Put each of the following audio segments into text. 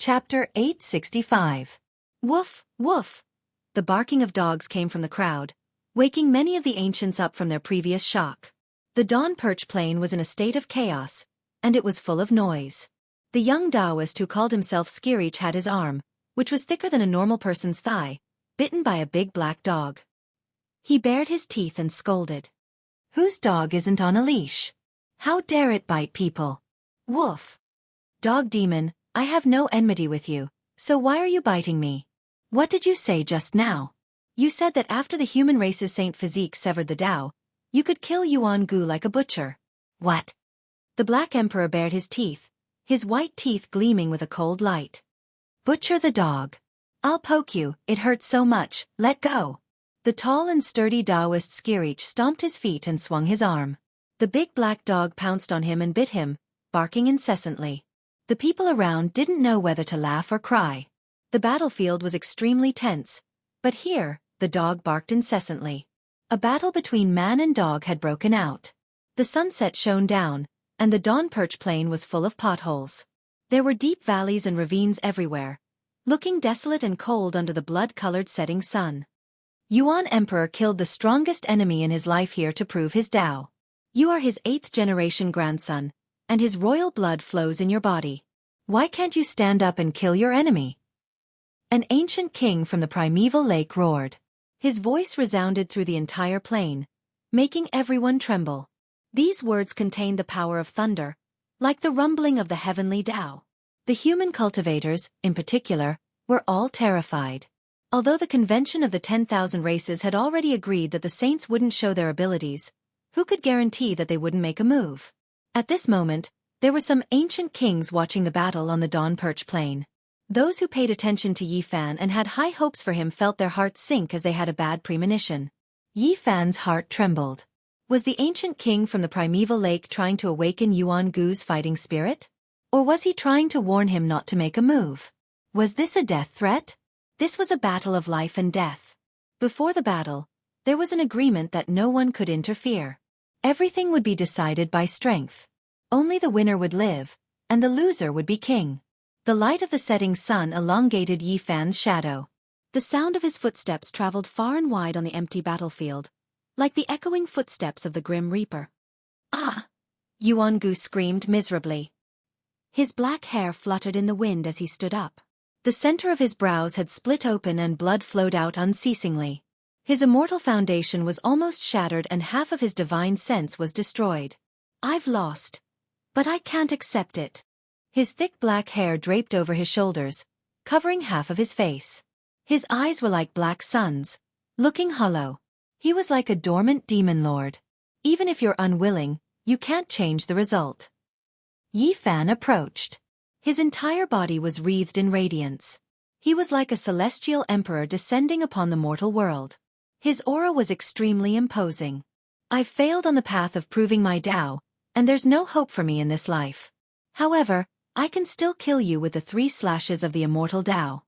Chapter 865. Woof, woof. The barking of dogs came from the crowd, waking many of the ancients up from their previous shock. The dawn perch plain was in a state of chaos, and it was full of noise. The young Taoist who called himself Xianxia had his arm, which was thicker than a normal person's thigh, bitten by a big black dog. He bared his teeth and scolded. Whose dog isn't on a leash? How dare it bite people? Woof. Dog demon, I have no enmity with you, so why are you biting me? What did you say just now? You said that after the human race's saint physique severed the Tao, you could kill Yuan-gu like a butcher. What? The Black Emperor bared his teeth, his white teeth gleaming with a cold light. Butcher the dog. I'll poke you, it hurts so much, let go. The tall and sturdy Taoist Xianxia stomped his feet and swung his arm. The big black dog pounced on him and bit him, barking incessantly. The people around didn't know whether to laugh or cry. The battlefield was extremely tense, but here, the dog barked incessantly. A battle between man and dog had broken out. The sunset shone down, and the dawn perch plain was full of potholes. There were deep valleys and ravines everywhere, looking desolate and cold under the blood-colored setting sun. Yuan Emperor killed the strongest enemy in his life here to prove his Tao. You are his 8th-generation grandson, and his royal blood flows in your body. Why can't you stand up and kill your enemy? An ancient king from the primeval lake roared. His voice resounded through the entire plain, making everyone tremble. These words contained the power of thunder, like the rumbling of the heavenly Tao. The human cultivators, in particular, were all terrified. Although the convention of the 10,000 races had already agreed that the saints wouldn't show their abilities, who could guarantee that they wouldn't make a move? At this moment, there were some ancient kings watching the battle on the dawn perch plain. Those who paid attention to Yi Fan and had high hopes for him felt their hearts sink as they had a bad premonition. Yi Fan's heart trembled. Was the ancient king from the primeval lake trying to awaken Yuan-gu's fighting spirit? Or was he trying to warn him not to make a move? Was this a death threat? This was a battle of life and death. Before the battle, there was an agreement that no one could interfere. Everything would be decided by strength. Only the winner would live, and the loser would be king. The light of the setting sun elongated Yi Fan's shadow. The sound of his footsteps traveled far and wide on the empty battlefield, like the echoing footsteps of the Grim Reaper. Ah! Yuan-gu screamed miserably. His black hair fluttered in the wind as he stood up. The center of his brows had split open and blood flowed out unceasingly. His immortal foundation was almost shattered and half of his divine sense was destroyed. I've lost. But I can't accept it. His thick black hair draped over his shoulders, covering half of his face. His eyes were like black suns, looking hollow. He was like a dormant demon lord. Even if you're unwilling, you can't change the result. Yi Fan approached. His entire body was wreathed in radiance. He was like a celestial emperor descending upon the mortal world. His aura was extremely imposing. I've failed on the path of proving my Tao, and there's no hope for me in this life. However, I can still kill you with the 3 slashes of the immortal Tao.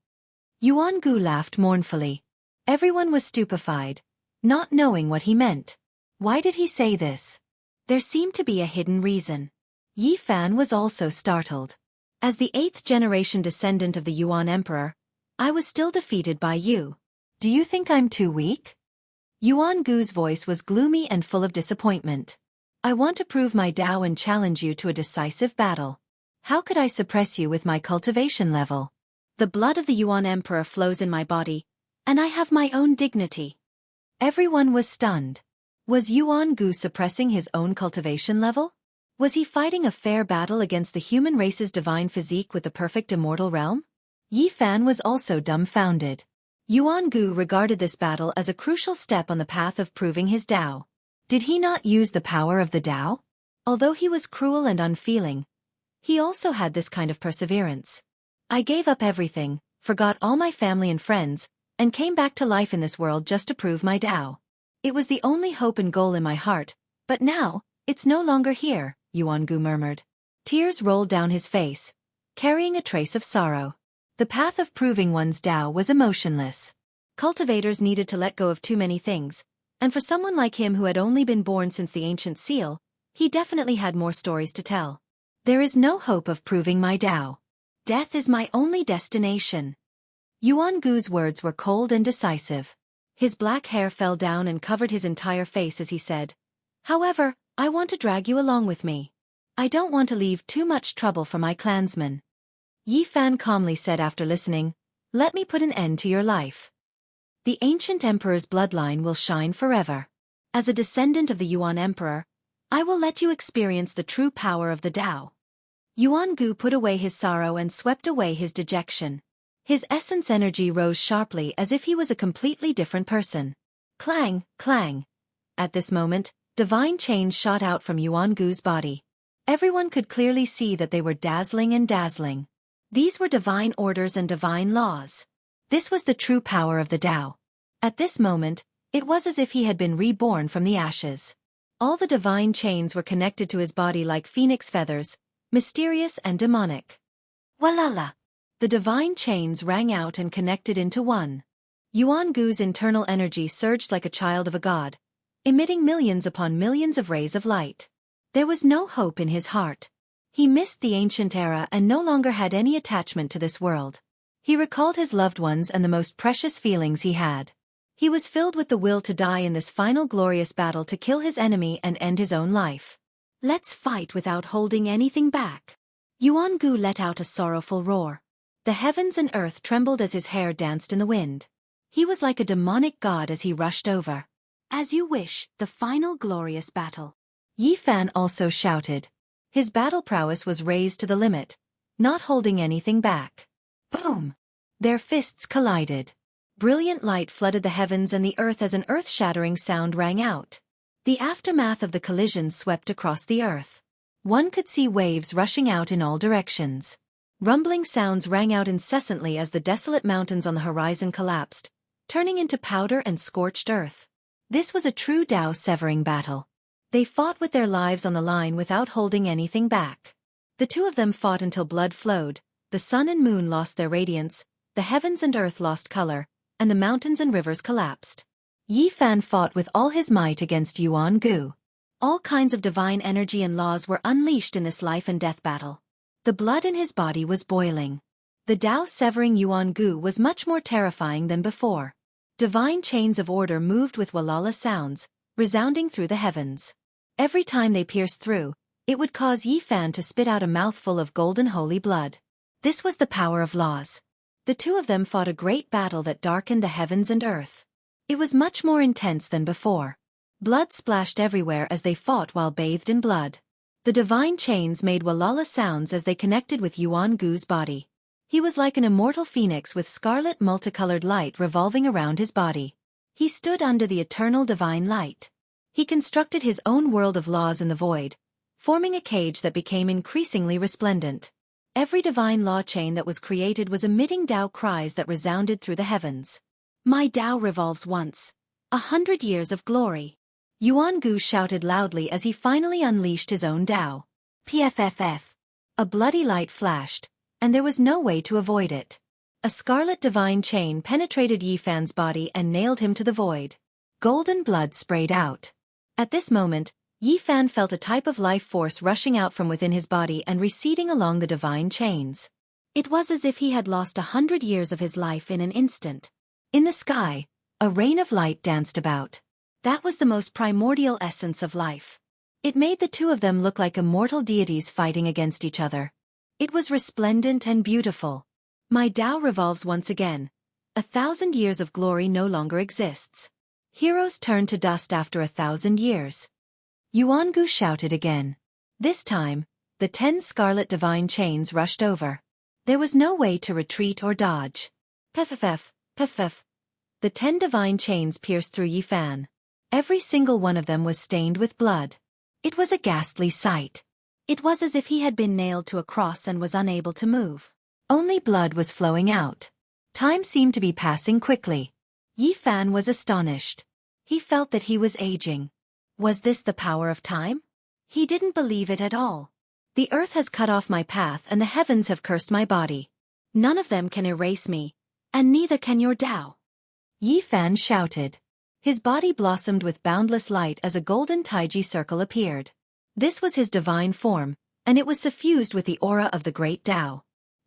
Yuan-gu laughed mournfully. Everyone was stupefied, not knowing what he meant. Why did he say this? There seemed to be a hidden reason. Yi Fan was also startled. As the 8th-generation descendant of the Yuan Emperor, I was still defeated by you. Do you think I'm too weak? Yuan-gu's voice was gloomy and full of disappointment. I want to prove my Tao and challenge you to a decisive battle. How could I suppress you with my cultivation level? The blood of the Yuan Emperor flows in my body, and I have my own dignity. Everyone was stunned. Was Yuan-gu suppressing his own cultivation level? Was he fighting a fair battle against the human race's divine physique with the perfect immortal realm? Yi Fan was also dumbfounded. Yuan-gu regarded this battle as a crucial step on the path of proving his Tao. Did he not use the power of the Tao? Although he was cruel and unfeeling, he also had this kind of perseverance. I gave up everything, forgot all my family and friends, and came back to life in this world just to prove my Tao. It was the only hope and goal in my heart, but now, it's no longer here, Yuan-gu murmured. Tears rolled down his face, carrying a trace of sorrow. The path of proving one's Tao was emotionless. Cultivators needed to let go of too many things, and for someone like him who had only been born since the ancient seal, he definitely had more stories to tell. There is no hope of proving my Tao. Death is my only destination. Yuangu's words were cold and decisive. His black hair fell down and covered his entire face as he said, "However, I want to drag you along with me. I don't want to leave too much trouble for my clansmen." Yi Fan calmly said after listening, "Let me put an end to your life. The ancient emperor's bloodline will shine forever. As a descendant of the Yuan emperor, I will let you experience the true power of the Tao." Yuangu put away his sorrow and swept away his dejection. His essence energy rose sharply as if he was a completely different person. Clang, clang. At this moment, divine chains shot out from Yuangu's body. Everyone could clearly see that they were dazzling and dazzling. These were divine orders and divine laws. This was the true power of the Tao. At this moment, it was as if he had been reborn from the ashes. All the divine chains were connected to his body like phoenix feathers, mysterious and demonic. Walala! The divine chains rang out and connected into one. Yuangu's internal energy surged like a child of a god, emitting millions upon millions of rays of light. There was no hope in his heart. He missed the ancient era and no longer had any attachment to this world. He recalled his loved ones and the most precious feelings he had. He was filled with the will to die in this final glorious battle to kill his enemy and end his own life. Let's fight without holding anything back. Yuangu let out a sorrowful roar. The heavens and earth trembled as his hair danced in the wind. He was like a demonic god as he rushed over. As you wish, the final glorious battle. Yi Fan also shouted. His battle prowess was raised to the limit, not holding anything back. Boom! Their fists collided. Brilliant light flooded the heavens and the earth as an earth-shattering sound rang out. The aftermath of the collision swept across the earth. One could see waves rushing out in all directions. Rumbling sounds rang out incessantly as the desolate mountains on the horizon collapsed, turning into powder and scorched earth. This was a true Tao-severing battle. They fought with their lives on the line without holding anything back. The two of them fought until blood flowed, the sun and moon lost their radiance, the heavens and earth lost color, and the mountains and rivers collapsed. Yi Fan fought with all his might against Yuangu. All kinds of divine energy and laws were unleashed in this life and death battle. The blood in his body was boiling. The Tao-severing Yuangu was much more terrifying than before. Divine chains of order moved with walala sounds, resounding through the heavens. Every time they pierced through, it would cause Yi Fan to spit out a mouthful of golden holy blood. This was the power of laws. The two of them fought a great battle that darkened the heavens and earth. It was much more intense than before. Blood splashed everywhere as they fought while bathed in blood. The divine chains made walala sounds as they connected with Yuangu's body. He was like an immortal phoenix with scarlet multicolored light revolving around his body. He stood under the eternal divine light. He constructed his own world of laws in the void, forming a cage that became increasingly resplendent. Every divine law chain that was created was emitting Tao cries that resounded through the heavens. My Tao revolves once. 100 years of glory. Yuangu shouted loudly as he finally unleashed his own Tao. Pfff. A bloody light flashed, and there was no way to avoid it. A scarlet divine chain penetrated Yi Fan's body and nailed him to the void. Golden blood sprayed out. At this moment, Yi Fan felt a type of life force rushing out from within his body and receding along the divine chains. It was as if he had lost 100 years of his life in an instant. In the sky, a rain of light danced about. That was the most primordial essence of life. It made the two of them look like immortal deities fighting against each other. It was resplendent and beautiful. My Tao revolves once again. 1,000 years of glory no longer exists. Heroes turn to dust after 1,000 years. Yuangu shouted again. This time, the 10 scarlet divine chains rushed over. There was no way to retreat or dodge. Pfff, pfff. The 10 divine chains pierced through Yi Fan. Every single one of them was stained with blood. It was a ghastly sight. It was as if he had been nailed to a cross and was unable to move. Only blood was flowing out. Time seemed to be passing quickly. Yi Fan was astonished. He felt that he was aging. Was this the power of time? He didn't believe it at all. The earth has cut off my path and the heavens have cursed my body. None of them can erase me, and neither can your Tao. Yi Fan shouted. His body blossomed with boundless light as a golden taiji circle appeared. This was his divine form, and it was suffused with the aura of the great Tao.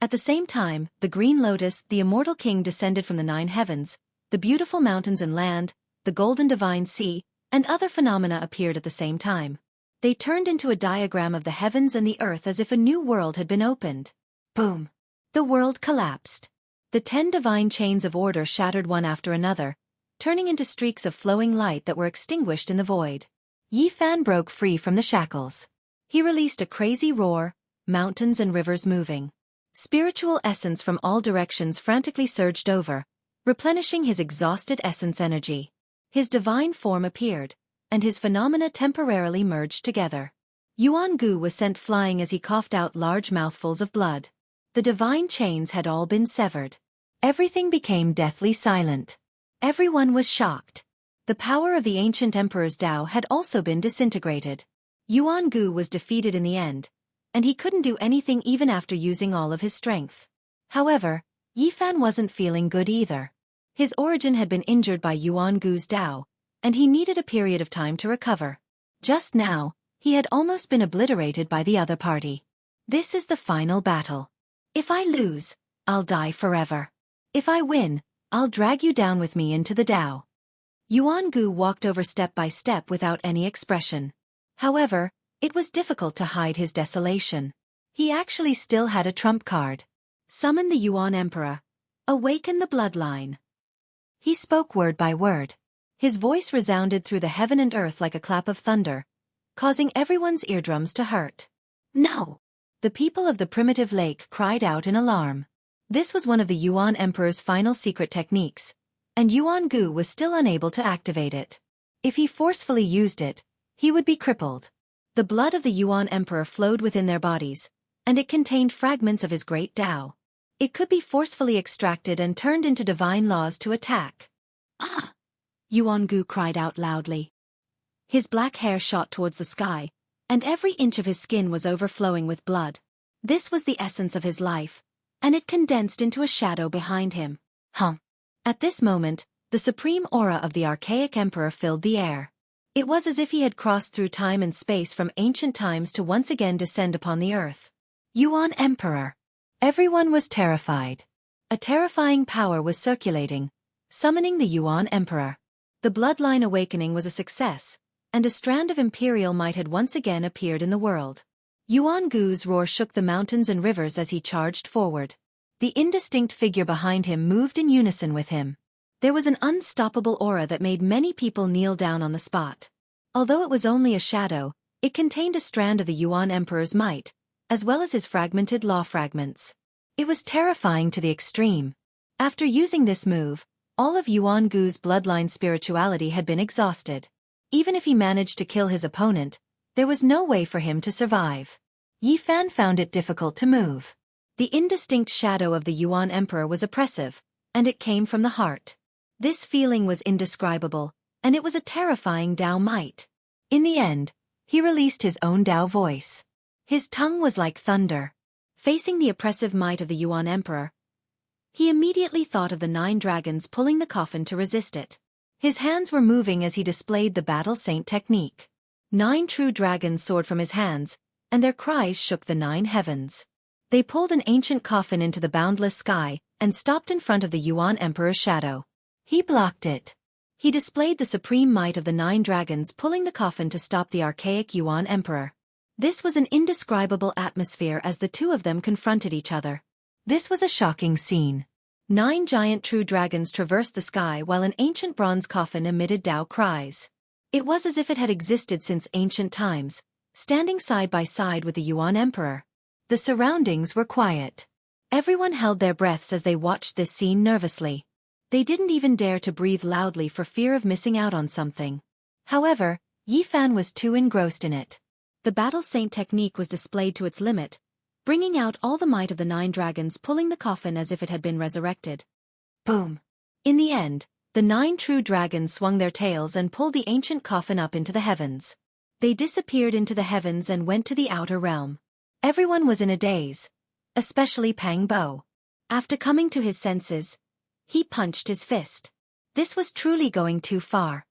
At the same time, the Green Lotus, the immortal king, descended from the 9 heavens, the beautiful mountains and land, the golden divine sea, and other phenomena appeared at the same time. They turned into a diagram of the heavens and the earth as if a new world had been opened. Boom! The world collapsed. The 10 divine chains of order shattered one after another, turning into streaks of flowing light that were extinguished in the void. Yi Fan broke free from the shackles. He released a crazy roar, mountains and rivers moving. Spiritual essence from all directions frantically surged over, replenishing his exhausted essence energy. His divine form appeared, and his phenomena temporarily merged together. Yuan Gu was sent flying as he coughed out large mouthfuls of blood. The divine chains had all been severed. Everything became deathly silent. Everyone was shocked. The power of the ancient emperor's Tao had also been disintegrated. Yuan Gu was defeated in the end, and he couldn't do anything even after using all of his strength. However, Yi Fan wasn't feeling good either. His origin had been injured by Yuan Gu's Tao, and he needed a period of time to recover. Just now, he had almost been obliterated by the other party. This is the final battle. If I lose, I'll die forever. If I win, I'll drag you down with me into the Tao. Yuan Gu walked over step by step without any expression. However, it was difficult to hide his desolation. He actually still had a trump card. Summon the Yuan Emperor. Awaken the bloodline. He spoke word by word. His voice resounded through the heaven and earth like a clap of thunder, causing everyone's eardrums to hurt. No! The people of the primitive lake cried out in alarm. This was one of the Yuan Emperor's final secret techniques, and Yuan Gu was still unable to activate it. If he forcefully used it, he would be crippled. The blood of the Yuan Emperor flowed within their bodies, and it contained fragments of his great Tao. It could be forcefully extracted and turned into divine laws to attack. Ah! Yuan Gu cried out loudly. His black hair shot towards the sky, and every inch of his skin was overflowing with blood. This was the essence of his life, and it condensed into a shadow behind him. At this moment, the supreme aura of the archaic emperor filled the air. It was as if he had crossed through time and space from ancient times to once again descend upon the earth. Yuan Emperor. Everyone was terrified. A terrifying power was circulating, summoning the Yuan Emperor. The bloodline awakening was a success, and a strand of imperial might had once again appeared in the world. Yuan Gu's roar shook the mountains and rivers as he charged forward. The indistinct figure behind him moved in unison with him. There was an unstoppable aura that made many people kneel down on the spot. Although it was only a shadow, it contained a strand of the Yuan Emperor's might, as well as his fragmented law fragments. It was terrifying to the extreme. After using this move, all of Yuan Gu's bloodline spirituality had been exhausted. Even if he managed to kill his opponent, there was no way for him to survive. Yi Fan found it difficult to move. The indistinct shadow of the Yuan Emperor was oppressive, and it came from the heart. This feeling was indescribable, and it was a terrifying Tao might. In the end, he released his own Tao voice. His tongue was like thunder. Facing the oppressive might of the Yuan Emperor, he immediately thought of the 9 dragons pulling the coffin to resist it. His hands were moving as he displayed the battle saint technique. 9 true dragons soared from his hands, and their cries shook the 9 heavens. They pulled an ancient coffin into the boundless sky, and stopped in front of the Yuan Emperor's shadow. He blocked it. He displayed the supreme might of the 9 dragons pulling the coffin to stop the archaic Yuan Emperor. This was an indescribable atmosphere as the two of them confronted each other. This was a shocking scene. 9 giant true dragons traversed the sky while an ancient bronze coffin emitted Tao cries. It was as if it had existed since ancient times, standing side by side with the Yuan Emperor. The surroundings were quiet. Everyone held their breaths as they watched this scene nervously. They didn't even dare to breathe loudly for fear of missing out on something. However, Yi Fan was too engrossed in it. The battle saint technique was displayed to its limit, bringing out all the might of the 9 dragons pulling the coffin as if it had been resurrected. Boom! In the end, the 9 true dragons swung their tails and pulled the ancient coffin up into the heavens. They disappeared into the heavens and went to the outer realm. Everyone was in a daze, especially Pang Bo. After coming to his senses, he punched his fist. This was truly going too far.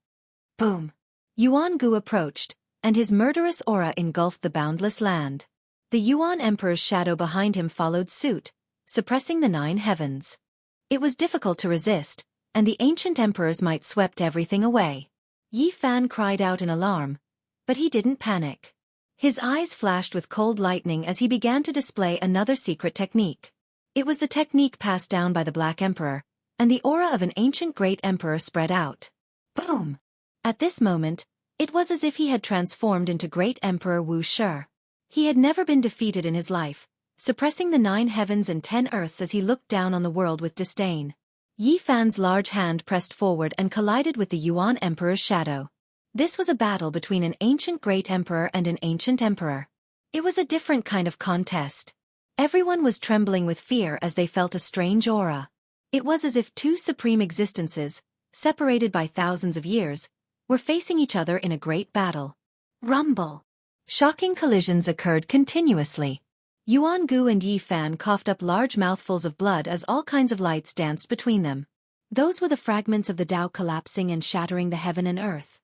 Boom! Yuan Gu approached, and his murderous aura engulfed the boundless land. The Yuan Emperor's shadow behind him followed suit, suppressing the 9 heavens. It was difficult to resist, and the ancient emperor's might swept everything away. Yi Fan cried out in alarm, but he didn't panic. His eyes flashed with cold lightning as he began to display another secret technique. It was the technique passed down by the Black Emperor, and the aura of an ancient great emperor spread out. Boom! At this moment, it was as if he had transformed into Great Emperor Wuxia. He had never been defeated in his life, suppressing the 9 heavens and 10 earths as he looked down on the world with disdain. Yi Fan's large hand pressed forward and collided with the Yuan Emperor's shadow. This was a battle between an ancient great emperor and an ancient emperor. It was a different kind of contest. Everyone was trembling with fear as they felt a strange aura. It was as if 2 supreme existences, separated by thousands of years, were facing each other in a great battle. Rumble! Shocking collisions occurred continuously. Yuangu and Yi Fan coughed up large mouthfuls of blood as all kinds of lights danced between them. Those were the fragments of the Tao collapsing and shattering the heaven and earth.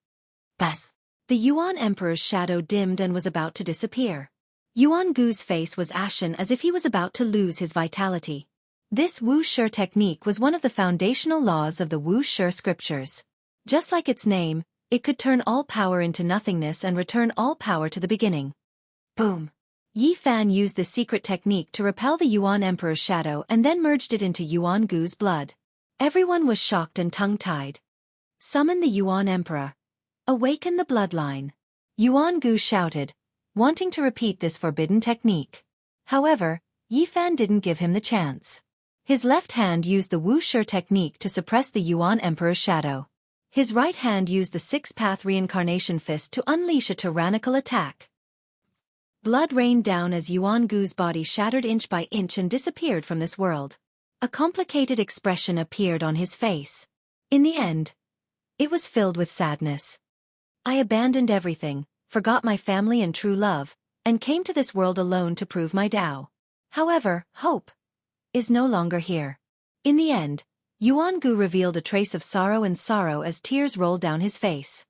Bas! The Yuan Emperor's shadow dimmed and was about to disappear. Yuangu's face was ashen as if he was about to lose his vitality. This Wuxia technique was one of the foundational laws of the Wuxia scriptures. Just like its name, it could turn all power into nothingness and return all power to the beginning. Boom! Yi Fan used this secret technique to repel the Yuan Emperor's shadow and then merged it into Yuangu's blood. Everyone was shocked and tongue-tied. Summon the Yuan Emperor. Awaken the bloodline. Yuangu shouted, wanting to repeat this forbidden technique. However, Yi Fan didn't give him the chance. His left hand used the Wuxia technique to suppress the Yuan Emperor's shadow. His right hand used the 6-path reincarnation fist to unleash a tyrannical attack. Blood rained down as Yuangu's body shattered inch by inch and disappeared from this world. A complicated expression appeared on his face. In the end, it was filled with sadness. I abandoned everything, forgot my family and true love, and came to this world alone to prove my Tao. However, hope is no longer here. In the end, Yuangu revealed a trace of sorrow as tears rolled down his face.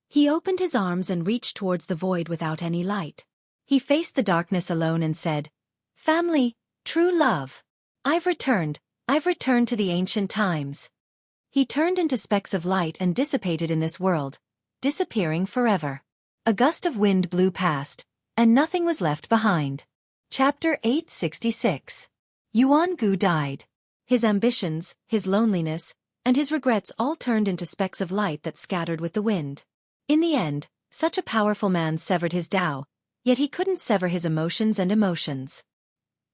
He opened his arms and reached towards the void without any light. He faced the darkness alone and said, "Family, true love. I've returned to the ancient times." He turned into specks of light and dissipated in this world, disappearing forever. A gust of wind blew past, and nothing was left behind. Chapter 866. Yuangu died. His ambitions, his loneliness, and his regrets all turned into specks of light that scattered with the wind. In the end, such a powerful man severed his Tao, yet he couldn't sever his emotions and emotions.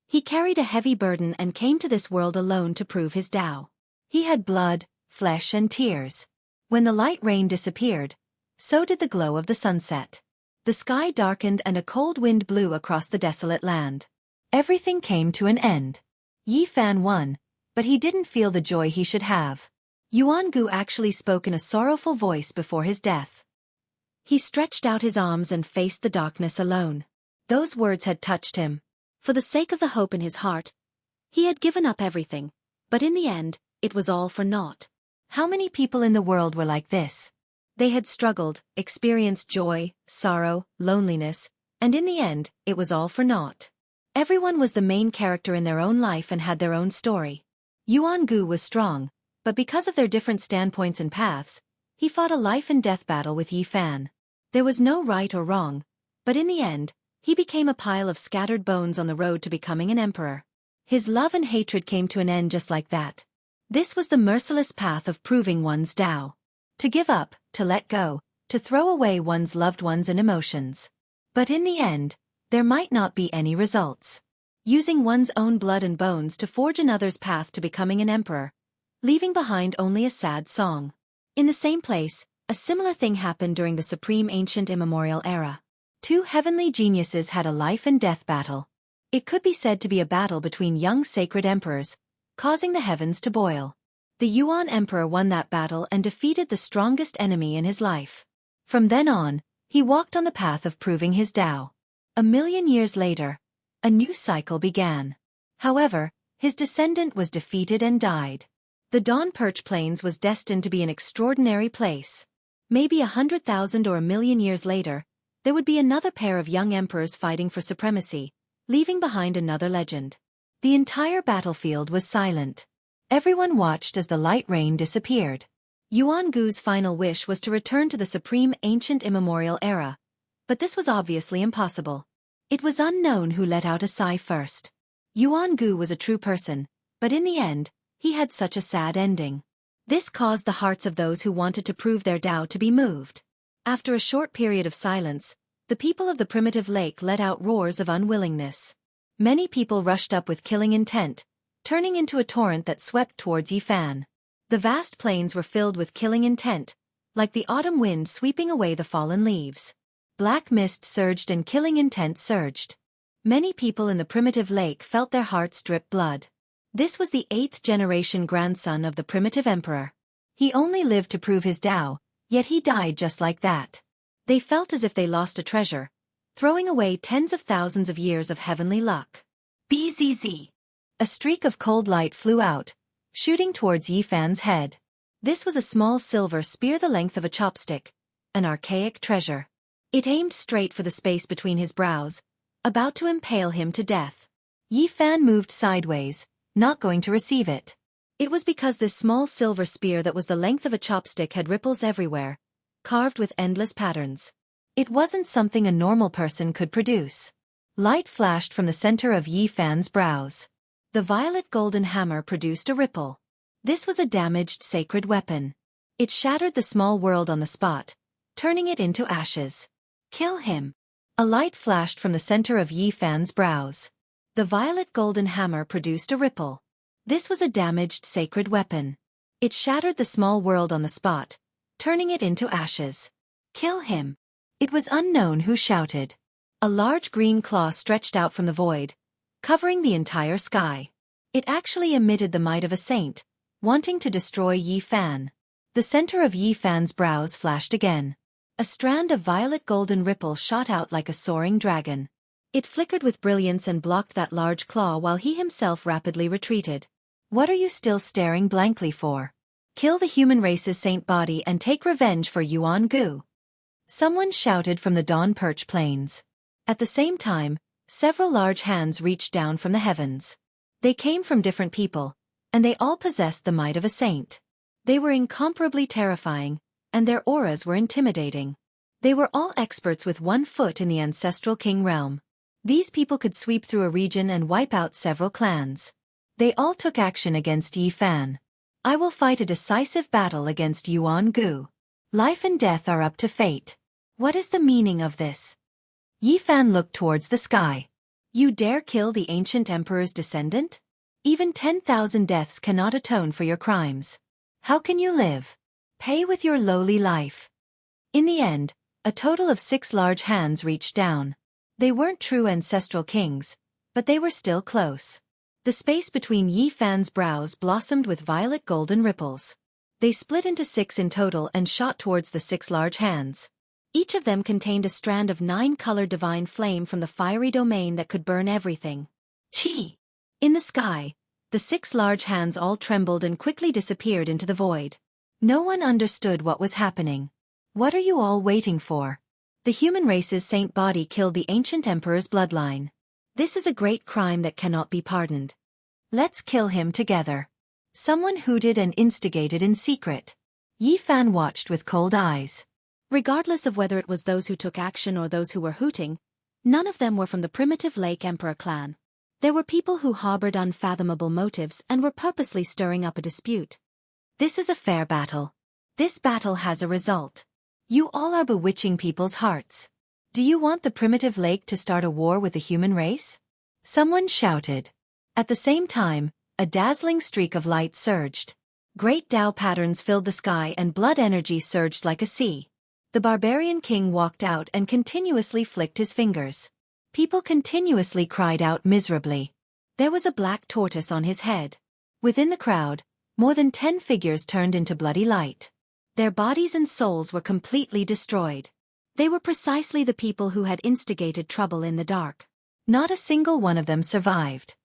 He carried a heavy burden and came to this world alone to prove his Tao. He had blood, flesh and tears. When the light rain disappeared, so did the glow of the sunset. The sky darkened and a cold wind blew across the desolate land. Everything came to an end. Yi Fan won, but he didn't feel the joy he should have. Yuangu actually spoke in a sorrowful voice before his death. He stretched out his arms and faced the darkness alone. Those words had touched him. For the sake of the hope in his heart, he had given up everything, but in the end, it was all for naught. How many people in the world were like this? They had struggled, experienced joy, sorrow, loneliness, and in the end, it was all for naught. Everyone was the main character in their own life and had their own story. Yuangu was strong, but because of their different standpoints and paths, he fought a life and death battle with Yi Fan. There was no right or wrong, but in the end, he became a pile of scattered bones on the road to becoming an emperor. His love and hatred came to an end just like that. This was the merciless path of proving one's Tao. To give up, to let go, to throw away one's loved ones and emotions. But in the end, there might not be any results. Using one's own blood and bones to forge another's path to becoming an emperor, leaving behind only a sad song. In the same place, a similar thing happened during the supreme ancient immemorial era. 2 heavenly geniuses had a life and death battle. It could be said to be a battle between young sacred emperors, causing the heavens to boil. The Yuan Emperor won that battle and defeated the strongest enemy in his life. From then on, he walked on the path of proving his Tao. 1,000,000 years later, a new cycle began. However, his descendant was defeated and died. The Dawn Perch Plains was destined to be an extraordinary place. Maybe 100,000 or 1,000,000 years later, there would be another pair of young emperors fighting for supremacy, leaving behind another legend. The entire battlefield was silent. Everyone watched as the light rain disappeared. Yuangu's final wish was to return to the supreme ancient immemorial era. But this was obviously impossible. It was unknown who let out a sigh first. Yuangu was a true person, but in the end, he had such a sad ending. This caused the hearts of those who wanted to prove their Tao to be moved. After a short period of silence, the people of the primitive lake let out roars of unwillingness. Many people rushed up with killing intent, turning into a torrent that swept towards Yifan. The vast plains were filled with killing intent, like the autumn wind sweeping away the fallen leaves. Black mist surged and killing intent surged. Many people in the primitive lake felt their hearts drip blood. This was the 8th-generation grandson of the primitive emperor. He only lived to prove his Tao, yet he died just like that. They felt as if they lost a treasure, throwing away tens of thousands of years of heavenly luck. Bzz. A streak of cold light flew out, shooting towards Yifan's head. This was a small silver spear the length of a chopstick, an archaic treasure. It aimed straight for the space between his brows, about to impale him to death. Yifan moved sideways, not going to receive it. It was because this small silver spear that was the length of a chopstick had ripples everywhere, carved with endless patterns. It wasn't something a normal person could produce. Light flashed from the center of Yifan's brows. The violet golden hammer produced a ripple. This was a damaged sacred weapon. It shattered the small world on the spot, turning it into ashes. Kill him. A light flashed from the center of Yifan's brows. The violet golden hammer produced a ripple. This was a damaged sacred weapon. It shattered the small world on the spot, turning it into ashes. Kill him. It was unknown who shouted. A large green claw stretched out from the void, covering the entire sky. It actually emitted the might of a saint, wanting to destroy Yifan. The center of Yifan's brows flashed again. A strand of violet golden ripple shot out like a soaring dragon. It flickered with brilliance and blocked that large claw while he himself rapidly retreated. What are you still staring blankly for? Kill the human race's saint body and take revenge for Yuangu. Someone shouted from the Dawn Perch Plains. At the same time, several large hands reached down from the heavens. They came from different people, and they all possessed the might of a saint. They were incomparably terrifying, and their auras were intimidating. They were all experts with 1 foot in the ancestral king realm. These people could sweep through a region and wipe out several clans. They all took action against Yifan. I will fight a decisive battle against Yuangu. Life and death are up to fate. What is the meaning of this? Yifan looked towards the sky. You dare kill the ancient emperor's descendant? Even 10,000 deaths cannot atone for your crimes. How can you live? Pay with your lowly life. In the end, a total of 6 large hands reached down. They weren't true ancestral kings, but they were still close. The space between Yifan's brows blossomed with violet golden ripples. They split into 6 in total and shot towards the 6 large hands. Each of them contained a strand of 9-colored divine flame from the fiery domain that could burn everything. Chi! In the sky, the 6 large hands all trembled and quickly disappeared into the void. No one understood what was happening. What are you all waiting for? The human race's saint body killed the ancient emperor's bloodline. This is a great crime that cannot be pardoned. Let's kill him together. Someone hooted and instigated in secret. Yifan watched with cold eyes. Regardless of whether it was those who took action or those who were hooting, none of them were from the primitive Lake Emperor clan. There were people who harbored unfathomable motives and were purposely stirring up a dispute. This is a fair battle. This battle has a result. You all are bewitching people's hearts. Do you want the primitive lake to start a war with the human race? Someone shouted. At the same time, a dazzling streak of light surged. Great Tao patterns filled the sky and blood energy surged like a sea. The barbarian king walked out and continuously flicked his fingers. People continuously cried out miserably. There was a black tortoise on his head. Within the crowd, more than 10 figures turned into bloody light. Their bodies and souls were completely destroyed. They were precisely the people who had instigated trouble in the dark. Not a single one of them survived.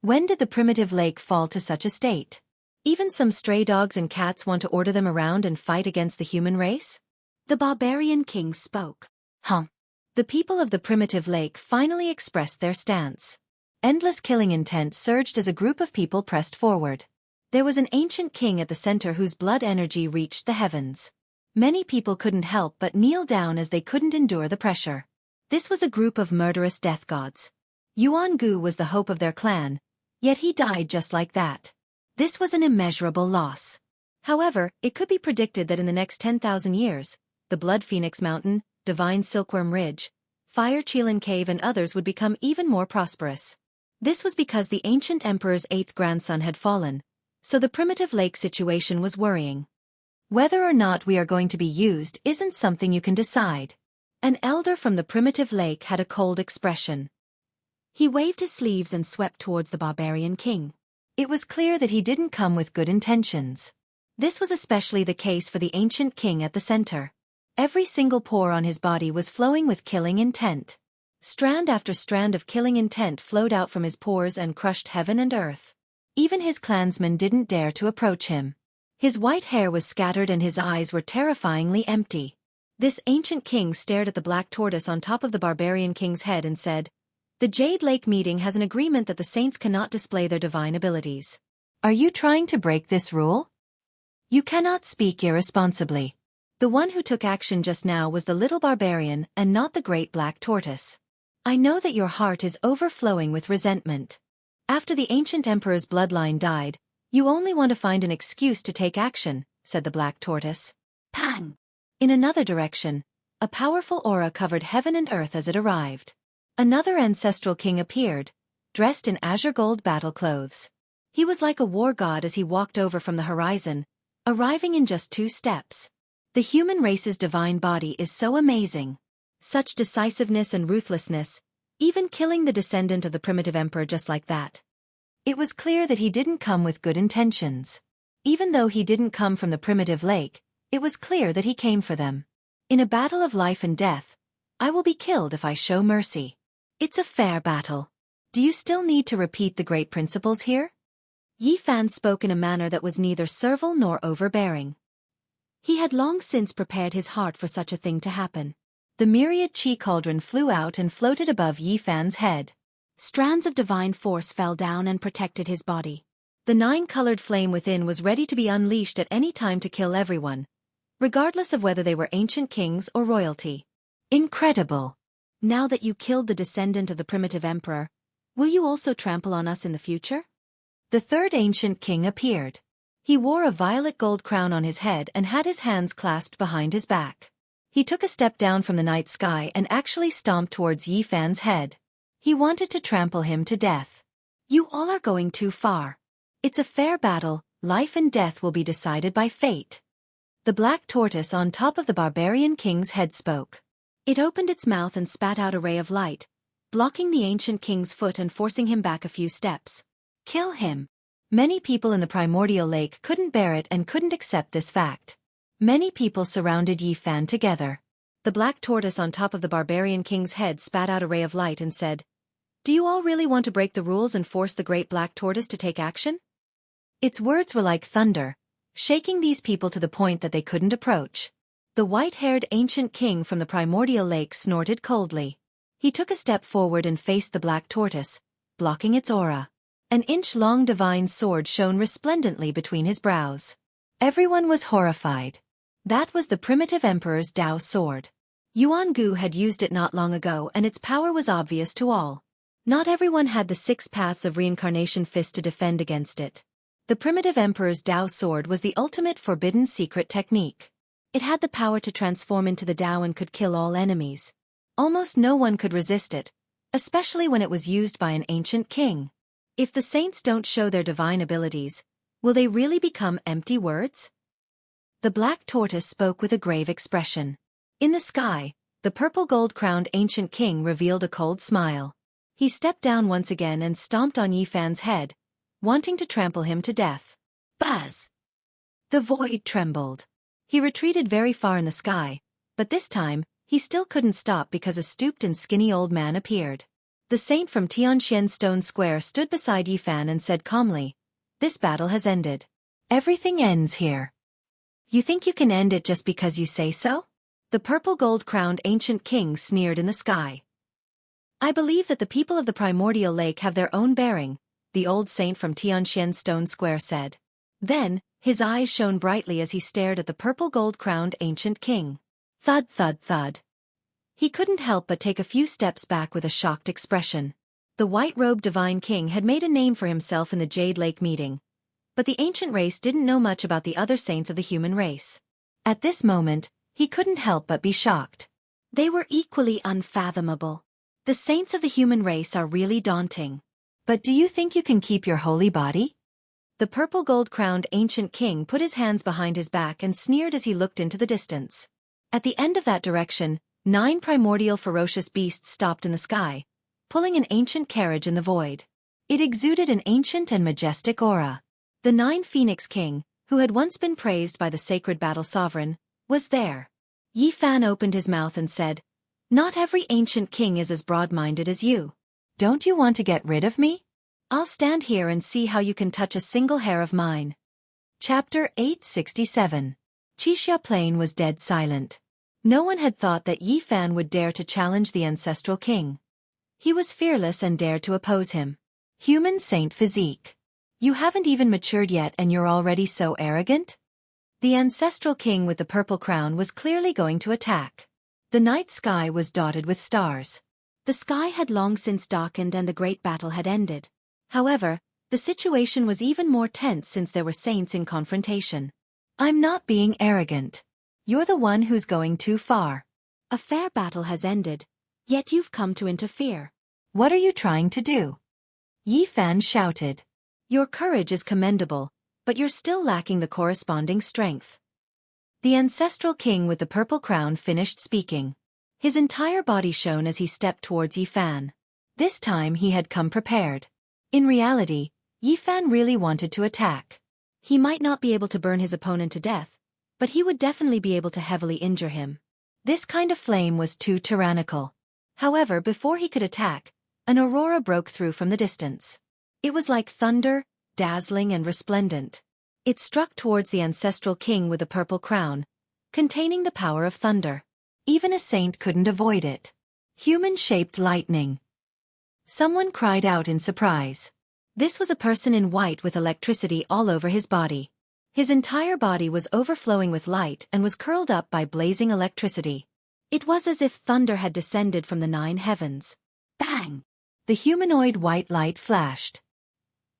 When did the primitive lake fall to such a state? Even some stray dogs and cats want to order them around and fight against the human race? The barbarian king spoke. The people of the primitive lake finally expressed their stance. Endless killing intent surged as a group of people pressed forward. There was an ancient king at the center whose blood energy reached the heavens. Many people couldn't help but kneel down as they couldn't endure the pressure. This was a group of murderous death gods. Yuan-gu was the hope of their clan, yet he died just like that. This was an immeasurable loss. However, it could be predicted that in the next 10,000 years, the Blood Phoenix Mountain, Divine Silkworm Ridge, Fire Qilin Cave and others would become even more prosperous. This was because the ancient emperor's 8th grandson had fallen, so the primitive lake situation was worrying. Whether or not we are going to be used isn't something you can decide. An elder from the primitive lake had a cold expression. He waved his sleeves and swept towards the barbarian king. It was clear that he didn't come with good intentions. This was especially the case for the ancient king at the center. Every single pore on his body was flowing with killing intent. Strand after strand of killing intent flowed out from his pores and crushed heaven and earth. Even his clansmen didn't dare to approach him. His white hair was scattered and his eyes were terrifyingly empty. This ancient king stared at the black tortoise on top of the barbarian king's head and said, "The Jade Lake meeting has an agreement that the saints cannot display their divine abilities. Are you trying to break this rule? You cannot speak irresponsibly." The one who took action just now was the little barbarian and not the great black tortoise. "I know that your heart is overflowing with resentment. After the ancient emperor's bloodline died, you only want to find an excuse to take action," said the black tortoise. Pang! In another direction, a powerful aura covered heaven and earth as it arrived. Another ancestral king appeared, dressed in azure gold battle clothes. He was like a war god as he walked over from the horizon, arriving in just 2 steps. The human race's divine body is so amazing. Such decisiveness and ruthlessness, even killing the descendant of the primitive emperor just like that. It was clear that he didn't come with good intentions. Even though he didn't come from the primitive lake, it was clear that he came for them. In a battle of life and death, I will be killed if I show mercy. It's a fair battle. Do you still need to repeat the great principles here? Yi Fan spoke in a manner that was neither servile nor overbearing. He had long since prepared his heart for such a thing to happen. The myriad chi cauldron flew out and floated above Yi Fan's head. Strands of divine force fell down and protected his body. The 9-colored flame within was ready to be unleashed at any time to kill everyone, regardless of whether they were ancient kings or royalty. Incredible! Now that you killed the descendant of the primitive emperor, will you also trample on us in the future? The 3rd ancient king appeared. He wore a violet gold crown on his head and had his hands clasped behind his back. He took a step down from the night sky and actually stomped towards Yi Fan's head. He wanted to trample him to death. "You all are going too far. It's a fair battle, life and death will be decided by fate." The black tortoise on top of the barbarian king's head spoke. It opened its mouth and spat out a ray of light, blocking the ancient king's foot and forcing him back a few steps. "Kill him." Many people in the primordial lake couldn't bear it and couldn't accept this fact. Many people surrounded Yi Fan together. The black tortoise on top of the barbarian king's head spat out a ray of light and said, "Do you all really want to break the rules and force the great black tortoise to take action?" Its words were like thunder, shaking these people to the point that they couldn't approach. The white-haired ancient king from the primordial lake snorted coldly. He took a step forward and faced the black tortoise, blocking its aura. An inch-long divine sword shone resplendently between his brows. Everyone was horrified. That was the primitive emperor's Dao sword. Yuan-gu had used it not long ago and its power was obvious to all. Not everyone had the 6 paths of reincarnation fist to defend against it. The primitive emperor's Dao sword was the ultimate forbidden secret technique. It had the power to transform into the Dao and could kill all enemies. Almost no one could resist it, especially when it was used by an ancient king. If the saints don't show their divine abilities, will they really become empty words? The black tortoise spoke with a grave expression. In the sky, the purple gold-crowned ancient king revealed a cold smile. He stepped down once again and stomped on Yi Fan's head, wanting to trample him to death. Buzz! The void trembled. He retreated very far in the sky, but this time, he still couldn't stop because a stooped and skinny old man appeared. The saint from Tianxian Stone Square stood beside Yi Fan and said calmly, "This battle has ended. Everything ends here." "You think you can end it just because you say so?" The purple gold-crowned ancient king sneered in the sky. I believe that the people of the primordial lake have their own bearing, the old saint from Tianxian Stone Square said. Then, his eyes shone brightly as he stared at the purple gold-crowned ancient king. Thud thud thud. He couldn't help but take a few steps back with a shocked expression. The white-robed divine king had made a name for himself in the Jade Lake meeting. But the ancient race didn't know much about the other saints of the human race. At this moment, he couldn't help but be shocked. They were equally unfathomable. The saints of the human race are really daunting. But do you think you can keep your holy body? The purple gold-crowned ancient king put his hands behind his back and sneered as he looked into the distance. At the end of that direction, 9 primordial ferocious beasts stopped in the sky, pulling an ancient carriage in the void. It exuded an ancient and majestic aura. The 9 Phoenix King, who had once been praised by the sacred battle sovereign, was there. Yi Fan opened his mouth and said, "Not every ancient king is as broad-minded as you. Don't you want to get rid of me? I'll stand here and see how you can touch a single hair of mine." Chapter 867. Xianxia Plain was dead silent. No one had thought that Yi Fan would dare to challenge the ancestral king. He was fearless and dared to oppose him. Human saint physique. You haven't even matured yet and you're already so arrogant? The ancestral king with the purple crown was clearly going to attack. The night sky was dotted with stars. The sky had long since darkened and the great battle had ended. However, the situation was even more tense since there were saints in confrontation. "I'm not being arrogant. You're the one who's going too far. A fair battle has ended, yet you've come to interfere. What are you trying to do?" Yi Fan shouted. "Your courage is commendable, but you're still lacking the corresponding strength." The ancestral king with the purple crown finished speaking. His entire body shone as he stepped towards Yi Fan. This time he had come prepared. In reality, Yi Fan really wanted to attack. He might not be able to burn his opponent to death, but he would definitely be able to heavily injure him. This kind of flame was too tyrannical. However, before he could attack, an aurora broke through from the distance. It was like thunder, dazzling and resplendent. It struck towards the ancestral king with a purple crown, containing the power of thunder. Even a saint couldn't avoid it. Human-shaped lightning. Someone cried out in surprise. This was a person in white with electricity all over his body. His entire body was overflowing with light and was curled up by blazing electricity. It was as if thunder had descended from the 9 heavens. Bang! The humanoid white light flashed.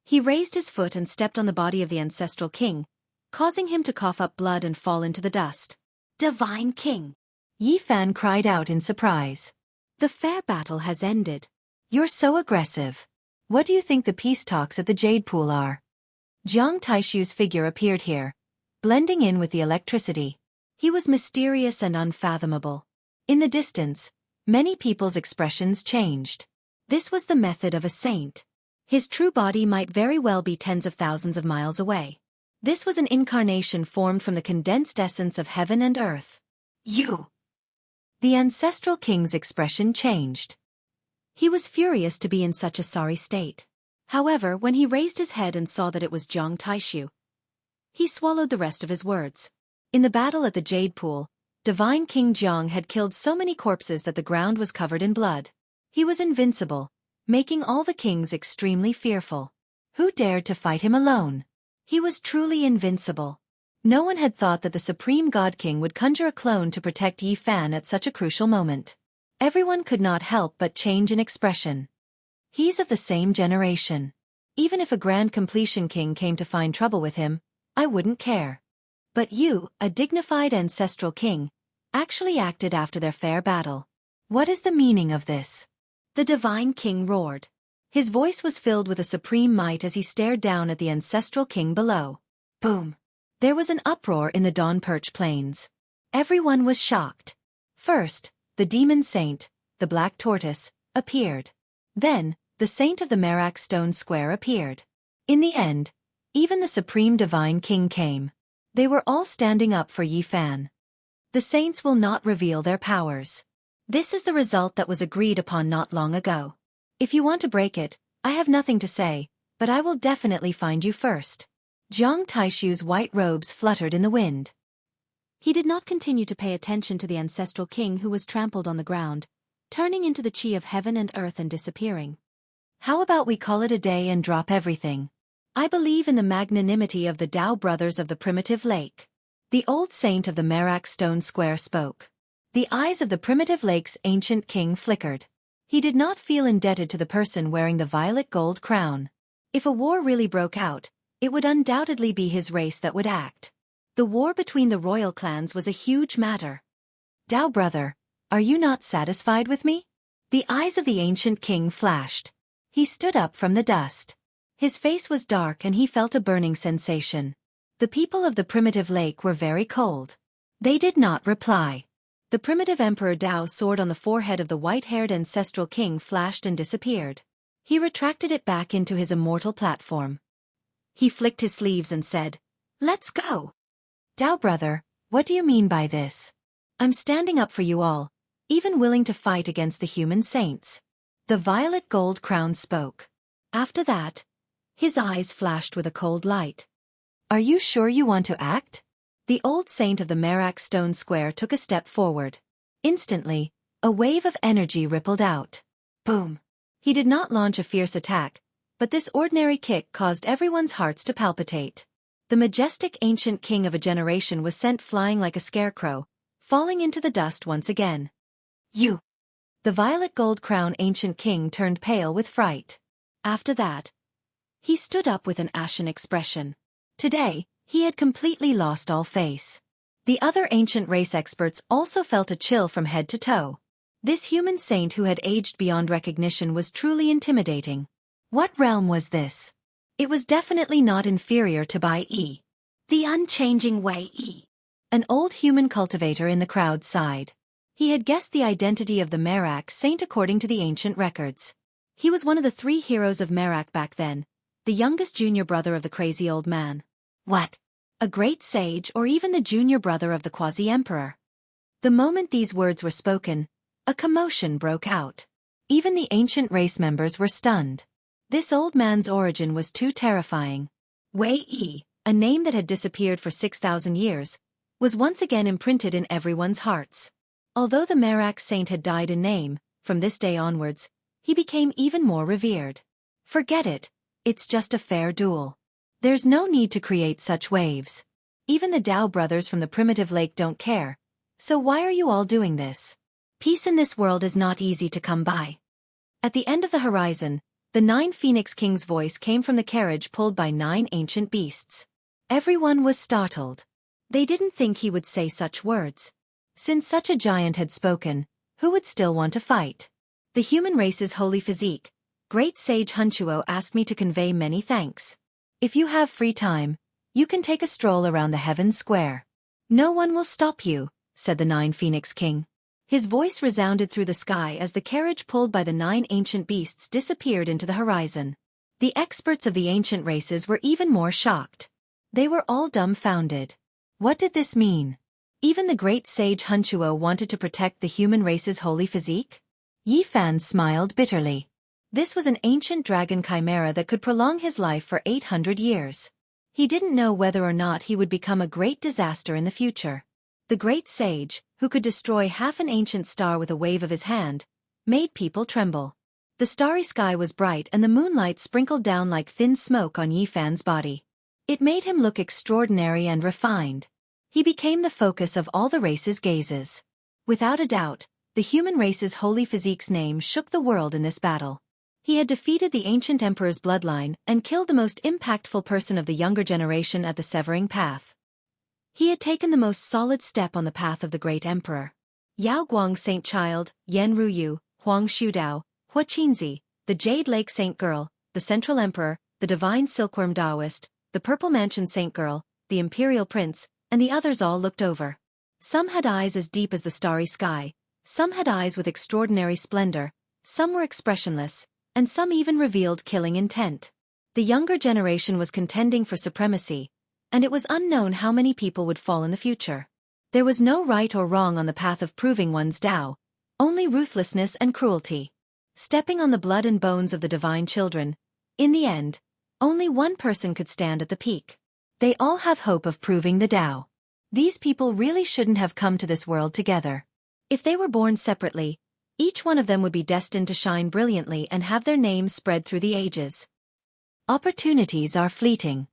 He raised his foot and stepped on the body of the ancestral king, causing him to cough up blood and fall into the dust. "Divine King!" Yi Fan cried out in surprise. "The fair battle has ended. You're so aggressive. What do you think the peace talks at the Jade Pool are?" Jiang Taishu's figure appeared here, blending in with the electricity. He was mysterious and unfathomable. In the distance, many people's expressions changed. This was the method of a saint. His true body might very well be tens of thousands of miles away. This was an incarnation formed from the condensed essence of heaven and earth. "You!" The ancestral king's expression changed. He was furious to be in such a sorry state. However, when he raised his head and saw that it was Jiang Taishu, he swallowed the rest of his words. In the battle at the Jade Pool, Divine King Jiang had killed so many corpses that the ground was covered in blood. He was invincible, making all the kings extremely fearful. Who dared to fight him alone? He was truly invincible. No one had thought that the Supreme God King would conjure a clone to protect Yi Fan at such a crucial moment. Everyone could not help but change in expression. He's of the same generation. Even if a Grand Completion King came to find trouble with him, I wouldn't care. But you, a dignified ancestral king, actually acted after their fair battle. What is the meaning of this? The Divine King roared. His voice was filled with a supreme might as he stared down at the ancestral king below. Boom! There was an uproar in the Dawn Perch Plains. Everyone was shocked. First, the demon saint, the black tortoise, appeared. Then, the saint of the Merak Stone Square appeared. In the end, even the Supreme Divine King came. They were all standing up for Yi Fan. The saints will not reveal their powers. This is the result that was agreed upon not long ago. If you want to break it, I have nothing to say, but I will definitely find you first. Jiang Taishu's white robes fluttered in the wind. He did not continue to pay attention to the ancestral king who was trampled on the ground, turning into the chi of heaven and earth and disappearing. How about we call it a day and drop everything? I believe in the magnanimity of the Tao brothers of the primitive lake. The old saint of the Merak stone square spoke. The eyes of the primitive lake's ancient king flickered. He did not feel indebted to the person wearing the violet gold crown. If a war really broke out, it would undoubtedly be his race that would act. The war between the royal clans was a huge matter. Tao brother, are you not satisfied with me? The eyes of the ancient king flashed. He stood up from the dust. His face was dark and he felt a burning sensation. The people of the primitive lake were very cold. They did not reply. The primitive Emperor Dao's sword on the forehead of the white-haired ancestral king flashed and disappeared. He retracted it back into his immortal platform. He flicked his sleeves and said, "Let's go." Tao brother, what do you mean by this? I'm standing up for you all, even willing to fight against the human saints. The violet gold crown spoke. After that, his eyes flashed with a cold light. Are you sure you want to act? The old saint of the Merak stone square took a step forward. Instantly, a wave of energy rippled out. Boom! He did not launch a fierce attack, but this ordinary kick caused everyone's hearts to palpitate. The majestic ancient king of a generation was sent flying like a scarecrow, falling into the dust once again. You! The violet gold crown ancient king turned pale with fright. After that, he stood up with an ashen expression. Today, he had completely lost all face. The other ancient race experts also felt a chill from head to toe. This human saint who had aged beyond recognition was truly intimidating. What realm was this? It was definitely not inferior to Bai Yi. The unchanging Wei Yi. An old human cultivator in the crowd sighed. He had guessed the identity of the Merak saint according to the ancient records. He was one of the 3 heroes of Merak back then, the youngest junior brother of the crazy old man. What? A great sage or even the junior brother of the quasi-emperor? The moment these words were spoken, a commotion broke out. Even the ancient race members were stunned. This old man's origin was too terrifying. Wei Yi, a name that had disappeared for 6,000 years, was once again imprinted in everyone's hearts. Although the Merak saint had died in name, from this day onwards, he became even more revered. Forget it, it's just a fair duel. There's no need to create such waves. Even the Tao brothers from the primitive lake don't care, so why are you all doing this? Peace in this world is not easy to come by. At the end of the horizon, the 9 Phoenix Kings' voice came from the carriage pulled by 9 ancient beasts. Everyone was startled. They didn't think he would say such words. Since such a giant had spoken, who would still want to fight? The human race's holy physique, Great Sage Hunchuo asked me to convey many thanks. If you have free time, you can take a stroll around the Heaven Square. No one will stop you, said the 9 Phoenix King. His voice resounded through the sky as the carriage pulled by the 9 ancient beasts disappeared into the horizon. The experts of the ancient races were even more shocked. They were all dumbfounded. What did this mean? Even the great sage Hunchuo wanted to protect the human race's holy physique? Yi Fan smiled bitterly. This was an ancient dragon chimera that could prolong his life for 800 years. He didn't know whether or not he would become a great disaster in the future. The great sage, who could destroy half an ancient star with a wave of his hand, made people tremble. The starry sky was bright and the moonlight sprinkled down like thin smoke on Yi Fan's body. It made him look extraordinary and refined. He became the focus of all the race's gazes. Without a doubt, the human race's holy physique's name shook the world in this battle. He had defeated the ancient emperor's bloodline and killed the most impactful person of the younger generation at the severing path. He had taken the most solid step on the path of the great emperor. Yao Guang Saint Child, Yan Ruyu, Huang Shudao, Hua Qinzi, the Jade Lake Saint Girl, the Central Emperor, the Divine Silkworm Taoist, the Purple Mansion Saint Girl, the Imperial Prince, and the others all looked over. Some had eyes as deep as the starry sky, some had eyes with extraordinary splendor, some were expressionless, and some even revealed killing intent. The younger generation was contending for supremacy, and it was unknown how many people would fall in the future. There was no right or wrong on the path of proving one's Tao, only ruthlessness and cruelty. Stepping on the blood and bones of the divine children, in the end, only one person could stand at the peak. They all have hope of proving the Tao. These people really shouldn't have come to this world together. If they were born separately, Each one of them would be destined to shine brilliantly and have their names spread through the ages. Opportunities are fleeting.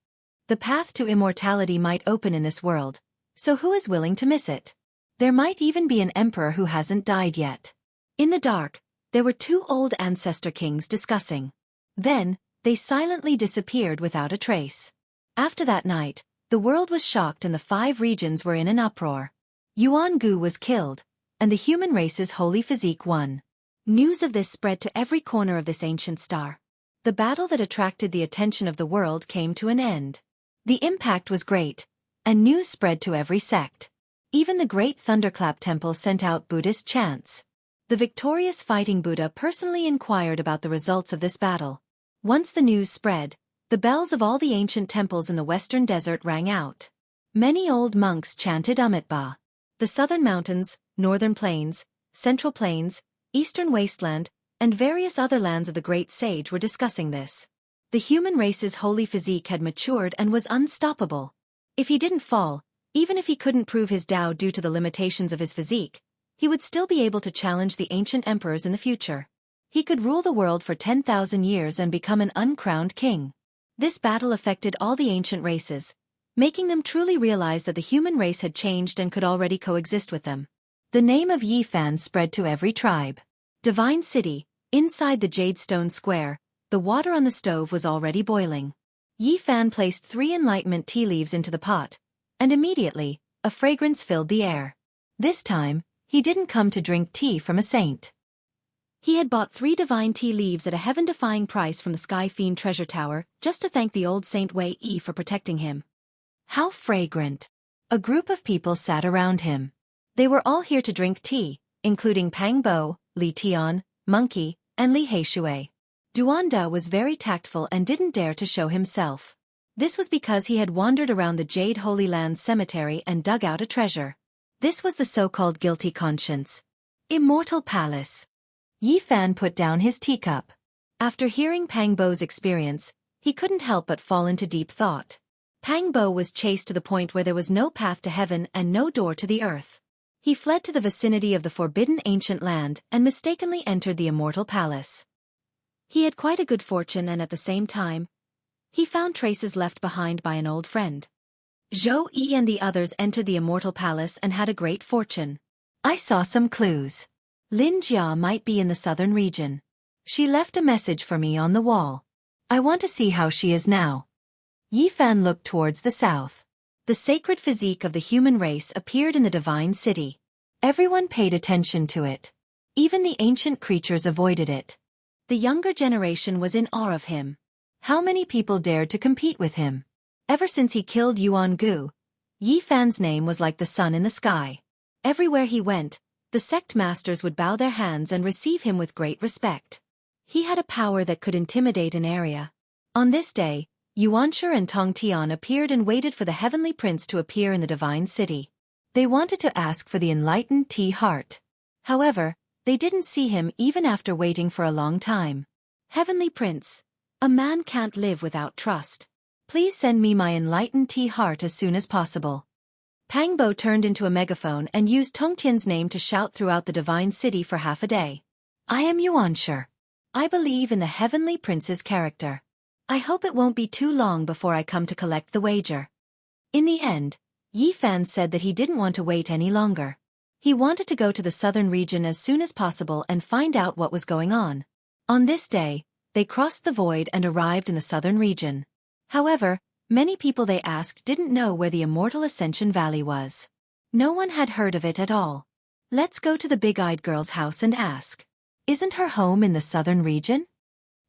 The path to immortality might open in this world, so who is willing to miss it? There might even be an emperor who hasn't died yet. In the dark, there were two old ancestor kings discussing. Then, they silently disappeared without a trace. After that night, the world was shocked and the 5 regions were in an uproar. Yuan-gu was killed, and the human race's holy physique won. News of this spread to every corner of this ancient star. The battle that attracted the attention of the world came to an end. The impact was great, and news spread to every sect. Even the great Thunderclap Temple sent out Buddhist chants. The victorious fighting Buddha personally inquired about the results of this battle. Once the news spread, the bells of all the ancient temples in the western desert rang out. Many old monks chanted Amitabha. The southern mountains, northern plains, central plains, eastern wasteland, and various other lands of the great sage were discussing this. The human race's holy physique had matured and was unstoppable. If he didn't fall, even if he couldn't prove his Tao due to the limitations of his physique, he would still be able to challenge the ancient emperors in the future. He could rule the world for 10,000 years and become an uncrowned king. This battle affected all the ancient races, making them truly realize that the human race had changed and could already coexist with them. The name of Yifan spread to every tribe. Divine City, inside the Jadestone Square, the water on the stove was already boiling. Yifan placed 3 enlightenment tea leaves into the pot, and immediately, a fragrance filled the air. This time, he didn't come to drink tea from a saint. He had bought 3 divine tea leaves at a heaven-defying price from the Sky Fiend treasure tower, just to thank the old Saint Wei Yi for protecting him. How fragrant! A group of people sat around him. They were all here to drink tea, including Pang Bo, Li Tian, Monkey, and Li Heishui. Duanda was very tactful and didn't dare to show himself. This was because he had wandered around the Jade Holy Land cemetery and dug out a treasure. This was the so-called guilty conscience. Immortal Palace. Yifan put down his teacup. After hearing Pang Bo's experience, he couldn't help but fall into deep thought. Pang Bo was chased to the point where there was no path to heaven and no door to the earth. He fled to the vicinity of the forbidden ancient land and mistakenly entered the immortal palace. He had quite a good fortune and at the same time, he found traces left behind by an old friend. Zhou Yi and the others entered the immortal palace and had a great fortune. I saw some clues. Lin Jia might be in the southern region. She left a message for me on the wall. I want to see how she is now. Yifan looked towards the south. The sacred physique of the human race appeared in the divine city. Everyone paid attention to it. Even the ancient creatures avoided it. The younger generation was in awe of him. How many people dared to compete with him? Ever since he killed Yuan Gu, Yifan's name was like the sun in the sky. Everywhere he went, the sect masters would bow their hands and receive him with great respect. He had a power that could intimidate an area. On this day, Yuanshi and Tong Tian appeared and waited for the heavenly prince to appear in the divine city. They wanted to ask for the enlightened tea heart. However, they didn't see him even after waiting for a long time. Heavenly Prince, a man can't live without trust. Please send me my enlightened tea heart as soon as possible. Pang Bo turned into a megaphone and used Tong Tian's name to shout throughout the divine city for half a day. I am Yuanshi. I believe in the heavenly prince's character. I hope it won't be too long before I come to collect the wager. In the end, Yifan said that he didn't want to wait any longer. He wanted to go to the southern region as soon as possible and find out what was going on. On this day, they crossed the void and arrived in the southern region. However, many people they asked didn't know where the Immortal Ascension Valley was. No one had heard of it at all. Let's go to the big-eyed girl's house and ask. Isn't her home in the southern region?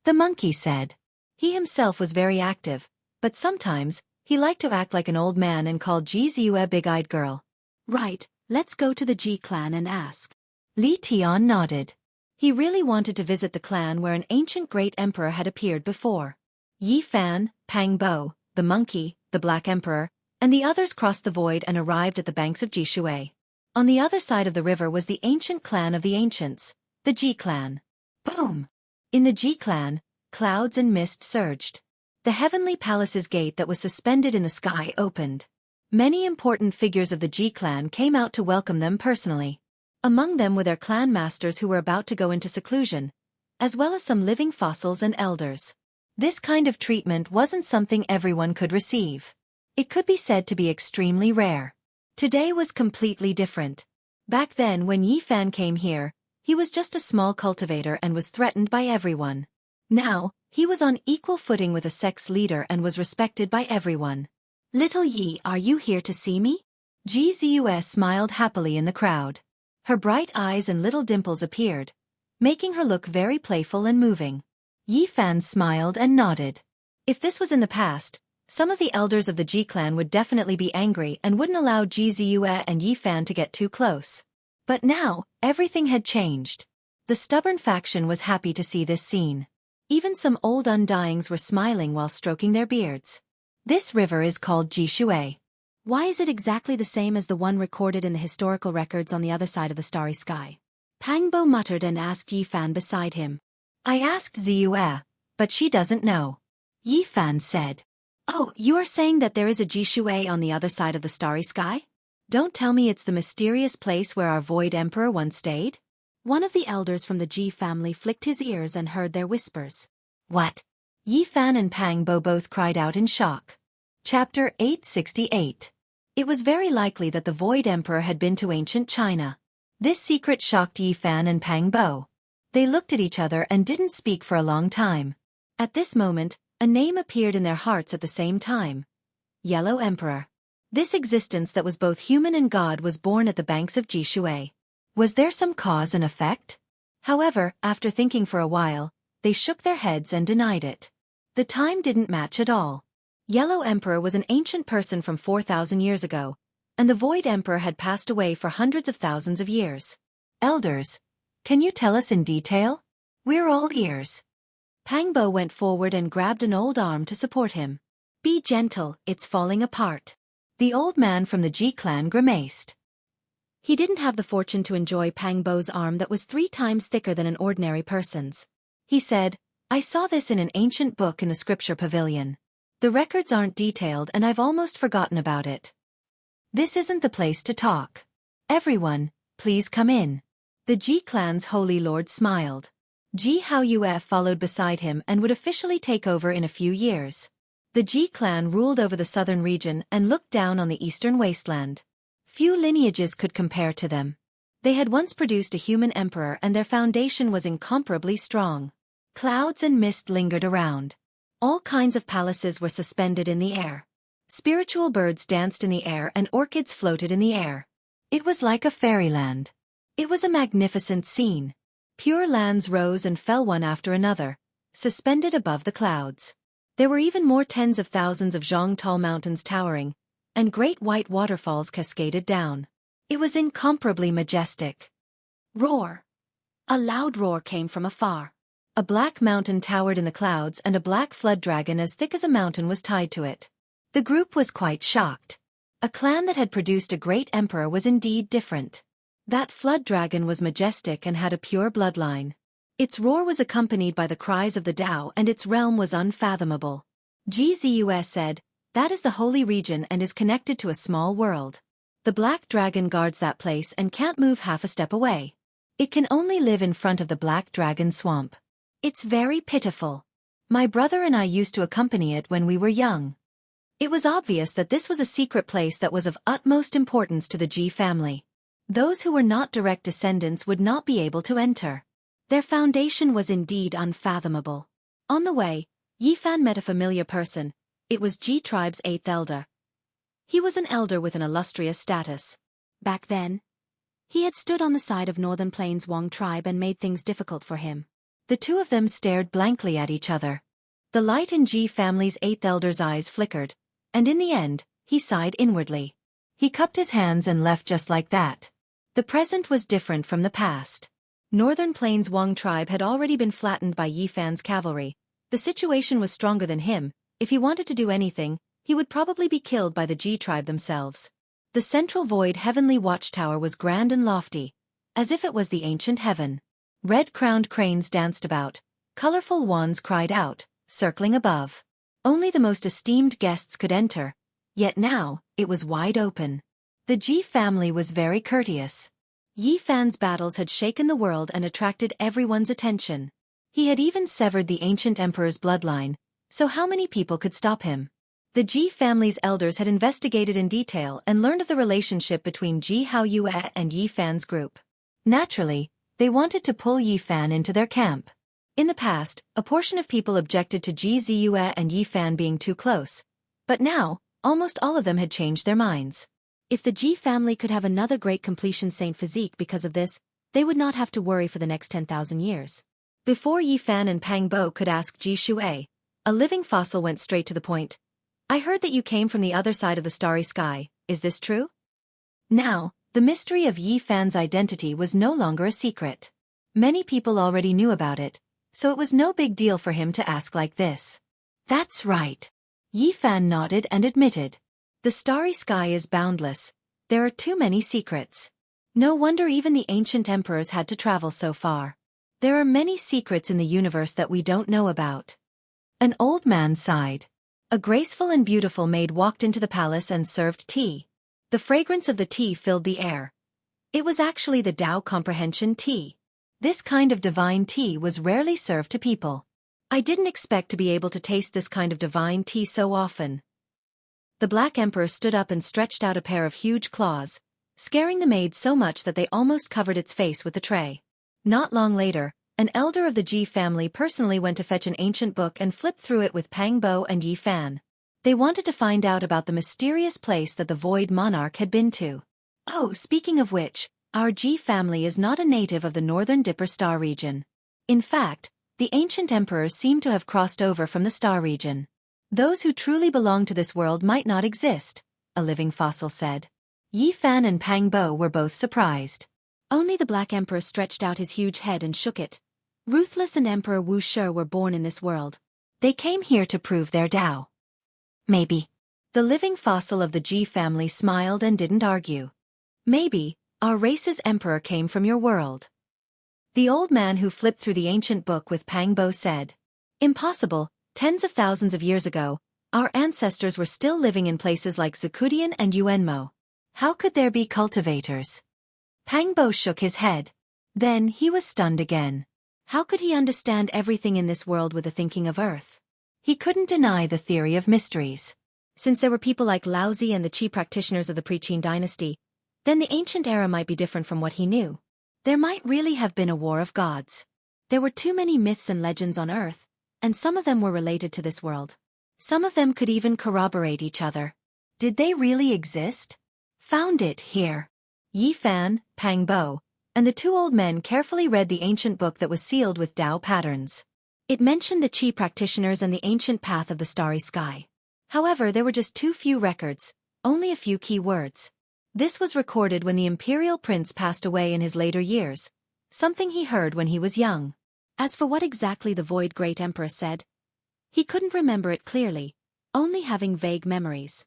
The monkey said. He himself was very active, but sometimes, he liked to act like an old man and called Ji Ziyu a big-eyed girl. Right, let's go to the Ji clan and ask. Li Tian nodded. He really wanted to visit the clan where an ancient great emperor had appeared before. Yifan, Pang Bo, the monkey, the Black Emperor, and the others crossed the void and arrived at the banks of Jishui. On the other side of the river was the ancient clan of the ancients, the Ji clan. Boom! In the Ji clan, clouds and mist surged. The heavenly palace's gate that was suspended in the sky opened. Many important figures of the Ji clan came out to welcome them personally. Among them were their clan masters who were about to go into seclusion, as well as some living fossils and elders. This kind of treatment wasn't something everyone could receive. It could be said to be extremely rare. Today was completely different. Back then when Yi Fan came here, he was just a small cultivator and was threatened by everyone. Now, he was on equal footing with a sex leader and was respected by everyone. "Little Yi, are you here to see me?" Gzus smiled happily in the crowd. Her bright eyes and little dimples appeared, making her look very playful and moving. Yi Fan smiled and nodded. If this was in the past, some of the elders of the Ji clan would definitely be angry and wouldn't allow Gzus and Yi Fan to get too close. But now, everything had changed. The stubborn faction was happy to see this scene. Even some old undyings were smiling while stroking their beards. This river is called Jishui. Why is it exactly the same as the one recorded in the historical records on the other side of the starry sky? Pangbo muttered and asked Yi Fan beside him. "I asked Ziyue, but she doesn't know." Yi Fan said. "Oh, you are saying that there is a Jishui on the other side of the starry sky? Don't tell me it's the mysterious place where our Void Emperor once stayed?" One of the elders from the Ji family flicked his ears and heard their whispers. "What?" Yi Fan and Pangbo both cried out in shock. Chapter 868. It was very likely that the Void Emperor had been to ancient China. This secret shocked Yi Fan and Pangbo. They looked at each other and didn't speak for a long time. At this moment, a name appeared in their hearts at the same time. Yellow Emperor. This existence that was both human and god was born at the banks of Jishui. Was there some cause and effect? However, after thinking for a while, they shook their heads and denied it. The time didn't match at all. Yellow Emperor was an ancient person from 4,000 years ago, and the Void Emperor had passed away for hundreds of thousands of years. "Elders, can you tell us in detail? We're all ears." Pangbo went forward and grabbed an old arm to support him. "Be gentle, it's falling apart." The old man from the Ji clan grimaced. He didn't have the fortune to enjoy Pangbo's arm that was 3 times thicker than an ordinary person's. He said, "I saw this in an ancient book in the scripture pavilion. The records aren't detailed and I've almost forgotten about it. This isn't the place to talk. Everyone, please come in." The Ji clan's holy lord smiled. Jianghu followed beside him and would officially take over in a few years. The Ji clan ruled over the southern region and looked down on the eastern wasteland. Few lineages could compare to them. They had once produced a human emperor and their foundation was incomparably strong. Clouds and mist lingered around. All kinds of palaces were suspended in the air. Spiritual birds danced in the air and orchids floated in the air. It was like a fairyland. It was a magnificent scene. Pure lands rose and fell one after another, suspended above the clouds. There were even more tens of thousands of tall mountains towering, and great white waterfalls cascaded down. It was incomparably majestic. Roar! A loud roar came from afar. A black mountain towered in the clouds and a black flood dragon as thick as a mountain was tied to it. The group was quite shocked. A clan that had produced a great emperor was indeed different. That flood dragon was majestic and had a pure bloodline. Its roar was accompanied by the cries of the Tao and its realm was unfathomable. Gzus said, "That is the holy region and is connected to a small world. The black dragon guards that place and can't move half a step away. It can only live in front of the black dragon swamp. It's very pitiful. My brother and I used to accompany it when we were young." It was obvious that this was a secret place that was of utmost importance to the Ji family. Those who were not direct descendants would not be able to enter. Their foundation was indeed unfathomable. On the way, Yi Fan met a familiar person. It was Ji tribe's 8th elder. He was an elder with an illustrious status. Back then, he had stood on the side of Northern Plains Wang tribe and made things difficult for him. The two of them stared blankly at each other. The light in Ji family's 8th elder's eyes flickered, and in the end, he sighed inwardly. He cupped his hands and left just like that. The present was different from the past. Northern Plains Wang tribe had already been flattened by Yi Fan's cavalry. The situation was stronger than him. If he wanted to do anything, he would probably be killed by the Ji tribe themselves. The central void heavenly watchtower was grand and lofty, as if it was the ancient heaven. Red-crowned cranes danced about, colorful wands cried out, circling above. Only the most esteemed guests could enter, yet now, it was wide open. The Ji family was very courteous. Yi Fan's battles had shaken the world and attracted everyone's attention. He had even severed the ancient emperor's bloodline, so how many people could stop him? The Ji family's elders had investigated in detail and learned of the relationship between Jianghu and Yi Fan's group. Naturally, they wanted to pull Yi Fan into their camp. In the past, a portion of people objected to Ji Ziyue and Yi Fan being too close, but now, almost all of them had changed their minds. If the Ji family could have another great completion saint physique because of this, they would not have to worry for the next 10,000 years. Before Yi Fan and Pang Bo could ask Ji Shuai, a living fossil went straight to the point. I heard that you came from the other side of the starry sky, is this true? Now, the mystery of Yi Fan's identity was no longer a secret. Many people already knew about it, so it was no big deal for him to ask like this. That's right. Yi Fan nodded and admitted. The starry sky is boundless. There are too many secrets. No wonder even the ancient emperors had to travel so far. There are many secrets in the universe that we don't know about. An old man sighed. A graceful and beautiful maid walked into the palace and served tea. The fragrance of the tea filled the air. It was actually the Tao comprehension tea. This kind of divine tea was rarely served to people. I didn't expect to be able to taste this kind of divine tea so often. The Black Emperor stood up and stretched out a pair of huge claws, scaring the maid so much that they almost covered its face with the tray. Not long later, an elder of the Ji family personally went to fetch an ancient book and flipped through it with Pang Bo and Yi Fan. They wanted to find out about the mysterious place that the Void Monarch had been to. Oh, speaking of which, our Ji family is not a native of the northern Dipper Star region. In fact, the ancient emperors seem to have crossed over from the Star region. Those who truly belong to this world might not exist, a living fossil said. Yi Fan and Pang Bo were both surprised. Only the Black Emperor stretched out his huge head and shook it. Ruthless and Emperor Wuxia were born in this world. They came here to prove their Tao. Maybe. The living fossil of the Ji family smiled and didn't argue. Maybe, our race's emperor came from your world. The old man who flipped through the ancient book with Pang Bo said. Impossible, tens of thousands of years ago, our ancestors were still living in places like Zukudian and Yuanmo. How could there be cultivators? Pang Bo shook his head. Then he was stunned again. How could he understand everything in this world with the thinking of Earth? He couldn't deny the theory of mysteries. Since there were people like Laozi and the Qi practitioners of the pre-Qin dynasty, then the ancient era might be different from what he knew. There might really have been a war of gods. There were too many myths and legends on Earth, and some of them were related to this world. Some of them could even corroborate each other. Did they really exist? Found it here. Yi Fan, Pang Bo, and the two old men carefully read the ancient book that was sealed with Tao patterns. It mentioned the Qi practitioners and the ancient path of the starry sky. However, there were just too few records, only a few key words. This was recorded when the imperial prince passed away in his later years, something he heard when he was young. As for what exactly the Void Great Emperor said, he couldn't remember it clearly, only having vague memories.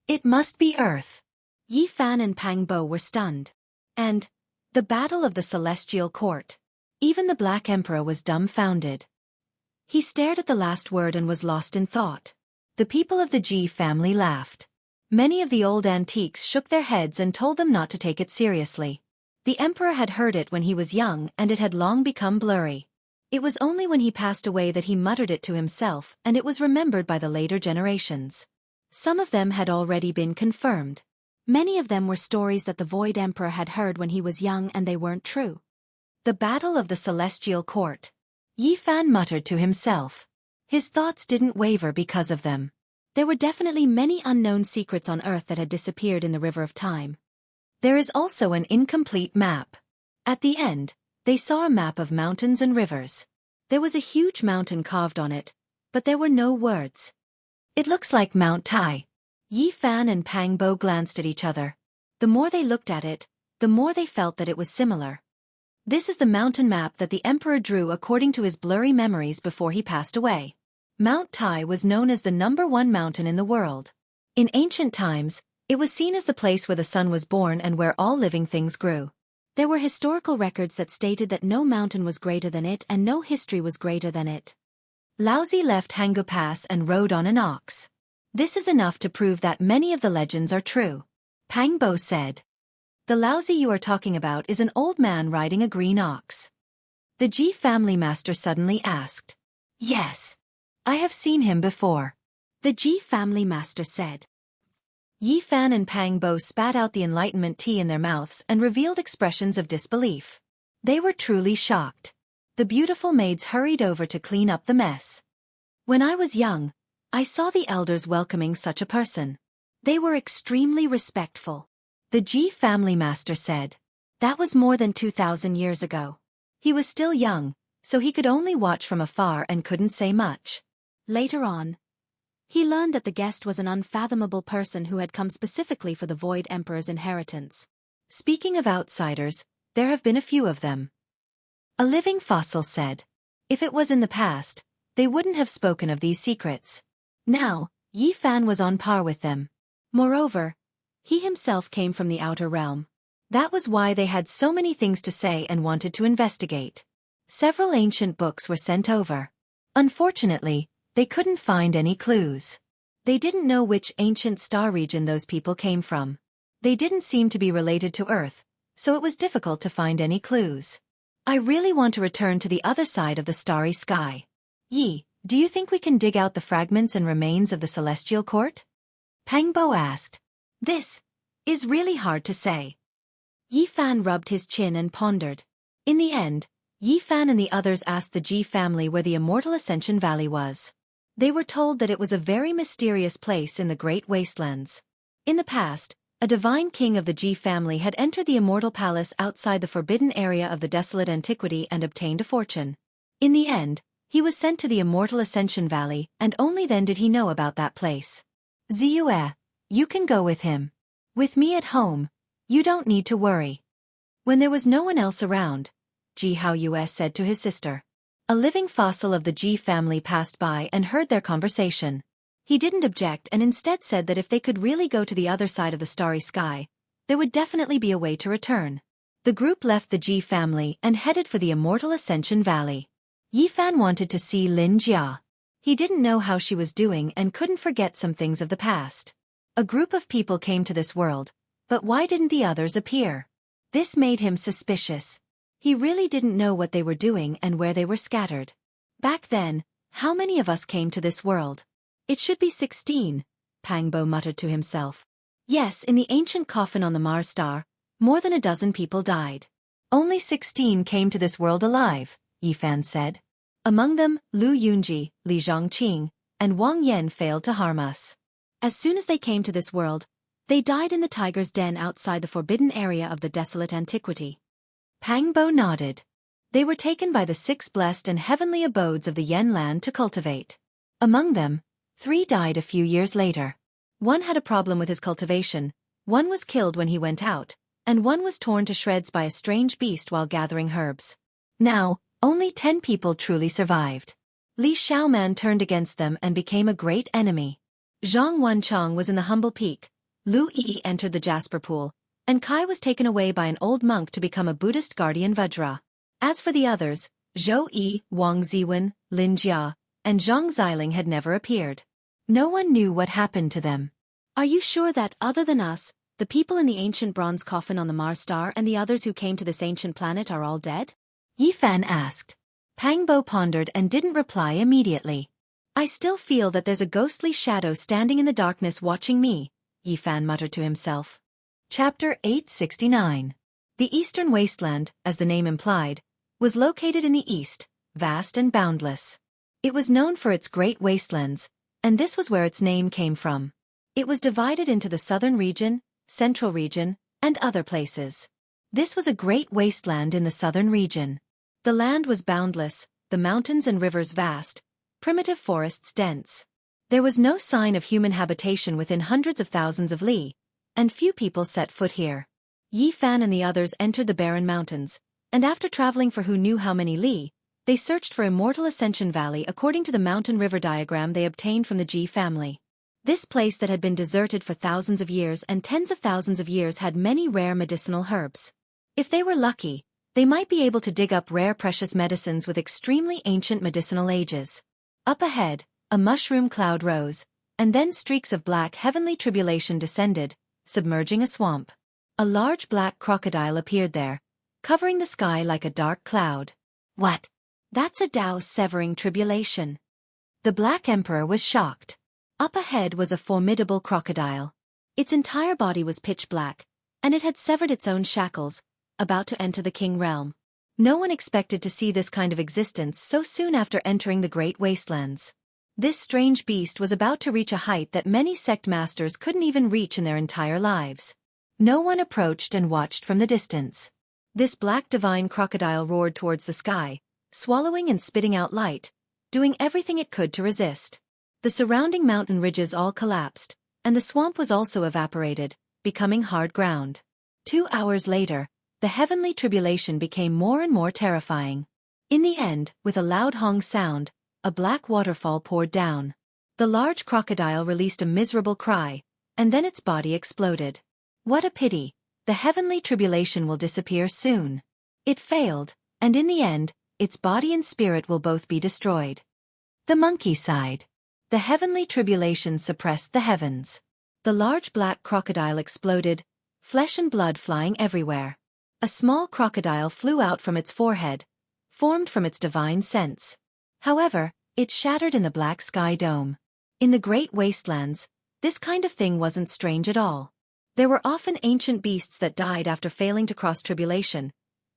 It must be Earth. Yi Fan and Pang Bo were stunned. And the Battle of the Celestial Court. Even the Black Emperor was dumbfounded. He stared at the last word and was lost in thought. The people of the Ji family laughed. Many of the old antiques shook their heads and told them not to take it seriously. The emperor had heard it when he was young and it had long become blurry. It was only when he passed away that he muttered it to himself, and it was remembered by the later generations. Some of them had already been confirmed. Many of them were stories that the Void Emperor had heard when he was young and they weren't true. The Battle of the Celestial Court. Yi Fan muttered to himself. His thoughts didn't waver because of them. There were definitely many unknown secrets on Earth that had disappeared in the River of Time. There is also an incomplete map. At the end, they saw a map of mountains and rivers. There was a huge mountain carved on it, but there were no words. It looks like Mount Tai. Yi Fan and Pang Bo glanced at each other. The more they looked at it, the more they felt that it was similar. This is the mountain map that the emperor drew according to his blurry memories before he passed away. Mount Tai was known as the #1 mountain in the world. In ancient times, it was seen as the place where the sun was born and where all living things grew. There were historical records that stated that no mountain was greater than it and no history was greater than it. Laozi left Hangu Pass and rode on an ox. This is enough to prove that many of the legends are true. Pang Bo said. The Laozi you are talking about is an old man riding a green ox. The Ji family master suddenly asked. Yes. I have seen him before. The Ji family master said. Yi Fan and Pang Bo spat out the enlightenment tea in their mouths and revealed expressions of disbelief. They were truly shocked. The beautiful maids hurried over to clean up the mess. When I was young, I saw the elders welcoming such a person. They were extremely respectful. The Ji family master said. That was more than 2,000 years ago. He was still young, so he could only watch from afar and couldn't say much. Later on, he learned that the guest was an unfathomable person who had come specifically for the Void Emperor's inheritance. Speaking of outsiders, there have been a few of them. A living fossil said. If it was in the past, they wouldn't have spoken of these secrets. Now, Yi Fan was on par with them. Moreover, he himself came from the outer realm. That was why they had so many things to say and wanted to investigate. Several ancient books were sent over. Unfortunately, they couldn't find any clues. They didn't know which ancient star region those people came from. They didn't seem to be related to Earth, so it was difficult to find any clues. I really want to return to the other side of the starry sky. Yi, do you think we can dig out the fragments and remains of the celestial court? Pang Bo asked. This is really hard to say. Yi Fan rubbed his chin and pondered. In the end, Yi Fan and the others asked the Ji family where the immortal Ascension Valley was. They were told that it was a very mysterious place in the Great Wastelands. In the past, a divine king of the Ji family had entered the immortal palace outside the forbidden area of the desolate antiquity and obtained a fortune. In the end, he was sent to the immortal Ascension Valley, and only then did he know about that place. Ziyue, you can go with him. With me at home, you don't need to worry. When there was no one else around, Ji Haoyue said to his sister. A living fossil of the Ji family passed by and heard their conversation. He didn't object and instead said that if they could really go to the other side of the starry sky, there would definitely be a way to return. The group left the Ji family and headed for the immortal Ascension Valley. Yi Fan wanted to see Lin Jia. He didn't know how she was doing and couldn't forget some things of the past. A group of people came to this world, but why didn't the others appear? This made him suspicious. He really didn't know what they were doing and where they were scattered. Back then, how many of us came to this world? It should be 16, Pang Bo muttered to himself. Yes, in the ancient coffin on the Mars star, more than a dozen people died. Only 16 came to this world alive, Yi Fan said. Among them, Lu Yunji, Li Zhongqing, and Wang Yan failed to harm us. As soon as they came to this world, they died in the tiger's den outside the forbidden area of the desolate antiquity. Pang Bo nodded. They were taken by the 6 blessed and heavenly abodes of the Yen land to cultivate. Among them, 3 died a few years later. One had a problem with his cultivation, one was killed when he went out, and one was torn to shreds by a strange beast while gathering herbs. Now, only 10 people truly survived. Li Xiaoman turned against them and became a great enemy. Zhang Wenchang was in the humble peak, Lu Yi entered the Jasper pool, and Kai was taken away by an old monk to become a Buddhist guardian Vajra. As for the others, Zhou Yi, Wang Ziwen, Lin Jia, and Zhang Xiling had never appeared. No one knew what happened to them. Are you sure that, other than us, the people in the ancient bronze coffin on the Mars star and the others who came to this ancient planet are all dead? Yi Fan asked. Pang Bo pondered and didn't reply immediately. I still feel that there's a ghostly shadow standing in the darkness watching me, Yi Fan muttered to himself. Chapter 869. The Eastern Wasteland, as the name implied, was located in the east, vast and boundless. It was known for its great wastelands, and this was where its name came from. It was divided into the southern region, central region, and other places. This was a great wasteland in the southern region. The land was boundless, the mountains and rivers vast, primitive forests dense. There was no sign of human habitation within hundreds of thousands of li, and few people set foot here. Yi Fan and the others entered the barren mountains, and after traveling for who knew how many li, they searched for Immortal Ascension Valley according to the mountain-river diagram they obtained from the Ji family. This place that had been deserted for thousands of years and tens of thousands of years had many rare medicinal herbs. If they were lucky, they might be able to dig up rare precious medicines with extremely ancient medicinal ages. Up ahead, a mushroom cloud rose, and then streaks of black heavenly tribulation descended, submerging a swamp. A large black crocodile appeared there, covering the sky like a dark cloud. What? That's a Tao-severing tribulation. The Black Emperor was shocked. Up ahead was a formidable crocodile. Its entire body was pitch black, and it had severed its own shackles, about to enter the king realm. No one expected to see this kind of existence so soon after entering the Great Wastelands. This strange beast was about to reach a height that many sect masters couldn't even reach in their entire lives. No one approached and watched from the distance. This black divine crocodile roared towards the sky, swallowing and spitting out light, doing everything it could to resist. The surrounding mountain ridges all collapsed, and the swamp was also evaporated, becoming hard ground. 2 hours later, the heavenly tribulation became more and more terrifying. In the end, with a loud hong sound, a black waterfall poured down. The large crocodile released a miserable cry, and then its body exploded. What a pity! The heavenly tribulation will disappear soon. It failed, and in the end, its body and spirit will both be destroyed. The monkey sighed. The heavenly tribulation suppressed the heavens. The large black crocodile exploded, flesh and blood flying everywhere. A small crocodile flew out from its forehead, formed from its divine sense. However, it shattered in the black sky dome. In the Great Wastelands, this kind of thing wasn't strange at all. There were often ancient beasts that died after failing to cross tribulation,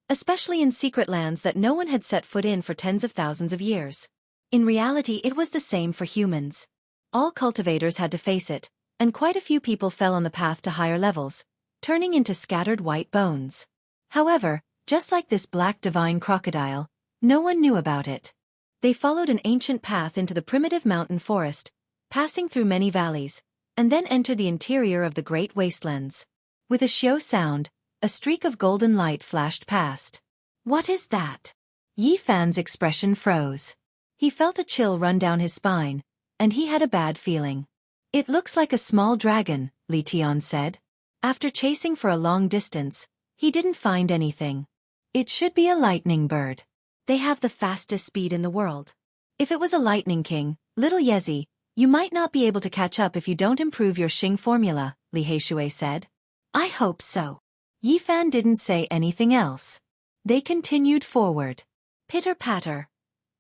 especially in secret lands that no one had set foot in for tens of thousands of years. In reality, it was the same for humans. All cultivators had to face it, and quite a few people fell on the path to higher levels, turning into scattered white bones. However, just like this black divine crocodile, no one knew about it. They followed an ancient path into the primitive mountain forest, passing through many valleys, and then entered the interior of the Great Wastelands. With a xiao sound, a streak of golden light flashed past. What is that? Yi Fan's expression froze. He felt a chill run down his spine, and he had a bad feeling. It looks like a small dragon, Li Tian said. After chasing for a long distance, he didn't find anything. It should be a lightning bird. They have the fastest speed in the world. If it was a lightning king, little Yezi, you might not be able to catch up if you don't improve your Xing formula, Li Heishui said. I hope so. Yi Fan didn't say anything else. They continued forward. Pitter-patter.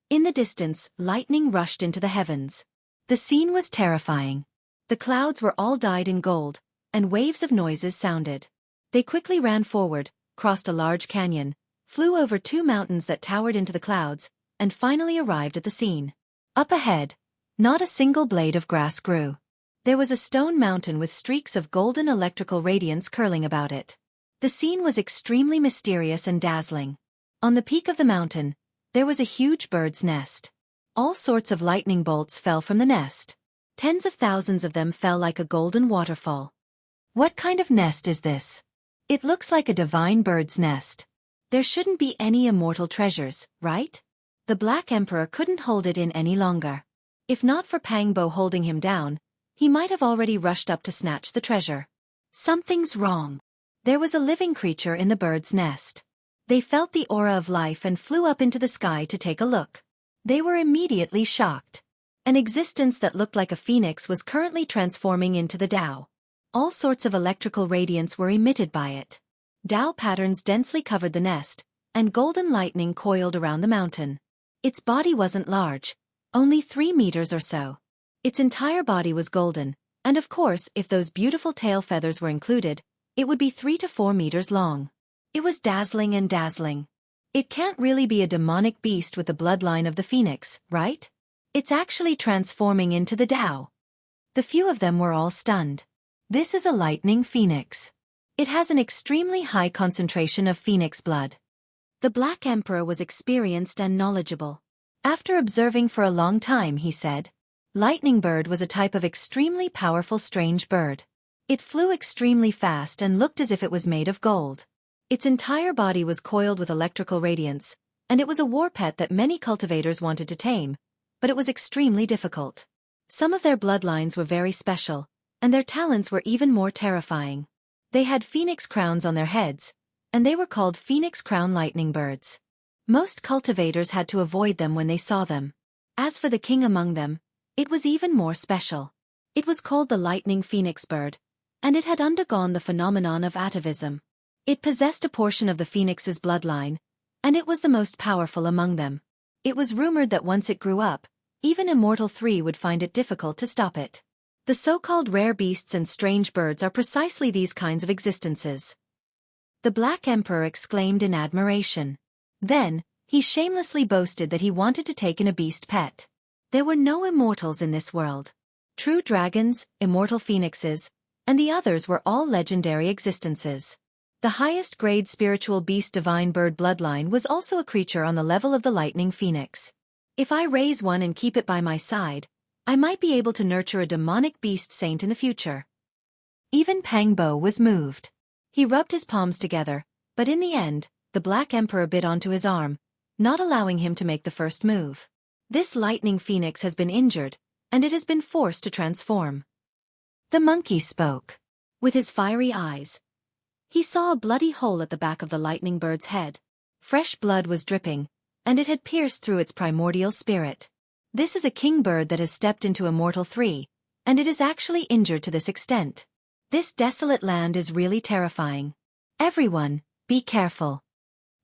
In the distance, lightning rushed into the heavens. The scene was terrifying. The clouds were all dyed in gold, and waves of noises sounded. They quickly ran forward, crossed a large canyon, flew over 2 mountains that towered into the clouds, and finally arrived at the scene. Up ahead, not a single blade of grass grew. There was a stone mountain with streaks of golden electrical radiance curling about it. The scene was extremely mysterious and dazzling. On the peak of the mountain, there was a huge bird's nest. All sorts of lightning bolts fell from the nest. Tens of thousands of them fell like a golden waterfall. What kind of nest is this? It looks like a divine bird's nest. There shouldn't be any immortal treasures, right? The Black Emperor couldn't hold it in any longer. If not for Pangbo holding him down, he might have already rushed up to snatch the treasure. Something's wrong. There was a living creature in the bird's nest. They felt the aura of life and flew up into the sky to take a look. They were immediately shocked. An existence that looked like a phoenix was currently transforming into the Tao. All sorts of electrical radiance were emitted by it. Tao patterns densely covered the nest, and golden lightning coiled around the mountain. Its body wasn't large, only 3 meters or so. Its entire body was golden, and of course, if those beautiful tail feathers were included, it would be 3 to 4 meters long. It was dazzling and dazzling. It can't really be a demonic beast with the bloodline of the phoenix, right? It's actually transforming into the Tao. The few of them were all stunned. This is a lightning phoenix. It has an extremely high concentration of phoenix blood. The Black Emperor was experienced and knowledgeable. After observing for a long time, he said, Lightning bird was a type of extremely powerful strange bird. It flew extremely fast and looked as if it was made of gold. Its entire body was coiled with electrical radiance, and it was a war pet that many cultivators wanted to tame, but it was extremely difficult. Some of their bloodlines were very special, and their talents were even more terrifying. They had phoenix crowns on their heads, and they were called phoenix crown lightning birds. Most cultivators had to avoid them when they saw them. As for the king among them, it was even more special. It was called the lightning phoenix bird, and it had undergone the phenomenon of atavism. It possessed a portion of the phoenix's bloodline, and it was the most powerful among them. It was rumored that once it grew up, even Immortal 3 would find it difficult to stop it. The so-called rare beasts and strange birds are precisely these kinds of existences. The Black Emperor exclaimed in admiration. Then, he shamelessly boasted that he wanted to take in a beast pet. There were no immortals in this world. True dragons, immortal phoenixes, and the others were all legendary existences. The highest grade spiritual beast divine bird bloodline was also a creature on the level of the lightning phoenix. If I raise one and keep it by my side, I might be able to nurture a demonic beast saint in the future. Even Pang Bo was moved. He rubbed his palms together, but in the end, the Black Emperor bit onto his arm, not allowing him to make the first move. This lightning phoenix has been injured, and it has been forced to transform. The monkey spoke. With his fiery eyes, he saw a bloody hole at the back of the lightning bird's head. Fresh blood was dripping, and it had pierced through its primordial spirit. This is a king bird that has stepped into Immortal 3, and it is actually injured to this extent. This desolate land is really terrifying. Everyone, be careful.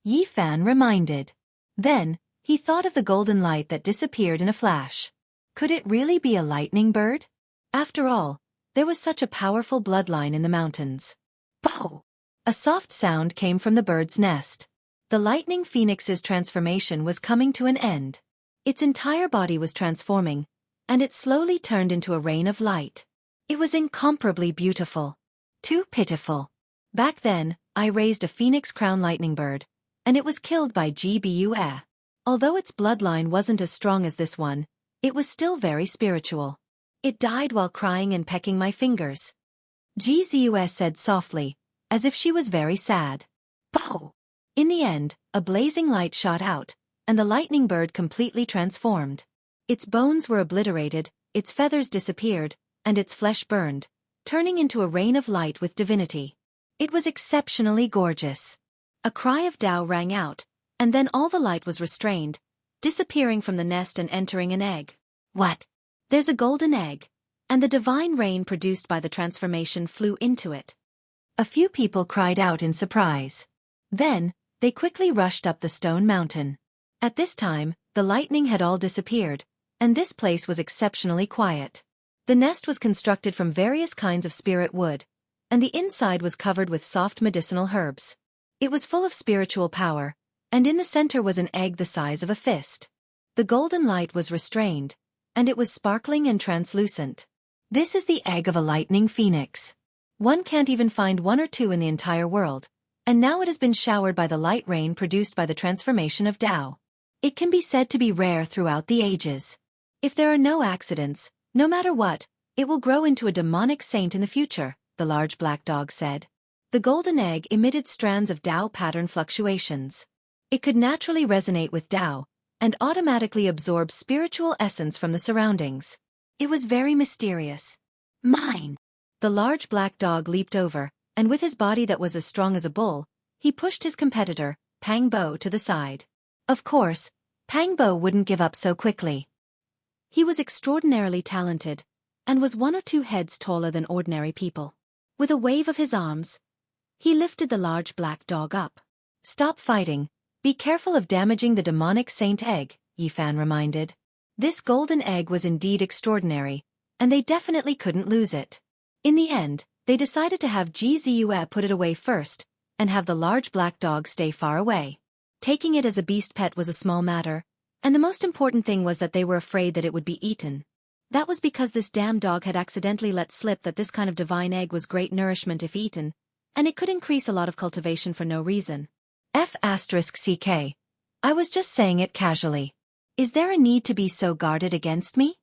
Yi Fan reminded. Then, he thought of the golden light that disappeared in a flash. Could it really be a lightning bird? After all, there was such a powerful bloodline in the mountains. Pow! A soft sound came from the bird's nest. The lightning phoenix's transformation was coming to an end. Its entire body was transforming, and it slowly turned into a rain of light. It was incomparably beautiful. Too pitiful. Back then, I raised a phoenix crown lightning bird, and it was killed by Gbu. Although its bloodline wasn't as strong as this one, it was still very spiritual. It died while crying and pecking my fingers. Gzu said softly, as if she was very sad. Pow! In the end, a blazing light shot out, and the lightning bird completely transformed. Its bones were obliterated, its feathers disappeared, and its flesh burned, turning into a rain of light with divinity. It was exceptionally gorgeous. A cry of Tao rang out, and then all the light was restrained, disappearing from the nest and entering an egg. What? There's a golden egg, and the divine rain produced by the transformation flew into it. A few people cried out in surprise. Then, they quickly rushed up the stone mountain. At this time, the lightning had all disappeared, and this place was exceptionally quiet. The nest was constructed from various kinds of spirit wood, and the inside was covered with soft medicinal herbs. It was full of spiritual power, and in the center was an egg the size of a fist. The golden light was restrained, and it was sparkling and translucent. This is the egg of a lightning phoenix. One can't even find one or two in the entire world, and now it has been showered by the light rain produced by the transformation of Tao. It can be said to be rare throughout the ages. If there are no accidents, no matter what, it will grow into a demonic saint in the future, the large black dog said. The golden egg emitted strands of Tao pattern fluctuations. It could naturally resonate with Tao, and automatically absorb spiritual essence from the surroundings. It was very mysterious. Mine! The large black dog leaped over, and with his body that was as strong as a bull, he pushed his competitor, Pang Bo, to the side. Of course, Pang Bo wouldn't give up so quickly. He was extraordinarily talented, and was 1 or 2 heads taller than ordinary people. With a wave of his arms, he lifted the large black dog up. Stop fighting. Be careful of damaging the demonic saint egg, Yi Fan reminded. This golden egg was indeed extraordinary, and they definitely couldn't lose it. In the end, they decided to have Gzu put it away first, and have the large black dog stay far away. Taking it as a beast pet was a small matter, and the most important thing was that they were afraid that it would be eaten. That was because this damn dog had accidentally let slip that this kind of divine egg was great nourishment if eaten, and it could increase a lot of cultivation for no reason. F***ck. I was just saying it casually. Is there a need to be so guarded against me?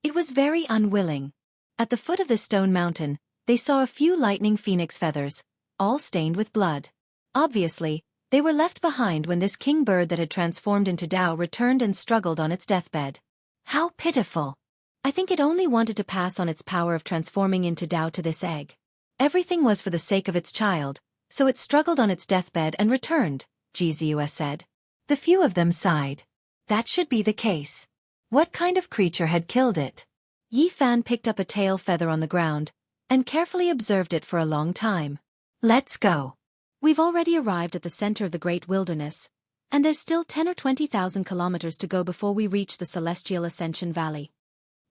It was very unwilling. At the foot of this stone mountain, they saw a few lightning phoenix feathers, all stained with blood. Obviously, they were left behind when this king bird that had transformed into Tao returned and struggled on its deathbed. How pitiful! I think it only wanted to pass on its power of transforming into Tao to this egg. Everything was for the sake of its child, so it struggled on its deathbed and returned, Gzu said. The few of them sighed. That should be the case. What kind of creature had killed it? Yi Fan picked up a tail feather on the ground, and carefully observed it for a long time. Let's go. We've already arrived at the center of the great wilderness, and there's still 10 or 20,000 kilometers to go before we reach the celestial ascension valley.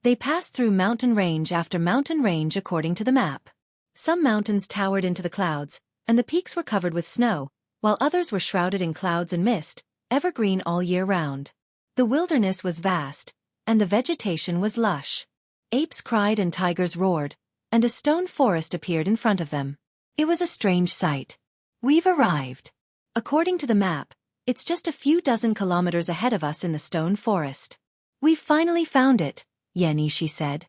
They passed through mountain range after mountain range according to the map. Some mountains towered into the clouds, and the peaks were covered with snow, while others were shrouded in clouds and mist, evergreen all year round. The wilderness was vast, and the vegetation was lush. Apes cried and tigers roared, and a stone forest appeared in front of them. It was a strange sight. We've arrived. According to the map, it's just a few dozen kilometers ahead of us in the stone forest. We've finally found it, Xianxia said.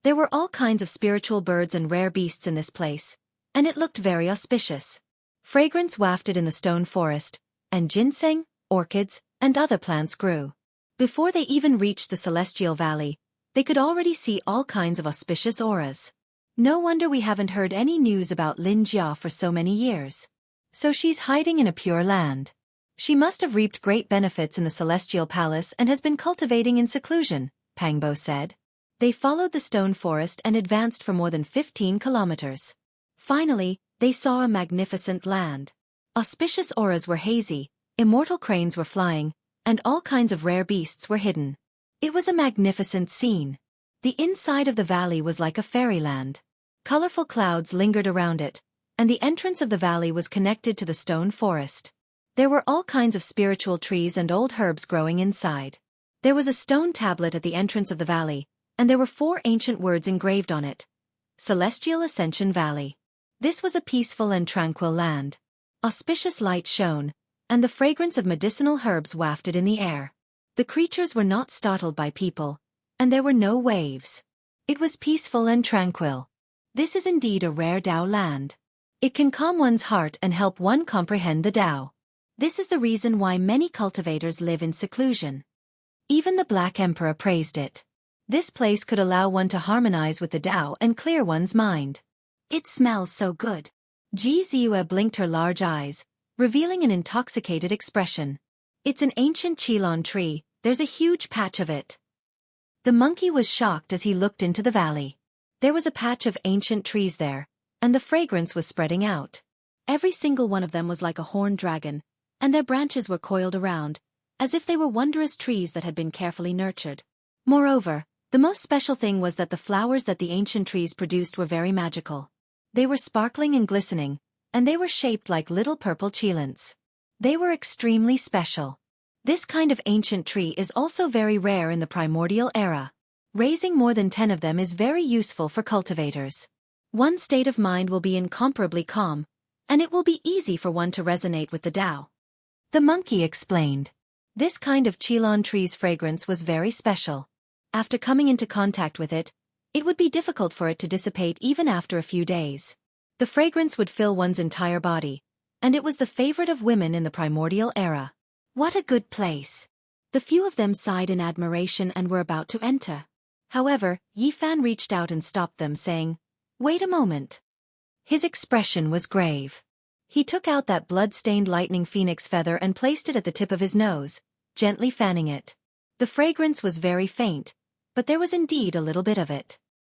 There were all kinds of spiritual birds and rare beasts in this place, and it looked very auspicious. Fragrance wafted in the stone forest, and ginseng, orchids, and other plants grew. Before they even reached the celestial valley, they could already see all kinds of auspicious auras. No wonder we haven't heard any news about Lin Jia for so many years. So she's hiding in a pure land. She must have reaped great benefits in the celestial palace and has been cultivating in seclusion, Pangbo said. They followed the stone forest and advanced for more than 15 kilometers. Finally, they saw a magnificent land. Auspicious auras were hazy, immortal cranes were flying, and all kinds of rare beasts were hidden. It was a magnificent scene. The inside of the valley was like a fairyland. Colorful clouds lingered around it, and the entrance of the valley was connected to the stone forest. There were all kinds of spiritual trees and old herbs growing inside. There was a stone tablet at the entrance of the valley, and there were 4 ancient words engraved on it. Celestial Ascension Valley. This was a peaceful and tranquil land. Auspicious light shone, and the fragrance of medicinal herbs wafted in the air. The creatures were not startled by people, and there were no waves. It was peaceful and tranquil. This is indeed a rare Tao land. It can calm one's heart and help one comprehend the Tao. This is the reason why many cultivators live in seclusion. Even the Black Emperor praised it. This place could allow one to harmonize with the Tao and clear one's mind. It smells so good. Ji Ziyue blinked her large eyes, revealing an intoxicated expression. It's an ancient qilon tree, there's a huge patch of it. The monkey was shocked as he looked into the valley. There was a patch of ancient trees there, and the fragrance was spreading out. Every single one of them was like a horned dragon, and their branches were coiled around, as if they were wondrous trees that had been carefully nurtured. Moreover, the most special thing was that the flowers that the ancient trees produced were very magical. They were sparkling and glistening, and they were shaped like little purple cheilants. They were extremely special. This kind of ancient tree is also very rare in the primordial era. Raising more than 10 of them is very useful for cultivators. One's state of mind will be incomparably calm, and it will be easy for one to resonate with the Tao. The monkey explained. This kind of qilon tree's fragrance was very special. After coming into contact with it, it would be difficult for it to dissipate even after a few days. The fragrance would fill one's entire body, and it was the favorite of women in the primordial era. What a good place! The few of them sighed in admiration and were about to enter. However, Yifan reached out and stopped them, saying, "Wait a moment." His expression was grave. He took out that blood-stained lightning phoenix feather and placed it at the tip of his nose, gently fanning it. The fragrance was very faint, but there was indeed a little bit of it.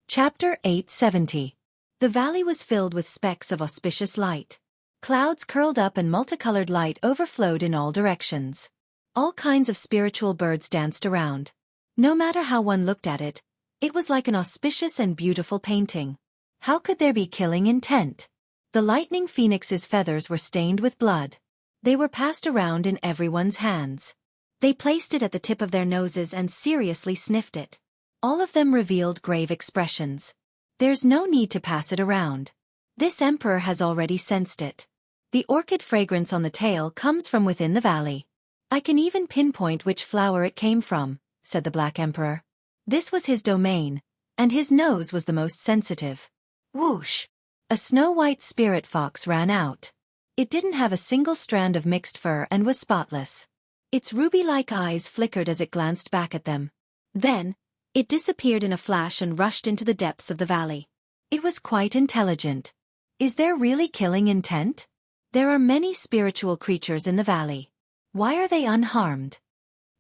Chapter 870. The valley was filled with specks of auspicious light. Clouds curled up and multicolored light overflowed in all directions. All kinds of spiritual birds danced around. No matter how one looked at it, it was like an auspicious and beautiful painting. How could there be killing intent? The lightning phoenix's feathers were stained with blood. They were passed around in everyone's hands. They placed it at the tip of their noses and seriously sniffed it. All of them revealed grave expressions. There's no need to pass it around. This emperor has already sensed it. The orchid fragrance on the tail comes from within the valley. I can even pinpoint which flower it came from, said the Black Emperor. This was his domain, and his nose was the most sensitive. Whoosh! A snow-white spirit fox ran out. It didn't have a single strand of mixed fur and was spotless. Its ruby-like eyes flickered as it glanced back at them. Then, it disappeared in a flash and rushed into the depths of the valley. It was quite intelligent. Is there really killing intent? There are many spiritual creatures in the valley. Why are they unharmed?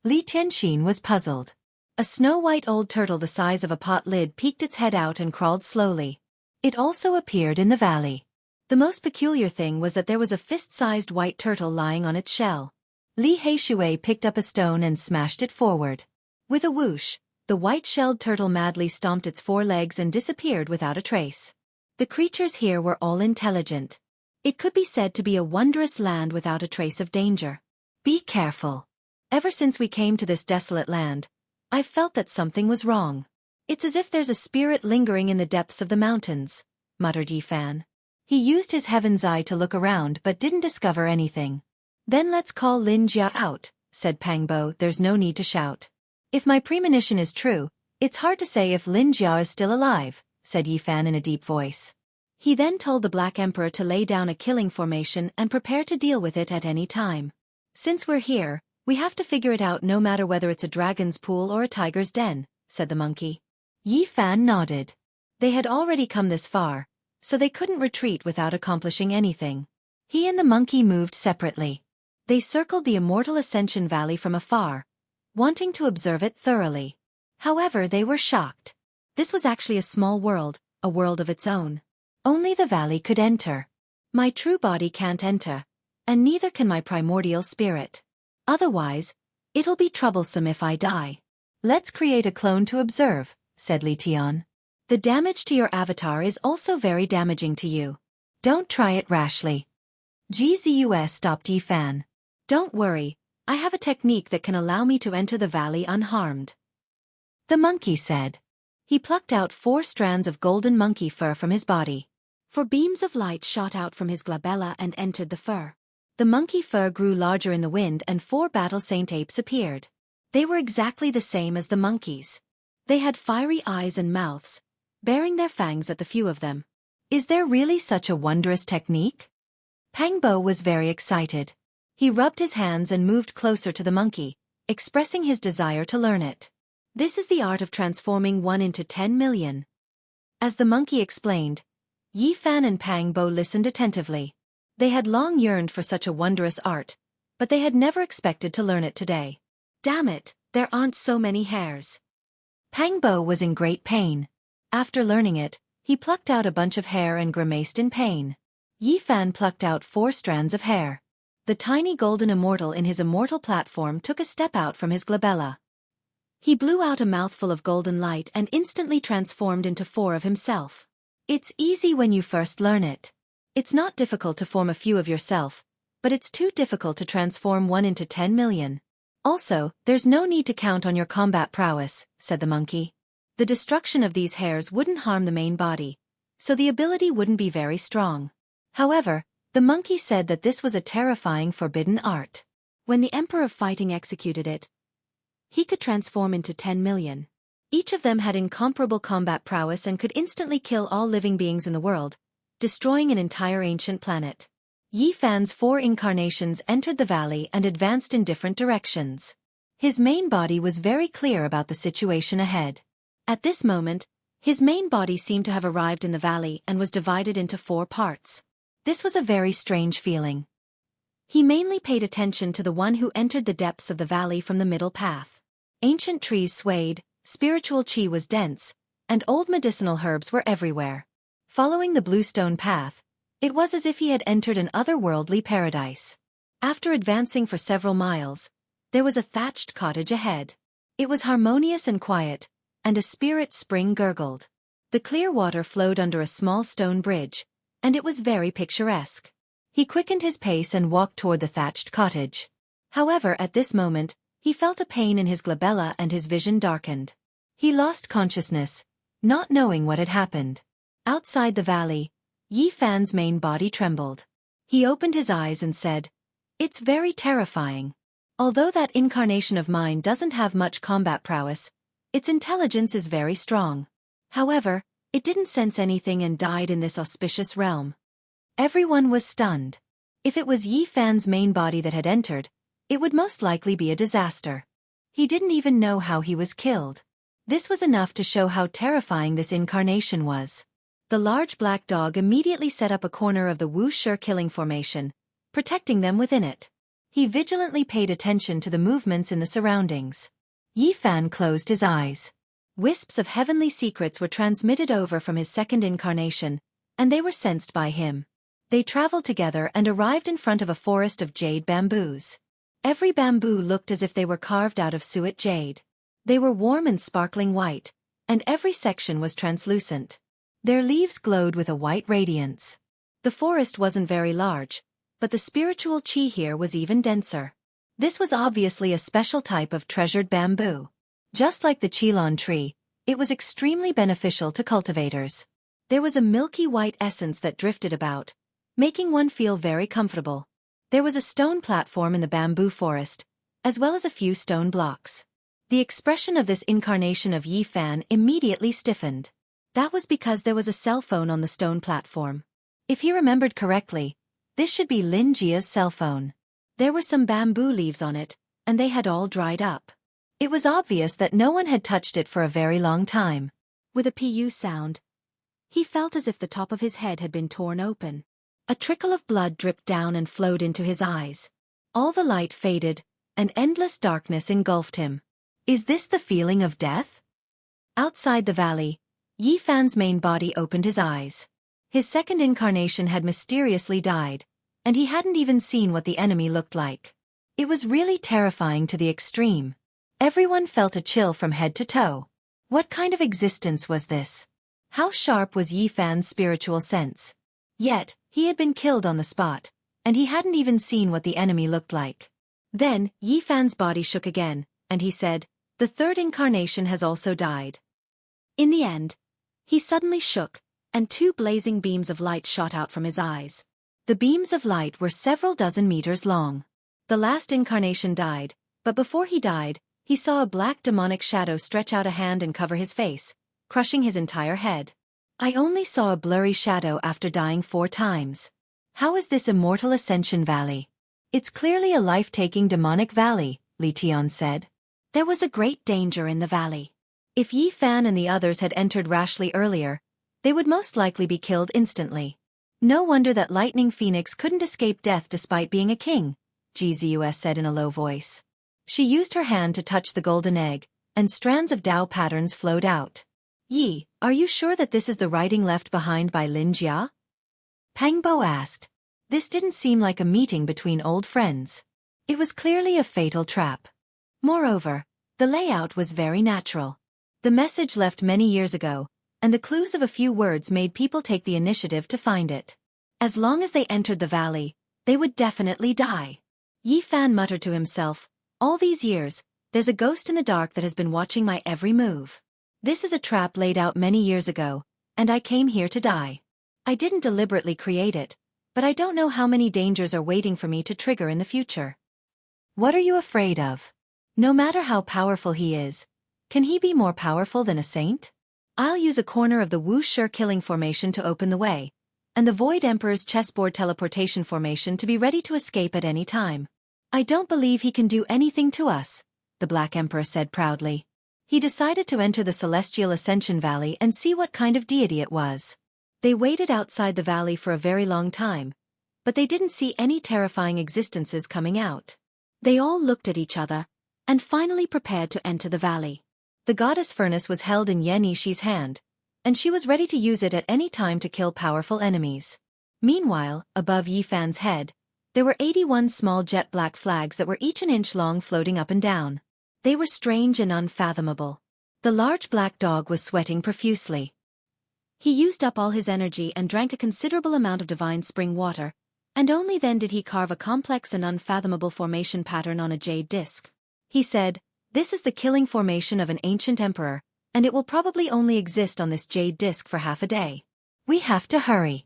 Li Tianxin was puzzled. A snow-white old turtle the size of a pot lid peeked its head out and crawled slowly. It also appeared in the valley. The most peculiar thing was that there was a fist-sized white turtle lying on its shell. Li Heishui picked up a stone and smashed it forward. With a whoosh, the white-shelled turtle madly stomped its 4 legs and disappeared without a trace. The creatures here were all intelligent. It could be said to be a wondrous land without a trace of danger. Be careful. Ever since we came to this desolate land, I've felt that something was wrong. It's as if there's a spirit lingering in the depths of the mountains, muttered Yifan. He used his heaven's eye to look around but didn't discover anything. Then let's call Lin Jia out, said Pangbo. There's no need to shout. If my premonition is true, it's hard to say if Lin Jia is still alive, said Yifan in a deep voice. He then told the Black Emperor to lay down a killing formation and prepare to deal with it at any time. Since we're here, we have to figure it out no matter whether it's a dragon's pool or a tiger's den, said the monkey. Yifan nodded. They had already come this far, so they couldn't retreat without accomplishing anything. He and the monkey moved separately. They circled the immortal Ascension Valley from afar, wanting to observe it thoroughly. However, they were shocked. This was actually a small world, a world of its own. Only the valley could enter. My true body can't enter, and neither can my primordial spirit. Otherwise, it'll be troublesome if I die. Let's create a clone to observe, said Li Tian. The damage to your avatar is also very damaging to you. Don't try it rashly. GZUS stopped Yifan. Don't worry, I have a technique that can allow me to enter the valley unharmed. The monkey said. He plucked out 4 strands of golden monkey fur from his body. 4 beams of light shot out from his glabella and entered the fur. The monkey fur grew larger in the wind and 4 battle saint apes appeared. They were exactly the same as the monkeys. They had fiery eyes and mouths, baring their fangs at the few of them. Is there really such a wondrous technique? Pangbo was very excited. He rubbed his hands and moved closer to the monkey, expressing his desire to learn it. This is the art of transforming 1 into 10 million. As the monkey explained, Yifan and Pangbo listened attentively. They had long yearned for such a wondrous art, but they had never expected to learn it today. Damn it, there aren't so many hairs. Pangbo was in great pain. After learning it, he plucked out a bunch of hair and grimaced in pain. Yifan plucked out 4 strands of hair. The tiny golden immortal in his immortal platform took a step out from his glabella. He blew out a mouthful of golden light and instantly transformed into 4 of himself. It's easy when you first learn it. It's not difficult to form a few of yourself, but it's too difficult to transform 1 into 10 million. Also, there's no need to count on your combat prowess, said the monkey. The destruction of these hairs wouldn't harm the main body, so the ability wouldn't be very strong. However, the monkey said that this was a terrifying forbidden art. When the Emperor of Fighting executed it, he could transform into 10 million. Each of them had incomparable combat prowess and could instantly kill all living beings in the world, destroying an entire ancient planet. Yifan's 4 incarnations entered the valley and advanced in different directions. His main body was very clear about the situation ahead. At this moment, his main body seemed to have arrived in the valley and was divided into 4 parts. This was a very strange feeling. He mainly paid attention to the one who entered the depths of the valley from the middle path. Ancient trees swayed, spiritual chi was dense, and old medicinal herbs were everywhere. Following the bluestone path, it was as if he had entered an otherworldly paradise. After advancing for several miles, there was a thatched cottage ahead. It was harmonious and quiet, and a spirit spring gurgled. The clear water flowed under a small stone bridge, and it was very picturesque. He quickened his pace and walked toward the thatched cottage. However, at this moment, he felt a pain in his glabella and his vision darkened. He lost consciousness, not knowing what had happened. Outside the valley, Yifan's main body trembled. He opened his eyes and said, "It's very terrifying. Although that incarnation of mine doesn't have much combat prowess, its intelligence is very strong. However, it didn't sense anything and died in this auspicious realm." Everyone was stunned. If it was Yifan's main body that had entered, it would most likely be a disaster. He didn't even know how he was killed. This was enough to show how terrifying this incarnation was. The large black dog immediately set up a corner of the Wuxia killing formation, protecting them within it. He vigilantly paid attention to the movements in the surroundings. Yifan closed his eyes. Wisps of heavenly secrets were transmitted over from his second incarnation, and they were sensed by him. They traveled together and arrived in front of a forest of jade bamboos. Every bamboo looked as if they were carved out of suet jade. They were warm and sparkling white, and every section was translucent. Their leaves glowed with a white radiance. The forest wasn't very large, but the spiritual chi here was even denser. This was obviously a special type of treasured bamboo. Just like the qilon tree, it was extremely beneficial to cultivators. There was a milky white essence that drifted about, making one feel very comfortable. There was a stone platform in the bamboo forest, as well as a few stone blocks. The expression of this incarnation of Yi Fan immediately stiffened. That was because there was a cell phone on the stone platform. If he remembered correctly, this should be Lin Jia's cell phone. There were some bamboo leaves on it, and they had all dried up. It was obvious that no one had touched it for a very long time. With a pu sound, he felt as if the top of his head had been torn open. A trickle of blood dripped down and flowed into his eyes. All the light faded, and endless darkness engulfed him. Is this the feeling of death? Outside the valley, Yi Fan's main body opened his eyes. His second incarnation had mysteriously died, and he hadn't even seen what the enemy looked like. It was really terrifying to the extreme. Everyone felt a chill from head to toe. What kind of existence was this? How sharp was Yi Fan's spiritual sense? Yet, he had been killed on the spot, and he hadn't even seen what the enemy looked like. Then, Yi Fan's body shook again, and he said, "The third incarnation has also died." In the end, he suddenly shook, and two blazing beams of light shot out from his eyes. The beams of light were several dozen meters long. The last incarnation died, but before he died, he saw a black demonic shadow stretch out a hand and cover his face, crushing his entire head. I only saw a blurry shadow after dying 4 times. How is this Immortal Ascension Valley? It's clearly a life-taking demonic valley, Li Tian said. There was a great danger in the valley. If Yi Fan and the others had entered rashly earlier, they would most likely be killed instantly. No wonder that Lightning Phoenix couldn't escape death despite being a king, Gzus said in a low voice. She used her hand to touch the golden egg, and strands of Dao patterns flowed out. Yi, are you sure that this is the writing left behind by Lin Jia? Pang Bo asked. This didn't seem like a meeting between old friends. It was clearly a fatal trap. Moreover, the layout was very natural. The message left many years ago, and the clues of a few words made people take the initiative to find it. As long as they entered the valley, they would definitely die. Yi Fan muttered to himself, all these years, there's a ghost in the dark that has been watching my every move. This is a trap laid out many years ago, and I came here to die. I didn't deliberately create it, but I don't know how many dangers are waiting for me to trigger in the future. What are you afraid of? No matter how powerful he is, can he be more powerful than a saint? I'll use a corner of the Wuxia killing formation to open the way, and the Void Emperor's chessboard teleportation formation to be ready to escape at any time. I don't believe he can do anything to us, the Black Emperor said proudly. He decided to enter the Celestial Ascension Valley and see what kind of deity it was. They waited outside the valley for a very long time, but they didn't see any terrifying existences coming out. They all looked at each other, and finally prepared to enter the valley. The goddess furnace was held in Yan Yishi's hand, and she was ready to use it at any time to kill powerful enemies. Meanwhile, above Yi Fan's head, there were 81 small jet black flags that were each an inch long floating up and down. They were strange and unfathomable. The large black dog was sweating profusely. He used up all his energy and drank a considerable amount of divine spring water, and only then did he carve a complex and unfathomable formation pattern on a jade disc. He said, "This is the killing formation of an ancient emperor, and it will probably only exist on this jade disc for half a day. We have to hurry."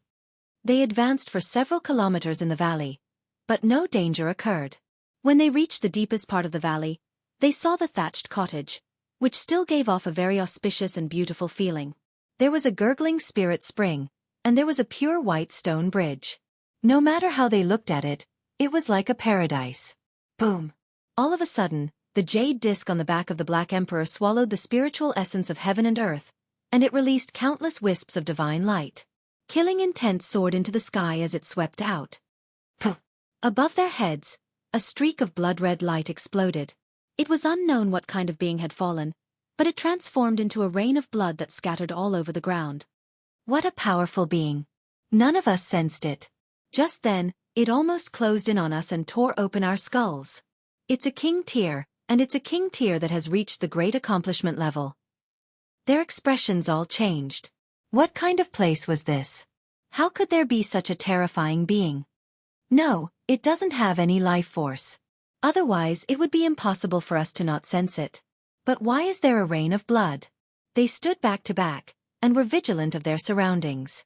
They advanced for several kilometers in the valley, but no danger occurred. When they reached the deepest part of the valley, they saw the thatched cottage, which still gave off a very auspicious and beautiful feeling. There was a gurgling spirit spring, and there was a pure white stone bridge. No matter how they looked at it, it was like a paradise. Boom! All of a sudden, the jade disc on the back of the Black Emperor swallowed the spiritual essence of heaven and earth, and it released countless wisps of divine light. Killing intent soared into the sky as it swept out. Above their heads, a streak of blood-red light exploded. It was unknown what kind of being had fallen, but it transformed into a rain of blood that scattered all over the ground. What a powerful being! None of us sensed it. Just then, it almost closed in on us and tore open our skulls. It's a king tier, and it's a king tier that has reached the great accomplishment level. Their expressions all changed. What kind of place was this? How could there be such a terrifying being? No, it doesn't have any life force. Otherwise it would be impossible for us to not sense it. But why is there a rain of blood? They stood back to back, and were vigilant of their surroundings.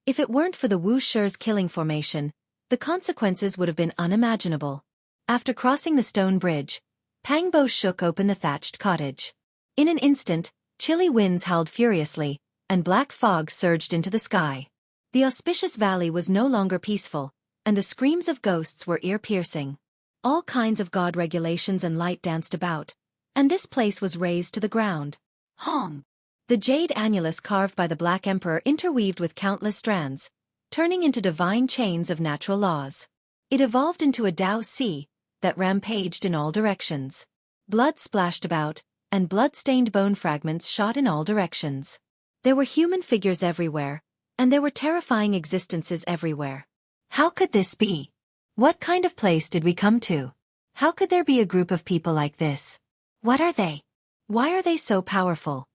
If it weren't for the Wuxia's killing formation, the consequences would have been unimaginable. After crossing the stone bridge, Pangbo shook open the thatched cottage. In an instant, chilly winds howled furiously, and black fog surged into the sky. The auspicious valley was no longer peaceful, and the screams of ghosts were ear-piercing. All kinds of god regulations and light danced about, and this place was razed to the ground. Hong! The jade annulus carved by the Black Emperor interweaved with countless strands, turning into divine chains of natural laws. It evolved into a Tao sea that rampaged in all directions. Blood splashed about, and blood-stained bone fragments shot in all directions. There were human figures everywhere, and there were terrifying existences everywhere. How could this be? What kind of place did we come to? How could there be a group of people like this? What are they? Why are they so powerful?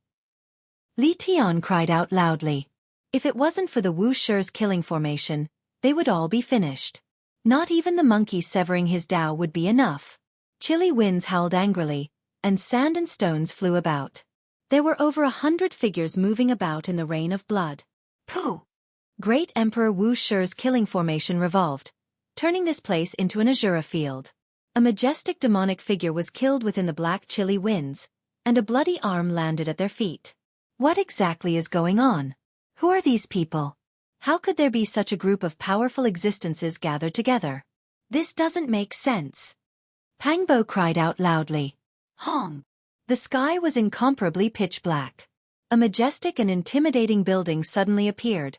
Li Tian cried out loudly. If it wasn't for the Wuxia's killing formation, they would all be finished. Not even the monkey severing his Tao would be enough. Chilly winds howled angrily, and sand and stones flew about. There were over 100 figures moving about in the rain of blood. Pooh! Great Emperor Wuxia's killing formation revolved, turning this place into an azure field. A majestic demonic figure was killed within the black chilly winds, and a bloody arm landed at their feet. What exactly is going on? Who are these people? How could there be such a group of powerful existences gathered together? This doesn't make sense. Pangbo cried out loudly. Hong! The sky was incomparably pitch black. A majestic and intimidating building suddenly appeared,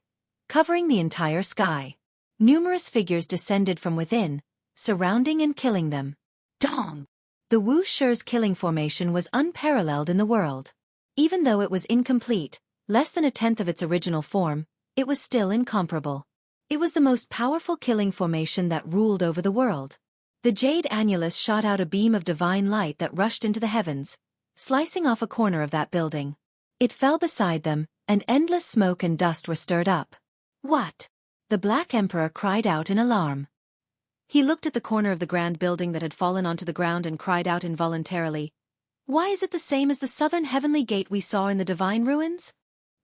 covering the entire sky. Numerous figures descended from within, surrounding and killing them. Dong! The Wuxia's killing formation was unparalleled in the world. Even though it was incomplete, less than a tenth of its original form, it was still incomparable. It was the most powerful killing formation that ruled over the world. The jade annulus shot out a beam of divine light that rushed into the heavens, slicing off a corner of that building. It fell beside them, and endless smoke and dust were stirred up. What? The Black Emperor cried out in alarm. He looked at the corner of the grand building that had fallen onto the ground and cried out involuntarily. Why is it the same as the southern heavenly gate we saw in the divine ruins?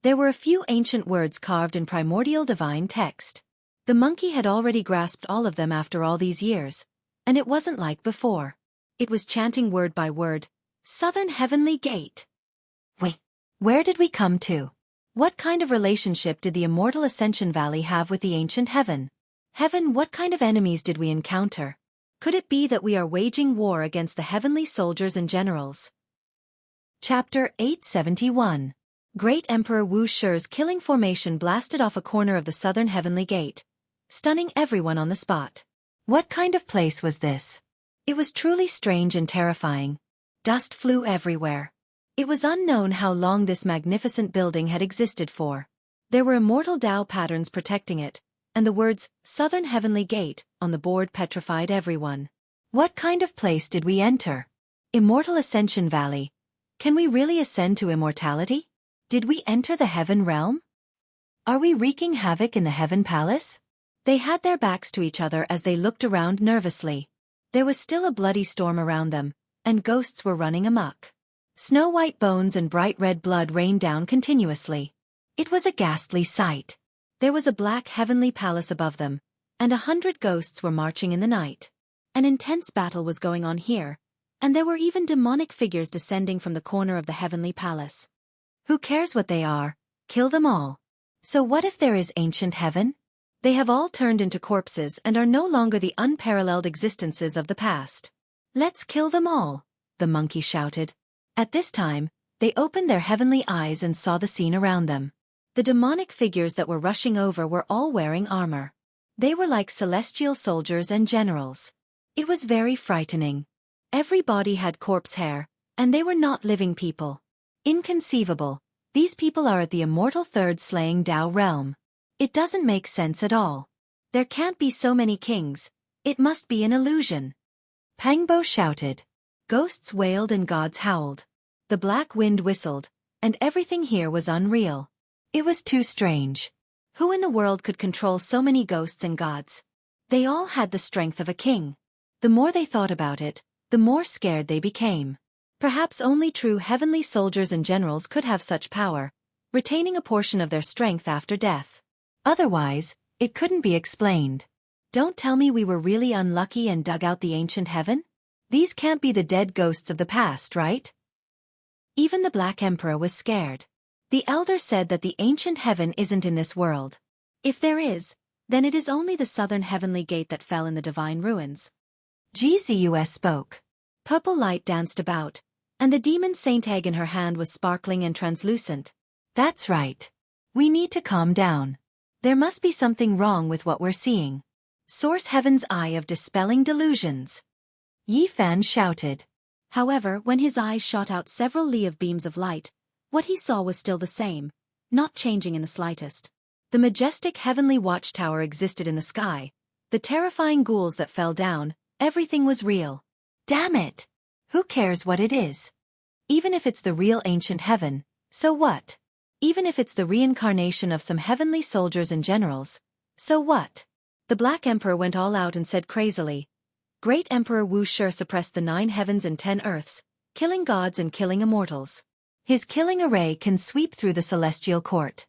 There were a few ancient words carved in primordial divine text. The monkey had already grasped all of them after all these years, and it wasn't like before. It was chanting word by word, Southern Heavenly Gate. Wait, where did we come to? What kind of relationship did the immortal Ascension Valley have with the ancient heaven? Heaven, what kind of enemies did we encounter? Could it be that we are waging war against the heavenly soldiers and generals? Chapter 871. Great Emperor Wuxia's killing formation blasted off a corner of the southern heavenly gate, stunning everyone on the spot. What kind of place was this? It was truly strange and terrifying. Dust flew everywhere. It was unknown how long this magnificent building had existed for. There were immortal Tao patterns protecting it, and the words, Southern Heavenly Gate, on the board petrified everyone. What kind of place did we enter? Immortal Ascension Valley. Can we really ascend to immortality? Did we enter the heaven realm? Are we wreaking havoc in the heaven palace? They had their backs to each other as they looked around nervously. There was still a bloody storm around them, and ghosts were running amok. Snow-white bones and bright red blood rained down continuously. It was a ghastly sight. There was a black heavenly palace above them, and 100 ghosts were marching in the night. An intense battle was going on here, and there were even demonic figures descending from the corner of the heavenly palace. Who cares what they are? Kill them all. So what if there is ancient heaven? They have all turned into corpses and are no longer the unparalleled existences of the past. Let's kill them all, the monkey shouted. At this time, they opened their heavenly eyes and saw the scene around them. The demonic figures that were rushing over were all wearing armor. They were like celestial soldiers and generals. It was very frightening. Every body had corpse hair, and they were not living people. Inconceivable. These people are at the immortal third slaying Dao realm. It doesn't make sense at all. There can't be so many kings. It must be an illusion. Pangbo shouted. Ghosts wailed and gods howled. The black wind whistled, and everything here was unreal. It was too strange. Who in the world could control so many ghosts and gods? They all had the strength of a king. The more they thought about it, the more scared they became. Perhaps only true heavenly soldiers and generals could have such power, retaining a portion of their strength after death. Otherwise, it couldn't be explained. Don't tell me we were really unlucky and dug out the ancient heaven? These can't be the dead ghosts of the past, right? Even the Black Emperor was scared. The elder said that the ancient heaven isn't in this world. If there is, then it is only the southern heavenly gate that fell in the divine ruins. GZUS spoke. Purple light danced about, and the demon saint egg in her hand was sparkling and translucent. That's right. We need to calm down. There must be something wrong with what we're seeing. Source Heaven's eye of dispelling delusions. Yi Fan shouted. However, when his eyes shot out several li of beams of light, what he saw was still the same, not changing in the slightest. The majestic heavenly watchtower existed in the sky, the terrifying ghouls that fell down, everything was real. Damn it! Who cares what it is? Even if it's the real ancient heaven, so what? Even if it's the reincarnation of some heavenly soldiers and generals, so what? The Black Emperor went all out and said crazily, Great Emperor Wuxia suppressed the 9 heavens and 10 earths, killing gods and killing immortals. His killing array can sweep through the celestial court.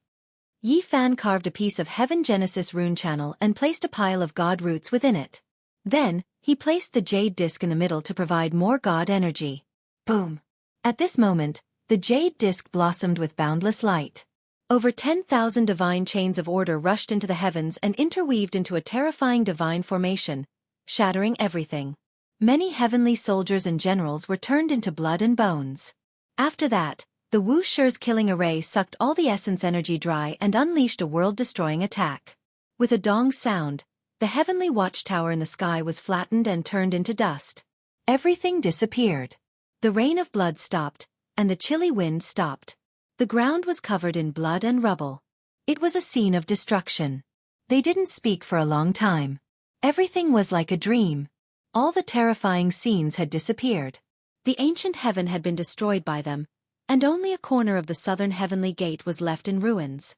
Yi Fan carved a piece of Heaven Genesis rune channel and placed a pile of god roots within it. Then, he placed the jade disc in the middle to provide more god energy. Boom! At this moment, the jade disc blossomed with boundless light. Over 10,000 divine chains of order rushed into the heavens and interweaved into a terrifying divine formation, shattering everything. Many heavenly soldiers and generals were turned into blood and bones. After that, the Wuxia's killing array sucked all the essence energy dry and unleashed a world-destroying attack. With a dong sound, the heavenly watchtower in the sky was flattened and turned into dust. Everything disappeared. The rain of blood stopped, and the chilly wind stopped. The ground was covered in blood and rubble. It was a scene of destruction. They didn't speak for a long time. Everything was like a dream. All the terrifying scenes had disappeared. The ancient heaven had been destroyed by them, and only a corner of the southern heavenly gate was left in ruins.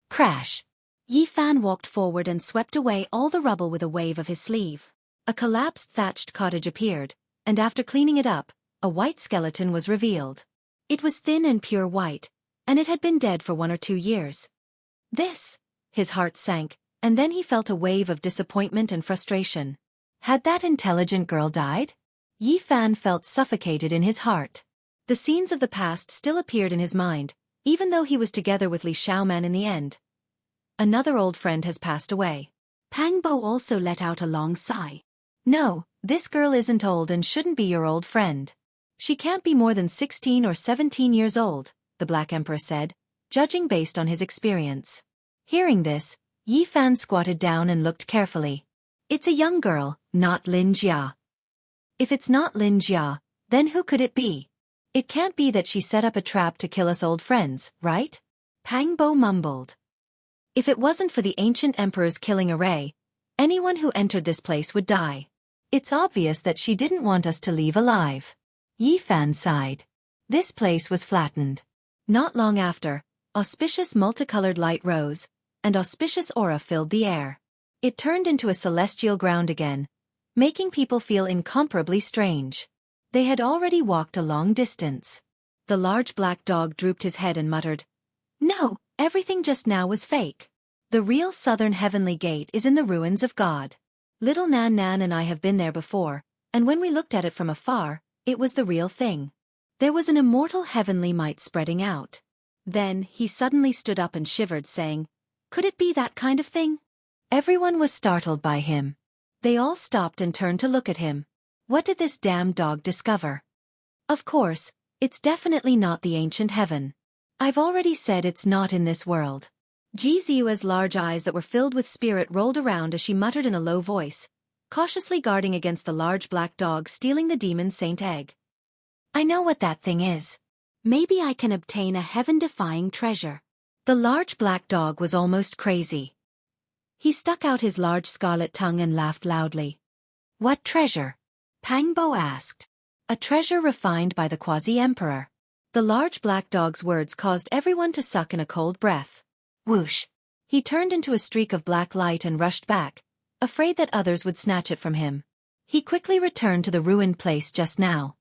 Crash! Yi Fan walked forward and swept away all the rubble with a wave of his sleeve. A collapsed thatched cottage appeared, and after cleaning it up, a white skeleton was revealed. It was thin and pure white, and it had been dead for 1 or 2 years. This! His heart sank, and then he felt a wave of disappointment and frustration. Had that intelligent girl died? Yi Fan felt suffocated in his heart. The scenes of the past still appeared in his mind, even though he was together with Li Xiaoman in the end. Another old friend has passed away. Pang Bo also let out a long sigh. No, this girl isn't old and shouldn't be your old friend. She can't be more than 16 or 17 years old, the Black Emperor said, judging based on his experience. Hearing this, Yi Fan squatted down and looked carefully. It's a young girl, not Lin Jia. If it's not Lin Jia, then who could it be? It can't be that she set up a trap to kill us old friends, right? Pang Bo mumbled. If it wasn't for the ancient emperor's killing array, anyone who entered this place would die. It's obvious that she didn't want us to leave alive. Yi Fan sighed. This place was flattened. Not long after, auspicious multicolored light rose, and auspicious aura filled the air. It turned into a celestial ground again, making people feel incomparably strange. They had already walked a long distance. The large black dog drooped his head and muttered, No, everything just now was fake. The real southern heavenly gate is in the ruins of God. Little Nan Nan and I have been there before, and when we looked at it from afar, it was the real thing. There was an immortal heavenly might spreading out. Then, he suddenly stood up and shivered, saying, Could it be that kind of thing? Everyone was startled by him. They all stopped and turned to look at him. What did this damn dog discover? Of course, it's definitely not the ancient heaven. I've already said it's not in this world. Jizua's large eyes that were filled with spirit rolled around as she muttered in a low voice, cautiously guarding against the large black dog stealing the demon saint egg. I know what that thing is. Maybe I can obtain a heaven-defying treasure. The large black dog was almost crazy. He stuck out his large scarlet tongue and laughed loudly. What treasure? Pangbo asked. A treasure refined by the quasi-emperor. The large black dog's words caused everyone to suck in a cold breath. Whoosh! He turned into a streak of black light and rushed back, afraid that others would snatch it from him. He quickly returned to the ruined place just now.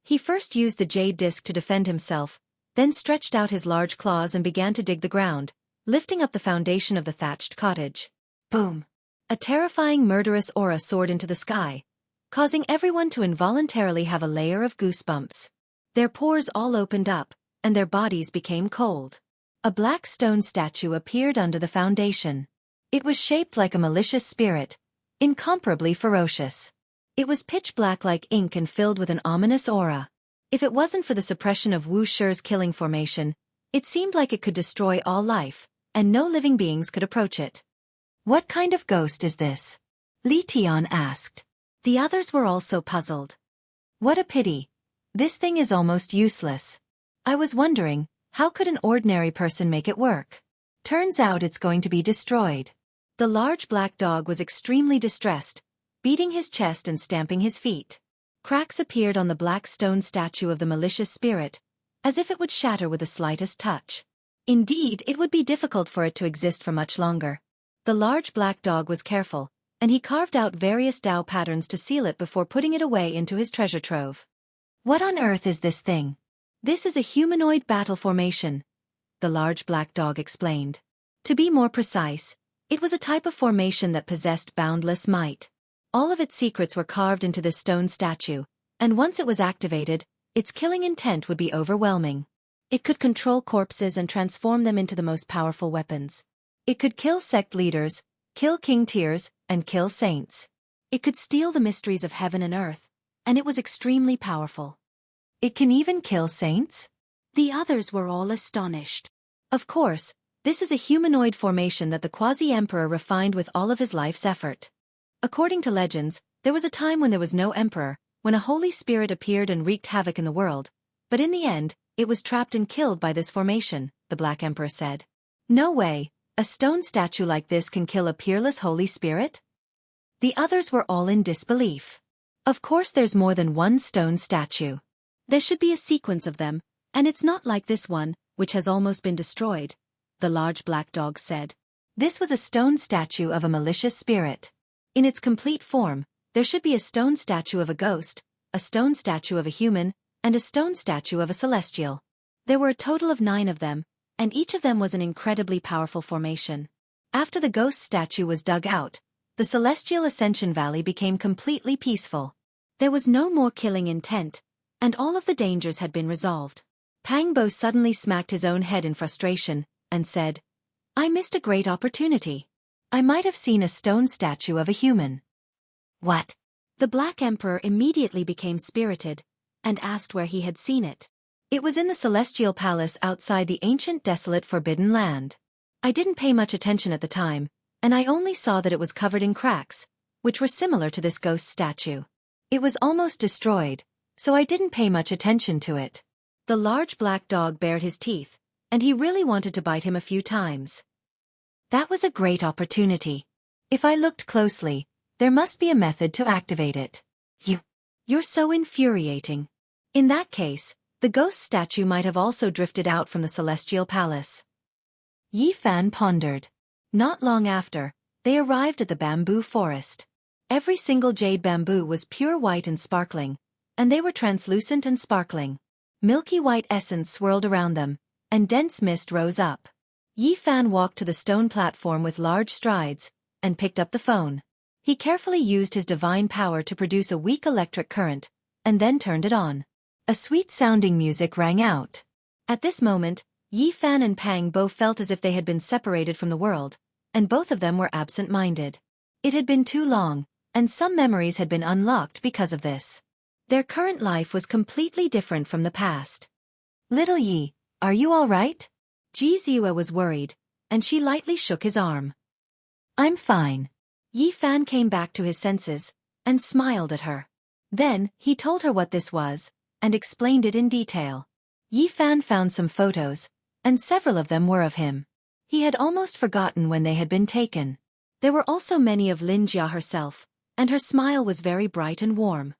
He first used the jade disc to defend himself, then stretched out his large claws and began to dig the ground, lifting up the foundation of the thatched cottage. Boom! A terrifying murderous aura soared into the sky, causing everyone to involuntarily have a layer of goosebumps. Their pores all opened up, and their bodies became cold. A black stone statue appeared under the foundation. It was shaped like a malicious spirit, incomparably ferocious. It was pitch black like ink and filled with an ominous aura. If it wasn't for the suppression of Wuxia's killing formation, it seemed like it could destroy all life, and no living beings could approach it. What kind of ghost is this? Li Tian asked. The others were also puzzled. What a pity. This thing is almost useless. I was wondering, how could an ordinary person make it work? Turns out it's going to be destroyed. The large black dog was extremely distressed, beating his chest and stamping his feet. Cracks appeared on the black stone statue of the malicious spirit, as if it would shatter with the slightest touch. Indeed, it would be difficult for it to exist for much longer. The large black dog was careful, and he carved out various Dao patterns to seal it before putting it away into his treasure trove. What on earth is this thing? This is a humanoid battle formation, the large black dog explained. To be more precise, it was a type of formation that possessed boundless might. All of its secrets were carved into this stone statue, and once it was activated, its killing intent would be overwhelming. It could control corpses and transform them into the most powerful weapons. It could kill sect leaders, kill king tiers, and kill saints. It could steal the mysteries of heaven and earth, and it was extremely powerful. It can even kill saints? The others were all astonished. Of course, this is a humanoid formation that the quasi-emperor refined with all of his life's effort. According to legends, there was a time when there was no emperor, when a holy spirit appeared and wreaked havoc in the world, but in the end, it was trapped and killed by this formation, the Black Emperor said. No way, a stone statue like this can kill a peerless holy spirit? The others were all in disbelief. Of course there's more than one stone statue. There should be a sequence of them, and it's not like this one, which has almost been destroyed, the large black dog said. This was a stone statue of a malicious spirit. In its complete form, there should be a stone statue of a ghost, a stone statue of a human, and a stone statue of a celestial. There were a total of 9 of them, and each of them was an incredibly powerful formation. After the ghost statue was dug out, the celestial ascension valley became completely peaceful. There was no more killing intent, and all of the dangers had been resolved. Pang Bo suddenly smacked his own head in frustration, and said, I missed a great opportunity. I might have seen a stone statue of a human. What? The Black Emperor immediately became spirited, and asked where he had seen it. It was in the Celestial Palace outside the ancient desolate Forbidden Land. I didn't pay much attention at the time, and I only saw that it was covered in cracks, which were similar to this ghost statue. It was almost destroyed, so I didn't pay much attention to it. The large black dog bared his teeth, and he really wanted to bite him a few times. That was a great opportunity. If I looked closely, there must be a method to activate it. You're so infuriating. In that case, the ghost statue might have also drifted out from the Celestial Palace. Yi Fan pondered. Not long after, they arrived at the bamboo forest. Every single jade bamboo was pure white and sparkling, and they were translucent and sparkling. Milky white essence swirled around them, and dense mist rose up. Yi Fan walked to the stone platform with large strides, and picked up the phone. He carefully used his divine power to produce a weak electric current, and then turned it on. A sweet-sounding music rang out. At this moment, Yi Fan and Pang Bo felt as if they had been separated from the world, and both of them were absent-minded. It had been too long, and some memories had been unlocked because of this. Their current life was completely different from the past. Little Yi, are you all right? Ji Ziyue was worried, and she lightly shook his arm. I'm fine. Yi Fan came back to his senses, and smiled at her. Then, he told her what this was, and explained it in detail. Yi Fan found some photos, and several of them were of him. He had almost forgotten when they had been taken. There were also many of Xianxia herself, and her smile was very bright and warm.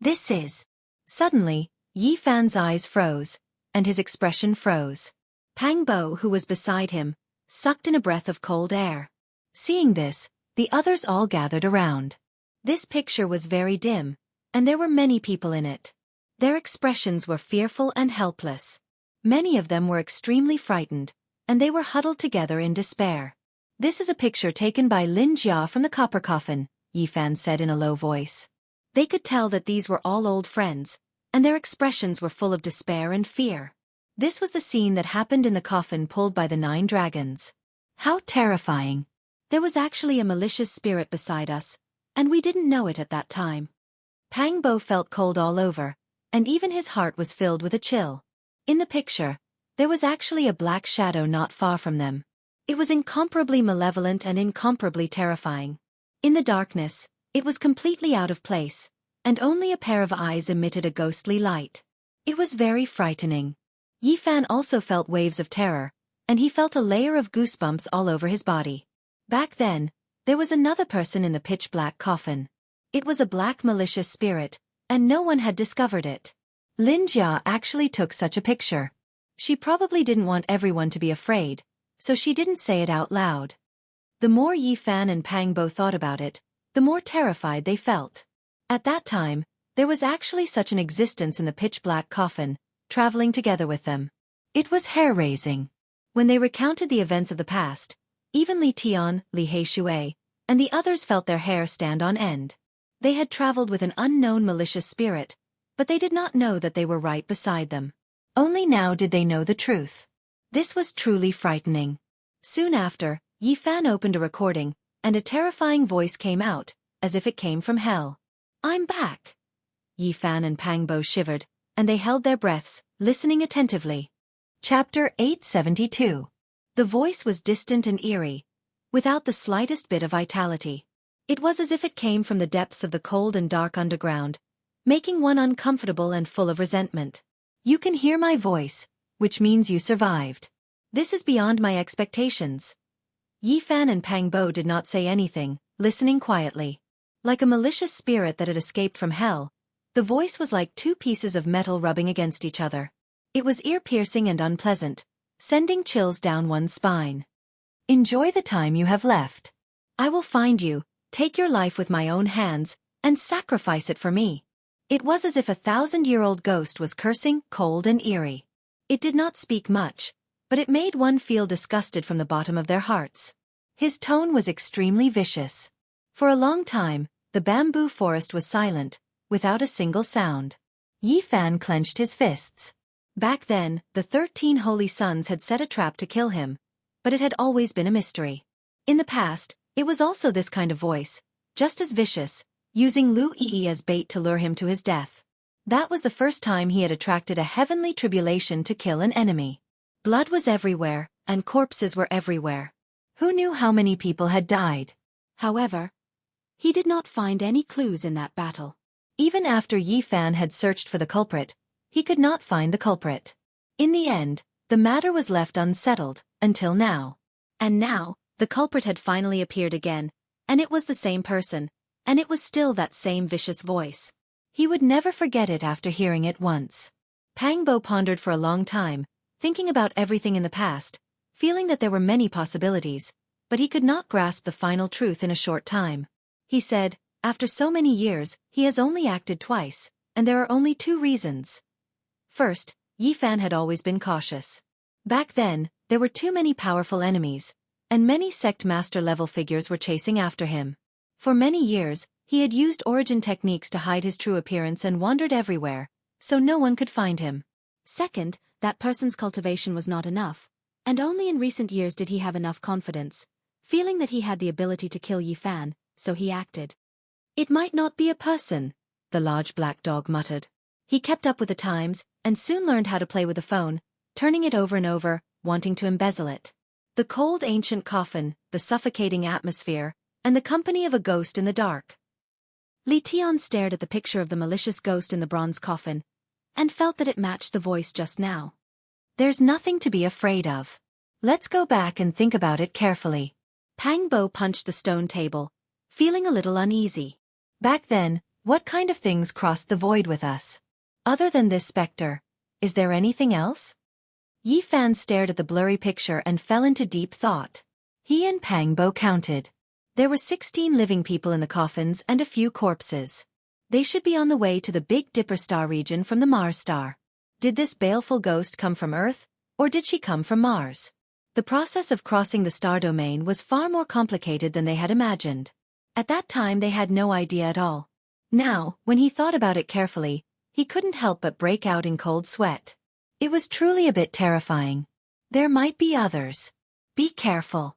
This is... Suddenly, Yi Fan's eyes froze, and his expression froze. Pang Bo, who was beside him, sucked in a breath of cold air. Seeing this, the others all gathered around. This picture was very dim, and there were many people in it. Their expressions were fearful and helpless. Many of them were extremely frightened, and they were huddled together in despair. This is a picture taken by Lin Jia from the copper coffin, Yi Fan said in a low voice. They could tell that these were all old friends, and their expressions were full of despair and fear. This was the scene that happened in the coffin pulled by the 9 dragons. How terrifying! There was actually a malicious spirit beside us, and we didn't know it at that time. Pang Bo felt cold all over, and even his heart was filled with a chill. In the picture, there was actually a black shadow not far from them. It was incomparably malevolent and incomparably terrifying. In the darkness, it was completely out of place, and only a pair of eyes emitted a ghostly light. It was very frightening. Yi Fan also felt waves of terror, and he felt a layer of goosebumps all over his body. Back then, there was another person in the pitch-black coffin. It was a black malicious spirit, and no one had discovered it. Lin Jia actually took such a picture. She probably didn't want everyone to be afraid, so she didn't say it out loud. The more Yi Fan and Pang Bo thought about it, the more terrified they felt. At that time, there was actually such an existence in the pitch-black coffin, traveling together with them. It was hair-raising. When they recounted the events of the past, even Li Tian, Li Heishui, and the others felt their hair stand on end. They had traveled with an unknown malicious spirit, but they did not know that they were right beside them. Only now did they know the truth. This was truly frightening. Soon after, Yi Fan opened a recording, and a terrifying voice came out, as if it came from hell. "I'm back." Yi Fan and Pang Bo shivered, and they held their breaths, listening attentively. Chapter 872. The voice was distant and eerie, without the slightest bit of vitality. It was as if it came from the depths of the cold and dark underground, making one uncomfortable and full of resentment. "You can hear my voice, which means you survived. This is beyond my expectations." Yi Fan and Pang Bo did not say anything, listening quietly. Like a malicious spirit that had escaped from hell, the voice was like 2 pieces of metal rubbing against each other. It was ear-piercing and unpleasant, sending chills down one's spine. "Enjoy the time you have left. I will find you, take your life with my own hands, and sacrifice it for me." It was as if a 1,000-year-old ghost was cursing, cold and eerie. It did not speak much, but it made one feel disgusted from the bottom of their hearts. His tone was extremely vicious. For a long time, the bamboo forest was silent, without a single sound. Yi Fan clenched his fists. Back then, the 13 holy sons had set a trap to kill him, but it had always been a mystery. In the past, it was also this kind of voice, just as vicious, using Lu Yi as bait to lure him to his death. That was the first time he had attracted a heavenly tribulation to kill an enemy. Blood was everywhere, and corpses were everywhere. Who knew how many people had died? However, he did not find any clues in that battle. Even after Yi Fan had searched for the culprit, he could not find the culprit. In the end, the matter was left unsettled, until now. And now, the culprit had finally appeared again, and it was the same person, and it was still that same vicious voice. He would never forget it after hearing it once. Pang Bo pondered for a long time, thinking about everything in the past, feeling that there were many possibilities, but he could not grasp the final truth in a short time. He said, "After so many years, he has only acted twice, and there are only 2 reasons. First, Yi Fan had always been cautious. Back then, there were too many powerful enemies, and many sect master-level figures were chasing after him. For many years, he had used origin techniques to hide his true appearance and wandered everywhere, so no one could find him. Second, that person's cultivation was not enough, and only in recent years did he have enough confidence, feeling that he had the ability to kill Yi Fan, so he acted." "It might not be a person," the large black dog muttered. He kept up with the times, and soon learned how to play with the phone, turning it over and over, wanting to embezzle it. The cold ancient coffin, the suffocating atmosphere, and the company of a ghost in the dark. Li Tian stared at the picture of the malicious ghost in the bronze coffin, and felt that it matched the voice just now. There's nothing to be afraid of. Let's go back and think about it carefully. Pang Bo punched the stone table, feeling a little uneasy. Back then, what kind of things crossed the void with us? Other than this specter, is there anything else? Yi Fan stared at the blurry picture and fell into deep thought. He and Pang Bo counted. There were 16 living people in the coffins and a few corpses. They should be on the way to the Big Dipper star region from the Mars star. Did this baleful ghost come from Earth, or did she come from Mars? The process of crossing the star domain was far more complicated than they had imagined. At that time they had no idea at all. Now, when he thought about it carefully, he couldn't help but break out in cold sweat. It was truly a bit terrifying. There might be others. Be careful,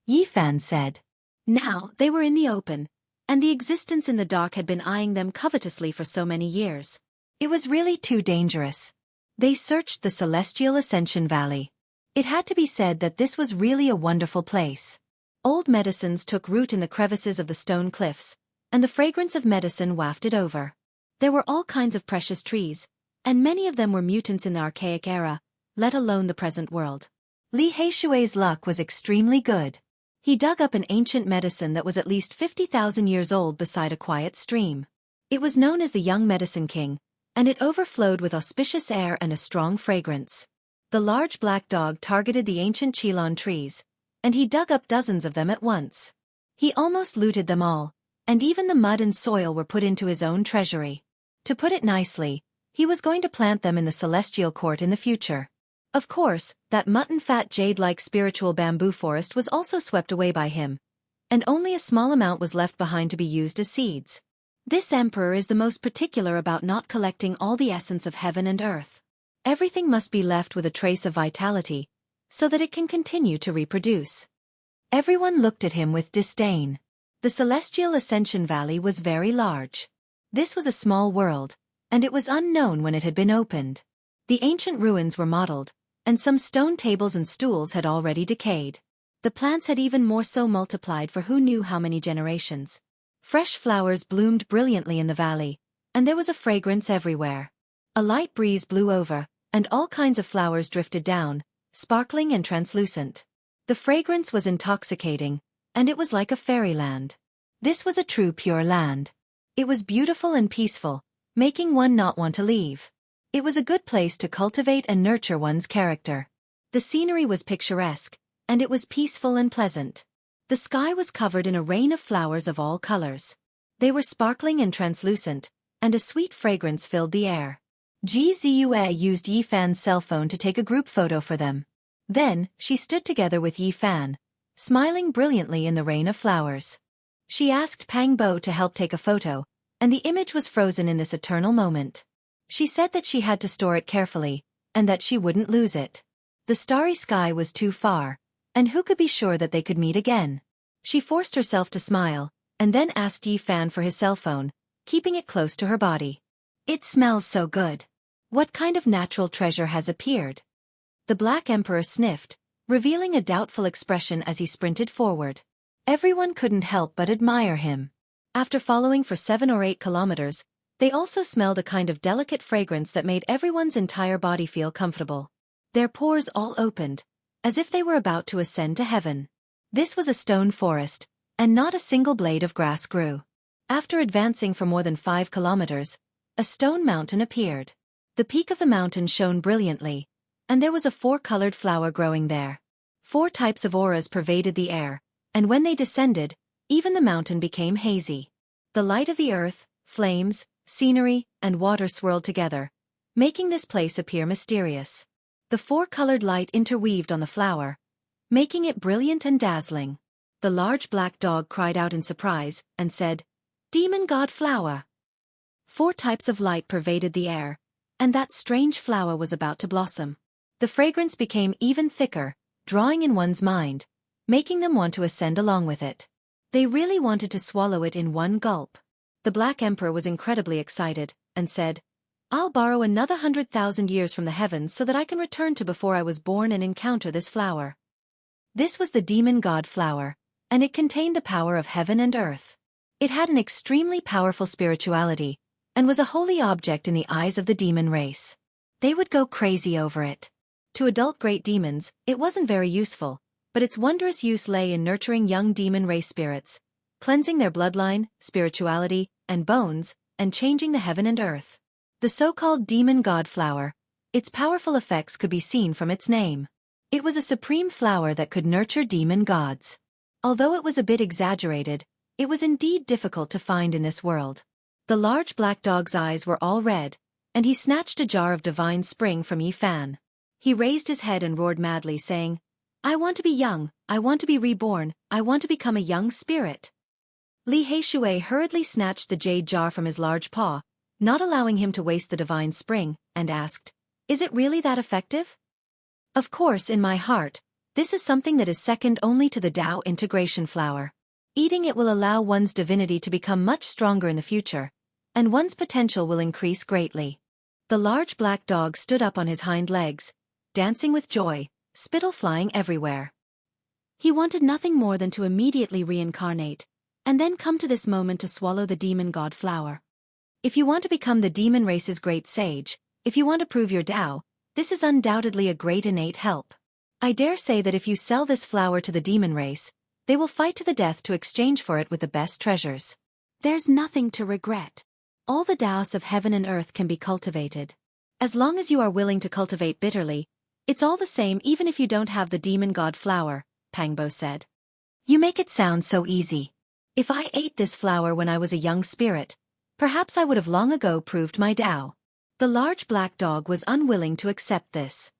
Yi Fan said. Now, they were in the open, and the existence in the dark had been eyeing them covetously for so many years. It was really too dangerous. They searched the Celestial Ascension Valley. It had to be said that this was really a wonderful place. Old medicines took root in the crevices of the stone cliffs, and the fragrance of medicine wafted over. There were all kinds of precious trees, and many of them were mutants in the archaic era, let alone the present world. Li Heishui's luck was extremely good. He dug up an ancient medicine that was at least 50,000 years old beside a quiet stream. It was known as the Young Medicine King, and it overflowed with auspicious air and a strong fragrance. The large black dog targeted the ancient Qilon trees, and he dug up dozens of them at once. He almost looted them all, and even the mud and soil were put into his own treasury. To put it nicely, he was going to plant them in the Celestial Court in the future. Of course, that mutton-fat jade-like spiritual bamboo forest was also swept away by him, and only a small amount was left behind to be used as seeds. This emperor is the most particular about not collecting all the essence of heaven and earth. Everything must be left with a trace of vitality, so that it can continue to reproduce. Everyone looked at him with disdain. The Celestial Ascension Valley was very large. This was a small world, and it was unknown when it had been opened. The ancient ruins were mottled, and some stone tables and stools had already decayed. The plants had even more so multiplied for who knew how many generations. Fresh flowers bloomed brilliantly in the valley, and there was a fragrance everywhere. A light breeze blew over, and all kinds of flowers drifted down, sparkling and translucent. The fragrance was intoxicating, and it was like a fairyland. This was a true pure land. It was beautiful and peaceful, making one not want to leave. It was a good place to cultivate and nurture one's character. The scenery was picturesque, and it was peaceful and pleasant. The sky was covered in a rain of flowers of all colors. They were sparkling and translucent, and a sweet fragrance filled the air. Ji Ziyue used Yi Fan's cell phone to take a group photo for them. Then, she stood together with Yi Fan, smiling brilliantly in the rain of flowers. She asked Pang Bo to help take a photo, and the image was frozen in this eternal moment. She said that she had to store it carefully, and that she wouldn't lose it. The starry sky was too far, and who could be sure that they could meet again? She forced herself to smile, and then asked Yi Fan for his cell phone, keeping it close to her body. It smells so good. What kind of natural treasure has appeared? The Black Emperor sniffed, revealing a doubtful expression as he sprinted forward. Everyone couldn't help but admire him. After following for 7 or 8 kilometers, they also smelled a kind of delicate fragrance that made everyone's entire body feel comfortable. Their pores all opened, as if they were about to ascend to heaven. This was a stone forest, and not a single blade of grass grew. After advancing for more than 5 kilometers, a stone mountain appeared. The peak of the mountain shone brilliantly, and there was a 4-colored flower growing there. 4 types of auras pervaded the air, and when they descended, even the mountain became hazy. The light of the earth, flames, scenery, and water swirled together, making this place appear mysterious. The 4-colored light interweaved on the flower, making it brilliant and dazzling. The large black dog cried out in surprise, and said, "Demon God Flower!" 4 types of light pervaded the air, and that strange flower was about to blossom. The fragrance became even thicker, drawing in one's mind, making them want to ascend along with it. They really wanted to swallow it in one gulp. The Black Emperor was incredibly excited, and said, "I'll borrow another 100,000 years from the heavens so that I can return to before I was born and encounter this flower." This was the demon god flower, and it contained the power of heaven and earth. It had an extremely powerful spirituality, and was a holy object in the eyes of the demon race. They would go crazy over it. To adult great demons, it wasn't very useful, but its wondrous use lay in nurturing young demon race spirits, cleansing their bloodline, spirituality, and bones, and changing the heaven and earth. The so-called demon god flower, its powerful effects could be seen from its name. It was a supreme flower that could nurture demon gods. Although it was a bit exaggerated, it was indeed difficult to find in this world. The large black dog's eyes were all red, and he snatched a jar of divine spring from Yi Fan. He raised his head and roared madly, saying, "I want to be young, I want to be reborn, I want to become a young spirit." Li Heishui hurriedly snatched the jade jar from his large paw, not allowing him to waste the divine spring, and asked, "Is it really that effective?" "Of course, in my heart, this is something that is second only to the Tao integration flower. Eating it will allow one's divinity to become much stronger in the future, and one's potential will increase greatly." The large black dog stood up on his hind legs, dancing with joy, spittle flying everywhere. He wanted nothing more than to immediately reincarnate, and then come to this moment to swallow the demon god flower. If you want to become the demon race's great sage, if you want to prove your Tao, this is undoubtedly a great innate help. I dare say that if you sell this flower to the demon race, they will fight to the death to exchange for it with the best treasures. There's nothing to regret. All the Taos of heaven and earth can be cultivated. As long as you are willing to cultivate bitterly, it's all the same even if you don't have the demon god flower, Pangbo said. You make it sound so easy. If I ate this flower when I was a young spirit, perhaps I would have long ago proved my Tao. The large black dog was unwilling to accept this.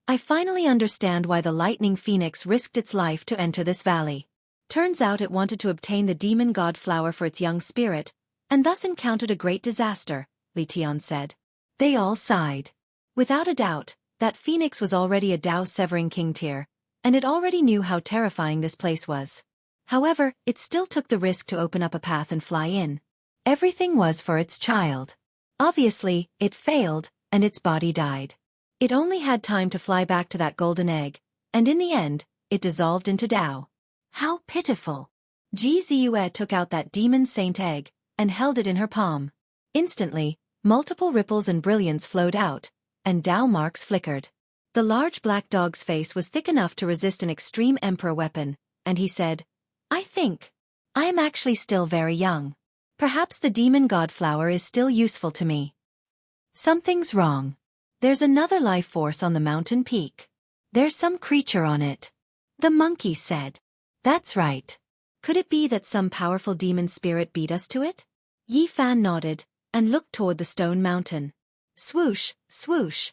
I finally understand why the lightning phoenix risked its life to enter this valley. Turns out it wanted to obtain the demon god flower for its young spirit, and thus encountered a great disaster, Li Tian said. They all sighed. Without a doubt, that phoenix was already a Tao-severing king tier, and it already knew how terrifying this place was. However, it still took the risk to open up a path and fly in. Everything was for its child. Obviously, it failed, and its body died. It only had time to fly back to that golden egg, and in the end, it dissolved into Tao. How pitiful! Jianghu took out that demon saint egg, and held it in her palm. Instantly, multiple ripples and brilliance flowed out, and Tao marks flickered. The large black dog's face was thick enough to resist an extreme emperor weapon, and he said, I am actually still very young. Perhaps the demon god flower is still useful to me. Something's wrong. There's another life force on the mountain peak. There's some creature on it. The monkey said. That's right. Could it be that some powerful demon spirit beat us to it? Yi Fan nodded, and looked toward the stone mountain. Swoosh, swoosh.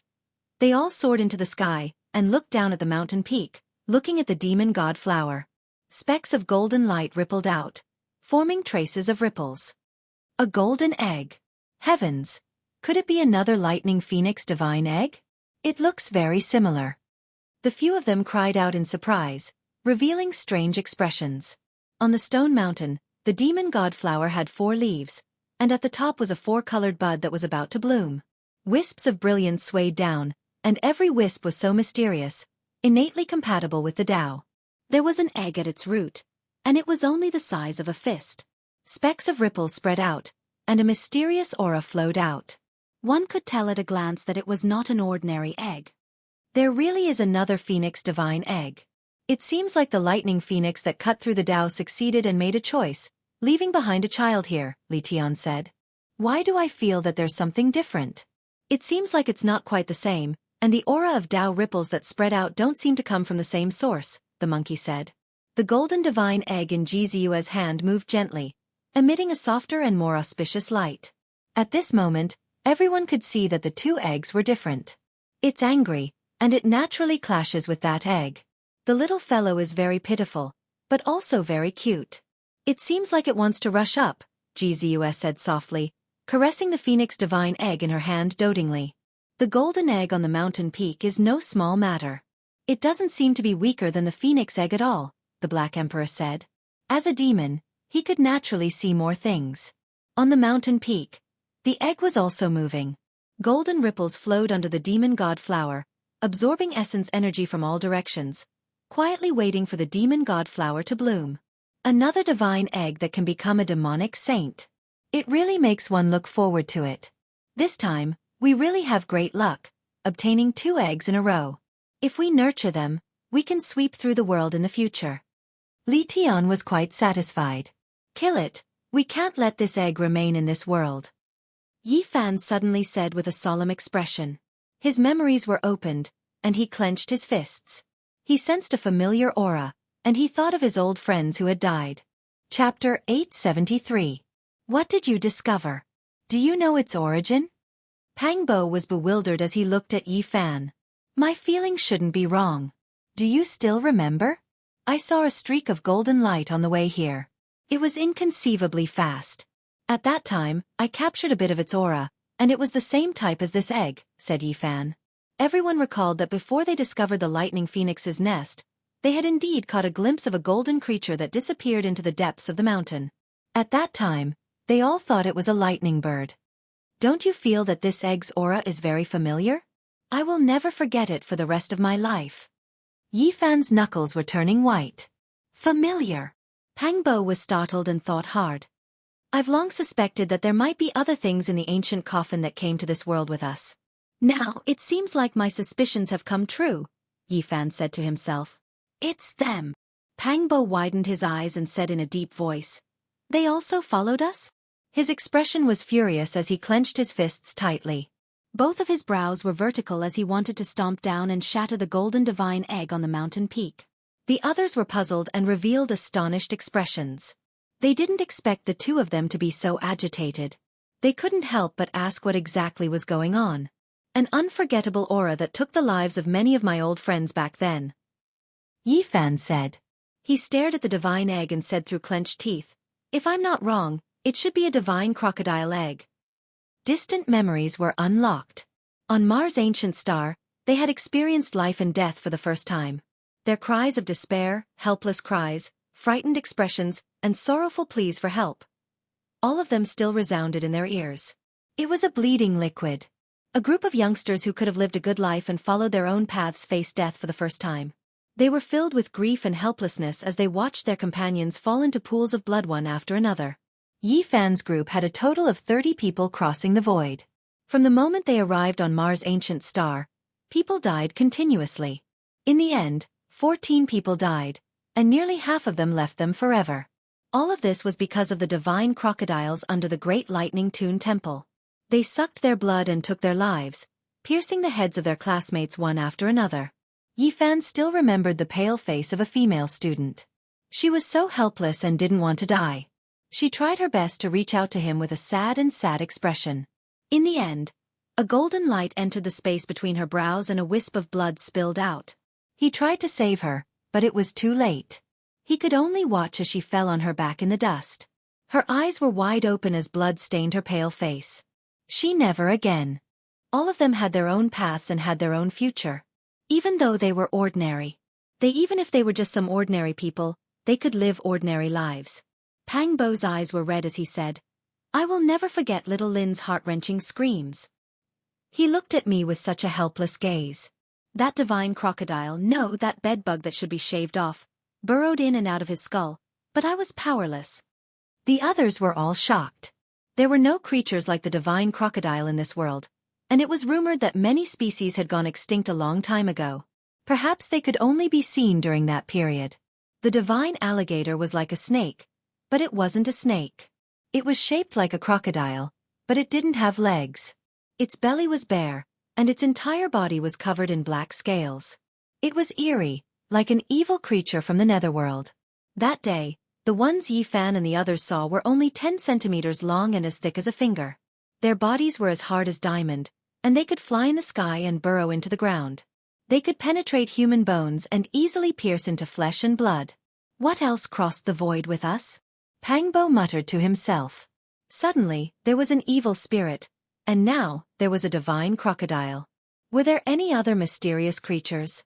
They all soared into the sky, and looked down at the mountain peak, looking at the demon god flower. Specks of golden light rippled out, forming traces of ripples. A golden egg. Heavens! Could it be another lightning phoenix divine egg? It looks very similar. The few of them cried out in surprise, revealing strange expressions. On the stone mountain, the demon god flower had 4 leaves, and at the top was a 4-colored bud that was about to bloom. Wisps of brilliance swayed down, and every wisp was so mysterious, innately compatible with the Tao. There was an egg at its root, and it was only the size of a fist. Specks of ripples spread out, and a mysterious aura flowed out. One could tell at a glance that it was not an ordinary egg. There really is another phoenix divine egg. It seems like the lightning phoenix that cut through the Tao succeeded and made a choice, leaving behind a child here, Li Tian said. Why do I feel that there's something different? It seems like it's not quite the same, and the aura of Tao ripples that spread out don't seem to come from the same source, the monkey said. The golden divine egg in Jianghu's hand moved gently, emitting a softer and more auspicious light. At this moment, everyone could see that the 2 eggs were different. It's angry, and it naturally clashes with that egg. The little fellow is very pitiful, but also very cute. It seems like it wants to rush up, Jianghu said softly, caressing the phoenix divine egg in her hand dotingly. The golden egg on the mountain peak is no small matter. It doesn't seem to be weaker than the phoenix egg at all, the Black Emperor said. As a demon, he could naturally see more things. On the mountain peak, the egg was also moving. Golden ripples flowed under the demon god flower, absorbing essence energy from all directions, quietly waiting for the demon god flower to bloom. Another divine egg that can become a demonic saint. It really makes one look forward to it. This time, we really have great luck, obtaining 2 eggs in a row. If we nurture them, we can sweep through the world in the future. Li Tian was quite satisfied. Kill it, we can't let this egg remain in this world. Yi Fan suddenly said with a solemn expression. His memories were opened, and he clenched his fists. He sensed a familiar aura, and he thought of his old friends who had died. Chapter 873. What did you discover? Do you know its origin? Pang Bo was bewildered as he looked at Yi Fan. My feelings shouldn't be wrong. Do you still remember? I saw a streak of golden light on the way here. It was inconceivably fast. At that time, I captured a bit of its aura, and it was the same type as this egg, said Yi Fan. Everyone recalled that before they discovered the lightning phoenix's nest, they had indeed caught a glimpse of a golden creature that disappeared into the depths of the mountain. At that time, they all thought it was a lightning bird. Don't you feel that this egg's aura is very familiar? I will never forget it for the rest of my life. Yi Fan's knuckles were turning white. Familiar. Pang Bo was startled and thought hard. I've long suspected that there might be other things in the ancient coffin that came to this world with us. Now, it seems like my suspicions have come true, Yi Fan said to himself. It's them. Pang Bo widened his eyes and said in a deep voice. They also followed us? His expression was furious as he clenched his fists tightly. Both of his brows were vertical as he wanted to stomp down and shatter the golden divine egg on the mountain peak. The others were puzzled and revealed astonished expressions. They didn't expect the 2 of them to be so agitated. They couldn't help but ask what exactly was going on. An unforgettable aura that took the lives of many of my old friends back then. Yi Fan said. He stared at the divine egg and said through clenched teeth, if I'm not wrong, it should be a divine crocodile egg. Distant memories were unlocked. On Mars' ancient star, they had experienced life and death for the first time. Their cries of despair, helpless cries, frightened expressions, and sorrowful pleas for help. All of them still resounded in their ears. It was a bleeding liquid. A group of youngsters who could have lived a good life and followed their own paths faced death for the first time. They were filled with grief and helplessness as they watched their companions fall into pools of blood one after another. Yi Fan's group had a total of 30 people crossing the void. From the moment they arrived on Mars' ancient star, people died continuously. In the end, 14 people died, and nearly half of them left them forever. All of this was because of the divine crocodiles under the Great Lightning Tune Temple. They sucked their blood and took their lives, piercing the heads of their classmates one after another. Yi Fan still remembered the pale face of a female student. She was so helpless and didn't want to die. She tried her best to reach out to him with a sad expression. In the end, a golden light entered the space between her brows and a wisp of blood spilled out. He tried to save her, but it was too late. He could only watch as she fell on her back in the dust. Her eyes were wide open as blood stained her pale face. She never again. All of them had their own paths and had their own future. Even though they were ordinary. Even if they were just some ordinary people, they could live ordinary lives. Pang Bo's eyes were red as he said, I will never forget little Lin's heart-wrenching screams. He looked at me with such a helpless gaze. That divine crocodile, no, that bedbug that should be shaved off, burrowed in and out of his skull, but I was powerless. The others were all shocked. There were no creatures like the divine crocodile in this world, and it was rumored that many species had gone extinct a long time ago. Perhaps they could only be seen during that period. The divine alligator was like a snake, but it wasn't a snake. It was shaped like a crocodile, but it didn't have legs. Its belly was bare, and its entire body was covered in black scales. It was eerie, like an evil creature from the netherworld. That day, the ones Yi Fan and the others saw were only 10 centimeters long and as thick as a finger. Their bodies were as hard as diamond, and they could fly in the sky and burrow into the ground. They could penetrate human bones and easily pierce into flesh and blood. What else crossed the void with us? Pang Bo muttered to himself. Suddenly, there was an evil spirit, and now, there was a divine crocodile. Were there any other mysterious creatures?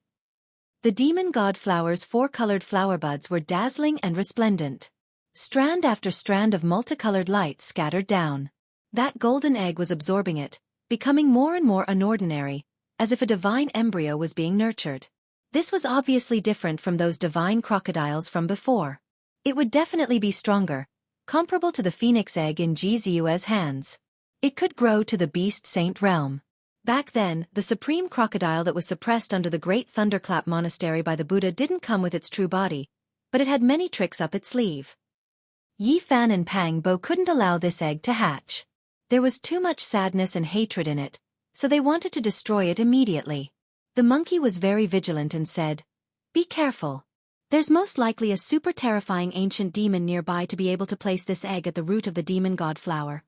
The demon god flower's 4-colored flower buds were dazzling and resplendent. Strand after strand of multicolored light scattered down. That golden egg was absorbing it, becoming more and more unordinary, as if a divine embryo was being nurtured. This was obviously different from those divine crocodiles from before. It would definitely be stronger, comparable to the phoenix egg in Jizu's hands. It could grow to the beast saint realm. Back then, the supreme crocodile that was suppressed under the great thunderclap monastery by the Buddha didn't come with its true body, but it had many tricks up its sleeve. Yi Fan and Pang Bo couldn't allow this egg to hatch. There was too much sadness and hatred in it, so they wanted to destroy it immediately. The monkey was very vigilant and said, "Be careful. There's most likely a super terrifying ancient demon nearby to be able to place this egg at the root of the demon god flower."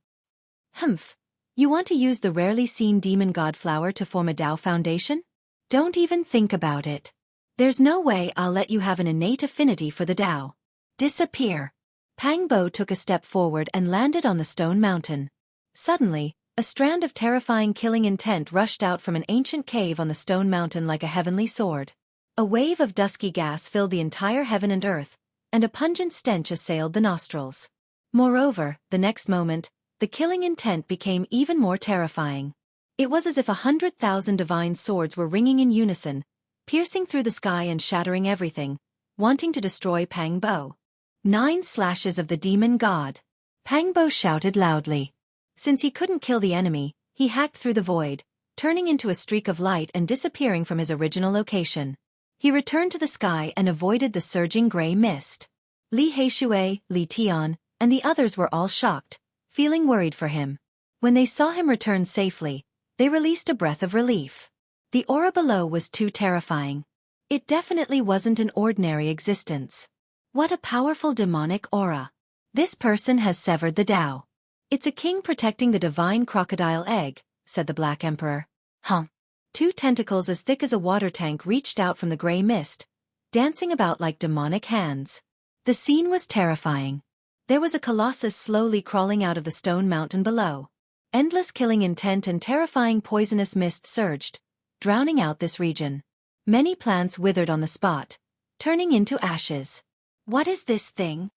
"Humph. You want to use the rarely seen demon god flower to form a Tao foundation? Don't even think about it. There's no way I'll let you have an innate affinity for the Tao. Disappear." Pang Bo took a step forward and landed on the stone mountain. Suddenly, a strand of terrifying killing intent rushed out from an ancient cave on the stone mountain like a heavenly sword. A wave of dusky gas filled the entire heaven and earth, and a pungent stench assailed the nostrils. Moreover, the next moment, the killing intent became even more terrifying. It was as if 100,000 divine swords were ringing in unison, piercing through the sky and shattering everything, wanting to destroy Pang Bo. 9 slashes of the demon god. Pang Bo shouted loudly. Since he couldn't kill the enemy, he hacked through the void, turning into a streak of light and disappearing from his original location. He returned to the sky and avoided the surging gray mist. Li Heishui, Li Tian, and the others were all shocked, feeling worried for him. When they saw him return safely, they released a breath of relief. The aura below was too terrifying. It definitely wasn't an ordinary existence. What a powerful demonic aura. This person has severed the Tao. It's a king protecting the divine crocodile egg, said the Black Emperor. Huh. 2 tentacles as thick as a water tank reached out from the gray mist, dancing about like demonic hands. The scene was terrifying. There was a colossus slowly crawling out of the stone mountain below. Endless killing intent and terrifying poisonous mist surged, drowning out this region. Many plants withered on the spot, turning into ashes. What is this thing?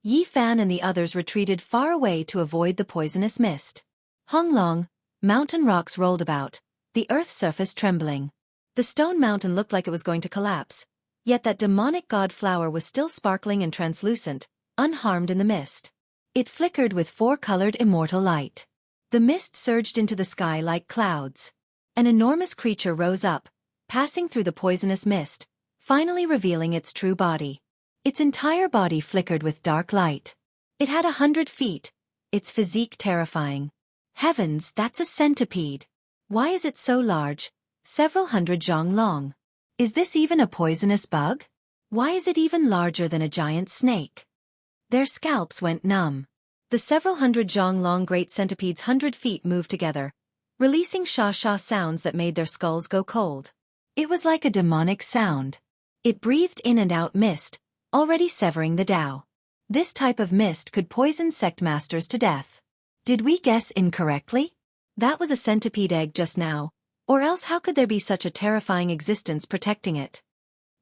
Yi Fan and the others retreated far away to avoid the poisonous mist. Honglong, mountain rocks rolled about, the earth's surface trembling. The stone mountain looked like it was going to collapse, yet that demonic god flower was still sparkling and translucent, unharmed in the mist. It flickered with 4-colored immortal light. The mist surged into the sky like clouds. An enormous creature rose up, passing through the poisonous mist, finally revealing its true body. Its entire body flickered with dark light. It had 100 feet, its physique terrifying. Heavens, that's a centipede. Why is it so large, several hundred zhang long? Is this even a poisonous bug? Why is it even larger than a giant snake? Their scalps went numb. The several hundred zhang long great centipede's 100 feet moved together, releasing sha-sha sounds that made their skulls go cold. It was like a demonic sound. It breathed in and out mist, already severing the Tao. This type of mist could poison sect masters to death. Did we guess incorrectly? That was a centipede egg just now, or else how could there be such a terrifying existence protecting it?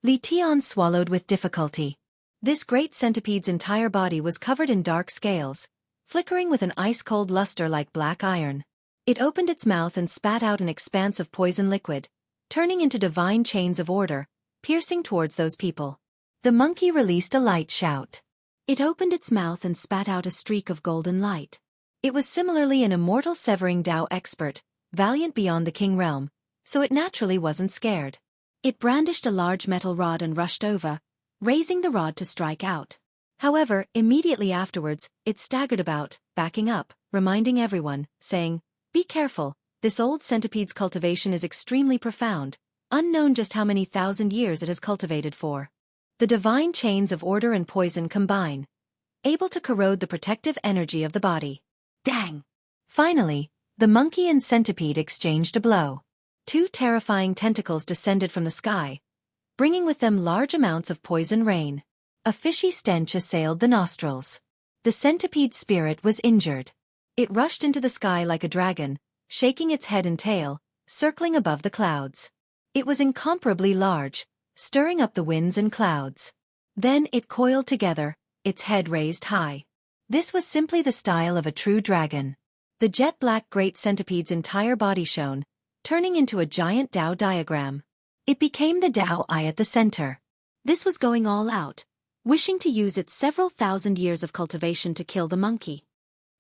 Li Tian swallowed with difficulty. This great centipede's entire body was covered in dark scales, flickering with an ice-cold luster like black iron. It opened its mouth and spat out an expanse of poison liquid, turning into divine chains of order, piercing towards those people. The monkey released a light shout. It opened its mouth and spat out a streak of golden light. It was similarly an immortal severing Tao expert, valiant beyond the king realm, so it naturally wasn't scared. It brandished a large metal rod and rushed over, raising the rod to strike out. However, immediately afterwards, it staggered about, backing up, reminding everyone, saying, "Be careful, this old centipede's cultivation is extremely profound, unknown just how many thousand years it has cultivated for." The divine chains of order and poison combine, able to corrode the protective energy of the body. Dang! Finally, the monkey and centipede exchanged a blow. 2 terrifying tentacles descended from the sky, bringing with them large amounts of poison rain. A fishy stench assailed the nostrils. The centipede's spirit was injured. It rushed into the sky like a dragon, shaking its head and tail, circling above the clouds. It was incomparably large, stirring up the winds and clouds. Then it coiled together, its head raised high. This was simply the style of a true dragon. The jet-black great centipede's entire body shone, turning into a giant Tao diagram. It became the Tao eye at the center. This was going all out, wishing to use its several thousand years of cultivation to kill the monkey.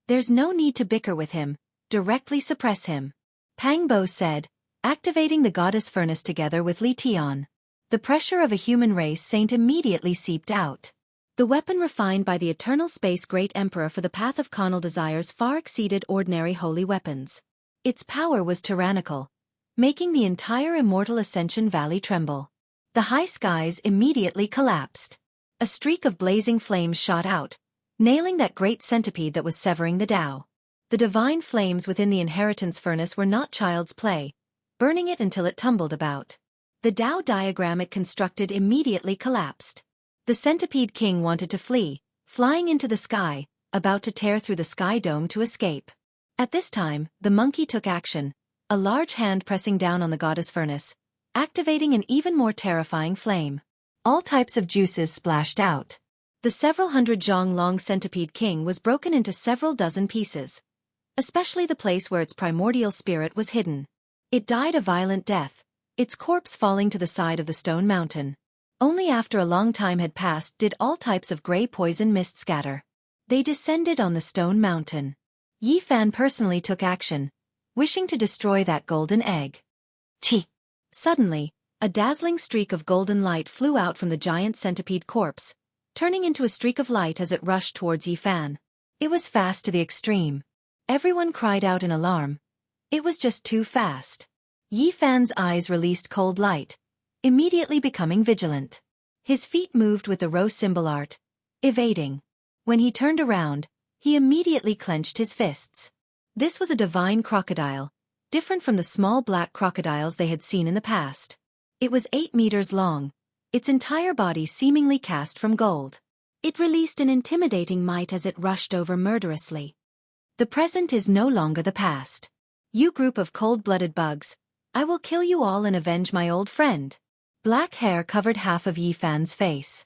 There's no need to bicker with him, directly suppress him, Pang Bo said, activating the goddess furnace together with Li Tian. The pressure of a human race saint immediately seeped out. The weapon refined by the eternal space great emperor for the path of carnal desires far exceeded ordinary holy weapons. Its power was tyrannical, making the entire immortal Ascension Valley tremble. The high skies immediately collapsed. A streak of blazing flames shot out, nailing that great centipede that was severing the Tao. The divine flames within the inheritance furnace were not child's play, burning it until it tumbled about. The Tao diagram it constructed immediately collapsed. The centipede king wanted to flee, flying into the sky, about to tear through the sky dome to escape. At this time, the monkey took action, a large hand pressing down on the goddess furnace, activating an even more terrifying flame. All types of juices splashed out. The several hundred zhang long centipede king was broken into several dozen pieces, especially the place where its primordial spirit was hidden. It died a violent death, its corpse falling to the side of the stone mountain. Only after a long time had passed did all types of gray poison mist scatter. They descended on the stone mountain. Yi Fan personally took action, wishing to destroy that golden egg. Chi! Suddenly, a dazzling streak of golden light flew out from the giant centipede corpse, turning into a streak of light as it rushed towards Yi Fan. It was fast to the extreme. Everyone cried out in alarm. It was just too fast. Yi Fan's eyes released cold light, immediately becoming vigilant. His feet moved with the rho symbol art, evading. When he turned around, he immediately clenched his fists. This was a divine crocodile, different from the small black crocodiles they had seen in the past. It was 8 meters long, its entire body seemingly cast from gold. It released an intimidating might as it rushed over murderously. The present is no longer the past. You group of cold-blooded bugs, I will kill you all and avenge my old friend. Black hair covered half of Yi Fan's face.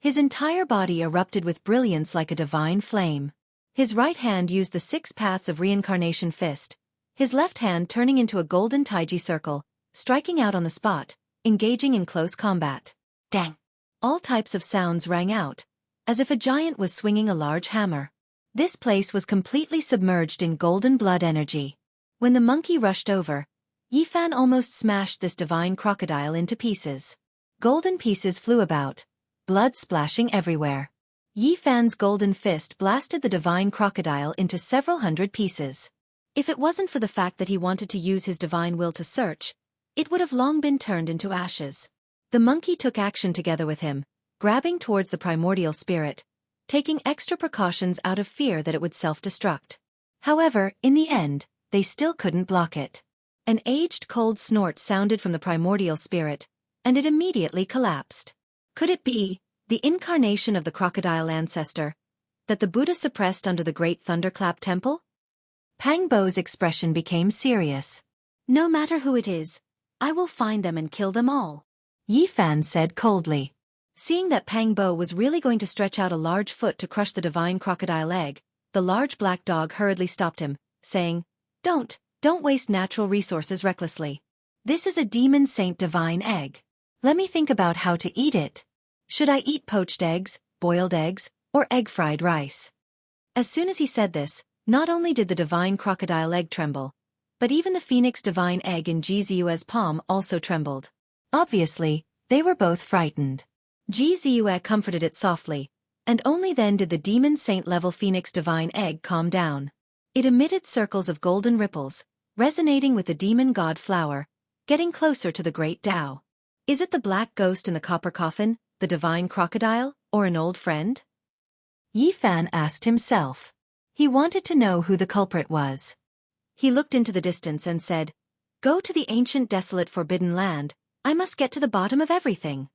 His entire body erupted with brilliance like a divine flame. His right hand used the 6 paths of reincarnation fist, his left hand turning into a golden taiji circle, striking out on the spot, engaging in close combat. Dang! All types of sounds rang out, as if a giant was swinging a large hammer. This place was completely submerged in golden blood energy. When the monkey rushed over, Yi Fan almost smashed this divine crocodile into pieces. Golden pieces flew about, blood splashing everywhere. Yi Fan's golden fist blasted the divine crocodile into several hundred pieces. If it wasn't for the fact that he wanted to use his divine will to search, it would have long been turned into ashes. The monkey took action together with him, grabbing towards the primordial spirit, taking extra precautions out of fear that it would self-destruct. However, in the end, they still couldn't block it. An aged cold snort sounded from the primordial spirit, and it immediately collapsed. Could it be the incarnation of the crocodile ancestor that the Buddha suppressed under the great thunderclap temple? Pang Bo's expression became serious. No matter who it is, I will find them and kill them all, Yi Fan said coldly. Seeing that Pang Bo was really going to stretch out a large foot to crush the divine crocodile egg, the large black dog hurriedly stopped him, saying, Don't waste natural resources recklessly. This is a demon saint divine egg. Let me think about how to eat it. Should I eat poached eggs, boiled eggs, or egg-fried rice? As soon as he said this, not only did the divine crocodile egg tremble, but even the phoenix divine egg in Ji Ziyue's palm also trembled. Obviously, they were both frightened. Ji Ziyue comforted it softly, and only then did the demon saint-level phoenix divine egg calm down. It emitted circles of golden ripples, resonating with the demon god flower, getting closer to the great Tao. Is it the black ghost in the copper coffin, the divine crocodile, or an old friend? Yi Fan asked himself. He wanted to know who the culprit was. He looked into the distance and said, Go to the ancient desolate forbidden land, I must get to the bottom of everything.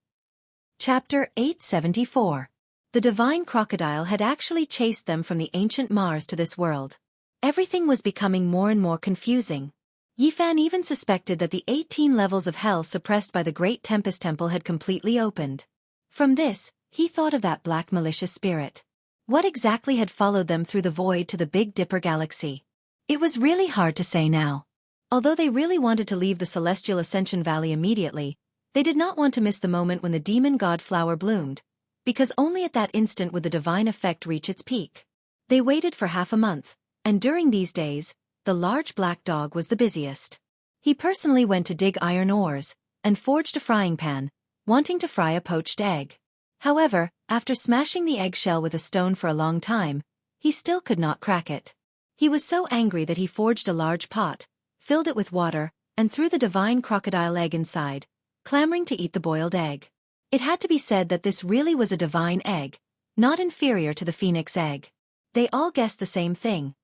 Chapter 874. The divine crocodile had actually chased them from the ancient Mars to this world. Everything was becoming more and more confusing. Yi Fan even suspected that the 18 levels of hell suppressed by the Great Tempest Temple had completely opened. From this, he thought of that black malicious spirit. What exactly had followed them through the void to the Big Dipper galaxy? It was really hard to say now. Although they really wanted to leave the Celestial Ascension Valley immediately, they did not want to miss the moment when the demon god flower bloomed, because only at that instant would the divine effect reach its peak. They waited for half a month, and during these days, the large black dog was the busiest. He personally went to dig iron ores, and forged a frying pan, wanting to fry a poached egg. However, after smashing the eggshell with a stone for a long time, he still could not crack it. He was so angry that he forged a large pot, filled it with water, and threw the divine crocodile egg inside, clamoring to eat the boiled egg. It had to be said that this really was a divine egg, not inferior to the phoenix egg. They all guessed the same thing.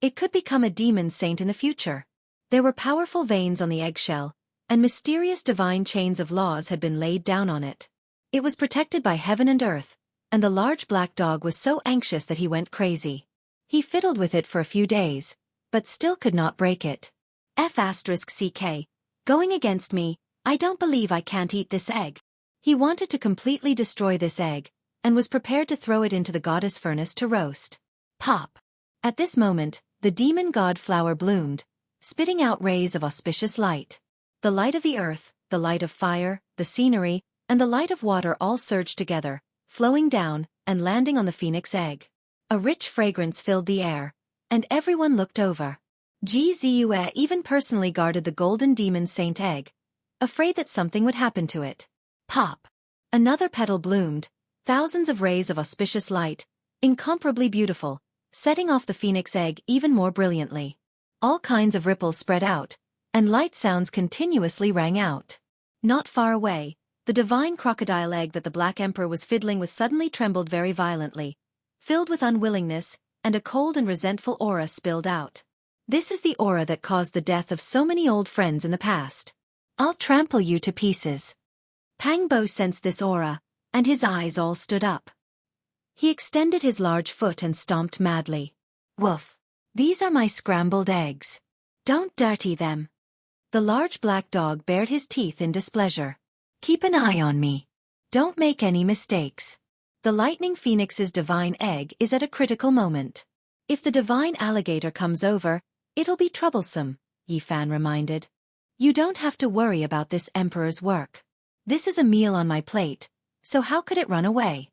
It could become a demon saint in the future. There were powerful veins on the eggshell, and mysterious divine chains of laws had been laid down on it. It was protected by heaven and earth, and the large black dog was so anxious that he went crazy. He fiddled with it for a few days, but still could not break it. F***ck, going against me, I don't believe I can't eat this egg. He wanted to completely destroy this egg, and was prepared to throw it into the goddess furnace to roast. Pop! At this moment, the demon god flower bloomed, spitting out rays of auspicious light. The light of the earth, the light of fire, the scenery, and the light of water all surged together, flowing down, and landing on the phoenix egg. A rich fragrance filled the air, and everyone looked over. Zhou even personally guarded the golden demon saint egg, afraid that something would happen to it. Pop! Another petal bloomed, thousands of rays of auspicious light, incomparably beautiful, setting off the phoenix egg even more brilliantly. All kinds of ripples spread out, and light sounds continuously rang out. Not far away, the divine crocodile egg that the Black Emperor was fiddling with suddenly trembled very violently, filled with unwillingness, and a cold and resentful aura spilled out. This is the aura that caused the death of so many old friends in the past. I'll trample you to pieces. Pang Bo sensed this aura, and his eyes all stood up. He extended his large foot and stomped madly. Woof! These are my scrambled eggs. Don't dirty them. The large black dog bared his teeth in displeasure. Keep an eye on me. Don't make any mistakes. The lightning phoenix's divine egg is at a critical moment. If the divine alligator comes over, it'll be troublesome, Yi Fan reminded. You don't have to worry about this emperor's work. This is a meal on my plate, so how could it run away?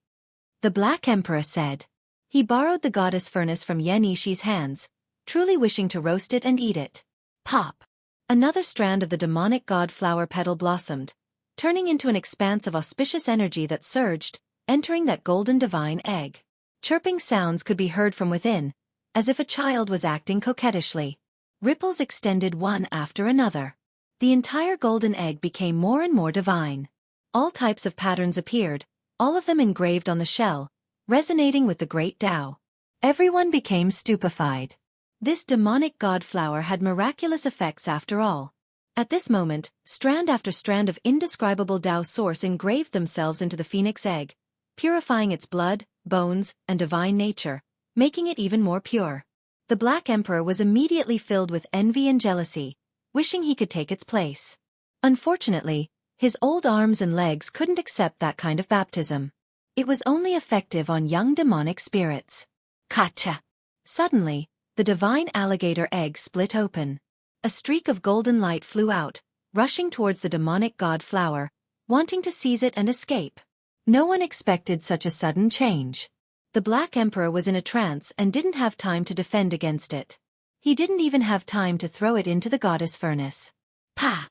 The Black Emperor said. He borrowed the goddess furnace from Yen Yishi's hands, truly wishing to roast it and eat it. Pop! Another strand of the demonic god flower petal blossomed, turning into an expanse of auspicious energy that surged, entering that golden divine egg. Chirping sounds could be heard from within, as if a child was acting coquettishly. Ripples extended one after another. The entire golden egg became more and more divine. All types of patterns appeared, all of them engraved on the shell, resonating with the great Tao. Everyone became stupefied. This demonic god flower had miraculous effects after all. At this moment, strand after strand of indescribable Tao source engraved themselves into the phoenix egg, purifying its blood, bones, and divine nature, making it even more pure. The Black Emperor was immediately filled with envy and jealousy, wishing he could take its place. Unfortunately, his old arms and legs couldn't accept that kind of baptism. It was only effective on young demonic spirits. Kacha! Suddenly, the divine alligator egg split open. A streak of golden light flew out, rushing towards the demonic god flower, wanting to seize it and escape. No one expected such a sudden change. The Black Emperor was in a trance and didn't have time to defend against it. He didn't even have time to throw it into the goddess furnace. Pa!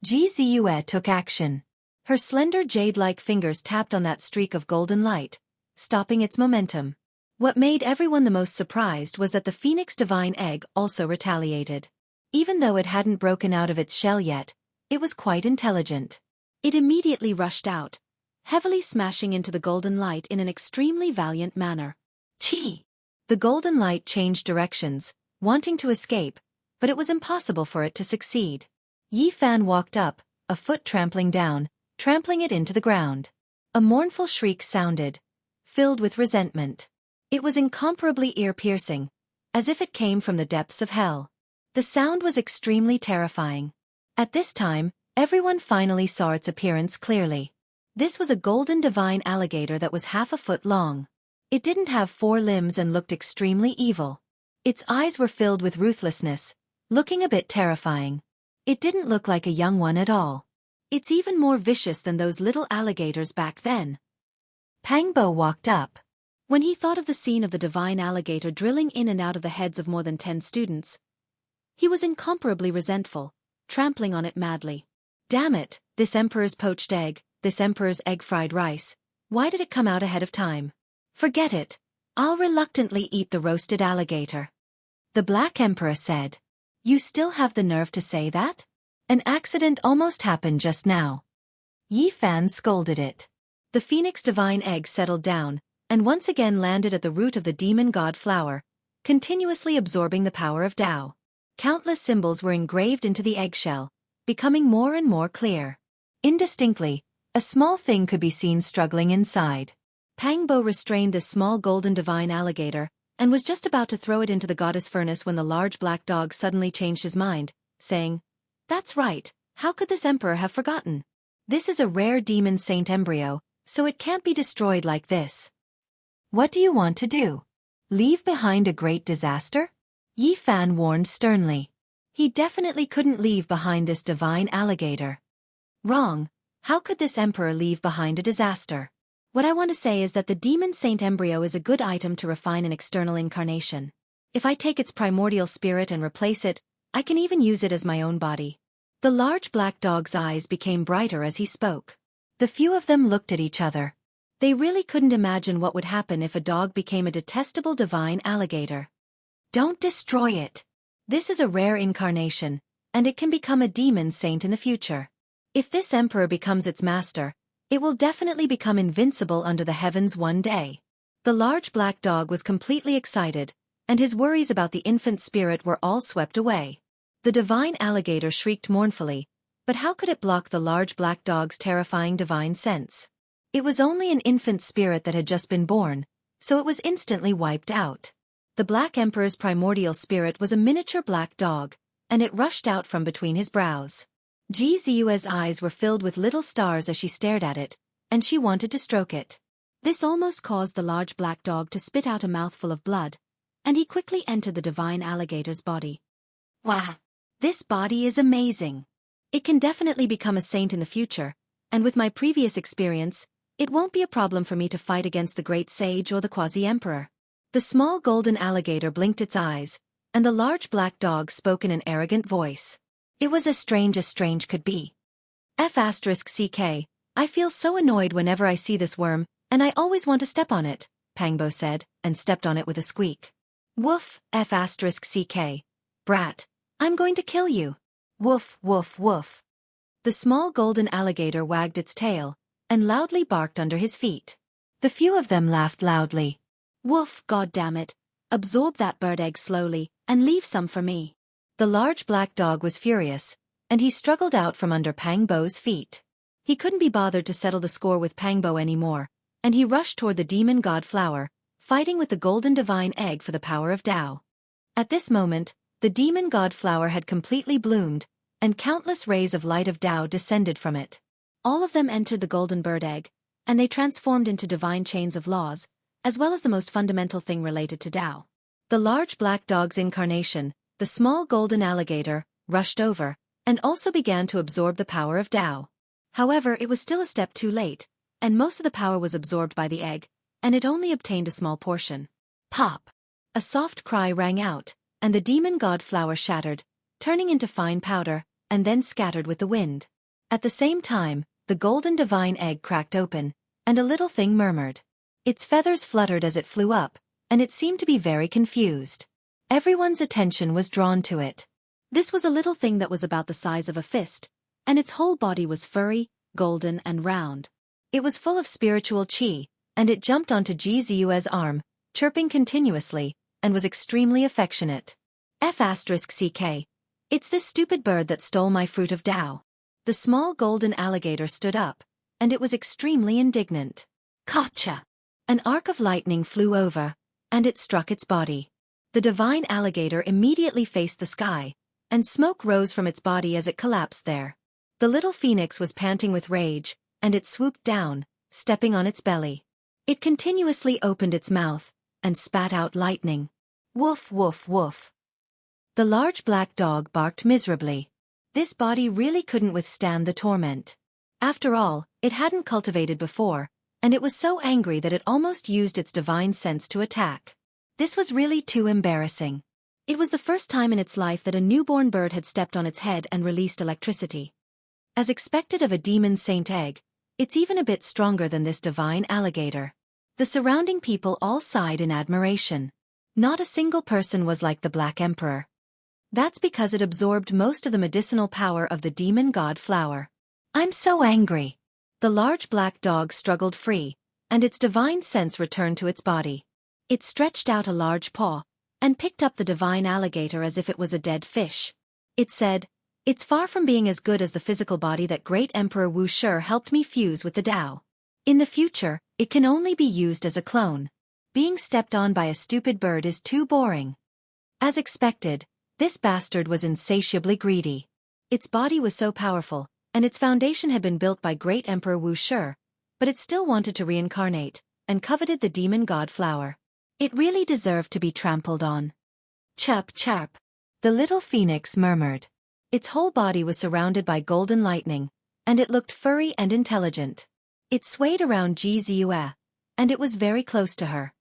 Zhou took action. Her slender jade-like fingers tapped on that streak of golden light, stopping its momentum. What made everyone the most surprised was that the phoenix divine egg also retaliated. Even though it hadn't broken out of its shell yet, it was quite intelligent. It immediately rushed out, heavily smashing into the golden light in an extremely valiant manner. Chi! The golden light changed directions, wanting to escape, but it was impossible for it to succeed. Yi Fan walked up, a foot trampling down, trampling it into the ground. A mournful shriek sounded, filled with resentment. It was incomparably ear-piercing, as if it came from the depths of hell. The sound was extremely terrifying. At this time, everyone finally saw its appearance clearly. This was a golden divine alligator that was half a foot long. It didn't have 4 limbs and looked extremely evil. Its eyes were filled with ruthlessness, looking a bit terrifying. It didn't look like a young one at all. It's even more vicious than those little alligators back then. Pangbo walked up. When he thought of the scene of the divine alligator drilling in and out of the heads of more than 10 students, he was incomparably resentful, trampling on it madly. Damn it, this emperor's poached egg, this emperor's egg fried rice. Why did it come out ahead of time? Forget it. I'll reluctantly eat the roasted alligator. The Black Emperor said. You still have the nerve to say that? An accident almost happened just now. Yi Fan scolded it. The phoenix divine egg settled down, and once again landed at the root of the demon god flower, continuously absorbing the power of Tao. Countless symbols were engraved into the eggshell, becoming more and more clear. Indistinctly, a small thing could be seen struggling inside. Pangbo restrained this small golden divine alligator, and was just about to throw it into the goddess furnace when the large black dog suddenly changed his mind, saying, That's right, how could this emperor have forgotten? This is a rare demon saint embryo, so it can't be destroyed like this. What do you want to do? Leave behind a great disaster? Yi Fan warned sternly. He definitely couldn't leave behind this divine alligator. Wrong. How could this emperor leave behind a disaster? What I want to say is that the demon saint embryo is a good item to refine an external incarnation. If I take its primordial spirit and replace it, I can even use it as my own body. The large black dog's eyes became brighter as he spoke. The few of them looked at each other. They really couldn't imagine what would happen if a dog became a detestable divine alligator. Don't destroy it. This is a rare incarnation, and it can become a demon saint in the future. If this emperor becomes its master, it will definitely become invincible under the heavens one day. The large black dog was completely excited, and his worries about the infant spirit were all swept away. The divine alligator shrieked mournfully, but how could it block the large black dog's terrifying divine sense? It was only an infant spirit that had just been born, so it was instantly wiped out. The Black Emperor's primordial spirit was a miniature black dog, and it rushed out from between his brows. Ji Ziyue's eyes were filled with little stars as she stared at it, and she wanted to stroke it. This almost caused the large black dog to spit out a mouthful of blood, and he quickly entered the divine alligator's body. Wow! This body is amazing. It can definitely become a saint in the future, and with my previous experience, it won't be a problem for me to fight against the great sage or the quasi-emperor. The small golden alligator blinked its eyes, and the large black dog spoke in an arrogant voice. It was as strange could be. F***ck, I feel so annoyed whenever I see this worm, and I always want to step on it, Pangbo said, and stepped on it with a squeak. Woof, F***ck. Brat, I'm going to kill you. Woof, woof, woof. The small golden alligator wagged its tail, and loudly barked under his feet. The few of them laughed loudly. Woof, goddammit, absorb that bird egg slowly, and leave some for me. The large black dog was furious, and he struggled out from under Pangbo's feet. He couldn't be bothered to settle the score with Pangbo anymore, and he rushed toward the demon god flower, fighting with the golden divine egg for the power of Tao. At this moment, the demon god flower had completely bloomed, and countless rays of light of Tao descended from it. All of them entered the golden bird egg, and they transformed into divine chains of laws, as well as the most fundamental thing related to Tao. The large black dog's incarnation, the small golden alligator, rushed over, and also began to absorb the power of Tao. However, it was still a step too late, and most of the power was absorbed by the egg, and it only obtained a small portion. Pop! A soft cry rang out, and the demon god flower shattered, turning into fine powder, and then scattered with the wind. At the same time, the golden divine egg cracked open, and a little thing murmured. Its feathers fluttered as it flew up, and it seemed to be very confused. Everyone's attention was drawn to it. This was a little thing that was about the size of a fist, and its whole body was furry, golden and round. It was full of spiritual chi, and it jumped onto Ji Ziyue's arm, chirping continuously, and was extremely affectionate. F***ck. It's this stupid bird that stole my fruit of Tao. The small golden alligator stood up, and it was extremely indignant. Gotcha! An arc of lightning flew over, and it struck its body. The divine alligator immediately faced the sky, and smoke rose from its body as it collapsed there. The little phoenix was panting with rage, and it swooped down, stepping on its belly. It continuously opened its mouth, and spat out lightning. Woof, woof, woof. The large black dog barked miserably. This body really couldn't withstand the torment. After all, it hadn't cultivated before, and it was so angry that it almost used its divine sense to attack. This was really too embarrassing. It was the first time in its life that a newborn bird had stepped on its head and released electricity. As expected of a demon saint egg, it's even a bit stronger than this divine alligator. The surrounding people all sighed in admiration. Not a single person was like the Black Emperor. That's because it absorbed most of the medicinal power of the demon god flower. I'm so angry. The large black dog struggled free, and its divine sense returned to its body. It stretched out a large paw, and picked up the divine alligator as if it was a dead fish. It said, "It's far from being as good as the physical body that great Emperor Wuxia helped me fuse with the Tao. In the future, it can only be used as a clone. Being stepped on by a stupid bird is too boring." As expected, this bastard was insatiably greedy. Its body was so powerful, and its foundation had been built by great Emperor Wuxia, but it still wanted to reincarnate, and coveted the demon god flower. It really deserved to be trampled on. Chirp, chirp. The little phoenix murmured. Its whole body was surrounded by golden lightning, and it looked furry and intelligent. It swayed around Jianghu, and it was very close to her.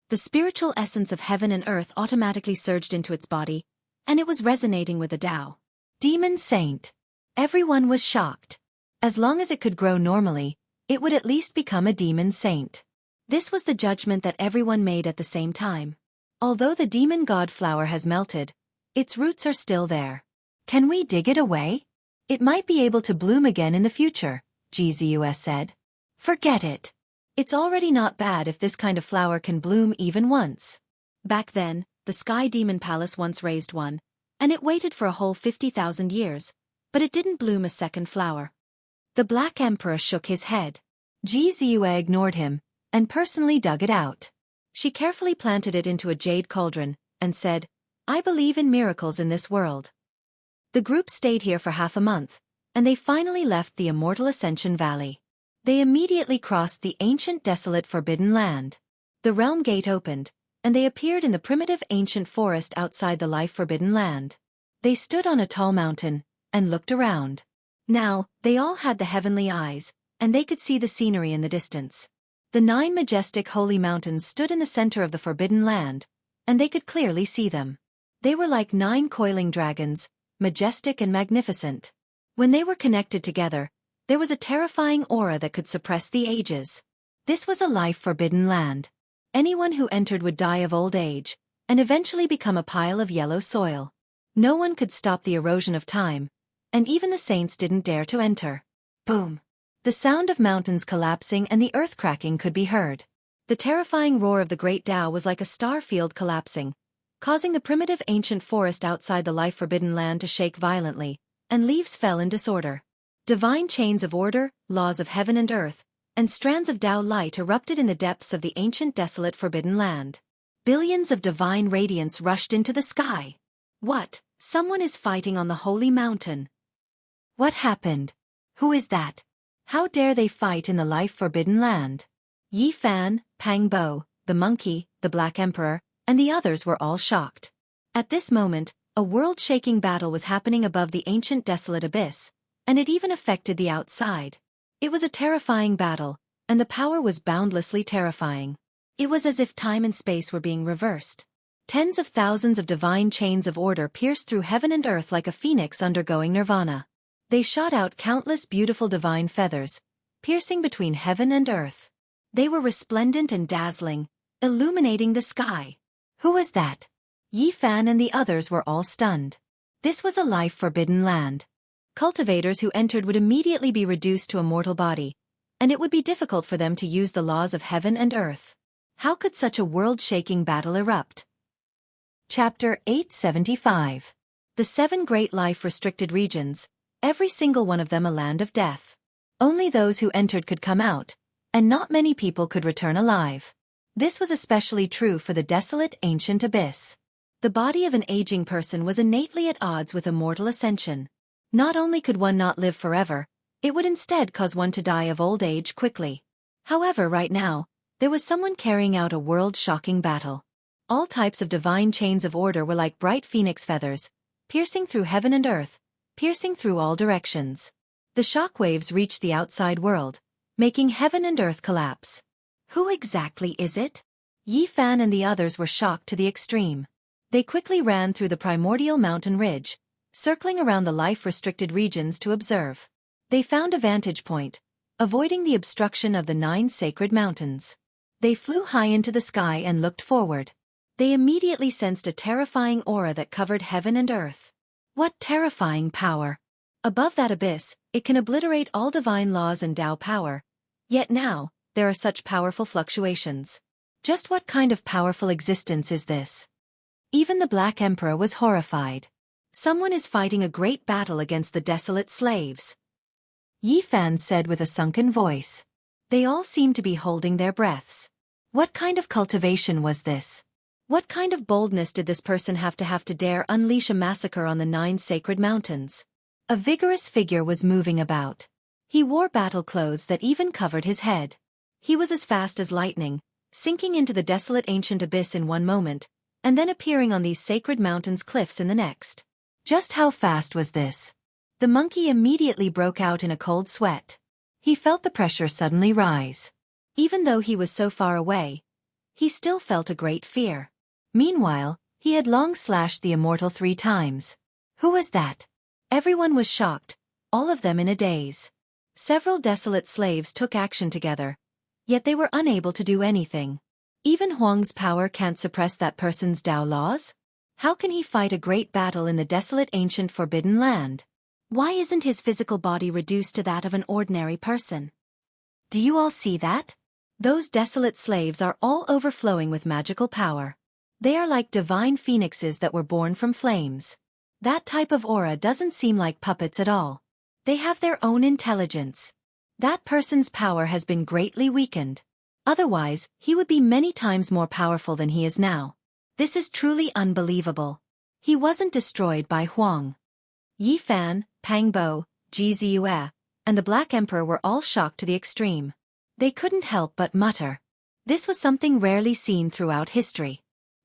The spiritual essence of heaven and earth automatically surged into its body, and it was resonating with the Tao. Demon Saint. Everyone was shocked. As long as it could grow normally, it would at least become a demon saint. This was the judgment that everyone made at the same time. Although the demon god flower has melted, its roots are still there. Can we dig it away? It might be able to bloom again in the future, Jianghu said. Forget it. It's already not bad if this kind of flower can bloom even once. Back then, the Sky Demon Palace once raised one, and it waited for a whole 50,000 years, but it didn't bloom a second flower. The Black Emperor shook his head. Jianghu ignored him, and personally dug it out. She carefully planted it into a jade cauldron, and said, "I believe in miracles in this world." The group stayed here for half a month, and they finally left the Immortal Ascension Valley. They immediately crossed the ancient desolate forbidden land. The realm gate opened, and they appeared in the primitive ancient forest outside the life forbidden land. They stood on a tall mountain, and looked around. Now, they all had the heavenly eyes, and they could see the scenery in the distance. The 9 majestic holy mountains stood in the center of the forbidden land, and they could clearly see them. They were like 9 coiling dragons, majestic and magnificent. When they were connected together, there was a terrifying aura that could suppress the ages. This was a life forbidden land. Anyone who entered would die of old age, and eventually become a pile of yellow soil. No one could stop the erosion of time, and even the saints didn't dare to enter. Boom! The sound of mountains collapsing and the earth cracking could be heard. The terrifying roar of the great Tao was like a star field collapsing, causing the primitive ancient forest outside the life forbidden land to shake violently, and leaves fell in disorder. Divine chains of order, laws of heaven and earth, and strands of Tao light erupted in the depths of the ancient desolate forbidden land. Billions of divine radiance rushed into the sky. What? Someone is fighting on the holy mountain. What happened? Who is that? How dare they fight in the life forbidden land? Yi Fan, Pang Bo, the monkey, the Black Emperor, and the others were all shocked. At this moment, a world-shaking battle was happening above the ancient desolate abyss, and it even affected the outside. It was a terrifying battle, and the power was boundlessly terrifying. It was as if time and space were being reversed. Tens of thousands of divine chains of order pierced through heaven and earth like a phoenix undergoing nirvana. They shot out countless beautiful divine feathers, piercing between heaven and earth. They were resplendent and dazzling, illuminating the sky. Who was that? Yi Fan and the others were all stunned. This was a life forbidden land. Cultivators who entered would immediately be reduced to a mortal body, and it would be difficult for them to use the laws of heaven and earth. How could such a world-shaking battle erupt? Chapter 875. The 7 Great Life-Restricted Regions, every single one of them a land of death. Only those who entered could come out, and not many people could return alive. This was especially true for the desolate ancient abyss. The body of an aging person was innately at odds with immortal ascension. Not only could one not live forever, it would instead cause one to die of old age quickly. However, right now, there was someone carrying out a world-shocking battle. All types of divine chains of order were like bright phoenix feathers, piercing through heaven and earth, piercing through all directions. The shock waves reached the outside world, making heaven and earth collapse. Who exactly is it? Yi Fan and the others were shocked to the extreme. They quickly ran through the primordial mountain ridge, circling around the life-restricted regions to observe. They found a vantage point, avoiding the obstruction of the 9 sacred mountains. They flew high into the sky and looked forward. They immediately sensed a terrifying aura that covered heaven and earth. What terrifying power! Above that abyss, it can obliterate all divine laws and Tao power. Yet now, there are such powerful fluctuations. Just what kind of powerful existence is this? Even the Black Emperor was horrified. Someone is fighting a great battle against the desolate slaves. Yi Fan said with a sunken voice. They all seemed to be holding their breaths. What kind of cultivation was this? What kind of boldness did this person have to dare unleash a massacre on the 9 sacred mountains? A vigorous figure was moving about. He wore battle clothes that even covered his head. He was as fast as lightning, sinking into the desolate ancient abyss in one moment, and then appearing on these sacred mountains' cliffs in the next. Just how fast was this? The monkey immediately broke out in a cold sweat. He felt the pressure suddenly rise. Even though he was so far away, he still felt a great fear. Meanwhile, he had long slashed the immortal 3 times. Who was that? Everyone was shocked, all of them in a daze. Several desolate slaves took action together, yet they were unable to do anything. Even Huang's power can't suppress that person's Tao laws? How can he fight a great battle in the desolate ancient forbidden land? Why isn't his physical body reduced to that of an ordinary person? Do you all see that? Those desolate slaves are all overflowing with magical power. They are like divine phoenixes that were born from flames. That type of aura doesn't seem like puppets at all. They have their own intelligence. That person's power has been greatly weakened. Otherwise, he would be many times more powerful than he is now. This is truly unbelievable. He wasn't destroyed by Huang. Yi Fan, Pang Bo, Ji Ziyue, and the Black Emperor were all shocked to the extreme. They couldn't help but mutter. This was something rarely seen throughout history.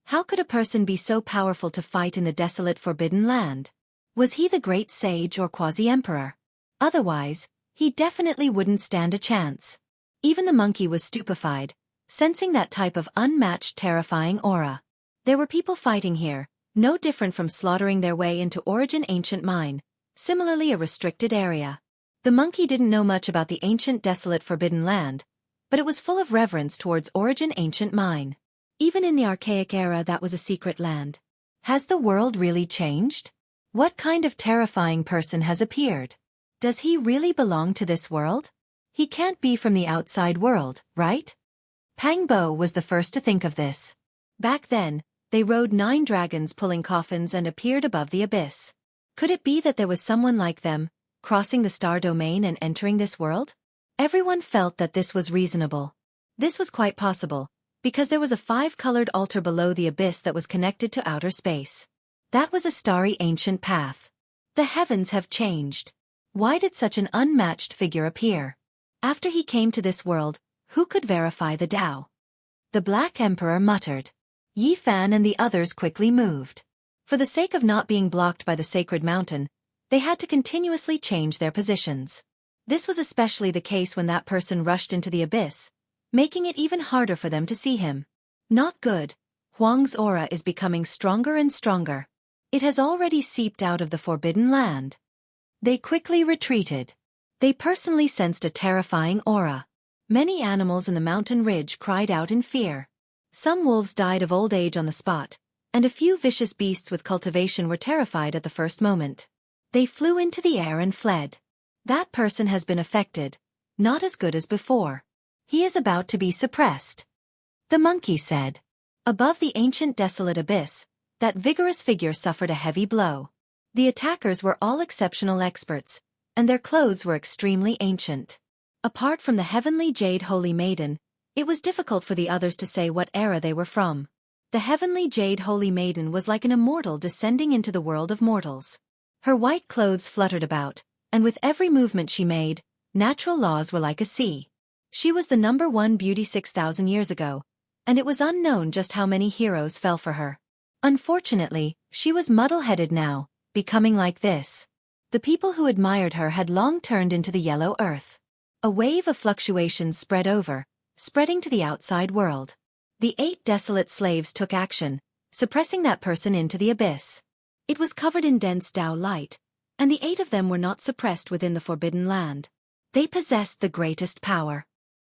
How could a person be so powerful to fight in the desolate forbidden land? Was he the great sage or quasi-emperor? Otherwise, he definitely wouldn't stand a chance. Even the monkey was stupefied, sensing that type of unmatched terrifying aura. There were people fighting here, no different from slaughtering their way into Origin Ancient Mine, similarly a restricted area. The monkey didn't know much about the ancient desolate forbidden land, but it was full of reverence towards Origin Ancient Mine. Even in the archaic era that was a secret land. Has the world really changed? What kind of terrifying person has appeared? Does he really belong to this world? He can't be from the outside world, right? Pang Bo was the first to think of this. Back then, they rode 9 dragons pulling coffins and appeared above the abyss. Could it be that there was someone like them, crossing the star domain and entering this world? Everyone felt that this was reasonable. This was quite possible, because there was a 5-colored altar below the abyss that was connected to outer space. That was a starry ancient path. The heavens have changed. Why did such an unmatched figure appear? After he came to this world, who could verify the Tao? The Black Emperor muttered. Yi Fan and the others quickly moved. For the sake of not being blocked by the sacred mountain, they had to continuously change their positions. This was especially the case when that person rushed into the abyss, making it even harder for them to see him. Not good. Huang's aura is becoming stronger and stronger. It has already seeped out of the forbidden land. They quickly retreated. They personally sensed a terrifying aura. Many animals in the mountain ridge cried out in fear. Some wolves died of old age on the spot, and a few vicious beasts with cultivation were terrified at the first moment. They flew into the air and fled. That person has been affected, not as good as before. He is about to be suppressed. The monkey said. Above the ancient desolate abyss, that vigorous figure suffered a heavy blow. The attackers were all exceptional experts, and their clothes were extremely ancient. Apart from the heavenly jade holy maiden, it was difficult for the others to say what era they were from. The heavenly jade holy maiden was like an immortal descending into the world of mortals. Her white clothes fluttered about, and with every movement she made, natural laws were like a sea. She was the #1 beauty 6,000 years ago, and it was unknown just how many heroes fell for her. Unfortunately, she was muddle-headed now, becoming like this. The people who admired her had long turned into the yellow earth. A wave of fluctuations spread over, spreading to the outside world. The 8 desolate slaves took action, suppressing that person into the abyss. It was covered in dense Tao light, and the 8 of them were not suppressed within the forbidden land. They possessed the greatest power.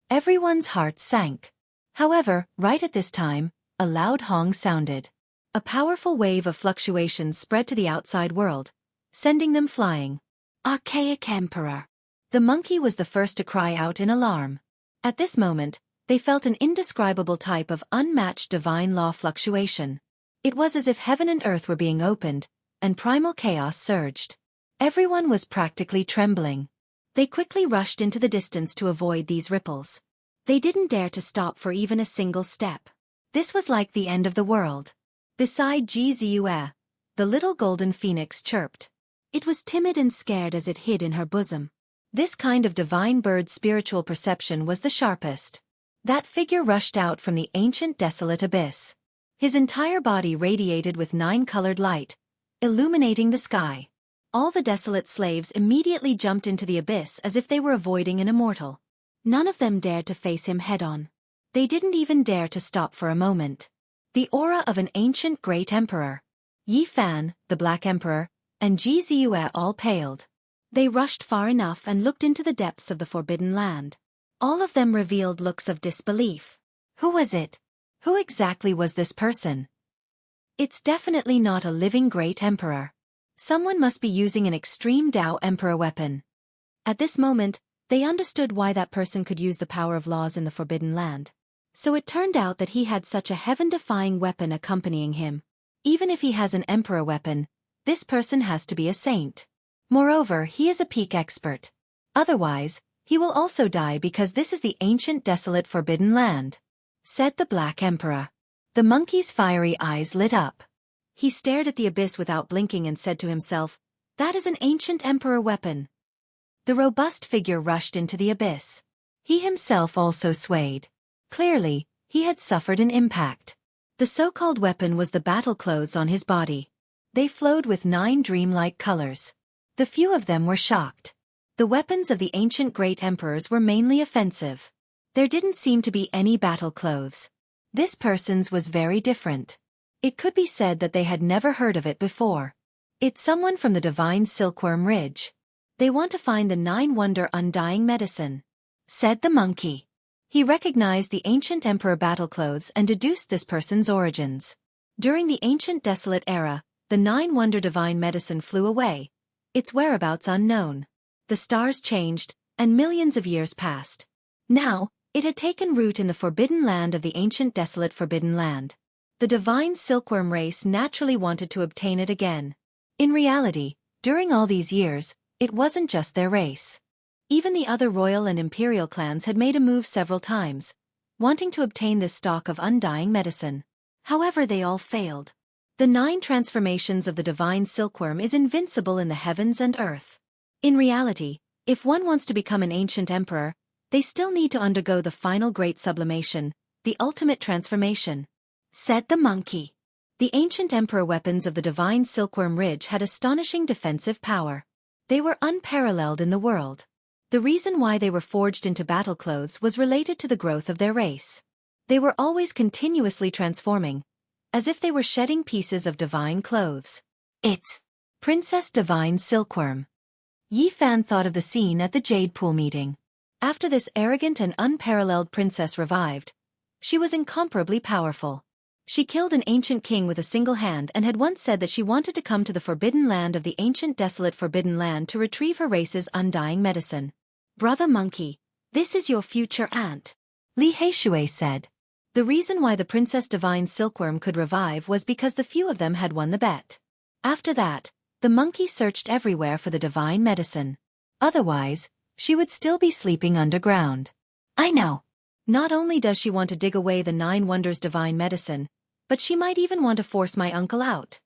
Everyone's heart sank. However, right at this time, a loud hong sounded. A powerful wave of fluctuations spread to the outside world, sending them flying. Archaic Emperor. The monkey was the first to cry out in alarm. At this moment, they felt an indescribable type of unmatched divine law fluctuation. It was as if heaven and earth were being opened, and primal chaos surged. Everyone was practically trembling. They quickly rushed into the distance to avoid these ripples. They didn't dare to stop for even a single step. This was like the end of the world. Beside Jianghu, the little golden phoenix chirped. It was timid and scared as it hid in her bosom. This kind of divine bird's spiritual perception was the sharpest. That figure rushed out from the ancient desolate abyss. His entire body radiated with 9-colored light, illuminating the sky. All the desolate slaves immediately jumped into the abyss as if they were avoiding an immortal. None of them dared to face him head-on. They didn't even dare to stop for a moment. The aura of an ancient great emperor. Yi Fan, the Black Emperor, and Ji Ziyue all paled. They rushed far enough and looked into the depths of the forbidden land. All of them revealed looks of disbelief. Who was it? Who exactly was this person? It's definitely not a living great emperor. Someone must be using an extreme Tao emperor weapon. At this moment, they understood why that person could use the power of laws in the forbidden land. So it turned out that he had such a heaven-defying weapon accompanying him. Even if he has an emperor weapon, this person has to be a saint. Moreover, he is a peak expert. Otherwise, he will also die because this is the ancient desolate forbidden land, said the Black Emperor. The monkey's fiery eyes lit up. He stared at the abyss without blinking and said to himself, "That is an ancient emperor weapon." The robust figure rushed into the abyss. He himself also swayed. Clearly, he had suffered an impact. The so-called weapon was the battle clothes on his body. They flowed with 9 dreamlike colors. The few of them were shocked. The weapons of the ancient great emperors were mainly offensive. There didn't seem to be any battle clothes. This person's was very different. It could be said that they had never heard of it before. It's someone from the divine Silkworm Ridge. They want to find the 9-wonder undying medicine, said the monkey. He recognized the ancient emperor battle clothes and deduced this person's origins. During the ancient desolate era, the 9-wonder divine medicine flew away, its whereabouts unknown. The stars changed, and millions of years passed. Now, it had taken root in the forbidden land of the ancient desolate forbidden land. The divine silkworm race naturally wanted to obtain it again. In reality, during all these years, it wasn't just their race. Even the other royal and imperial clans had made a move several times, wanting to obtain this stock of undying medicine. However, they all failed. The 9 transformations of the divine silkworm is invincible in the heavens and earth. In reality, if one wants to become an ancient emperor, they still need to undergo the final great sublimation, the ultimate transformation, said the monkey. The ancient emperor weapons of the divine Silkworm Ridge had astonishing defensive power. They were unparalleled in the world. The reason why they were forged into battle clothes was related to the growth of their race. They were always continuously transforming, as if they were shedding pieces of divine clothes. It's Princess Divine Silkworm. Yi Fan thought of the scene at the Jade Pool meeting. After this arrogant and unparalleled princess revived, she was incomparably powerful. She killed an ancient king with a single hand and had once said that she wanted to come to the forbidden land of the ancient desolate forbidden land to retrieve her race's undying medicine. Brother Monkey, this is your future aunt, Li Heishui said. The reason why the Princess Divine Silkworm could revive was because the few of them had won the bet. After that, the monkey searched everywhere for the divine medicine. Otherwise, she would still be sleeping underground. I know. Not only does she want to dig away the 9 wonders divine medicine, but she might even want to force my uncle out.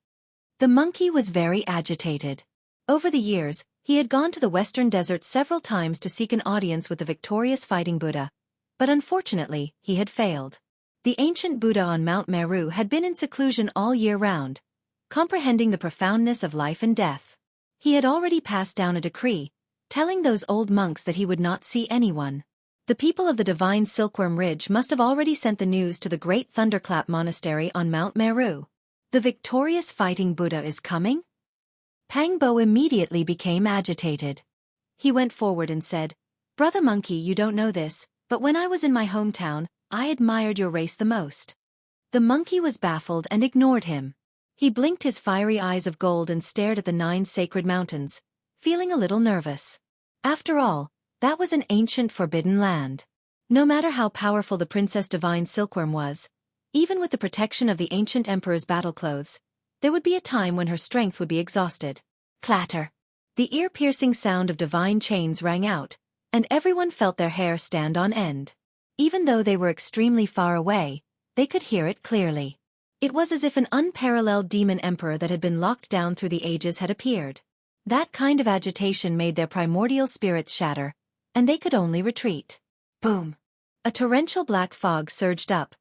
The monkey was very agitated. Over the years, he had gone to the western desert several times to seek an audience with the victorious fighting Buddha, but unfortunately, he had failed. The ancient Buddha on Mount Meru had been in seclusion all year round, comprehending the profoundness of life and death. He had already passed down a decree, telling those old monks that he would not see anyone. The people of the divine Silkworm Ridge must have already sent the news to the great Thunderclap Monastery on Mount Meru. The victorious fighting Buddha is coming? Pangbo immediately became agitated. He went forward and said, "Brother Monkey, you don't know this, but when I was in my hometown, I admired your race the most." The monkey was baffled and ignored him. He blinked his fiery eyes of gold and stared at the 9 sacred mountains, feeling a little nervous. After all, that was an ancient forbidden land. No matter how powerful the Princess Divine Silkworm was, even with the protection of the ancient emperor's battle clothes, there would be a time when her strength would be exhausted. Clatter! The ear-piercing sound of divine chains rang out, and everyone felt their hair stand on end. Even though they were extremely far away, they could hear it clearly. It was as if an unparalleled demon emperor that had been locked down through the ages had appeared. That kind of agitation made their primordial spirits shatter, and they could only retreat. Boom! A torrential black fog surged up,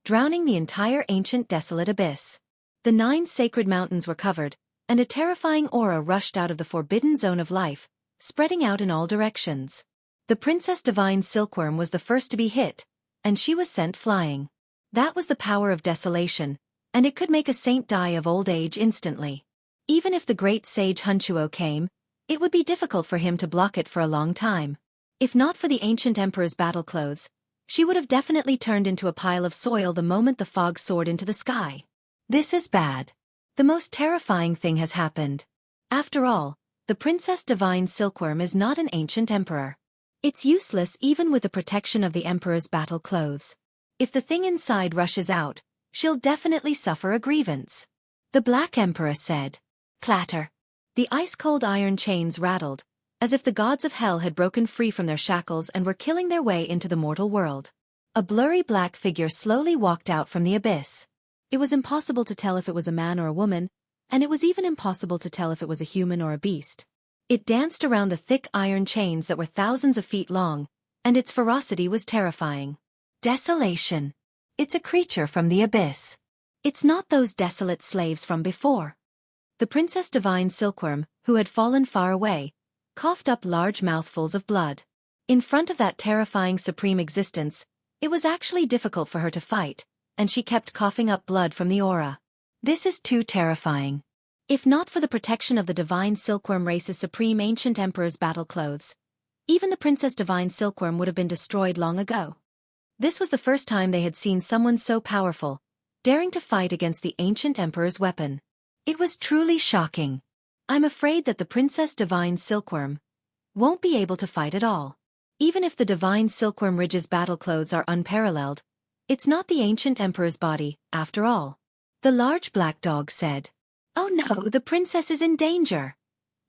drowning the entire ancient desolate abyss. The 9 sacred mountains were covered, and a terrifying aura rushed out of the forbidden zone of life, spreading out in all directions. The Princess Divine Silkworm was the first to be hit, and she was sent flying. That was the power of desolation, and it could make a saint die of old age instantly. Even if the great sage Hunchuo came, it would be difficult for him to block it for a long time. If not for the ancient emperor's battle clothes, she would have definitely turned into a pile of soil the moment the fog soared into the sky. This is bad. The most terrifying thing has happened. After all, the Princess Divine Silkworm is not an ancient emperor. It's useless even with the protection of the emperor's battle clothes. If the thing inside rushes out, she'll definitely suffer a grievance. The Black Emperor said. Clatter. The ice-cold iron chains rattled, as if the gods of hell had broken free from their shackles and were killing their way into the mortal world. A blurry black figure slowly walked out from the abyss. It was impossible to tell if it was a man or a woman, and it was even impossible to tell if it was a human or a beast. It danced around the thick iron chains that were thousands of feet long, and its ferocity was terrifying. Desolation. It's a creature from the abyss. It's not those desolate slaves from before. The Princess Divine Silkworm, who had fallen far away, coughed up large mouthfuls of blood. In front of that terrifying supreme existence, it was actually difficult for her to fight, and she kept coughing up blood from the aura. This is too terrifying. If not for the protection of the Divine Silkworm race's supreme ancient emperor's battle clothes, even the Princess Divine Silkworm would have been destroyed long ago. This was the first time they had seen someone so powerful, daring to fight against the ancient emperor's weapon. It was truly shocking. I'm afraid that the Princess Divine Silkworm won't be able to fight at all. Even if the Divine Silkworm Ridge's battle clothes are unparalleled, it's not the ancient emperor's body, after all. The large black dog said. "Oh no, the princess is in danger!"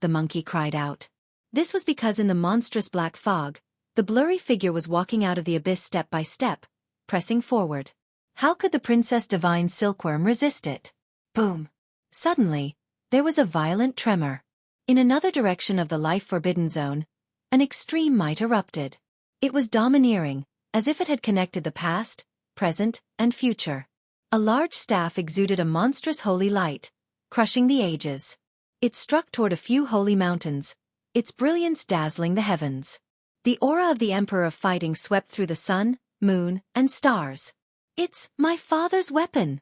The monkey cried out. This was because in the monstrous black fog, the blurry figure was walking out of the abyss step by step, pressing forward. How could the Princess Divine Silkworm resist it? Boom! Suddenly, there was a violent tremor. In another direction of the life-forbidden zone, an extreme might erupted. It was domineering, as if it had connected the past, present, and future. A large staff exuded a monstrous holy light, crushing the ages. It struck toward a few holy mountains, its brilliance dazzling the heavens. The aura of the Emperor of Fighting swept through the sun, moon, and stars. "It's my father's weapon!"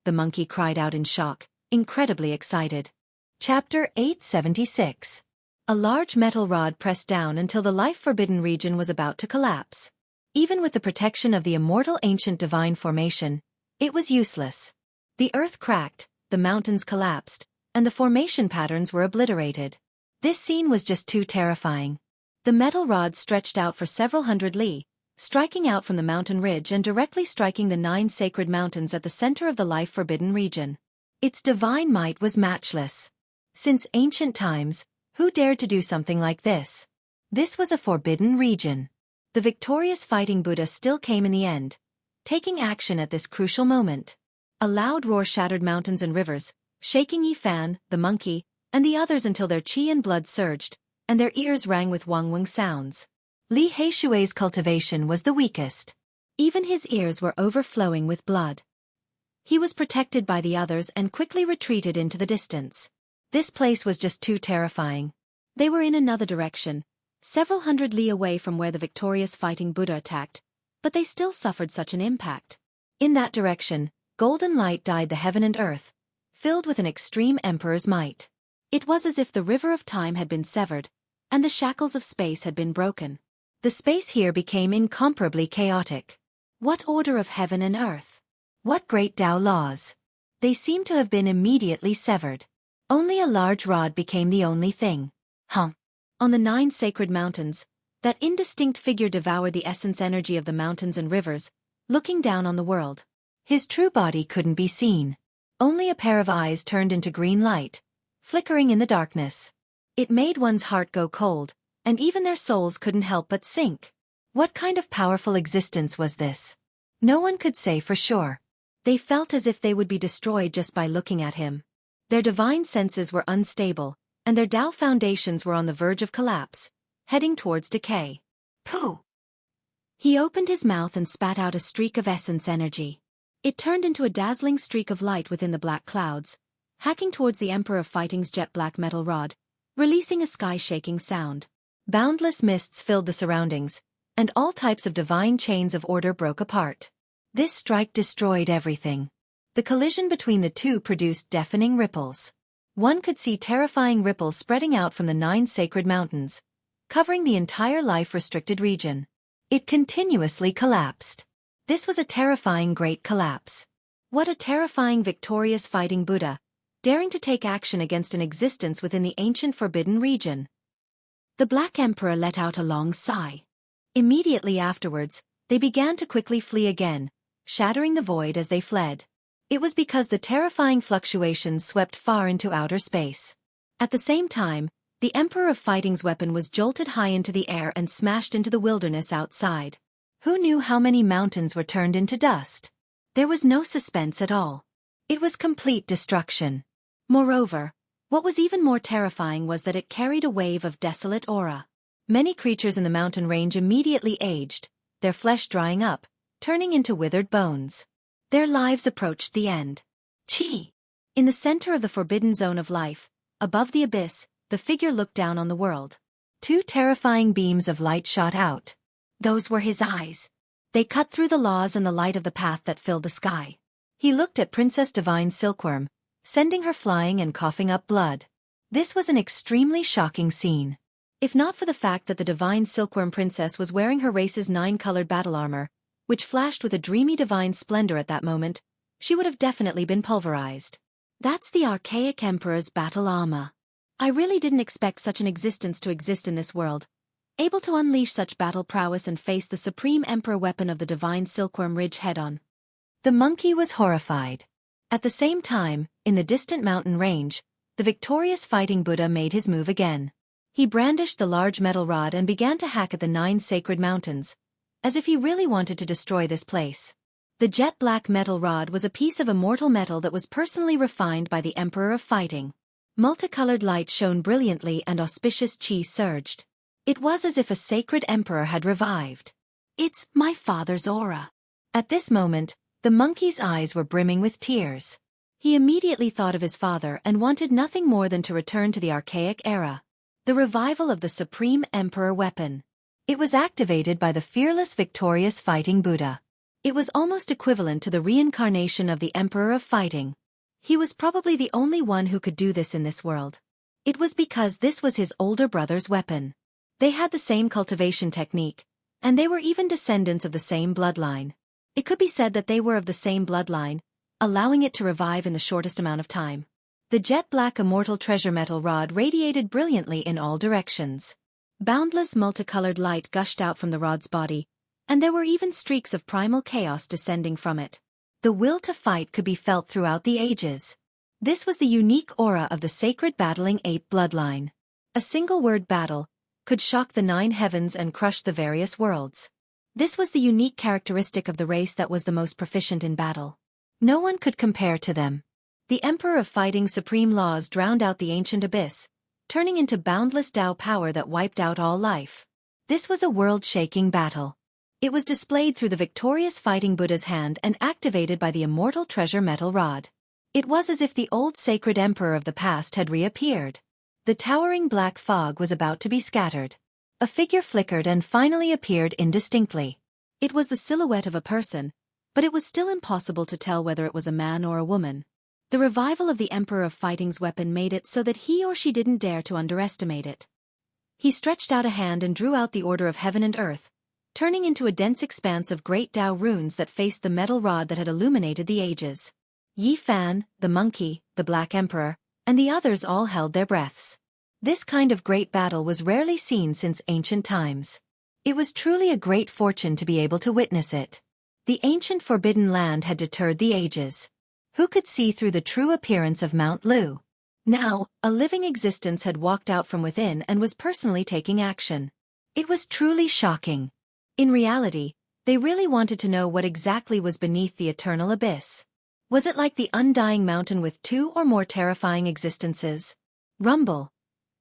The monkey cried out in shock, incredibly excited. Chapter 876. A large metal rod pressed down until the life-forbidden region was about to collapse. Even with the protection of the immortal ancient divine formation, it was useless. The earth cracked, the mountains collapsed, and the formation patterns were obliterated. This scene was just too terrifying. The metal rod stretched out for several hundred li, striking out from the mountain ridge and directly striking the 9 sacred mountains at the center of the life-forbidden region. Its divine might was matchless. Since ancient times, who dared to do something like this? This was a forbidden region. The victorious fighting Buddha still came in the end, taking action at this crucial moment. A loud roar shattered mountains and rivers, shaking Yifan, the monkey, and the others until their qi and blood surged, and their ears rang with wang-wang sounds. Li Heishui's cultivation was the weakest. Even his ears were overflowing with blood. He was protected by the others and quickly retreated into the distance. This place was just too terrifying. They were in another direction, several hundred li away from where the victorious fighting Buddha attacked, but they still suffered such an impact. In that direction, golden light dyed the heaven and earth, filled with an extreme emperor's might. It was as if the river of time had been severed, and the shackles of space had been broken. The space here became incomparably chaotic. What order of heaven and earth? What great Tao laws? They seemed to have been immediately severed. Only a large rod became the only thing. On the 9 sacred mountains, that indistinct figure devoured the essence energy of the mountains and rivers, looking down on the world. His true body couldn't be seen. Only a pair of eyes turned into green light, flickering in the darkness. It made one's heart go cold, and even their souls couldn't help but sink. What kind of powerful existence was this? No one could say for sure. They felt as if they would be destroyed just by looking at him. Their divine senses were unstable, and their Tao foundations were on the verge of collapse, heading towards decay. Pooh! He opened his mouth and spat out a streak of essence energy. It turned into a dazzling streak of light within the black clouds, hacking towards the Emperor of Fighting's jet-black metal rod, releasing a sky-shaking sound. Boundless mists filled the surroundings, and all types of divine chains of order broke apart. This strike destroyed everything. The collision between the two produced deafening ripples. One could see terrifying ripples spreading out from the 9 sacred mountains, covering the entire life-restricted region. It continuously collapsed. This was a terrifying great collapse. What a terrifying victorious fighting Buddha, daring to take action against an existence within the ancient forbidden region. The Black Emperor let out a long sigh. Immediately afterwards, they began to quickly flee again, shattering the void as they fled. It was because the terrifying fluctuations swept far into outer space. At the same time, the Emperor of Fighting's weapon was jolted high into the air and smashed into the wilderness outside. Who knew how many mountains were turned into dust? There was no suspense at all. It was complete destruction. Moreover, what was even more terrifying was that it carried a wave of desolate aura. Many creatures in the mountain range immediately aged, their flesh drying up, turning into withered bones. Their lives approached the end. Chi! In the center of the forbidden zone of life, above the abyss, the figure looked down on the world. 2 terrifying beams of light shot out. Those were his eyes. They cut through the laws and the light of the path that filled the sky. He looked at Princess Divine Silkworm, sending her flying and coughing up blood. This was an extremely shocking scene. If not for the fact that the Divine Silkworm Princess was wearing her race's 9-colored battle armor, which flashed with a dreamy divine splendor at that moment, she would have definitely been pulverized. That's the archaic Emperor's battle armor. I really didn't expect such an existence to exist in this world, able to unleash such battle prowess and face the supreme Emperor weapon of the Divine Silkworm Ridge head-on. The monkey was horrified. At the same time, in the distant mountain range, the victorious fighting Buddha made his move again. He brandished the large metal rod and began to hack at the 9 sacred mountains, as if he really wanted to destroy this place. The jet-black metal rod was a piece of immortal metal that was personally refined by the Emperor of Fighting. Multicolored light shone brilliantly and auspicious chi surged. It was as if a sacred emperor had revived. It's my father's aura. At this moment, the monkey's eyes were brimming with tears. He immediately thought of his father and wanted nothing more than to return to the archaic era. The revival of the supreme emperor weapon. It was activated by the fearless victorious fighting Buddha. It was almost equivalent to the reincarnation of the Emperor of Fighting. He was probably the only one who could do this in this world. It was because this was his older brother's weapon. They had the same cultivation technique, and they were even descendants of the same bloodline. It could be said that they were of the same bloodline, allowing it to revive in the shortest amount of time. The jet-black immortal treasure metal rod radiated brilliantly in all directions. Boundless multicolored light gushed out from the rod's body, and there were even streaks of primal chaos descending from it. The will to fight could be felt throughout the ages. This was the unique aura of the sacred battling ape bloodline. A single word battle could shock the 9 heavens and crush the various worlds. This was the unique characteristic of the race that was the most proficient in battle. No one could compare to them. The Emperor of Fighting's supreme laws drowned out the ancient abyss, turning into boundless Tao power that wiped out all life. This was a world-shaking battle. It was displayed through the victorious fighting Buddha's hand and activated by the immortal treasure metal rod. It was as if the old sacred emperor of the past had reappeared. The towering black fog was about to be scattered. A figure flickered and finally appeared indistinctly. It was the silhouette of a person, but it was still impossible to tell whether it was a man or a woman. The revival of the Emperor of Fighting's weapon made it so that he or she didn't dare to underestimate it. He stretched out a hand and drew out the order of heaven and earth, turning into a dense expanse of great Tao runes that faced the metal rod that had illuminated the ages. Yi Fan, the monkey, the Black Emperor, and the others all held their breaths. This kind of great battle was rarely seen since ancient times. It was truly a great fortune to be able to witness it. The ancient forbidden land had deterred the ages. Who could see through the true appearance of Mount Lu? Now, a living existence had walked out from within and was personally taking action. It was truly shocking. In reality, they really wanted to know what exactly was beneath the eternal abyss. Was it like the undying mountain with two or more terrifying existences? Rumble.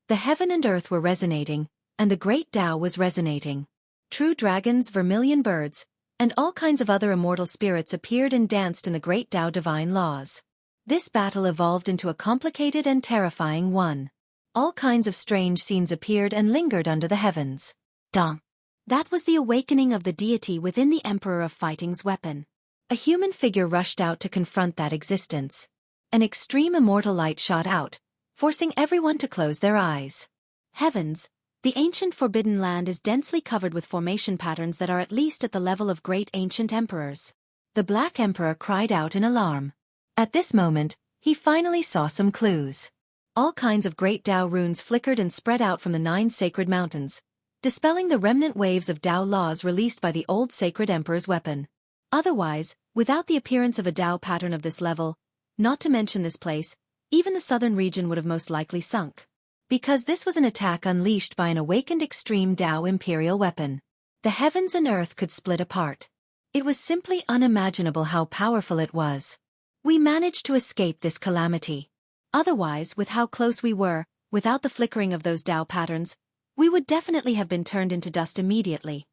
The heaven and earth were resonating, and the great Tao was resonating. True dragons, vermilion birds, and all kinds of other immortal spirits appeared and danced in the great Tao divine laws. This battle evolved into a complicated and terrifying one. All kinds of strange scenes appeared and lingered under the heavens. Dong. That was the awakening of the deity within the Emperor of Fighting's weapon. A human figure rushed out to confront that existence. An extreme immortal light shot out, forcing everyone to close their eyes. Heavens, the ancient forbidden land is densely covered with formation patterns that are at least at the level of great ancient emperors. The Black Emperor cried out in alarm. At this moment, he finally saw some clues. All kinds of great Tao runes flickered and spread out from the 9 sacred mountains, dispelling the remnant waves of Tao laws released by the old sacred emperor's weapon. Otherwise, without the appearance of a Tao pattern of this level, not to mention this place, even the southern region would have most likely sunk. Because this was an attack unleashed by an awakened extreme Tao imperial weapon. The heavens and earth could split apart. It was simply unimaginable how powerful it was. We managed to escape this calamity. Otherwise, with how close we were, without the flickering of those Tao patterns, we would definitely have been turned into dust immediately.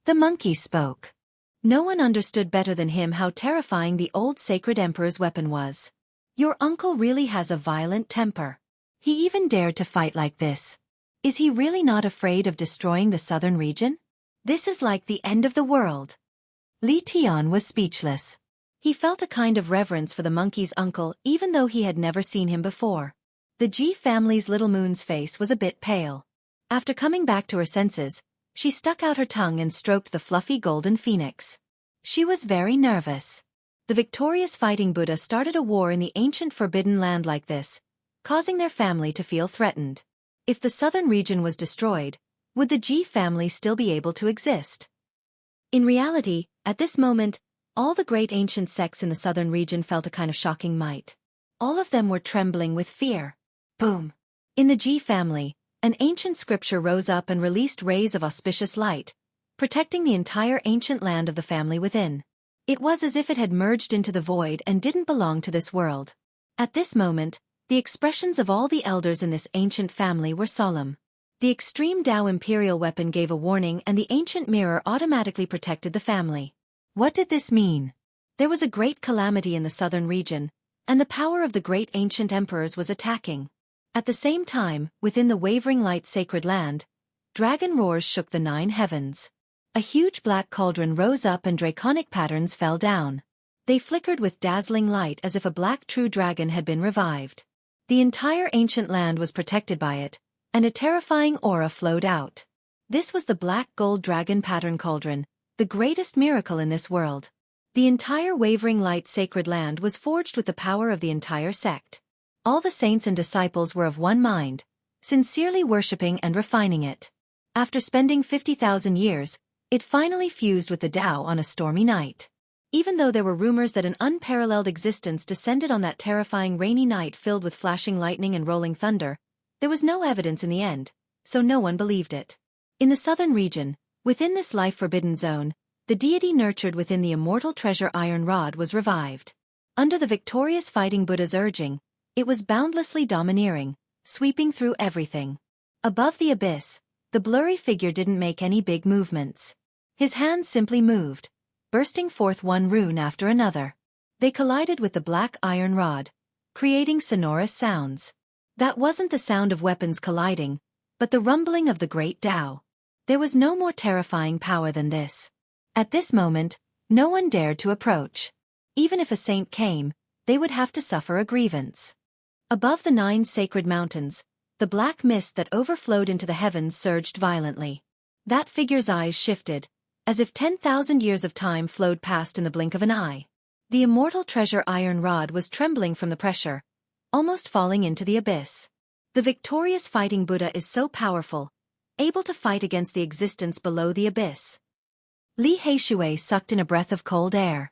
The monkey spoke. No one understood better than him how terrifying the old sacred emperor's weapon was. Your uncle really has a violent temper. He even dared to fight like this. Is he really not afraid of destroying the southern region? This is like the end of the world. Li Tian was speechless. He felt a kind of reverence for the monkey's uncle even though he had never seen him before. The Ji family's little moon's face was a bit pale. After coming back to her senses, she stuck out her tongue and stroked the fluffy golden phoenix. She was very nervous. The victorious fighting Buddha started a war in the ancient forbidden land like this, causing their family to feel threatened. If the southern region was destroyed, would the Ji family still be able to exist? In reality, at this moment, all the great ancient sects in the southern region felt a kind of shocking might. All of them were trembling with fear. Boom! In the Ji family, an ancient scripture rose up and released rays of auspicious light, protecting the entire ancient land of the family within. It was as if it had merged into the void and didn't belong to this world. At this moment, the expressions of all the elders in this ancient family were solemn. The extreme Tao imperial weapon gave a warning and the ancient mirror automatically protected the family. What did this mean? There was a great calamity in the southern region, and the power of the great ancient emperors was attacking. At the same time, within the wavering light sacred land, dragon roars shook the 9 heavens. A huge black cauldron rose up and draconic patterns fell down. They flickered with dazzling light as if a black true dragon had been revived. The entire ancient land was protected by it, and a terrifying aura flowed out. This was the black gold dragon pattern cauldron, the greatest miracle in this world. The entire wavering light sacred land was forged with the power of the entire sect. All the saints and disciples were of one mind, sincerely worshipping and refining it. After spending 50,000 years, it finally fused with the Tao on a stormy night. Even though there were rumors that an unparalleled existence descended on that terrifying rainy night filled with flashing lightning and rolling thunder, there was no evidence in the end, so no one believed it. In the southern region, within this life-forbidden zone, the deity nurtured within the immortal treasure iron rod was revived. Under the victorious fighting Buddha's urging, it was boundlessly domineering, sweeping through everything. Above the abyss, the blurry figure didn't make any big movements. His hands simply moved, bursting forth one rune after another. They collided with the black iron rod, creating sonorous sounds. That wasn't the sound of weapons colliding, but the rumbling of the great Tao. There was no more terrifying power than this. At this moment, no one dared to approach. Even if a saint came, they would have to suffer a grievance. Above the 9 sacred mountains, the black mist that overflowed into the heavens surged violently. That figure's eyes shifted, as if 10,000 years of time flowed past in the blink of an eye. The immortal treasure iron rod was trembling from the pressure, almost falling into the abyss. The victorious fighting Buddha is so powerful, able to fight against the existence below the abyss. Li Heishui sucked in a breath of cold air.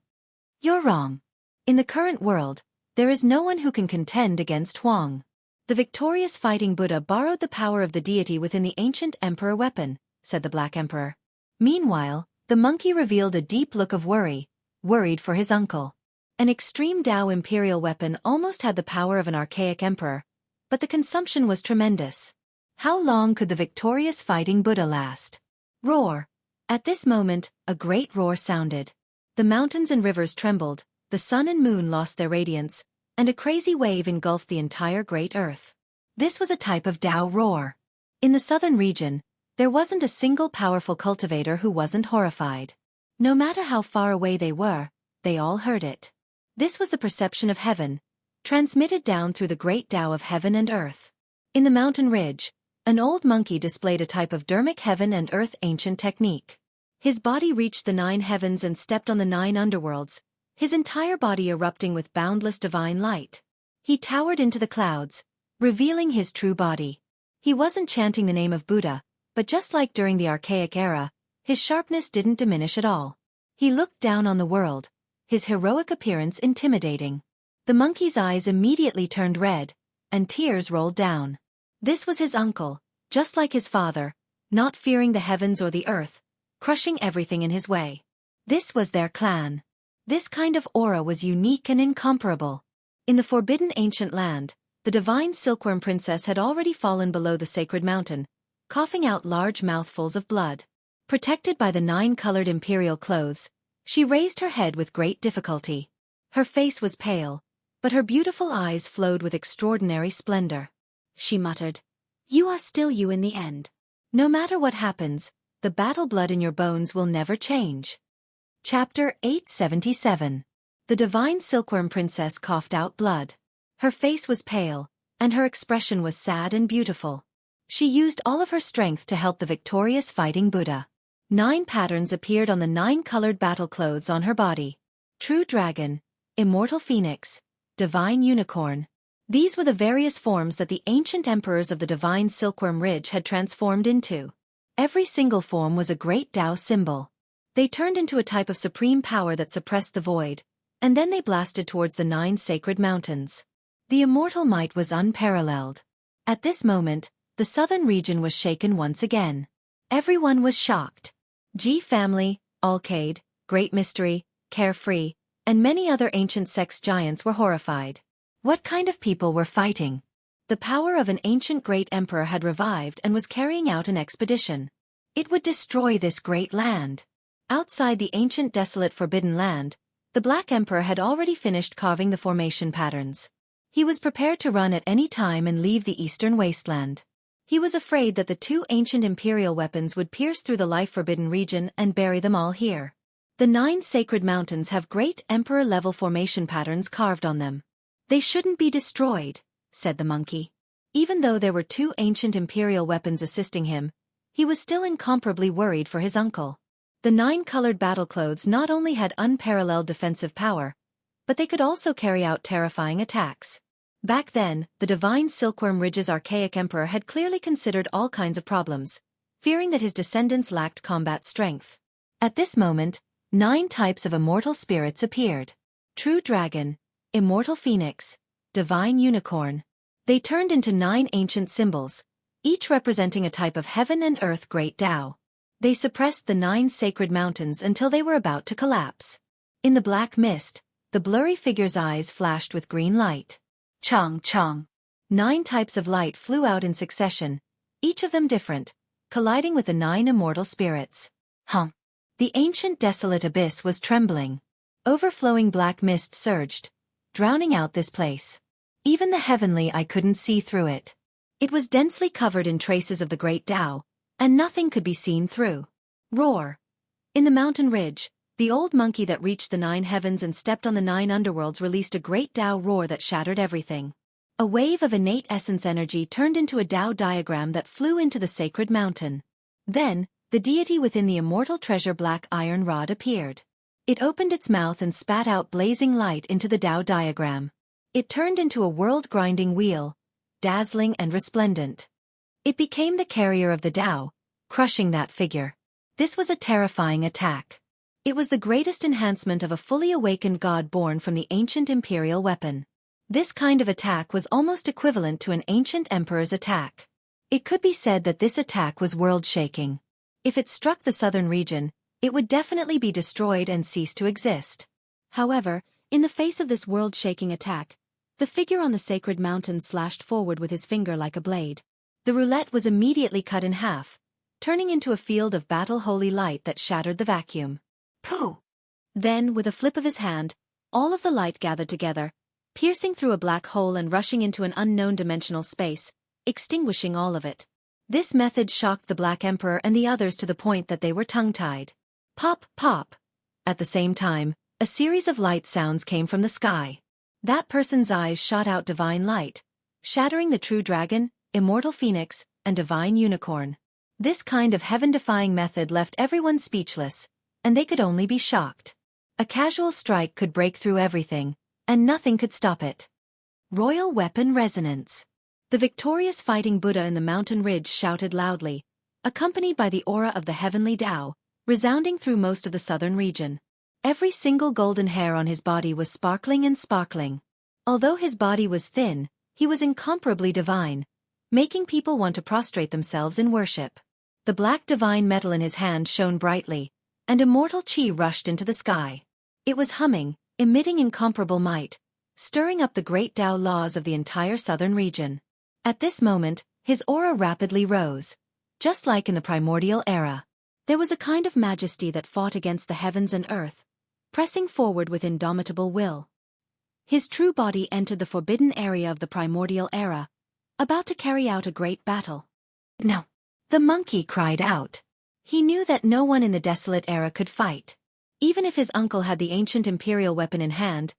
You're wrong. In the current world, there is no one who can contend against Huang. The victorious fighting Buddha borrowed the power of the deity within the ancient emperor weapon, said the Black Emperor. Meanwhile, the monkey revealed a deep look of worry, worried for his uncle. An extreme Dao imperial weapon almost had the power of an archaic emperor, but the consumption was tremendous. How long could the victorious fighting Buddha last? Roar! At this moment, a great roar sounded. The mountains and rivers trembled, the sun and moon lost their radiance, and a crazy wave engulfed the entire great earth. This was a type of Dao roar. In the southern region, there wasn't a single powerful cultivator who wasn't horrified. No matter how far away they were, they all heard it. This was the perception of heaven, transmitted down through the great Dao of heaven and earth. In the mountain ridge, an old monkey displayed a type of dermic heaven and earth ancient technique. His body reached the 9 heavens and stepped on the 9 underworlds, his entire body erupting with boundless divine light. He towered into the clouds, revealing his true body. He wasn't chanting the name of Buddha, but just like during the archaic era, his sharpness didn't diminish at all. He looked down on the world, his heroic appearance intimidating. The monkey's eyes immediately turned red, and tears rolled down. This was his uncle, just like his father, not fearing the heavens or the earth, crushing everything in his way. This was their clan. This kind of aura was unique and incomparable. In the forbidden ancient land, the divine silkworm princess had already fallen below the sacred mountain, coughing out large mouthfuls of blood. Protected by the 9-colored imperial clothes, she raised her head with great difficulty. Her face was pale, but her beautiful eyes flowed with extraordinary splendor. She muttered, "You are still you in the end. No matter what happens, the battle blood in your bones will never change." Chapter 877. The divine silkworm princess coughed out blood. Her face was pale, and her expression was sad and beautiful. She used all of her strength to help the victorious fighting Buddha. 9 patterns appeared on the 9-colored battle clothes on her body. True dragon, immortal phoenix, divine unicorn. These were the various forms that the ancient emperors of the divine silkworm ridge had transformed into. Every single form was a great Dao symbol. They turned into a type of supreme power that suppressed the void, and then they blasted towards the 9 sacred mountains. The immortal might was unparalleled. At this moment, the southern region was shaken once again. Everyone was shocked. Ji family, Alcade, Great Mystery, Carefree, and many other ancient sex giants were horrified. What kind of people were fighting? The power of an ancient great emperor had revived and was carrying out an expedition. It would destroy this great land. Outside the ancient desolate forbidden land, the Black Emperor had already finished carving the formation patterns. He was prepared to run at any time and leave the eastern wasteland. He was afraid that the 2 ancient imperial weapons would pierce through the life-forbidden region and bury them all here. The 9 sacred mountains have great emperor-level formation patterns carved on them. They shouldn't be destroyed, said the monkey. Even though there were 2 ancient imperial weapons assisting him, he was still incomparably worried for his uncle. The 9-colored battle clothes not only had unparalleled defensive power, but they could also carry out terrifying attacks. Back then, the divine silkworm ridge's archaic emperor had clearly considered all kinds of problems, fearing that his descendants lacked combat strength. At this moment, 9 types of immortal spirits appeared. True dragon, immortal phoenix, divine unicorn. They turned into 9 ancient symbols, each representing a type of heaven and earth great Dao. They suppressed the 9 sacred mountains until they were about to collapse. In the black mist, the blurry figure's eyes flashed with green light. Chong chong. 9 types of light flew out in succession, each of them different, colliding with the 9 immortal spirits. The ancient desolate abyss was trembling. Overflowing black mist surged, drowning out this place. Even the heavenly eye couldn't see through it. It was densely covered in traces of the great Dao, and nothing could be seen through. Roar! In the mountain ridge, the old monkey that reached the 9 heavens and stepped on the 9 underworlds released a great Tao roar that shattered everything. A wave of innate essence energy turned into a Tao diagram that flew into the sacred mountain. Then, the deity within the immortal treasure black iron rod appeared. It opened its mouth and spat out blazing light into the Tao diagram. It turned into a world-grinding wheel, dazzling and resplendent. It became the carrier of the Tao, crushing that figure. This was a terrifying attack. It was the greatest enhancement of a fully awakened god born from the ancient imperial weapon. This kind of attack was almost equivalent to an ancient emperor's attack. It could be said that this attack was world-shaking. If it struck the southern region, it would definitely be destroyed and cease to exist. However, in the face of this world-shaking attack, the figure on the sacred mountain slashed forward with his finger like a blade. The roulette was immediately cut in half, turning into a field of battle-holy light that shattered the vacuum. Pooh! Then, with a flip of his hand, all of the light gathered together, piercing through a black hole and rushing into an unknown dimensional space, extinguishing all of it. This method shocked the Black Emperor and the others to the point that they were tongue-tied. Pop, pop! At the same time, a series of light sounds came from the sky. That person's eyes shot out divine light, shattering the true dragon, immortal phoenix, and divine unicorn. This kind of heaven-defying method left everyone speechless, and they could only be shocked. A casual strike could break through everything, and nothing could stop it. Royal weapon resonance. The victorious fighting Buddha in the mountain ridge shouted loudly, accompanied by the aura of the heavenly Tao, resounding through most of the southern region. Every single golden hair on his body was sparkling and sparkling. Although his body was thin, he was incomparably divine, making people want to prostrate themselves in worship. The black divine metal in his hand shone brightly, and immortal chi rushed into the sky. It was humming, emitting incomparable might, stirring up the great Tao laws of the entire southern region. At this moment, his aura rapidly rose. Just like in the primordial era, there was a kind of majesty that fought against the heavens and earth, pressing forward with indomitable will. His true body entered the forbidden area of the primordial era, about to carry out a great battle. No! The monkey cried out. He knew that no one in the desolate era could fight. Even if his uncle had the ancient imperial weapon in hand,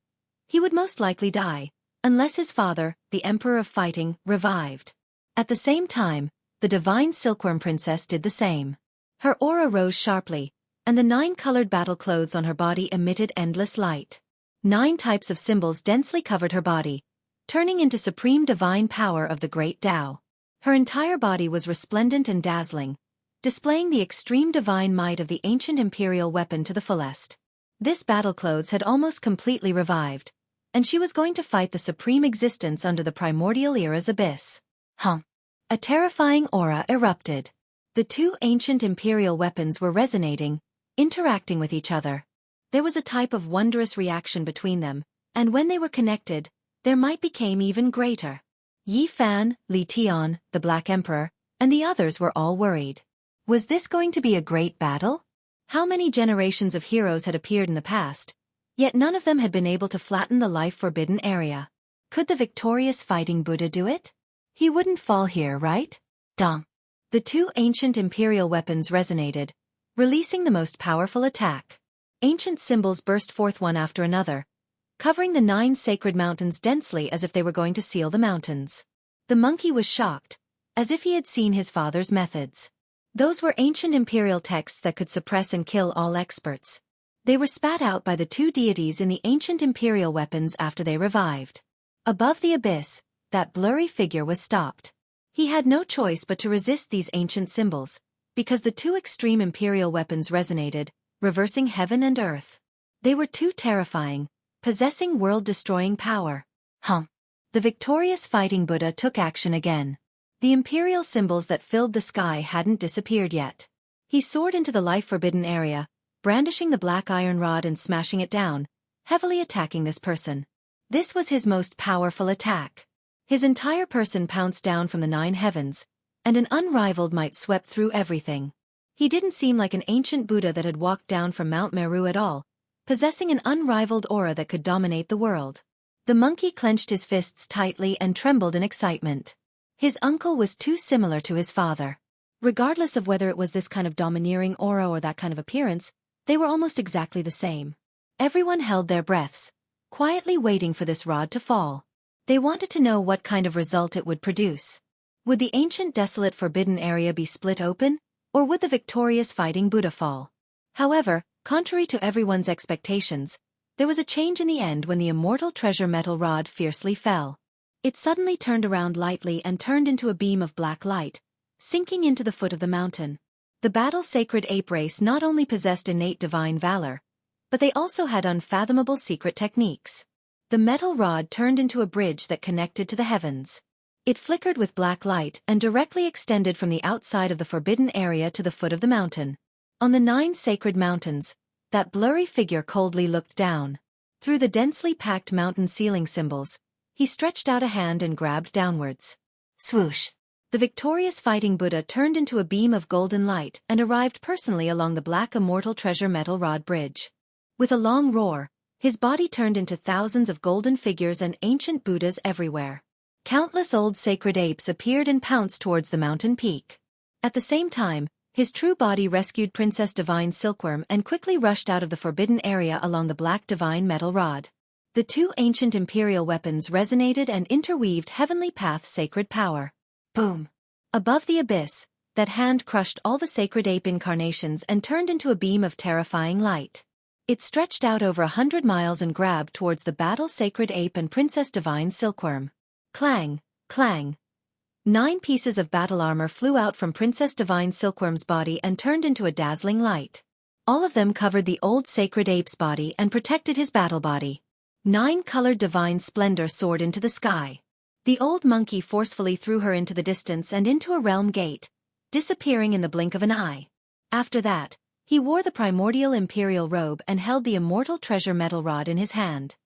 he would most likely die, unless his father, the Emperor of Fighting, revived. At the same time, the divine silkworm princess did the same. Her aura rose sharply, and the 9 colored battle clothes on her body emitted endless light. 9 types of symbols densely covered her body, turning into supreme divine power of the great Tao. Her entire body was resplendent and dazzling, displaying the extreme divine might of the ancient imperial weapon to the fullest. This battle clothes had almost completely revived, and she was going to fight the supreme existence under the primordial era's abyss. A terrifying aura erupted. The 2 ancient imperial weapons were resonating, interacting with each other. There was a type of wondrous reaction between them, and when they were connected, their might became even greater. Yi Fan, Li Tian, the Black Emperor, and the others were all worried. Was this going to be a great battle? How many generations of heroes had appeared in the past, yet none of them had been able to flatten the life-forbidden area. Could the victorious fighting Buddha do it? He wouldn't fall here, right? Dong. The 2 ancient imperial weapons resonated, releasing the most powerful attack. Ancient symbols burst forth one after another, covering the 9 sacred mountains densely as if they were going to seal the mountains. The monkey was shocked, as if he had seen his father's methods. Those were ancient imperial texts that could suppress and kill all experts. They were spat out by the 2 deities in the ancient imperial weapons after they revived. Above the abyss, that blurry figure was stopped. He had no choice but to resist these ancient symbols, because the 2 extreme imperial weapons resonated, reversing heaven and earth. They were too terrifying, possessing world-destroying power. The victorious fighting Buddha took action again. The imperial symbols that filled the sky hadn't disappeared yet. He soared into the life-forbidden area, brandishing the black iron rod and smashing it down, heavily attacking this person. This was his most powerful attack. His entire person pounced down from the 9 heavens, and an unrivaled might swept through everything. He didn't seem like an ancient Buddha that had walked down from Mount Meru at all, possessing an unrivaled aura that could dominate the world. The monkey clenched his fists tightly and trembled in excitement. His uncle was too similar to his father. Regardless of whether it was this kind of domineering aura or that kind of appearance, they were almost exactly the same. Everyone held their breaths, quietly waiting for this rod to fall. They wanted to know what kind of result it would produce. Would the ancient desolate forbidden area be split open, or would the victorious fighting Buddha fall? However, contrary to everyone's expectations, there was a change in the end when the immortal treasure metal rod fiercely fell. It suddenly turned around lightly and turned into a beam of black light, sinking into the foot of the mountain. The battle-sacred ape race not only possessed innate divine valor, but they also had unfathomable secret techniques. The metal rod turned into a bridge that connected to the heavens. It flickered with black light and directly extended from the outside of the forbidden area to the foot of the mountain. On the 9 sacred mountains, that blurry figure coldly looked down. Through the densely packed mountain ceiling symbols, he stretched out a hand and grabbed downwards. Swoosh! The victorious fighting Buddha turned into a beam of golden light and arrived personally along the black immortal treasure metal rod bridge. With a long roar, his body turned into thousands of golden figures and ancient Buddhas everywhere. Countless old sacred apes appeared and pounced towards the mountain peak. At the same time, his true body rescued Princess Divine Silkworm and quickly rushed out of the forbidden area along the black divine metal rod. The 2 ancient imperial weapons resonated and interweaved heavenly path sacred power. Boom! Above the abyss, that hand crushed all the sacred ape incarnations and turned into a beam of terrifying light. It stretched out over 100 miles and grabbed towards the battle-sacred ape and Princess Divine Silkworm. Clang! Clang! 9 pieces of battle armor flew out from Princess Divine Silkworm's body and turned into a dazzling light. All of them covered the old sacred ape's body and protected his battle body. 9-colored divine splendor soared into the sky. The old monkey forcefully threw her into the distance and into a realm gate, disappearing in the blink of an eye. After that, he wore the primordial imperial robe and held the immortal treasure metal rod in his hand.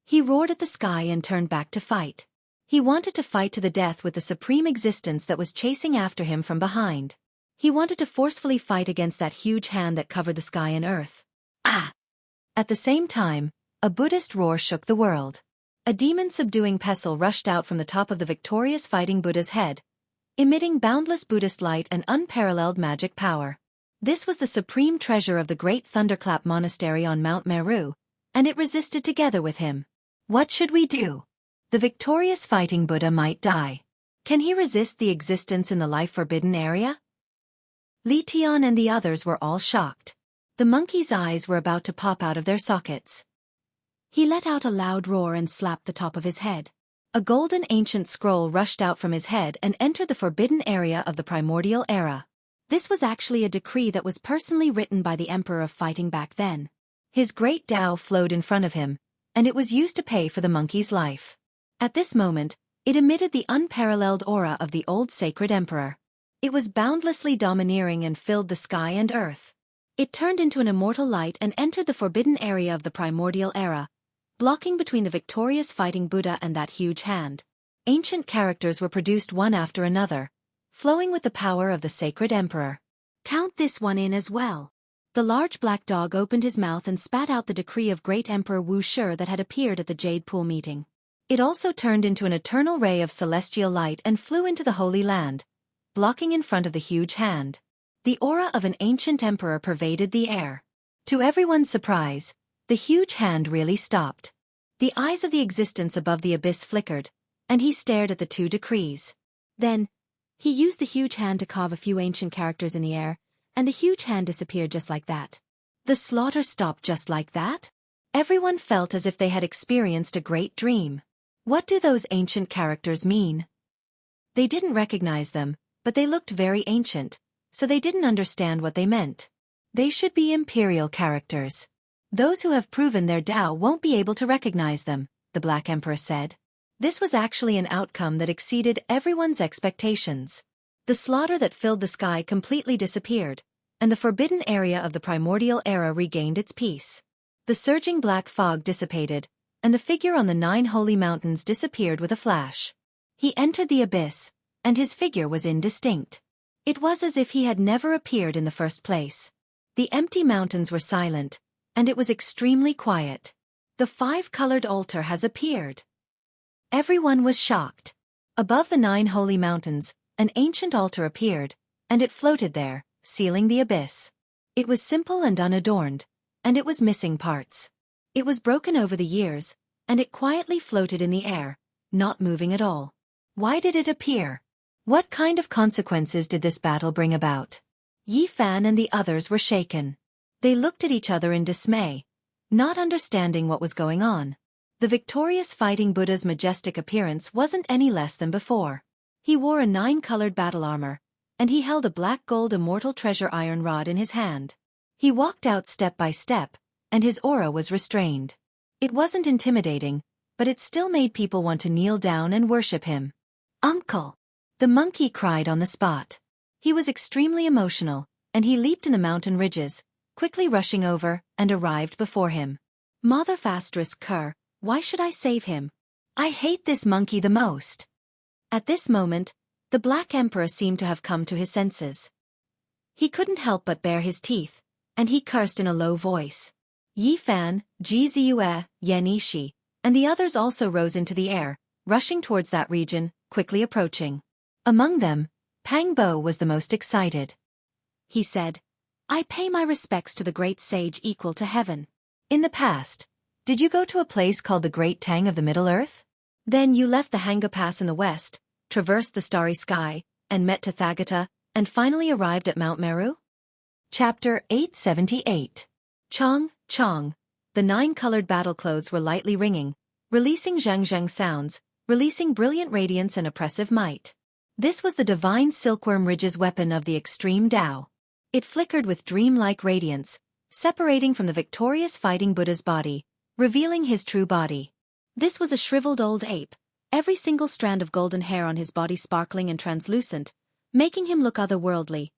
He roared at the sky and turned back to fight. He wanted to fight to the death with the supreme existence that was chasing after him from behind. He wanted to forcefully fight against that huge hand that covered the sky and earth. Ah! At the same time, a Buddhist roar shook the world. A demon-subduing pestle rushed out from the top of the victorious fighting Buddha's head, emitting boundless Buddhist light and unparalleled magic power. This was the supreme treasure of the great Thunderclap Monastery on Mount Meru, and it resisted together with him. What should we do? The victorious fighting Buddha might die. Can he resist the existence in the life-forbidden area? Li Tian and the others were all shocked. The monkey's eyes were about to pop out of their sockets. He let out a loud roar and slapped the top of his head. A golden ancient scroll rushed out from his head and entered the forbidden area of the primordial era. This was actually a decree that was personally written by the Emperor of Fighting back then. His great Tao flowed in front of him, and it was used to pay for the monkey's life. At this moment, it emitted the unparalleled aura of the old sacred emperor. It was boundlessly domineering and filled the sky and earth. It turned into an immortal light and entered the forbidden area of the primordial era, blocking between the victorious fighting Buddha and that huge hand. Ancient characters were produced one after another, flowing with the power of the sacred emperor. Count this one in as well. The large black dog opened his mouth and spat out the decree of great Emperor Wuxia that had appeared at the Jade Pool meeting. It also turned into an eternal ray of celestial light and flew into the Holy Land, blocking in front of the huge hand. The aura of an ancient emperor pervaded the air. To everyone's surprise, the huge hand really stopped. The eyes of the existence above the abyss flickered, and he stared at the 2 decrees. Then, he used the huge hand to carve a few ancient characters in the air, and the huge hand disappeared just like that. The slaughter stopped just like that? Everyone felt as if they had experienced a great dream. What do those ancient characters mean? They didn't recognize them, but they looked very ancient, so they didn't understand what they meant. They should be imperial characters. Those who have proven their Tao won't be able to recognize them, the Black Emperor said. This was actually an outcome that exceeded everyone's expectations. The slaughter that filled the sky completely disappeared, and the forbidden area of the primordial era regained its peace. The surging black fog dissipated, and the figure on the 9 holy mountains disappeared with a flash. He entered the abyss, and his figure was indistinct. It was as if he had never appeared in the first place. The empty mountains were silent, and it was extremely quiet. The 5-colored altar has appeared. Everyone was shocked. Above the 9 holy mountains, an ancient altar appeared, and it floated there, sealing the abyss. It was simple and unadorned, and it was missing parts. It was broken over the years, and it quietly floated in the air, not moving at all. Why did it appear? What kind of consequences did this battle bring about? Yi Fan and the others were shaken. They looked at each other in dismay, not understanding what was going on. The victorious fighting Buddha's majestic appearance wasn't any less than before. He wore a 9-colored battle armor, and he held a black gold immortal treasure iron rod in his hand. He walked out step by step, and his aura was restrained. It wasn't intimidating, but it still made people want to kneel down and worship him. "Uncle!" The monkey cried on the spot. He was extremely emotional, and he leaped in the mountain ridges, quickly rushing over, and arrived before him. "Mother Fastress Kerr, why should I save him? I hate this monkey the most." At this moment, the Black Emperor seemed to have come to his senses. He couldn't help but bare his teeth, and he cursed in a low voice. Yi Fan, Ji Ziyue, Yan Yishi, and the others also rose into the air, rushing towards that region, quickly approaching. Among them, Pang Bo was the most excited. He said, "I pay my respects to the great sage equal to heaven. In the past, did you go to a place called the Great Tang of the Middle Earth? Then you left the Hanga Pass in the west, traversed the starry sky, and met Tathagata, and finally arrived at Mount Meru?" Chapter 878. Chong, Chong. The 9-colored battle clothes were lightly ringing, releasing zhang sounds, releasing brilliant radiance and oppressive might. This was the divine silkworm ridge's weapon of the extreme Tao. It flickered with dreamlike radiance, separating from the victorious fighting Buddha's body, revealing his true body. This was a shriveled old ape, every single strand of golden hair on his body sparkling and translucent, making him look otherworldly.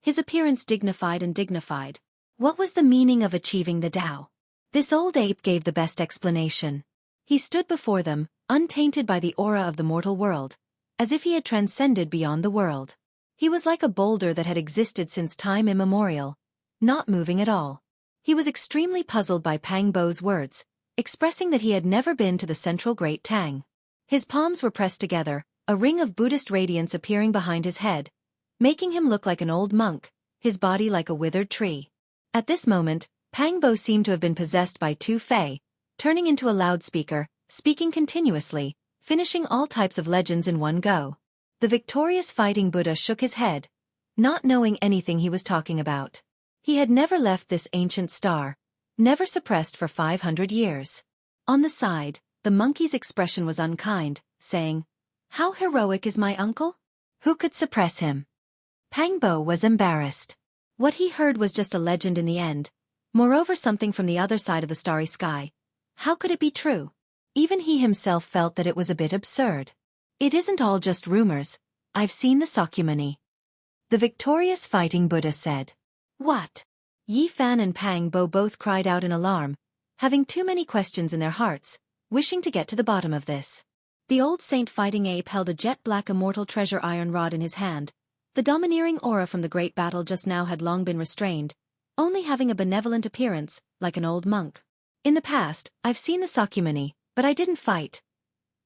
His appearance dignified and dignified. What was the meaning of achieving the Tao? This old ape gave the best explanation. He stood before them, untainted by the aura of the mortal world, as if he had transcended beyond the world. He was like a boulder that had existed since time immemorial, not moving at all. He was extremely puzzled by Pang Bo's words, expressing that he had never been to the central Great Tang. His palms were pressed together, a ring of Buddhist radiance appearing behind his head, making him look like an old monk, his body like a withered tree. At this moment, Pang Bo seemed to have been possessed by two fae, turning into a loudspeaker, speaking continuously, finishing all types of legends in one go. The victorious fighting Buddha shook his head, not knowing anything he was talking about. He had never left this ancient star, never suppressed for 500 years. On the side, the monkey's expression was unkind, saying, "How heroic is my uncle? Who could suppress him?" Pang Bo was embarrassed. What he heard was just a legend in the end, moreover something from the other side of the starry sky. How could it be true? Even he himself felt that it was a bit absurd. "It isn't all just rumors. I've seen the Sakyamuni," the victorious fighting Buddha said. "What?" Yi Fan and Pang Bo both cried out in alarm, having too many questions in their hearts, wishing to get to the bottom of this. The old saint fighting ape held a jet-black immortal treasure iron rod in his hand. The domineering aura from the great battle just now had long been restrained, only having a benevolent appearance, like an old monk. "In the past, I've seen the Sakyamuni, but I didn't fight.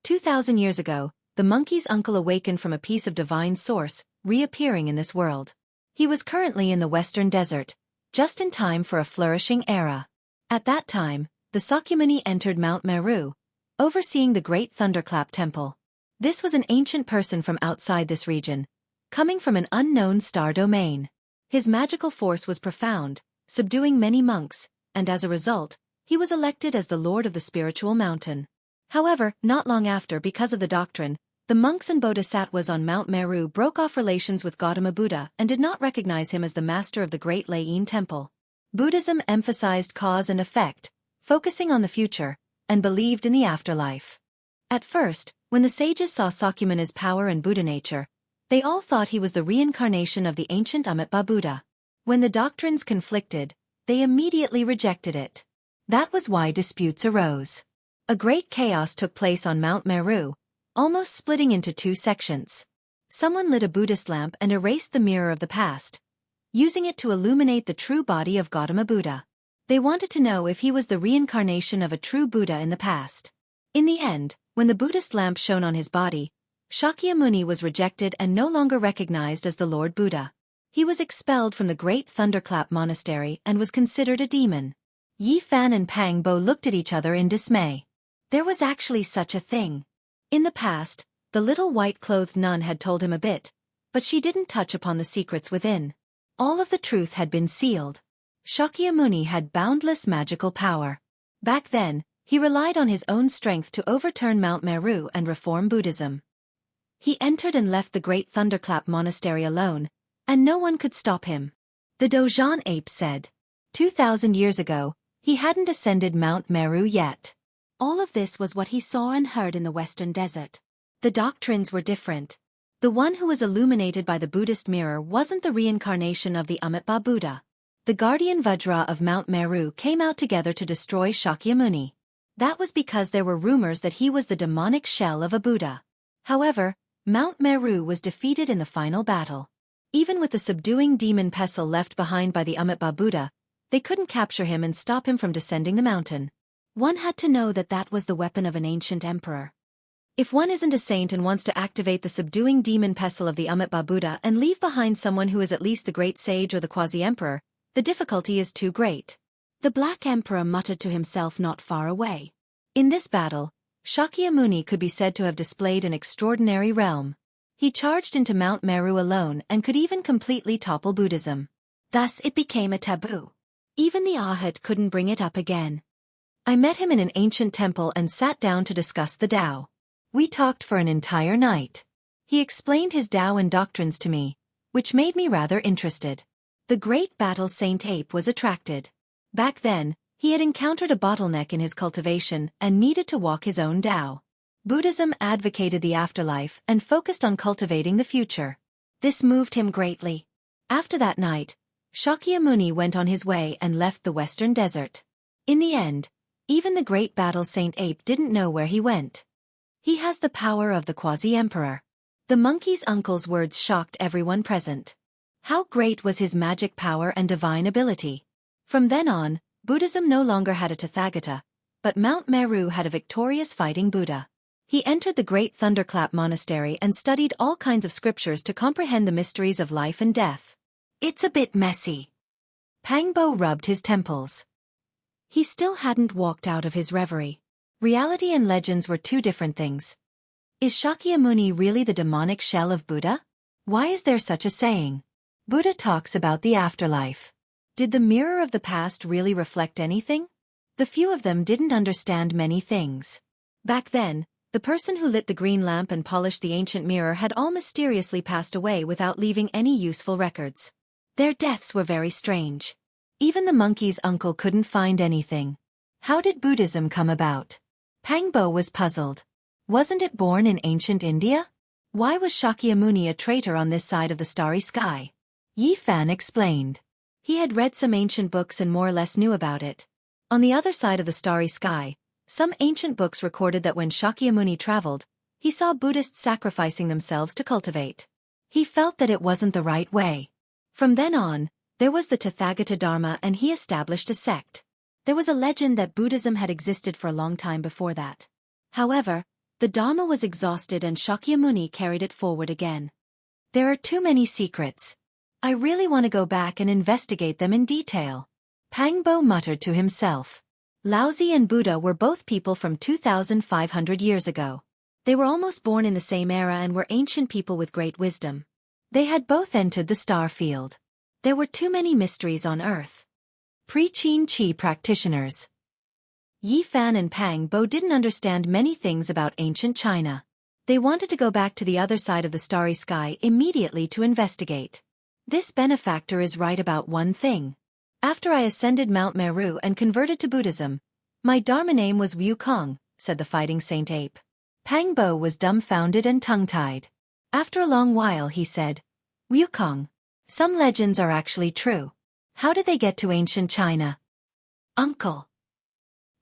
2,000 years ago, the monkey's uncle awakened from a piece of divine source, reappearing in this world. He was currently in the western desert, just in time for a flourishing era. At that time, the Sakyamuni entered Mount Meru, overseeing the great Thunderclap Temple. This was an ancient person from outside this region, coming from an unknown star domain. His magical force was profound, subduing many monks, and as a result, he was elected as the Lord of the Spiritual Mountain. However, not long after, because of the doctrine, the monks and bodhisattvas on Mount Meru broke off relations with Gautama Buddha and did not recognize him as the master of the Great Lain Temple. Buddhism emphasized cause and effect, focusing on the future, and believed in the afterlife. At first, when the sages saw Sakyamuni's power and Buddha nature, they all thought he was the reincarnation of the ancient Amitabha Buddha. When the doctrines conflicted, they immediately rejected it. That was why disputes arose. A great chaos took place on Mount Meru, almost splitting into two sections. Someone lit a Buddhist lamp and erased the mirror of the past, using it to illuminate the true body of Gautama Buddha. They wanted to know if he was the reincarnation of a true Buddha in the past. In the end, when the Buddhist lamp shone on his body, Shakyamuni was rejected and no longer recognized as the Lord Buddha. He was expelled from the Great Thunderclap Monastery and was considered a demon. Yi Fan and Pang Bo looked at each other in dismay. There was actually such a thing. In the past, the little white-clothed nun had told him a bit, but she didn't touch upon the secrets within. All of the truth had been sealed. Shakyamuni had boundless magical power. Back then, he relied on his own strength to overturn Mount Meru and reform Buddhism. He entered and left the Great Thunderclap Monastery alone, and no one could stop him. The Dojan ape said. 2,000 years ago, he hadn't ascended Mount Meru yet. All of this was what he saw and heard in the Western Desert. The doctrines were different. The one who was illuminated by the Buddhist mirror wasn't the reincarnation of the Amitabha Buddha. The guardian Vajra of Mount Meru came out together to destroy Shakyamuni. That was because there were rumors that he was the demonic shell of a Buddha. However, Mount Meru was defeated in the final battle. Even with the subduing demon pestle left behind by the Amitabha Buddha, they couldn't capture him and stop him from descending the mountain. One had to know that that was the weapon of an ancient emperor. If one isn't a saint and wants to activate the subduing demon pestle of the Amitabha Buddha and leave behind someone who is at least the great sage or the quasi-emperor, the difficulty is too great. The Black Emperor muttered to himself not far away. In this battle, Shakyamuni could be said to have displayed an extraordinary realm. He charged into Mount Meru alone and could even completely topple Buddhism. Thus it became a taboo. Even the Arhat couldn't bring it up again. I met him in an ancient temple and sat down to discuss the Tao. We talked for an entire night. He explained his Tao and doctrines to me, which made me rather interested. The great battle Saint Ape was attracted. Back then, he had encountered a bottleneck in his cultivation and needed to walk his own Tao. Buddhism advocated the afterlife and focused on cultivating the future. This moved him greatly. After that night, Shakyamuni went on his way and left the Western Desert. In the end, even the great battle Saint Ape didn't know where he went. He has the power of the quasi-emperor. The monkey's uncle's words shocked everyone present. How great was his magic power and divine ability. From then on, Buddhism no longer had a Tathagata, but Mount Meru had a victorious fighting Buddha. He entered the Great Thunderclap Monastery and studied all kinds of scriptures to comprehend the mysteries of life and death. It's a bit messy. Pangbo rubbed his temples. He still hadn't walked out of his reverie. Reality and legends were two different things. Is Shakyamuni really the demonic shell of Buddha? Why is there such a saying? Buddha talks about the afterlife. Did the mirror of the past really reflect anything? The few of them didn't understand many things. Back then, the person who lit the green lamp and polished the ancient mirror had all mysteriously passed away without leaving any useful records. Their deaths were very strange. Even the monkey's uncle couldn't find anything. How did Buddhism come about? Pangbo was puzzled. Wasn't it born in ancient India? Why was Shakyamuni a traitor on this side of the starry sky? Yi Fan explained. He had read some ancient books and more or less knew about it. On the other side of the starry sky, some ancient books recorded that when Shakyamuni traveled, he saw Buddhists sacrificing themselves to cultivate. He felt that it wasn't the right way. From then on, there was the Tathagata Dharma and he established a sect. There was a legend that Buddhism had existed for a long time before that. However, the Dharma was exhausted and Shakyamuni carried it forward again. There are too many secrets. I really want to go back and investigate them in detail. Pangbo muttered to himself. Laozi and Buddha were both people from 2,500 years ago. They were almost born in the same era and were ancient people with great wisdom. They had both entered the star field. There were too many mysteries on Earth. Pre-Qin Chi practitioners. Yi Fan and Pang Bo didn't understand many things about ancient China. They wanted to go back to the other side of the starry sky immediately to investigate. This benefactor is right about one thing. After I ascended Mount Meru and converted to Buddhism, my Dharma name was Wukong, said the fighting Saint Ape. Pangbo was dumbfounded and tongue-tied. After a long while he said, Wukong. Some legends are actually true. How did they get to ancient China? Uncle.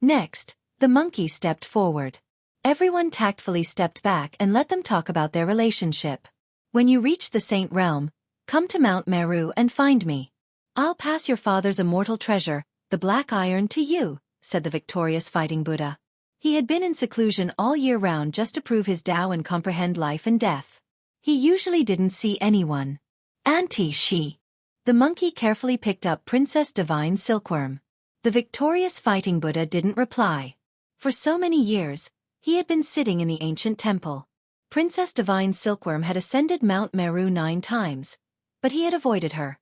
Next, the monkey stepped forward. Everyone tactfully stepped back and let them talk about their relationship. When you reach the Saint Realm, come to Mount Meru and find me. I'll pass your father's immortal treasure, the black iron, to you, said the victorious fighting Buddha. He had been in seclusion all year round just to prove his Tao and comprehend life and death. He usually didn't see anyone. Auntie She. The monkey carefully picked up Princess Divine Silkworm. The victorious fighting Buddha didn't reply. For so many years, he had been sitting in the ancient temple. Princess Divine Silkworm had ascended Mount Meru 9 times, but he had avoided her.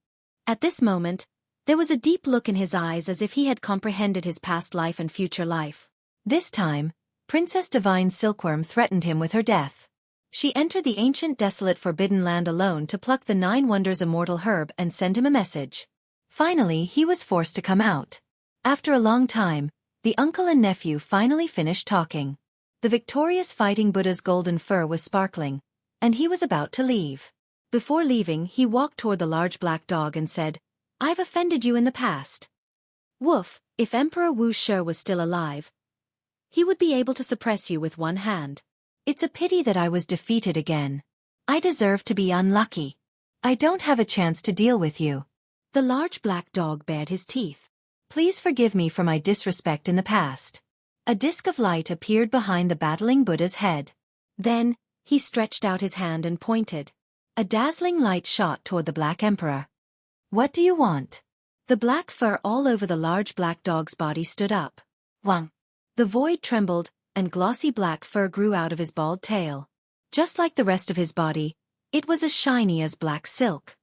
At this moment, there was a deep look in his eyes as if he had comprehended his past life and future life. This time, Princess Divine Silkworm threatened him with her death. She entered the ancient desolate forbidden land alone to pluck the 9 wonders immortal herb and send him a message. Finally, he was forced to come out. After a long time, the uncle and nephew finally finished talking. The victorious fighting Buddha's golden fur was sparkling, and he was about to leave. Before leaving, he walked toward the large black dog and said, "I've offended you in the past. Woof, if Emperor Wuxia was still alive, he would be able to suppress you with one hand. It's a pity that I was defeated again. I deserve to be unlucky. I don't have a chance to deal with you." The large black dog bared his teeth. "Please forgive me for my disrespect in the past." A disk of light appeared behind the battling Buddha's head. Then, he stretched out his hand and pointed. A dazzling light shot toward the Black Emperor. "What do you want?" The black fur all over the large black dog's body stood up. Wang. The void trembled, and glossy black fur grew out of his bald tail. Just like the rest of his body, it was as shiny as black silk.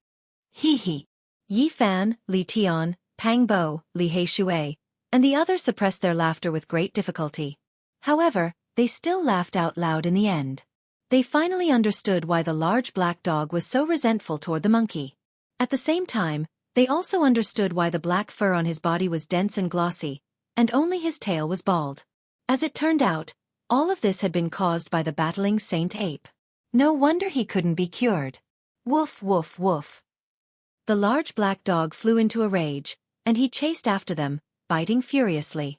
Hee. Yi Fan, Li Tian, Pang Bo, Li Heishui, and the others suppressed their laughter with great difficulty. However, they still laughed out loud in the end. They finally understood why the large black dog was so resentful toward the monkey. At the same time, they also understood why the black fur on his body was dense and glossy, and only his tail was bald. As it turned out, all of this had been caused by the battling Saint Ape. No wonder he couldn't be cured. Woof woof woof. The large black dog flew into a rage, and he chased after them, biting furiously.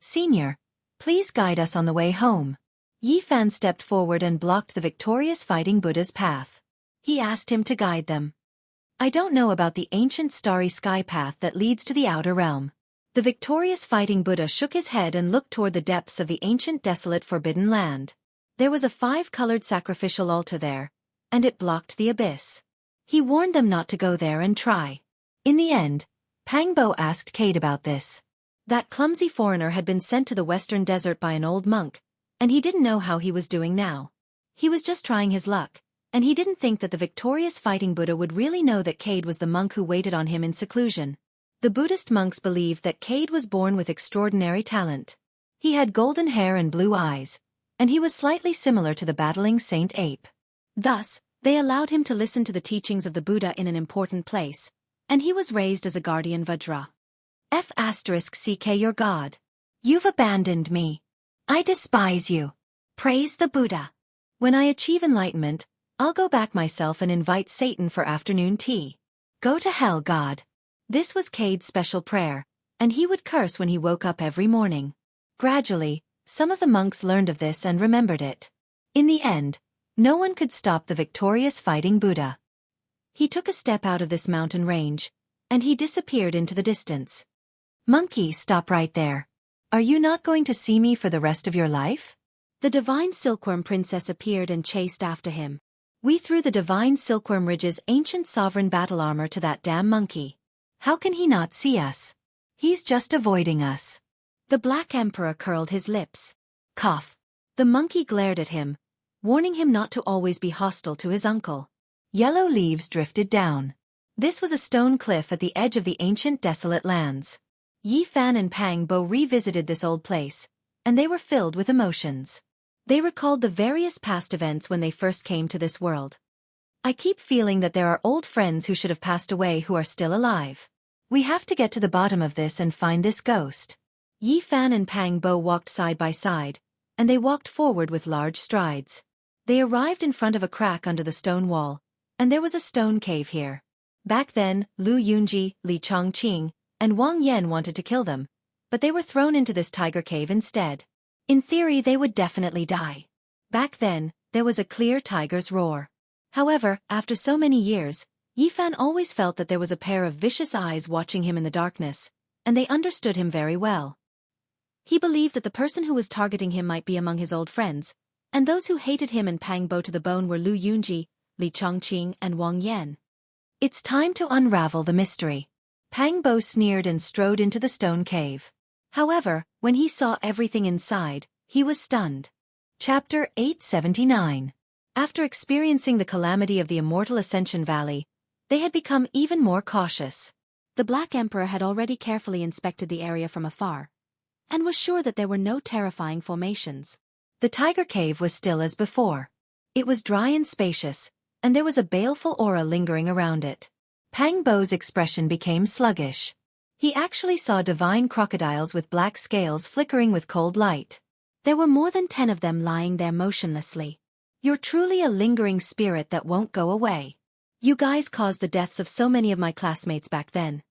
"Senior, please guide us on the way home." Yi Fan stepped forward and blocked the victorious fighting Buddha's path. He asked him to guide them. "I don't know about the ancient starry sky path that leads to the outer realm." The victorious fighting Buddha shook his head and looked toward the depths of the ancient desolate forbidden land. There was a 5-colored sacrificial altar there, and it blocked the abyss. He warned them not to go there and try. In the end, Pang Bo asked Cade about this. That clumsy foreigner had been sent to the western desert by an old monk, and he didn't know how he was doing now. He was just trying his luck, and he didn't think that the victorious fighting Buddha would really know that Cade was the monk who waited on him in seclusion. The Buddhist monks believed that Cade was born with extraordinary talent. He had golden hair and blue eyes, and he was slightly similar to the battling Saint Ape. Thus, they allowed him to listen to the teachings of the Buddha in an important place, and he was raised as a guardian Vajra. F***ck your God. You've abandoned me. I despise you. Praise the Buddha. When I achieve enlightenment, I'll go back myself and invite Satan for afternoon tea. Go to hell, God. This was Cade's special prayer, and he would curse when he woke up every morning. Gradually, some of the monks learned of this and remembered it. In the end, no one could stop the victorious fighting Buddha. He took a step out of this mountain range, and he disappeared into the distance. "Monkey, stop right there. Are you not going to see me for the rest of your life?" The divine silkworm princess appeared and chased after him. "We threw the divine silkworm ridge's ancient sovereign battle armor to that damn monkey. How can he not see us? He's just avoiding us." The Black Emperor curled his lips. Cough. The monkey glared at him, warning him not to always be hostile to his uncle. Yellow leaves drifted down. This was a stone cliff at the edge of the ancient desolate lands. Yi Fan and Pang Bo revisited this old place, and they were filled with emotions. They recalled the various past events when they first came to this world. "I keep feeling that there are old friends who should have passed away who are still alive. We have to get to the bottom of this and find this ghost." Yi Fan and Pang Bo walked side by side, and they walked forward with large strides. They arrived in front of a crack under the stone wall, and there was a stone cave here. Back then, Lu Yunji, Li Chongqing, and Wang Yan wanted to kill them, but they were thrown into this tiger cave instead. In theory, they would definitely die. Back then, there was a clear tiger's roar. However, after so many years, Yi Fan always felt that there was a pair of vicious eyes watching him in the darkness, and they understood him very well. He believed that the person who was targeting him might be among his old friends, and those who hated him and Pang Bo to the bone were Lu Yunji, Li Chongqing, and Wang Yan. It's time to unravel the mystery. Pang Bo sneered and strode into the stone cave. However, when he saw everything inside, he was stunned. Chapter 879. After experiencing the calamity of the Immortal Ascension Valley, they had become even more cautious. The Black Emperor had already carefully inspected the area from afar, and was sure that there were no terrifying formations. The Tiger Cave was still as before. It was dry and spacious, and there was a baleful aura lingering around it. Pang Bo's expression became sluggish. He actually saw divine crocodiles with black scales flickering with cold light. There were more than 10 of them lying there motionlessly. You're truly a lingering spirit that won't go away. You guys caused the deaths of so many of my classmates back then.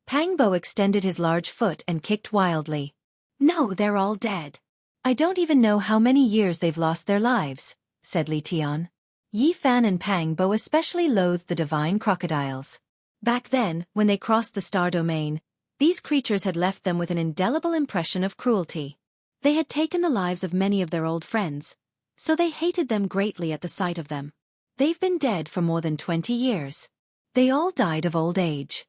Pang Bo extended his large foot and kicked wildly. No, they're all dead. I don't even know how many years they've lost their lives, said Li Tian. Yi Fan and Pang Bo especially loathed the divine crocodiles. Back then, when they crossed the star domain, these creatures had left them with an indelible impression of cruelty. They had taken the lives of many of their old friends, so they hated them greatly at the sight of them. They've been dead for more than 20 years. They all died of old age.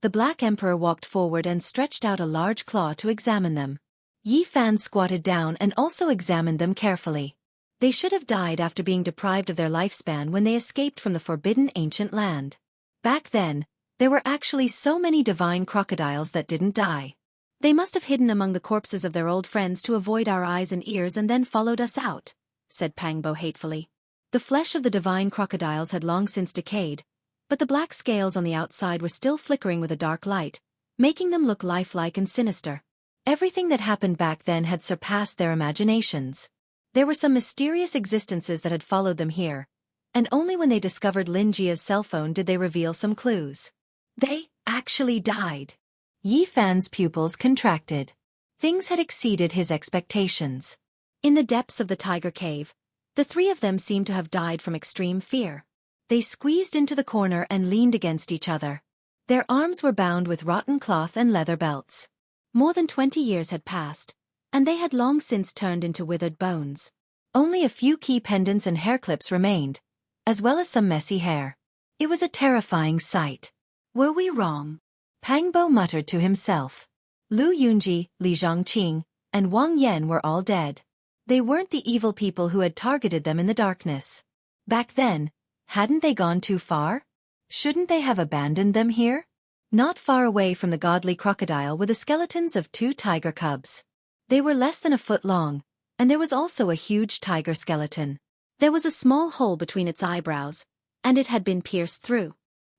The Black Emperor walked forward and stretched out a large claw to examine them. Yi Fan squatted down and also examined them carefully. They should have died after being deprived of their lifespan when they escaped from the forbidden ancient land. Back then, there were actually so many divine crocodiles that didn't die. They must have hidden among the corpses of their old friends to avoid our eyes and ears and then followed us out, said Pang Bo hatefully. The flesh of the divine crocodiles had long since decayed, but the black scales on the outside were still flickering with a dark light, making them look lifelike and sinister. Everything that happened back then had surpassed their imaginations. There were some mysterious existences that had followed them here, and only when they discovered Lin Jia's cell phone did they reveal some clues. They actually died. Yi Fan's pupils contracted. Things had exceeded his expectations. In the depths of the Tiger Cave, the 3 of them seemed to have died from extreme fear. They squeezed into the corner and leaned against each other. Their arms were bound with rotten cloth and leather belts. More than 20 years had passed, and they had long since turned into withered bones. Only a few key pendants and hair clips remained, as well as some messy hair. It was a terrifying sight. Were we wrong? Pang Bo muttered to himself. Lu Yunji, Li Zhongqing, and Wang Yan were all dead. They weren't the evil people who had targeted them in the darkness. Back then, hadn't they gone too far? Shouldn't they have abandoned them here? Not far away from the godly crocodile were the skeletons of 2 tiger cubs. They were less than a foot long, and there was also a huge tiger skeleton. There was a small hole between its eyebrows, and it had been pierced through.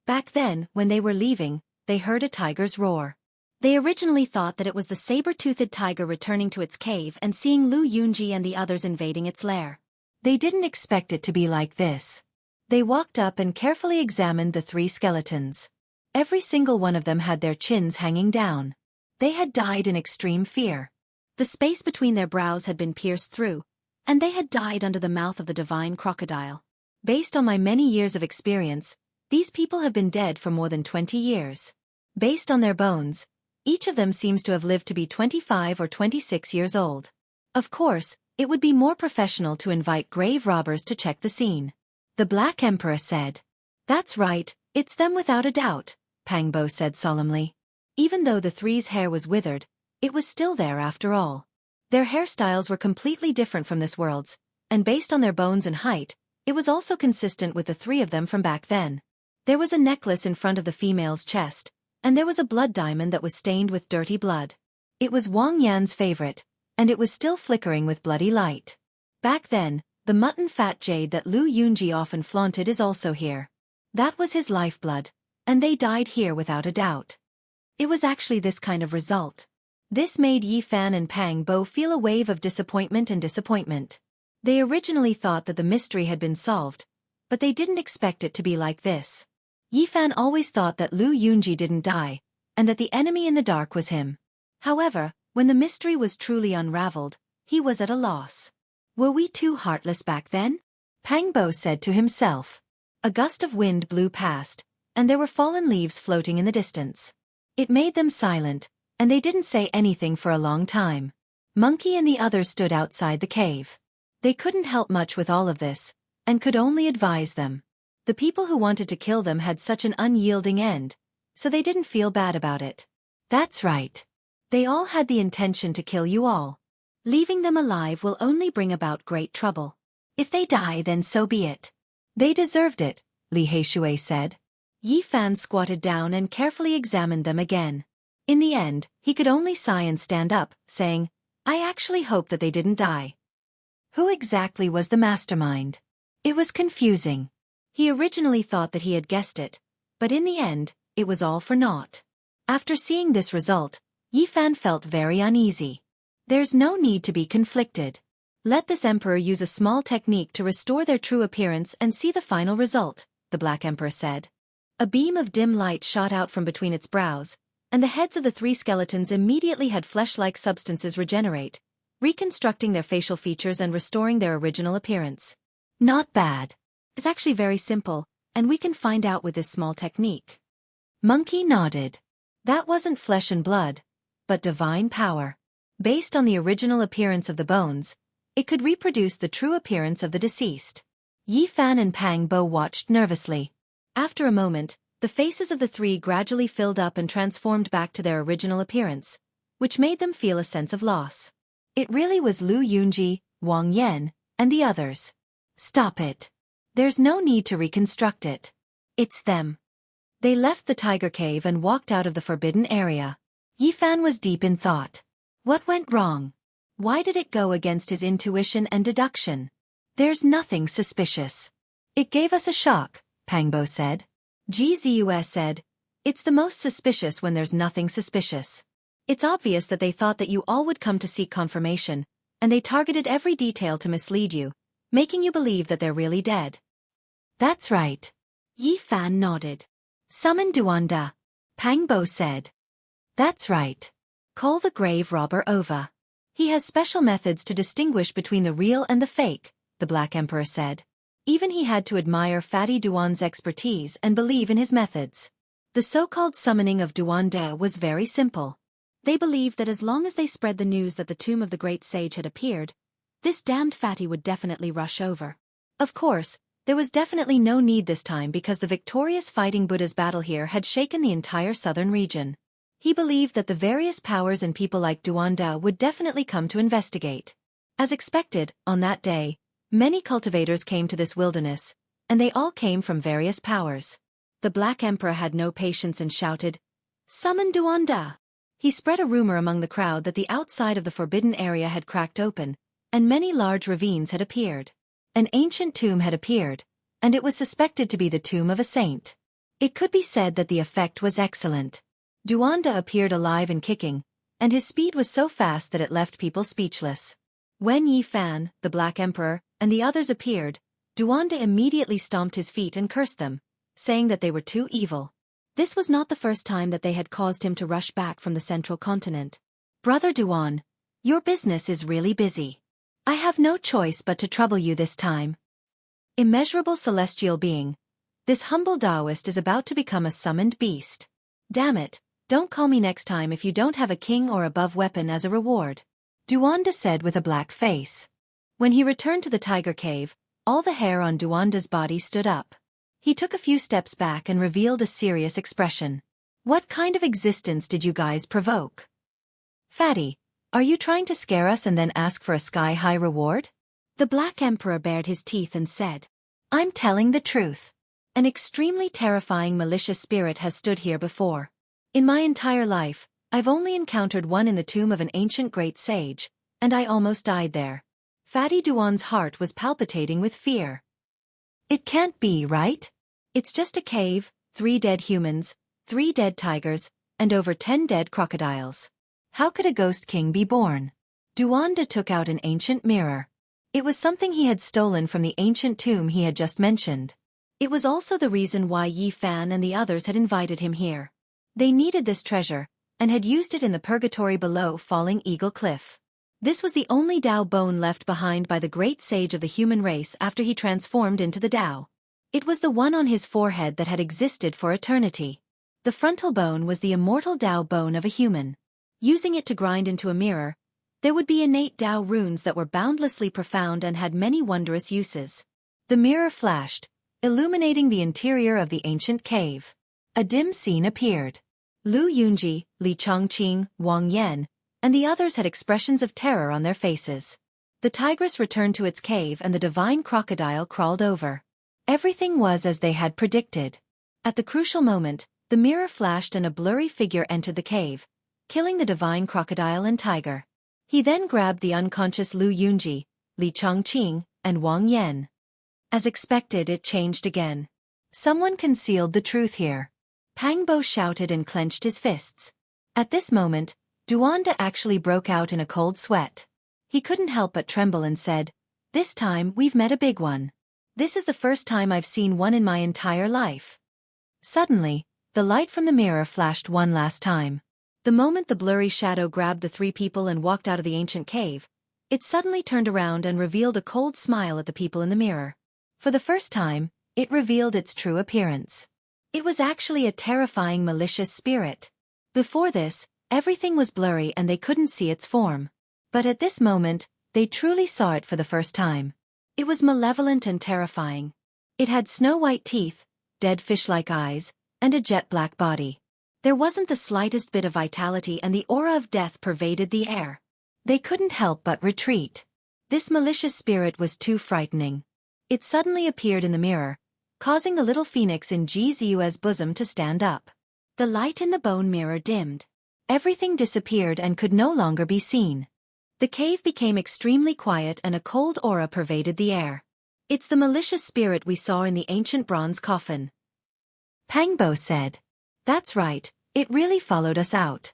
Back then, when they were leaving, they heard a tiger's roar. They originally thought that it was the saber-toothed tiger returning to its cave and seeing Lu Yunji and the others invading its lair. They didn't expect it to be like this. They walked up and carefully examined the 3 skeletons. Every single one of them had their chins hanging down. They had died in extreme fear. The space between their brows had been pierced through, and they had died under the mouth of the divine crocodile. Based on my many years of experience, these people have been dead for more than 20 years. Based on their bones, each of them seems to have lived to be 25 or 26 years old. Of course, it would be more professional to invite grave robbers to check the scene. The Black Emperor said. That's right, it's them without a doubt, Pang Bo said solemnly. Even though the 3's hair was withered, it was still there after all. Their hairstyles were completely different from this world's, and based on their bones and height, it was also consistent with the 3 of them from back then. There was a necklace in front of the female's chest, and there was a blood diamond that was stained with dirty blood. It was Wang Yan's favorite, and it was still flickering with bloody light. Back then, the mutton fat jade that Lu Yunji often flaunted is also here. That was his lifeblood, and they died here without a doubt. It was actually this kind of result. This made Yi Fan and Pang Bo feel a wave of disappointment and disappointment. They originally thought that the mystery had been solved, but they didn't expect it to be like this. Yi Fan always thought that Lu Yunji didn't die, and that the enemy in the dark was him. However, when the mystery was truly unraveled, he was at a loss. Were we too heartless back then? Pang Bo said to himself. A gust of wind blew past, and there were fallen leaves floating in the distance. It made them silent, and they didn't say anything for a long time. Monkey and the others stood outside the cave. They couldn't help much with all of this, and could only advise them. The people who wanted to kill them had such an unyielding end, so they didn't feel bad about it. That's right. They all had the intention to kill you all. Leaving them alive will only bring about great trouble. If they die, then so be it. They deserved it, Li Heishui said. Yi Fan squatted down and carefully examined them again. In the end, he could only sigh and stand up, saying, I actually hope that they didn't die. Who exactly was the mastermind? It was confusing. He originally thought that he had guessed it, but in the end, it was all for naught. After seeing this result, Yi Fan felt very uneasy. There's no need to be conflicted. Let this emperor use a small technique to restore their true appearance and see the final result, the Black Emperor said. A beam of dim light shot out from between its brows, and the heads of the three skeletons immediately had flesh-like substances regenerate, reconstructing their facial features and restoring their original appearance. Not bad. It's actually very simple, and we can find out with this small technique. Monkey nodded. That wasn't flesh and blood, but divine power. Based on the original appearance of the bones, it could reproduce the true appearance of the deceased. Yi Fan and Pang Bo watched nervously. After a moment, the faces of the three gradually filled up and transformed back to their original appearance, which made them feel a sense of loss. It really was Lu Yunji, Wang Yan, and the others. Stop it. There's no need to reconstruct it. It's them. They left the tiger cave and walked out of the forbidden area. Yi Fan was deep in thought. What went wrong? Why did it go against his intuition and deduction? There's nothing suspicious. It gave us a shock, Pang Bo said. GZUS said, it's the most suspicious when there's nothing suspicious. It's obvious that they thought that you all would come to seek confirmation, and they targeted every detail to mislead you, making you believe that they're really dead. That's right. Yi Fan nodded. Summon Duanda, Pang Bo said. That's right. Call the grave robber over. He has special methods to distinguish between the real and the fake, the Black Emperor said. Even he had to admire Fatty Duan's expertise and believe in his methods. The so-called summoning of Duanda was very simple. They believed that as long as they spread the news that the tomb of the great sage had appeared, this damned Fatty would definitely rush over. Of course, there was definitely no need this time because the victorious Fighting Buddha's battle here had shaken the entire southern region. He believed that the various powers and people like Duanda would definitely come to investigate. As expected, on that day, many cultivators came to this wilderness, and they all came from various powers. The Black Emperor had no patience and shouted, Summon Duanda! He spread a rumor among the crowd that the outside of the forbidden area had cracked open, and many large ravines had appeared. An ancient tomb had appeared, and it was suspected to be the tomb of a saint. It could be said that the effect was excellent. Duanda appeared alive and kicking, and his speed was so fast that it left people speechless. When Yi Fan, the Black Emperor, and the others appeared, Duanda immediately stomped his feet and cursed them, saying that they were too evil. This was not the first time that they had caused him to rush back from the central continent. Brother Duan, your business is really busy. I have no choice but to trouble you this time. Immeasurable celestial being, this humble Taoist is about to become a summoned beast. Damn it, don't call me next time if you don't have a king or above weapon as a reward. Duanda said with a black face. When he returned to the tiger cave, all the hair on Duanda's body stood up. He took a few steps back and revealed a serious expression. What kind of existence did you guys provoke? Fatty, are you trying to scare us and then ask for a sky-high reward? The Black Emperor bared his teeth and said, I'm telling the truth. An extremely terrifying malicious spirit has stood here before. In my entire life, I've only encountered one in the tomb of an ancient great sage, and I almost died there. Fatty Duan's heart was palpitating with fear. It can't be, right? It's just a cave, 3 dead humans, 3 dead tigers, and over 10 dead crocodiles. How could a ghost king be born? Duanda took out an ancient mirror. It was something he had stolen from the ancient tomb he had just mentioned. It was also the reason why Yi Fan and the others had invited him here. They needed this treasure, and had used it in the purgatory below Falling Eagle Cliff. This was the only Tao bone left behind by the great sage of the human race after he transformed into the Tao. It was the one on his forehead that had existed for eternity. The frontal bone was the immortal Tao bone of a human. Using it to grind into a mirror, There would be innate Tao runes that were boundlessly profound and had many wondrous uses. The mirror flashed, illuminating the interior of the ancient cave. A dim scene appeared. Lu Yunji, Li Chongqing, Wang Yan, and the others had expressions of terror on their faces. The tigress returned to its cave and the divine crocodile crawled over. Everything was as they had predicted. At the crucial moment, the mirror flashed and a blurry figure entered the cave, killing the divine crocodile and tiger. He then grabbed the unconscious Lu Yunji, Li Chongqing, and Wang Yan. As expected, it changed again. Someone concealed the truth here. Pang Bo shouted and clenched his fists. At this moment, Duanda actually broke out in a cold sweat. He couldn't help but tremble and said, "This time we've met a big one. This is the first time I've seen one in my entire life." Suddenly, the light from the mirror flashed one last time. The moment the blurry shadow grabbed the three people and walked out of the ancient cave, it suddenly turned around and revealed a cold smile at the people in the mirror. For the first time, it revealed its true appearance. It was actually a terrifying malicious spirit. Before this, everything was blurry and they couldn't see its form. But at this moment, they truly saw it for the first time. It was malevolent and terrifying. It had snow-white teeth, dead fish-like eyes, and a jet-black body. There wasn't the slightest bit of vitality and the aura of death pervaded the air. They couldn't help but retreat. This malicious spirit was too frightening. It suddenly appeared in the mirror, causing the little phoenix in Ji Ziyue's bosom to stand up. The light in the bone mirror dimmed. Everything disappeared and could no longer be seen. The cave became extremely quiet and a cold aura pervaded the air. "It's the malicious spirit we saw in the ancient bronze coffin," Pang Bo said. "That's right, it really followed us out."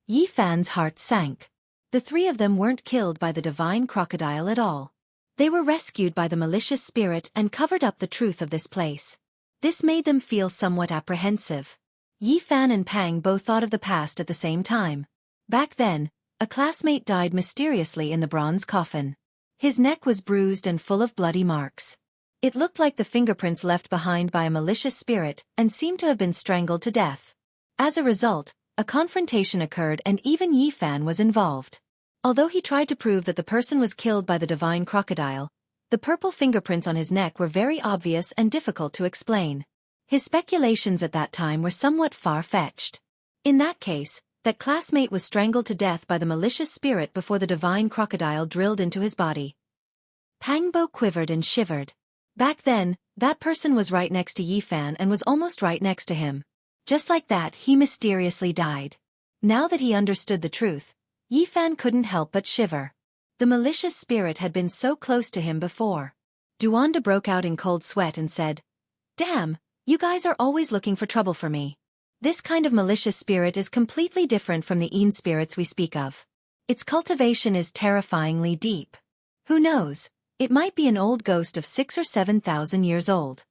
Yi Fan's heart sank. The three of them weren't killed by the divine crocodile at all. They were rescued by the malicious spirit and covered up the truth of this place. This made them feel somewhat apprehensive. Yi Fan and Pang both thought of the past at the same time. Back then, a classmate died mysteriously in the bronze coffin. His neck was bruised and full of bloody marks. It looked like the fingerprints left behind by a malicious spirit and seemed to have been strangled to death. As a result, a confrontation occurred and even Yi Fan was involved. Although he tried to prove that the person was killed by the divine crocodile, the purple fingerprints on his neck were very obvious and difficult to explain. His speculations at that time were somewhat far-fetched. In that case, that classmate was strangled to death by the malicious spirit before the divine crocodile drilled into his body. Pang Bo quivered and shivered. Back then, that person was right next to Yi Fan and was almost right next to him. Just like that, he mysteriously died. Now that he understood the truth, Yi Fan couldn't help but shiver. The malicious spirit had been so close to him before. Duanda broke out in cold sweat and said, "Damn, you guys are always looking for trouble for me. This kind of malicious spirit is completely different from the Een spirits we speak of. Its cultivation is terrifyingly deep. Who knows, it might be an old ghost of 6,000 or 7,000 years old."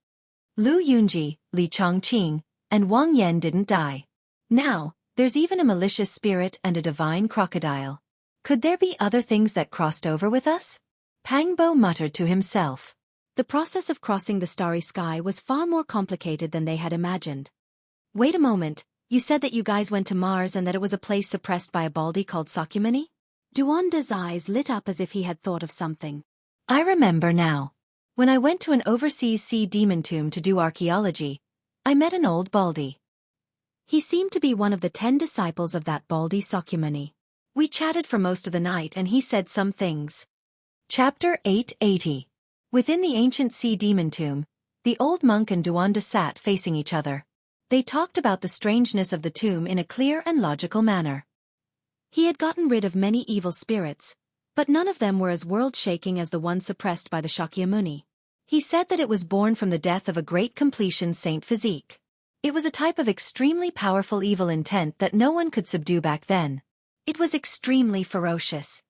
Lu Yunji, Li Chongqing, and Wang Yan didn't die. Now, there's even a malicious spirit and a divine crocodile. Could there be other things that crossed over with us? Pang Bo muttered to himself. The process of crossing the starry sky was far more complicated than they had imagined. "Wait a moment, you said that you guys went to Mars and that it was a place suppressed by a baldy called Sakyamuni?" Duanda's eyes lit up as if he had thought of something. "I remember now. When I went to an overseas sea demon tomb to do archaeology, I met an old baldy. He seemed to be one of the 10 disciples of that baldy Sakyamuni. We chatted for most of the night and he said some things." Chapter 880. Within the ancient sea demon tomb, the old monk and Duanda sat facing each other. They talked about the strangeness of the tomb in a clear and logical manner. He had gotten rid of many evil spirits, but none of them were as world-shaking as the one suppressed by the Shakyamuni. He said that it was born from the death of a great completion saint physique. It was a type of extremely powerful evil intent that no one could subdue back then. It was extremely ferocious.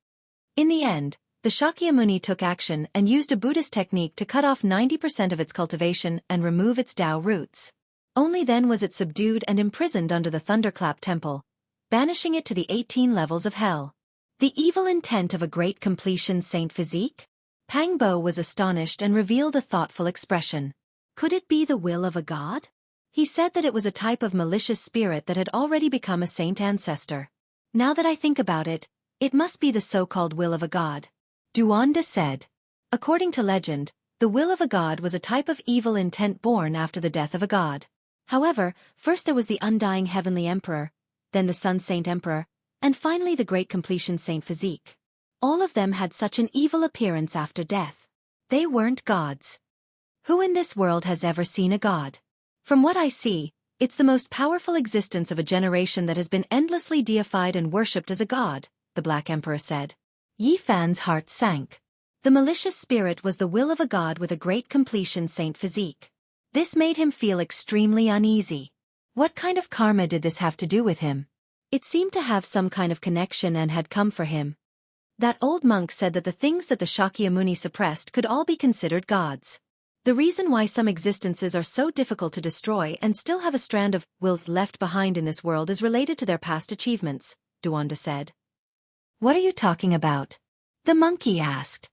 In the end, the Shakyamuni took action and used a Buddhist technique to cut off 90% of its cultivation and remove its Tao roots. Only then was it subdued and imprisoned under the Thunderclap Temple, banishing it to the 18 levels of hell. The evil intent of a great completion saint physique? Pang Bo was astonished and revealed a thoughtful expression. Could it be the will of a god? He said that it was a type of malicious spirit that had already become a saint ancestor. Now that I think about it, It must be the so-called will of a god. Duanda said. According to legend, the will of a god was a type of evil intent born after the death of a god. However, first there was the undying heavenly emperor, then the sun saint emperor, and finally the great completion saint physique. All of them had such an evil appearance after death. They weren't gods. Who in this world has ever seen a god? From what I see, it's the most powerful existence of a generation that has been endlessly deified and worshipped as a god, the Black Emperor said. Yi Fan's heart sank. The malicious spirit was the will of a god with a great completion saint physique. This made him feel extremely uneasy. What kind of karma did this have to do with him? It seemed to have some kind of connection and had come for him. That old monk said that the things that the Shakyamuni suppressed could all be considered gods. The reason why some existences are so difficult to destroy and still have a strand of will left behind in this world is related to their past achievements, Duanda said. What are you talking about? The monkey asked.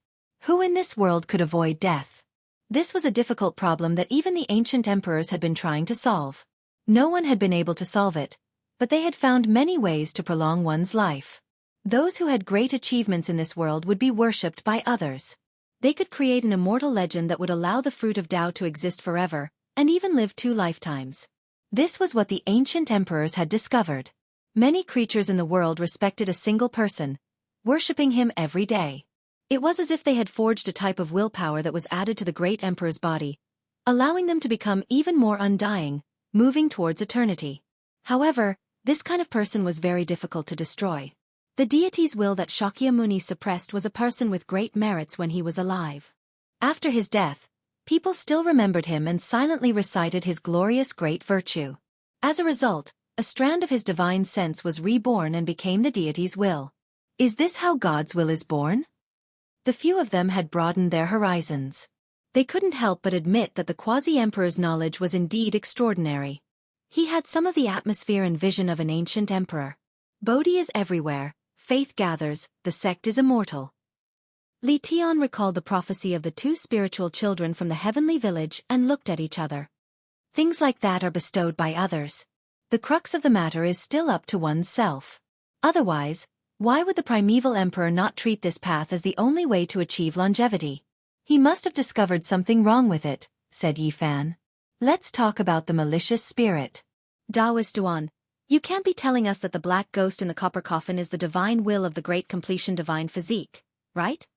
Who in this world could avoid death? This was a difficult problem that even the ancient emperors had been trying to solve. No one had been able to solve it, but they had found many ways to prolong one's life. Those who had great achievements in this world would be worshipped by others. They could create an immortal legend that would allow the fruit of Tao to exist forever, and even live 2 lifetimes. This was what the ancient emperors had discovered. Many creatures in the world respected a single person, worshipping him every day. It was as if they had forged a type of willpower that was added to the great emperor's body, allowing them to become even more undying, moving towards eternity. However, this kind of person was very difficult to destroy. The deity's will that Shakyamuni suppressed was a person with great merits when he was alive. After his death, people still remembered him and silently recited his glorious great virtue. As a result, a strand of his divine sense was reborn and became the deity's will. Is this how God's will is born? The few of them had broadened their horizons. They couldn't help but admit that the quasi-emperor's knowledge was indeed extraordinary. He had some of the atmosphere and vision of an ancient emperor. Bodhi is everywhere, faith gathers, the sect is immortal. Li Tian recalled the prophecy of the 2 spiritual children from the heavenly village and looked at each other. Things like that are bestowed by others. The crux of the matter is still up to one's self. Otherwise, why would the primeval emperor not treat this path as the only way to achieve longevity? He must have discovered something wrong with it, said Yi Fan. Let's talk about the malicious spirit. Taoist Duan, you can't be telling us that the black ghost in the copper coffin is the divine will of the great completion divine physique, right?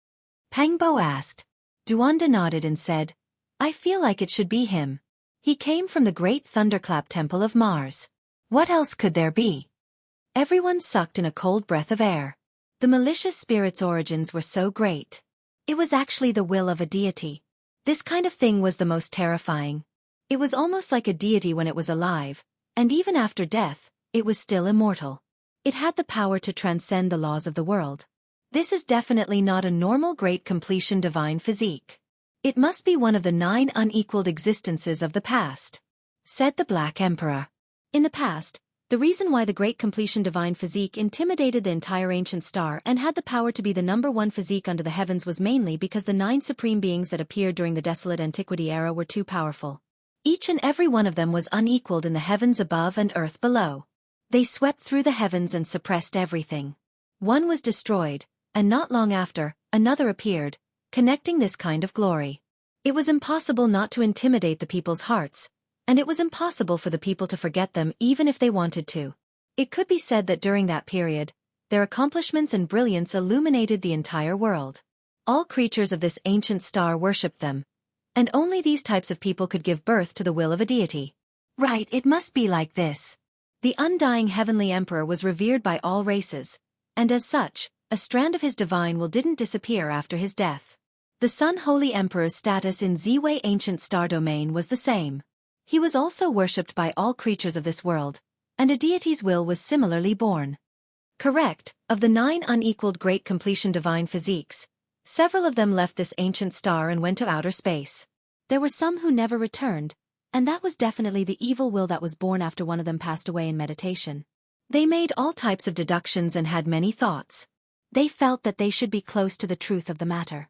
Pangbo asked. Duanda nodded and said, I feel like it should be him. He came from the great thunderclap temple of Mars. What else could there be? Everyone sucked in a cold breath of air. The malicious spirit's origins were so great. It was actually the will of a deity. This kind of thing was the most terrifying. It was almost like a deity when it was alive, and even after death, it was still immortal. It had the power to transcend the laws of the world. This is definitely not a normal great completion divine physique. It must be one of the 9 unequaled existences of the past, said the Black Emperor. In the past, the reason why the great completion divine physique intimidated the entire ancient star and had the power to be the #1 physique under the heavens was mainly because the 9 supreme beings that appeared during the desolate antiquity era were too powerful. Each and every one of them was unequaled in the heavens above and earth below. They swept through the heavens and suppressed everything. One was destroyed, and not long after, another appeared, connecting this kind of glory. It was impossible not to intimidate the people's hearts, and it was impossible for the people to forget them even if they wanted to. It could be said that during that period, their accomplishments and brilliance illuminated the entire world. All creatures of this ancient star worshipped them, and only these types of people could give birth to the will of a deity. Right, it must be like this. The undying heavenly emperor was revered by all races, and as such, a strand of his divine will didn't disappear after his death. The Sun Holy Emperor's status in Ziwei ancient star domain was the same. He was also worshipped by all creatures of this world, and a deity's will was similarly born. Correct, of the 9 unequaled great completion divine physiques, several of them left this ancient star and went to outer space. There were some who never returned, and that was definitely the evil will that was born after one of them passed away in meditation. They made all types of deductions and had many thoughts. They felt that they should be close to the truth of the matter.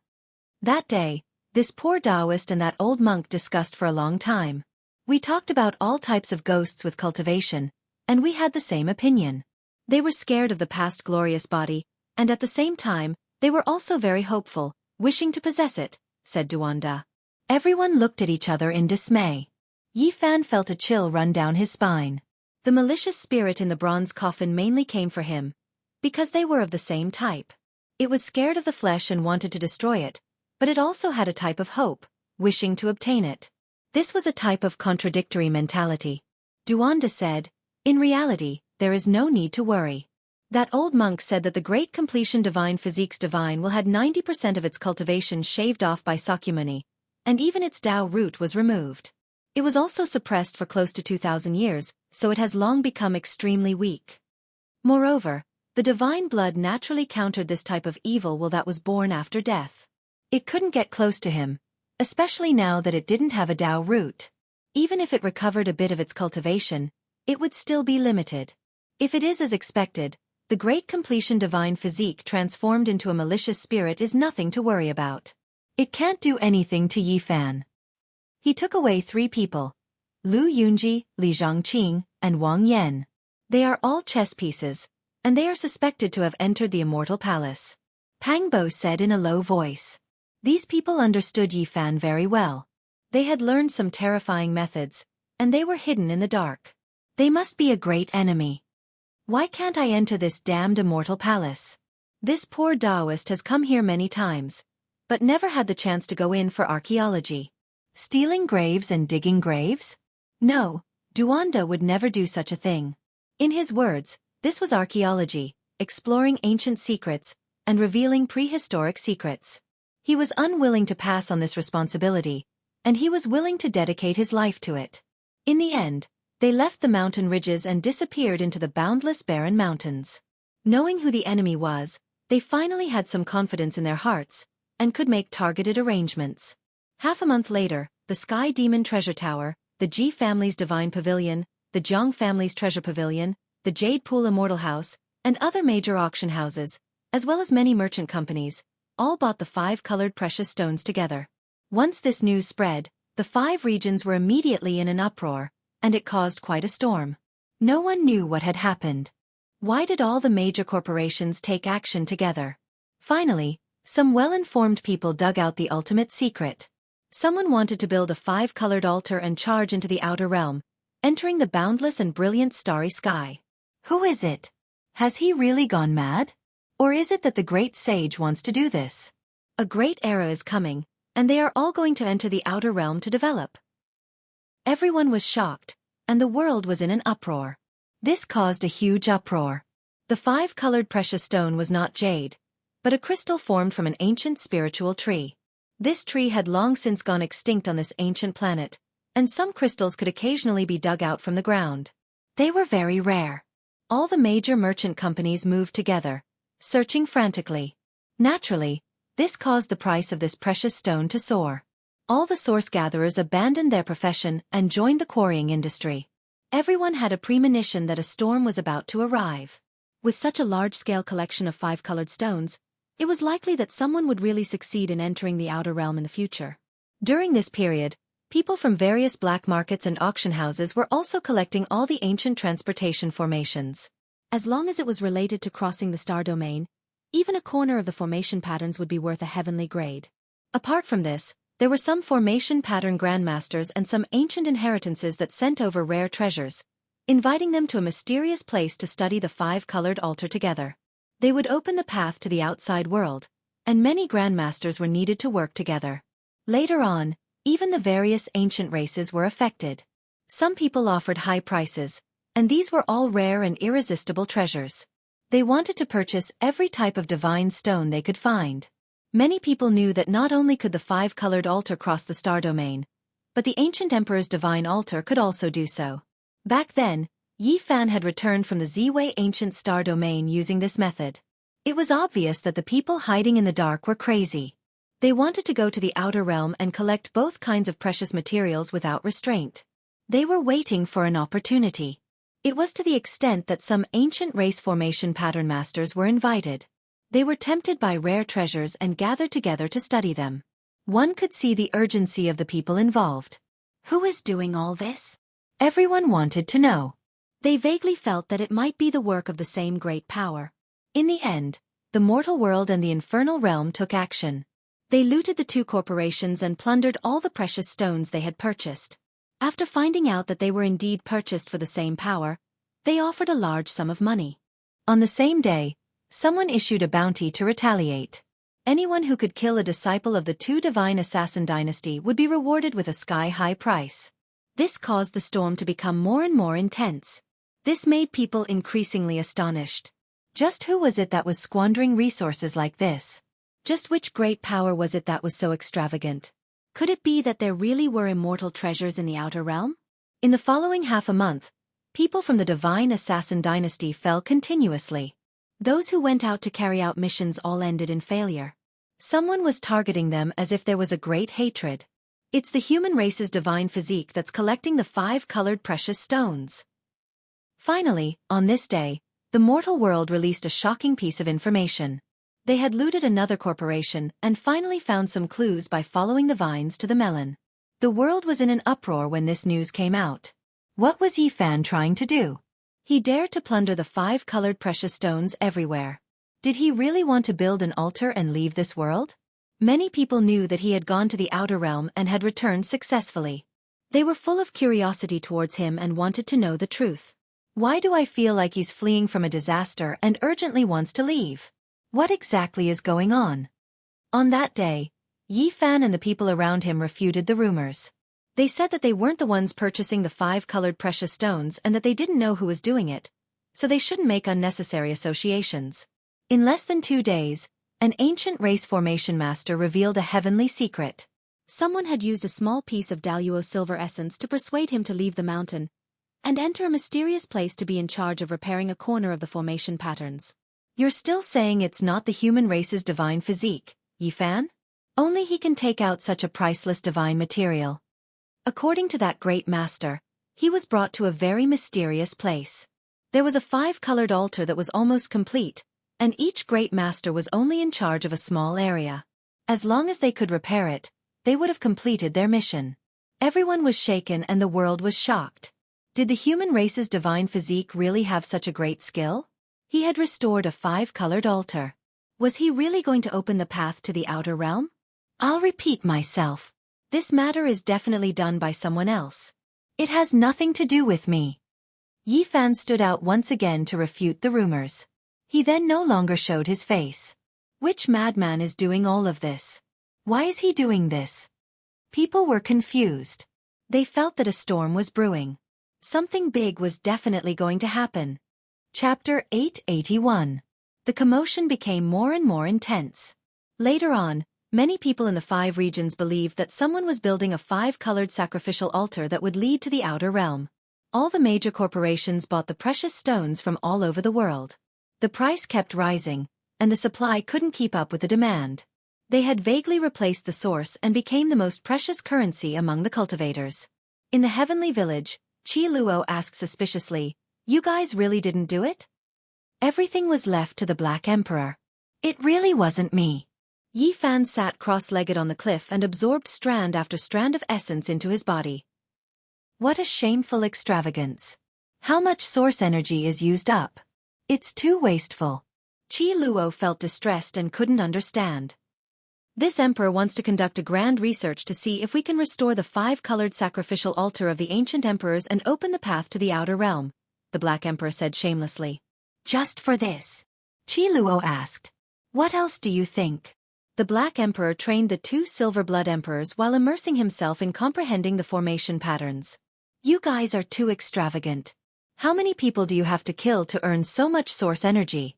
That day, this poor Taoist and that old monk discussed for a long time. We talked about all types of ghosts with cultivation, and we had the same opinion. They were scared of the past glorious body, And at the same time, they were also very hopeful, wishing to possess it, said Duanda. Everyone looked at each other in dismay. Yi Fan felt a chill run down his spine. The malicious spirit in the bronze coffin mainly came for him, because they were of the same type. It was scared of the flesh and wanted to destroy it, but it also had a type of hope, wishing to obtain it. This was a type of contradictory mentality. Duanda said, "In reality, there is no need to worry." That old monk said that the great completion divine physique's divine will had 90% of its cultivation shaved off by Sakyamuni, and even its Tao root was removed. It was also suppressed for close to 2,000 years, so it has long become extremely weak. Moreover, the divine blood naturally countered this type of evil will that was born after death. It couldn't get close to him, especially now that it didn't have a Tao root. Even if it recovered a bit of its cultivation, it would still be limited. If it is as expected, the great completion divine physique transformed into a malicious spirit is nothing to worry about. It can't do anything to Yi Fan. He took away 3 people: Lu Yunji, Li Zhangqing, and Wang Yan. They are all chess pieces, and they are suspected to have entered the immortal palace. Pang Bo said in a low voice. These people understood Yi Fan very well. They had learned some terrifying methods, and they were hidden in the dark. They must be a great enemy. Why can't I enter this damned immortal palace? This poor Taoist has come here many times, but never had the chance to go in for archaeology. Stealing graves and digging graves? No, Duanda would never do such a thing. In his words, this was archaeology, exploring ancient secrets, and revealing prehistoric secrets. He was unwilling to pass on this responsibility, and he was willing to dedicate his life to it. In the end, they left the mountain ridges and disappeared into the boundless barren mountains. Knowing who the enemy was, they finally had some confidence in their hearts, and could make targeted arrangements. Half a month later, the Sky Demon Treasure Tower, the Ji family's Divine Pavilion, the Jiang family's Treasure Pavilion, the Jade Pool Immortal House, and other major auction houses, as well as many merchant companies, all bought the 5 colored precious stones together. Once this news spread, the 5 regions were immediately in an uproar, and it caused quite a storm. No one knew what had happened. Why did all the major corporations take action together? Finally, some well-informed people dug out the ultimate secret. Someone wanted to build a 5-colored altar and charge into the outer realm, entering the boundless and brilliant starry sky. Who is it? Has he really gone mad? Or is it that the great sage wants to do this? A great era is coming, and they are all going to enter the outer realm to develop. Everyone was shocked, and the world was in an uproar. This caused a huge uproar. The 5-colored precious stone was not jade, but a crystal formed from an ancient spiritual tree. This tree had long since gone extinct on this ancient planet, and some crystals could occasionally be dug out from the ground. They were very rare. All the major merchant companies moved together, searching frantically. Naturally, this caused the price of this precious stone to soar. All the source gatherers abandoned their profession and joined the quarrying industry. Everyone had a premonition that a storm was about to arrive. With such a large-scale collection of 5-colored stones, it was likely that someone would really succeed in entering the outer realm in the future. During this period, people from various black markets and auction houses were also collecting all the ancient transportation formations. As long as it was related to crossing the star domain, even a corner of the formation patterns would be worth a heavenly grade. Apart from this, there were some formation pattern grandmasters and some ancient inheritances that sent over rare treasures, inviting them to a mysterious place to study the 5-colored altar together. They would open the path to the outside world, and many grandmasters were needed to work together. Later on, even the various ancient races were affected. Some people offered high prices, and these were all rare and irresistible treasures. They wanted to purchase every type of divine stone they could find. Many people knew that not only could the 5-colored altar cross the star domain, but the ancient emperor's divine altar could also do so. Back then, Yi Fan had returned from the Ziwei ancient star domain using this method. It was obvious that the people hiding in the dark were crazy. They wanted to go to the outer realm and collect both kinds of precious materials without restraint. They were waiting for an opportunity. It was to the extent that some ancient race formation pattern masters were invited. They were tempted by rare treasures and gathered together to study them. One could see the urgency of the people involved. Who is doing all this? Everyone wanted to know. They vaguely felt that it might be the work of the same great power. In the end, the mortal world and the infernal realm took action. They looted the two corporations and plundered all the precious stones they had purchased. After finding out that they were indeed purchased for the same power, they offered a large sum of money. On the same day, someone issued a bounty to retaliate. Anyone who could kill a disciple of the two divine assassin dynasty would be rewarded with a sky-high price. This caused the storm to become more and more intense. This made people increasingly astonished. Just who was it that was squandering resources like this? Just which great power was it that was so extravagant? Could it be that there really were immortal treasures in the outer realm? In the following half a month, people from the divine assassin dynasty fell continuously. Those who went out to carry out missions all ended in failure. Someone was targeting them as if there was a great hatred. It's the human race's divine physique that's collecting the 5-colored precious stones. Finally, on this day, the mortal world released a shocking piece of information. They had looted another corporation and finally found some clues by following the vines to the melon. The world was in an uproar when this news came out. What was Yi Fan trying to do? He dared to plunder the 5-colored precious stones everywhere. Did he really want to build an altar and leave this world? Many people knew that he had gone to the outer realm and had returned successfully. They were full of curiosity towards him and wanted to know the truth. Why do I feel like he's fleeing from a disaster and urgently wants to leave? What exactly is going on? On that day, Yi Fan and the people around him refuted the rumors. They said that they weren't the ones purchasing the 5-colored precious stones and that they didn't know who was doing it, so they shouldn't make unnecessary associations. In less than 2 days, an ancient race formation master revealed a heavenly secret. Someone had used a small piece of Daluo silver essence to persuade him to leave the mountain and enter a mysterious place to be in charge of repairing a corner of the formation patterns. You're still saying it's not the human race's divine physique, Yi Fan? Only he can take out such a priceless divine material. According to that great master, he was brought to a very mysterious place. There was a 5-colored altar that was almost complete, and each great master was only in charge of a small area. As long as they could repair it, they would have completed their mission. Everyone was shaken and the world was shocked. Did the human race's divine physique really have such a great skill? He had restored a 5-colored altar. Was he really going to open the path to the outer realm? I'll repeat myself. This matter is definitely done by someone else. It has nothing to do with me. Yi Fan stood out once again to refute the rumors. He then no longer showed his face. Which madman is doing all of this? Why is he doing this? People were confused. They felt that a storm was brewing. Something big was definitely going to happen. Chapter 881. The commotion became more and more intense. Later on, many people in the 5 regions believed that someone was building a 5-colored sacrificial altar that would lead to the outer realm. All the major corporations bought the precious stones from all over the world. The price kept rising, and the supply couldn't keep up with the demand. They had vaguely replaced the source and became the most precious currency among the cultivators. In the heavenly village, Qi Luo asked suspiciously, "You guys really didn't do it?" Everything was left to the Black Emperor. It really wasn't me. Yi Fan sat cross-legged on the cliff and absorbed strand after strand of essence into his body. What a shameful extravagance. How much source energy is used up? It's too wasteful. Qi Luo felt distressed and couldn't understand. This emperor wants to conduct a grand research to see if we can restore the 5-colored sacrificial altar of the ancient emperors and open the path to the outer realm, the Black Emperor said shamelessly. Just for this? Qi Luo asked. What else do you think? The Black Emperor trained the 2 silver blood emperors while immersing himself in comprehending the formation patterns. You guys are too extravagant. How many people do you have to kill to earn so much source energy?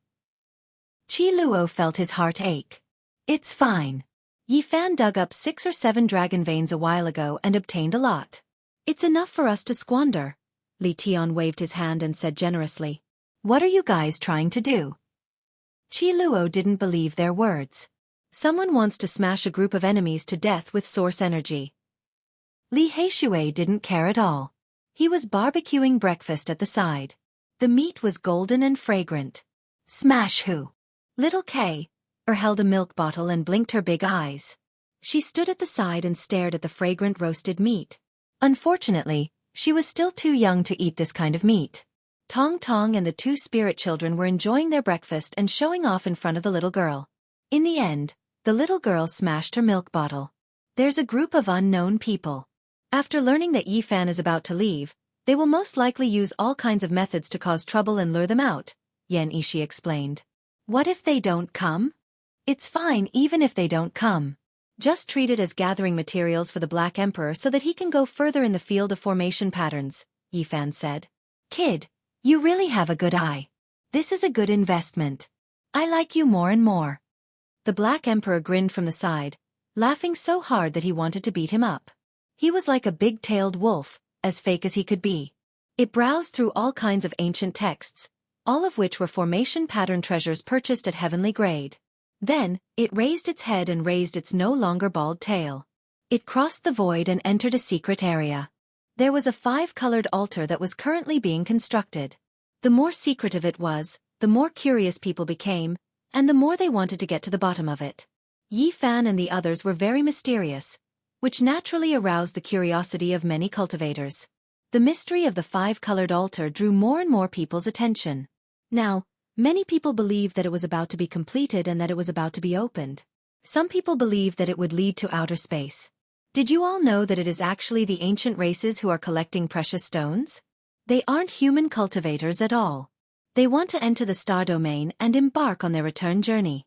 Qi Luo felt his heart ache. It's fine. Yi Fan dug up 6 or 7 dragon veins a while ago and obtained a lot. It's enough for us to squander. Li Tian waved his hand and said generously. What are you guys trying to do? Qi Luo didn't believe their words. Someone wants to smash a group of enemies to death with source energy. Li Heishui didn't care at all. He was barbecuing breakfast at the side. The meat was golden and fragrant. Smash who? Little Kay held a milk bottle and blinked her big eyes. She stood at the side and stared at the fragrant roasted meat. Unfortunately, she was still too young to eat this kind of meat. Tong Tong and the two spirit children were enjoying their breakfast and showing off in front of the little girl. In the end, the little girl smashed her milk bottle. There's a group of unknown people. After learning that Yifan is about to leave, they will most likely use all kinds of methods to cause trouble and lure them out, Xianxia explained. What if they don't come? It's fine even if they don't come. Just treat it as gathering materials for the Black Emperor so that he can go further in the field of formation patterns, Yifan said. Kid, you really have a good eye. This is a good investment. I like you more and more. The Black Emperor grinned from the side, laughing so hard that he wanted to beat him up. He was like a big-tailed wolf, as fake as he could be. It browsed through all kinds of ancient texts, all of which were formation pattern treasures purchased at heavenly grade. Then, it raised its head and raised its no longer bald tail. It crossed the void and entered a secret area. There was a 5-colored altar that was currently being constructed. The more secretive it was, the more curious people became, and the more they wanted to get to the bottom of it. Yifan and the others were very mysterious, which naturally aroused the curiosity of many cultivators. The mystery of the 5-colored altar drew more and more people's attention. Now, many people believed that it was about to be completed and that it was about to be opened. Some people believed that it would lead to outer space. Did you all know that it is actually the ancient races who are collecting precious stones? They aren't human cultivators at all. They want to enter the star domain and embark on their return journey.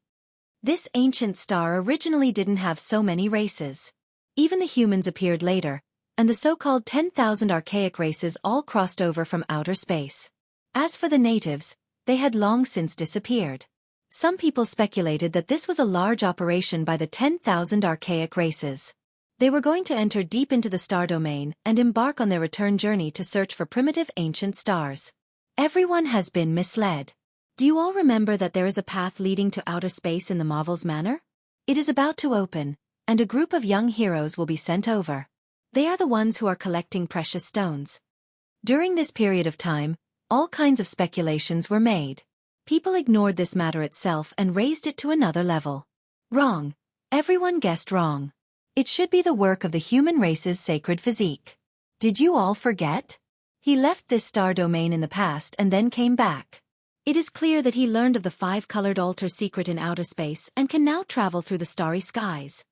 This ancient star originally didn't have so many races. Even the humans appeared later, and the so-called 10,000 archaic races all crossed over from outer space. As for the natives, they had long since disappeared. Some people speculated that this was a large operation by the 10,000 archaic races. They were going to enter deep into the star domain and embark on their return journey to search for primitive ancient stars. Everyone has been misled. Do you all remember that there is a path leading to outer space in the Marvel's Manor? It is about to open, and a group of young heroes will be sent over. They are the ones who are collecting precious stones. During this period of time, all kinds of speculations were made. People ignored this matter itself and raised it to another level. Wrong. Everyone guessed wrong. It should be the work of the human race's sacred physique. Did you all forget? He left this star domain in the past and then came back. It is clear that he learned of the 5-colored altar secret in outer space and can now travel through the starry skies.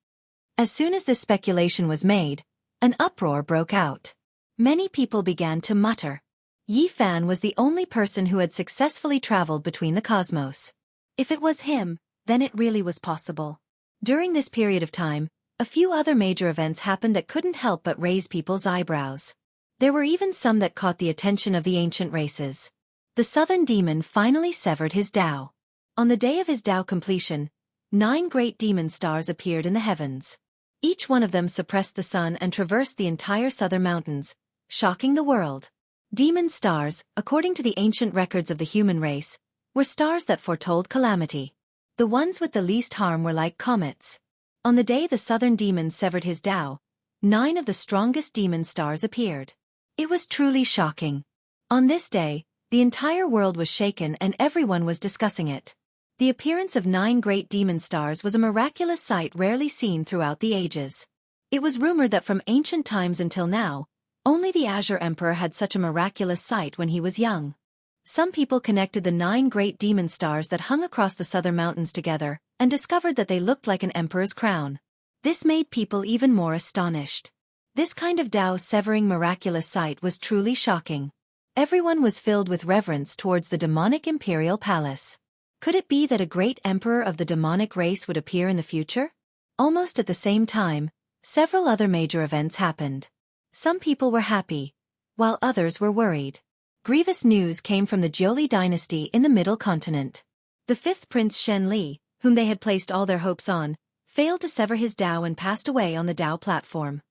As soon as this speculation was made, an uproar broke out. Many people began to mutter. Yifan was the only person who had successfully traveled between the cosmos. If it was him, then it really was possible. During this period of time, a few other major events happened that couldn't help but raise people's eyebrows. There were even some that caught the attention of the ancient races. The southern demon finally severed his Tao. On the day of his Tao completion, 9 great demon stars appeared in the heavens. Each one of them suppressed the sun and traversed the entire southern mountains, shocking the world. Demon stars, according to the ancient records of the human race, were stars that foretold calamity. The ones with the least harm were like comets. On the day the southern demon severed his Tao, 9 of the strongest demon stars appeared. It was truly shocking. On this day, the entire world was shaken and everyone was discussing it. The appearance of 9 great demon stars was a miraculous sight rarely seen throughout the ages. It was rumored that from ancient times until now, only the Azure Emperor had such a miraculous sight when he was young. Some people connected the 9 great demon stars that hung across the southern mountains together, and discovered that they looked like an emperor's crown. This made people even more astonished. This kind of Tao-severing miraculous sight was truly shocking. Everyone was filled with reverence towards the demonic imperial palace. Could it be that a great emperor of the demonic race would appear in the future? Almost at the same time, several other major events happened. Some people were happy, while others were worried. Grievous news came from the Jiuli dynasty in the Middle Continent. The 5th Prince Shen Li, whom they had placed all their hopes on, failed to sever his Tao and passed away on the Tao platform.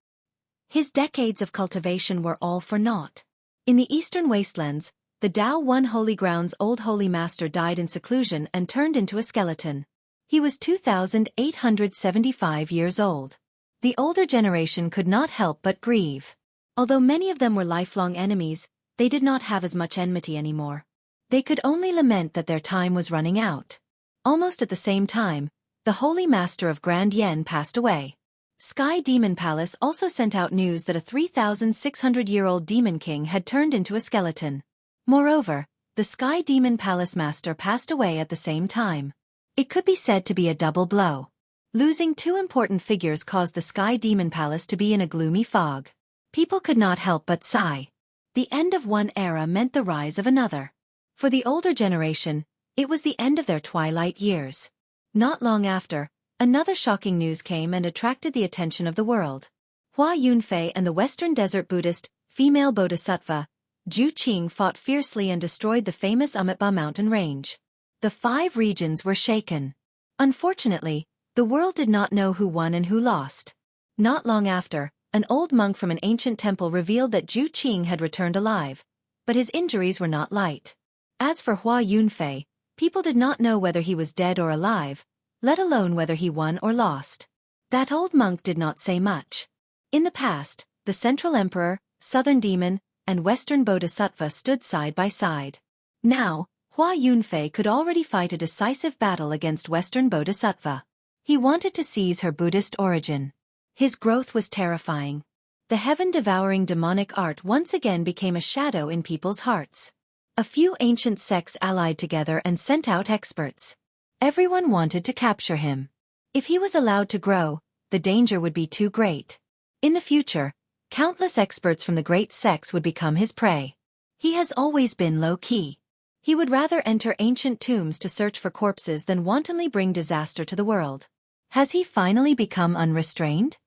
His decades of cultivation were all for naught. In the eastern wastelands, the Tao One Holy Ground's old holy master died in seclusion and turned into a skeleton. He was 2,875 years old. The older generation could not help but grieve. Although many of them were lifelong enemies, they did not have as much enmity anymore. They could only lament that their time was running out. Almost at the same time, the Holy Master of Grand Yen passed away. Sky Demon Palace also sent out news that a 3,600-year-old Demon King had turned into a skeleton. Moreover, the Sky Demon Palace Master passed away at the same time. It could be said to be a double blow. Losing two important figures caused the Sky Demon Palace to be in a gloomy fog. People could not help but sigh. The end of one era meant the rise of another. For the older generation, it was the end of their twilight years. Not long after, another shocking news came and attracted the attention of the world. Hua Yunfei and the Western Desert Buddhist, female bodhisattva, Zhu Qing fought fiercely and destroyed the famous Amitabha mountain range. The 5 regions were shaken. Unfortunately, the world did not know who won and who lost. Not long after, an old monk from an ancient temple revealed that Zhu Qing had returned alive, but his injuries were not light. As for Hua Yunfei, people did not know whether he was dead or alive, let alone whether he won or lost. That old monk did not say much. In the past, the Central Emperor, Southern Demon, and Western Bodhisattva stood side by side. Now, Hua Yunfei could already fight a decisive battle against Western Bodhisattva. He wanted to seize her Buddhist origin. His growth was terrifying. The heaven-devouring demonic art once again became a shadow in people's hearts. A few ancient sects allied together and sent out experts. Everyone wanted to capture him. If he was allowed to grow, the danger would be too great. In the future, countless experts from the great sects would become his prey. He has always been low-key. He would rather enter ancient tombs to search for corpses than wantonly bring disaster to the world. Has he finally become unrestrained?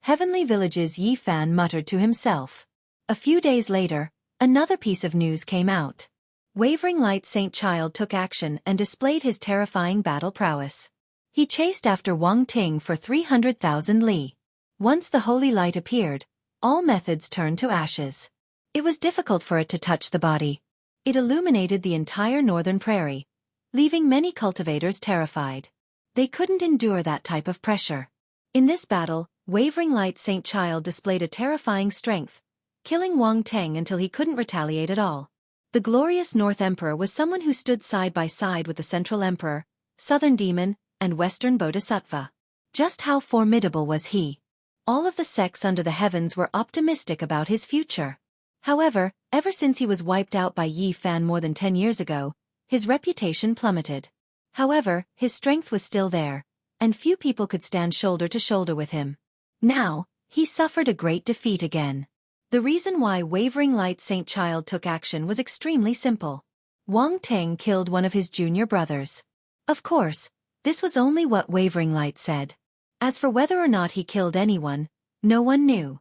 Heavenly Village's Yi Fan muttered to himself. A few days later, another piece of news came out. Wavering Light Saint Child took action and displayed his terrifying battle prowess. He chased after Wang Ting for 300,000 li. Once the holy light appeared, all methods turned to ashes. It was difficult for it to touch the body. It illuminated the entire northern prairie, leaving many cultivators terrified. They couldn't endure that type of pressure. In this battle, Wavering Light Saint Child displayed a terrifying strength, killing Wang Teng until he couldn't retaliate at all. The glorious North Emperor was someone who stood side by side with the Central Emperor, Southern Demon, and Western Bodhisattva. Just how formidable was he? All of the sects under the heavens were optimistic about his future. However, ever since he was wiped out by Yi Fan more than 10 years ago, his reputation plummeted. However, his strength was still there, and few people could stand shoulder to shoulder with him. Now, he suffered a great defeat again. The reason why Wavering Light Saint Child took action was extremely simple. Wang Teng killed one of his junior brothers. Of course, this was only what Wavering Light said. As for whether or not he killed anyone, no one knew.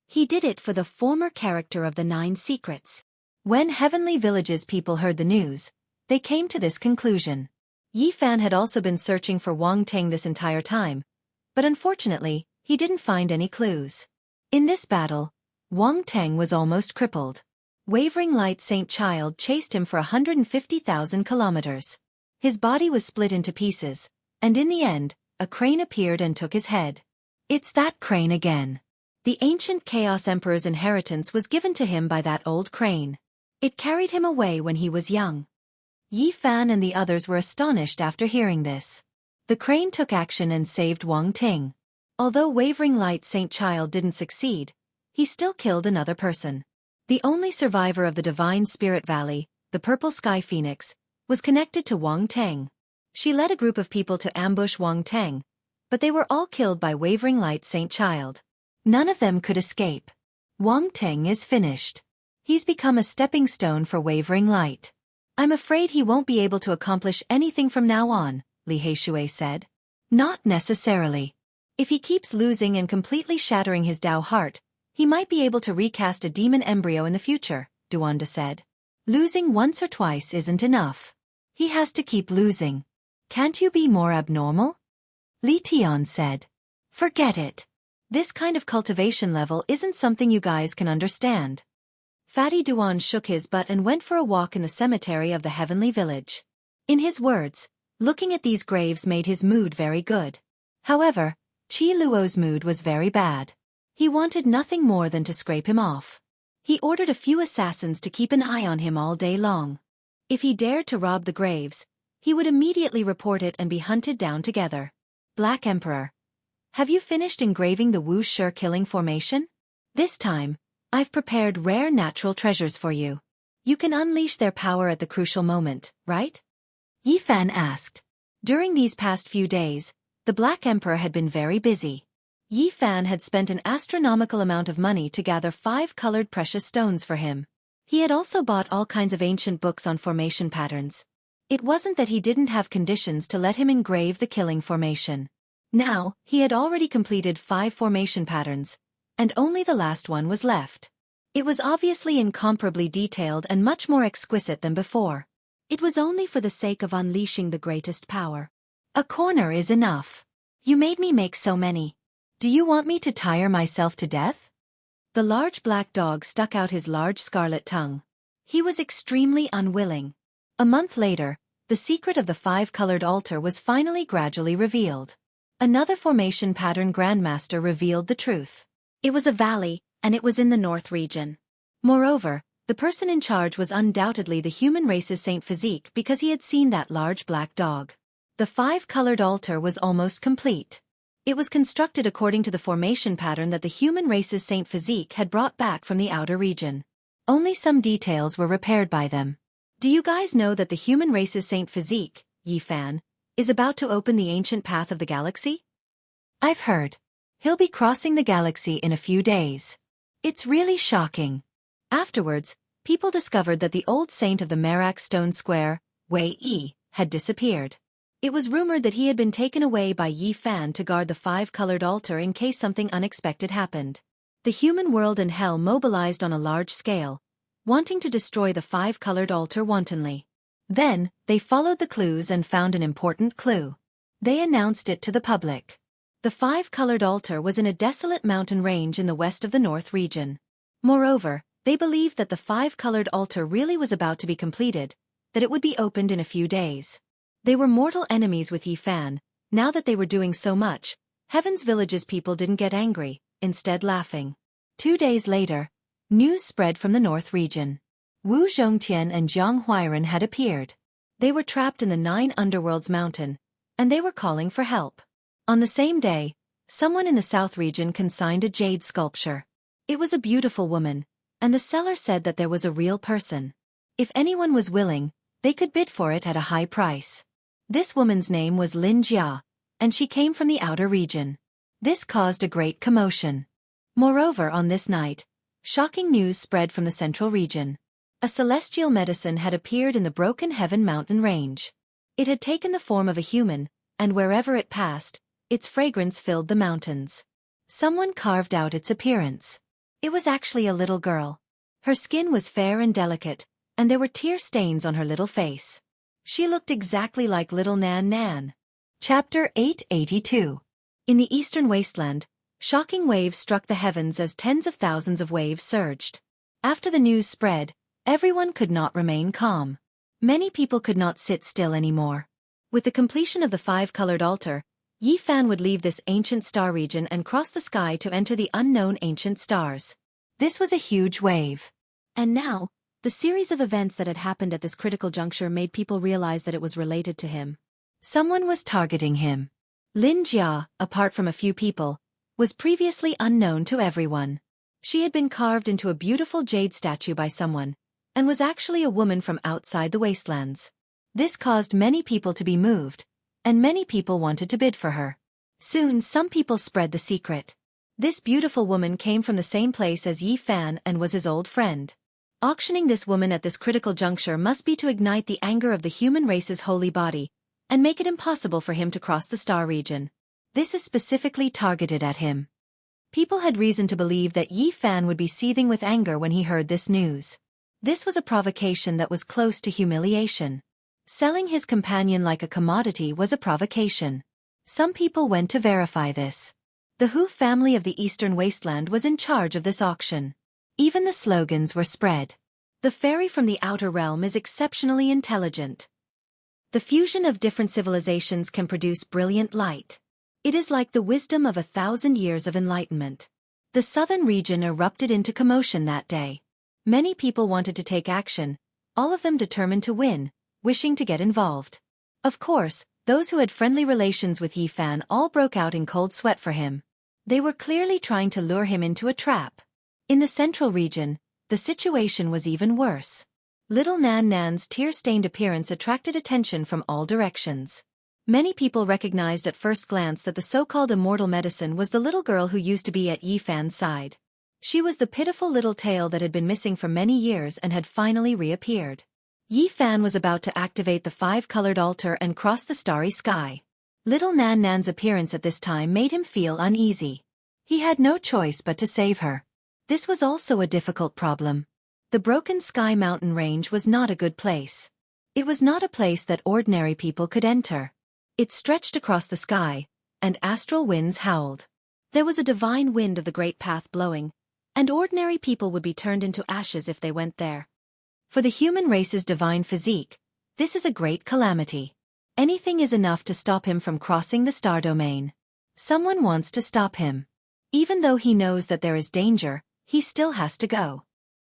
He did it for the former character of the 9 Secrets. When Heavenly Village's people heard the news, they came to this conclusion. Yi Fan had also been searching for Wang Teng this entire time, but unfortunately, he didn't find any clues. In this battle, Wang Teng was almost crippled. Wavering Light Saint Child chased him for 150,000 kilometers. His body was split into pieces, and in the end, a crane appeared and took his head. It's that crane again. The ancient Chaos Emperor's inheritance was given to him by that old crane. It carried him away when he was young. Yi Fan and the others were astonished after hearing this. The crane took action and saved Wang Ting. Although Wavering Light Saint Child didn't succeed, he still killed another person. The only survivor of the Divine Spirit Valley, the Purple Sky Phoenix, was connected to Wang Teng. She led a group of people to ambush Wang Teng, but they were all killed by Wavering Light Saint Child. None of them could escape. Wang Teng is finished. He's become a stepping stone for Wavering Light. I'm afraid he won't be able to accomplish anything from now on, Li Heishui said. Not necessarily. If he keeps losing and completely shattering his Dao heart, he might be able to recast a demon embryo in the future, Duanda said. Losing once or twice isn't enough. He has to keep losing. Can't you be more abnormal? Li Tian said. Forget it. This kind of cultivation level isn't something you guys can understand. Fatty Duan shook his butt and went for a walk in the cemetery of the Heavenly Village. In his words, looking at these graves made his mood very good. However, Qi Luo's mood was very bad. He wanted nothing more than to scrape him off. He ordered a few assassins to keep an eye on him all day long. If he dared to rob the graves, he would immediately report it and be hunted down together. Black Emperor. Have you finished engraving the Wu Shi killing formation? This time, I've prepared rare natural treasures for you. You can unleash their power at the crucial moment, right? Yi Fan asked. During these past few days, the Black Emperor had been very busy. Yi Fan had spent an astronomical amount of money to gather 5 colored precious stones for him. He had also bought all kinds of ancient books on formation patterns. It wasn't that he didn't have conditions to let him engrave the killing formation. Now, he had already completed 5 formation patterns, and only the last one was left. It was obviously incomparably detailed and much more exquisite than before. It was only for the sake of unleashing the greatest power. A corner is enough. You made me make so many. Do you want me to tire myself to death? The large black dog stuck out his large scarlet tongue. He was extremely unwilling. A month later, the secret of the 5-colored altar was finally gradually revealed. Another formation pattern grandmaster revealed the truth. It was a valley, and it was in the north region. Moreover, the person in charge was undoubtedly the human race's Saint Physique because he had seen that large black dog. The 5-colored altar was almost complete. It was constructed according to the formation pattern that the human race's Saint Physique had brought back from the outer region. Only some details were repaired by them. Do you guys know that the human race's Saint Physique, Yi Fan, is about to open the ancient path of the galaxy? I've heard. He'll be crossing the galaxy in a few days. It's really shocking. Afterwards, people discovered that the old saint of the Merak Stone Square, Wei Yi, had disappeared. It was rumored that he had been taken away by Yi Fan to guard the 5-colored altar in case something unexpected happened. The human world and hell mobilized on a large scale, wanting to destroy the 5-colored altar wantonly. Then, they followed the clues and found an important clue. They announced it to the public. The 5-colored altar was in a desolate mountain range in the west of the north region. Moreover, they believed that the 5-colored altar really was about to be completed, that it would be opened in a few days. They were mortal enemies with Yi Fan. Now that they were doing so much, Heaven's Village's people didn't get angry, instead laughing. 2 days later, news spread from the north region. Wu Zhongtian and Jiang Huairan had appeared. They were trapped in the 9 Underworlds mountain, and they were calling for help. On the same day, someone in the south region consigned a jade sculpture. It was a beautiful woman, and the seller said that there was a real person. If anyone was willing, they could bid for it at a high price. This woman's name was Xianxia, and she came from the outer region. This caused a great commotion. Moreover, on this night, shocking news spread from the central region. A celestial medicine had appeared in the Broken Heaven mountain range. It had taken the form of a human, and wherever it passed, its fragrance filled the mountains. Someone carved out its appearance. It was actually a little girl. Her skin was fair and delicate, and there were tear stains on her little face. She looked exactly like little Nan Nan. Chapter 882. In the eastern wasteland, shocking waves struck the heavens as tens of thousands of waves surged. After the news spread, everyone could not remain calm. Many people could not sit still anymore. With the completion of the 5-colored altar, Yi Fan would leave this ancient star region and cross the sky to enter the unknown ancient stars. This was a huge wave. And now, the series of events that had happened at this critical juncture made people realize that it was related to him. Someone was targeting him. Lin Jia, apart from a few people, was previously unknown to everyone. She had been carved into a beautiful jade statue by someone, and was actually a woman from outside the wastelands. This caused many people to be moved, and many people wanted to bid for her. Soon some people spread the secret. This beautiful woman came from the same place as Yi Fan and was his old friend. Auctioning this woman at this critical juncture must be to ignite the anger of the human race's holy body, and make it impossible for him to cross the star region. This is specifically targeted at him. People had reason to believe that Yi Fan would be seething with anger when he heard this news. This was a provocation that was close to humiliation. Selling his companion like a commodity was a provocation. Some people went to verify this. The Hu family of the Eastern Wasteland was in charge of this auction. Even the slogans were spread. The fairy from the outer realm is exceptionally intelligent. The fusion of different civilizations can produce brilliant light. It is like the wisdom of 1,000 years of enlightenment. The southern region erupted into commotion that day. Many people wanted to take action, all of them determined to win, wishing to get involved. Of course, those who had friendly relations with Yi Fan all broke out in cold sweat for him. They were clearly trying to lure him into a trap. In the central region, the situation was even worse. Little Nan Nan's tear-stained appearance attracted attention from all directions. Many people recognized at first glance that the so-called immortal medicine was the little girl who used to be at Yi Fan's side. She was the pitiful little tail that had been missing for many years and had finally reappeared. Yi Fan was about to activate the five-colored altar and cross the starry sky. Little Nan Nan's appearance at this time made him feel uneasy. He had no choice but to save her. This was also a difficult problem. The Broken Sky mountain range was not a good place. It was not a place that ordinary people could enter. It stretched across the sky, and astral winds howled. There was a divine wind of the great path blowing, and ordinary people would be turned into ashes if they went there. For the human race's divine physique, this is a great calamity. Anything is enough to stop him from crossing the star domain. Someone wants to stop him. Even though he knows that there is danger, he still has to go.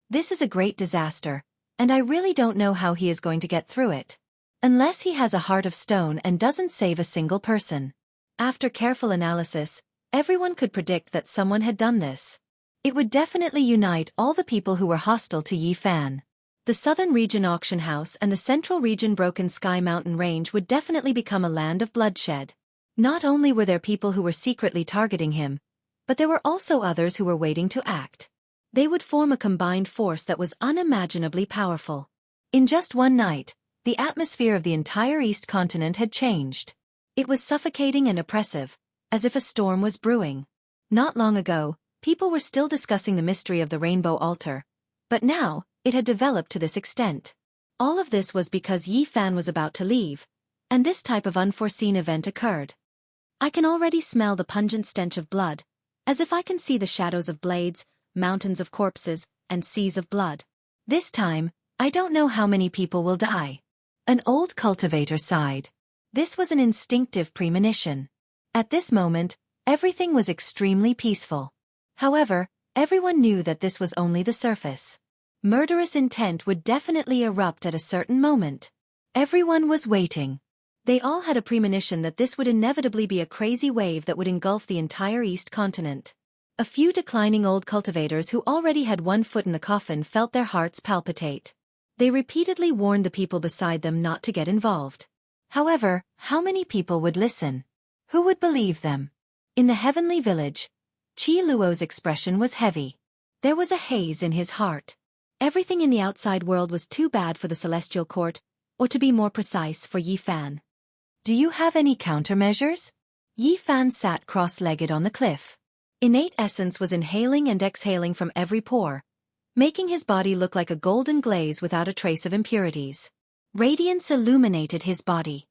This is a great disaster, and I really don't know how he is going to get through it. Unless he has a heart of stone and doesn't save a single person. After careful analysis, everyone could predict that someone had done this. It would definitely unite all the people who were hostile to Yi Fan. The southern region auction house and the central region Broken Sky mountain range would definitely become a land of bloodshed. Not only were there people who were secretly targeting him, but there were also others who were waiting to act. They would form a combined force that was unimaginably powerful. In just one night, the atmosphere of the entire East continent had changed. It was suffocating and oppressive, as if a storm was brewing. Not long ago, people were still discussing the mystery of the rainbow altar, but now, it had developed to this extent. All of this was because Yi Fan was about to leave, and this type of unforeseen event occurred. I can already smell the pungent stench of blood, as if I can see the shadows of blades, mountains of corpses, and seas of blood. This time, I don't know how many people will die. An old cultivator sighed. This was an instinctive premonition. At this moment, everything was extremely peaceful. However, everyone knew that this was only the surface. Murderous intent would definitely erupt at a certain moment. Everyone was waiting. They all had a premonition that this would inevitably be a crazy wave that would engulf the entire East continent. A few declining old cultivators who already had one foot in the coffin felt their hearts palpitate. They repeatedly warned the people beside them not to get involved. However, how many people would listen? Who would believe them? In the heavenly village, Qi Luo's expression was heavy. There was a haze in his heart. Everything in the outside world was too bad for the celestial court, or to be more precise, for Yi Fan. Do you have any countermeasures? Yi Fan sat cross-legged on the cliff. Innate essence was inhaling and exhaling from every pore, making his body look like a golden glaze without a trace of impurities. Radiance illuminated his body.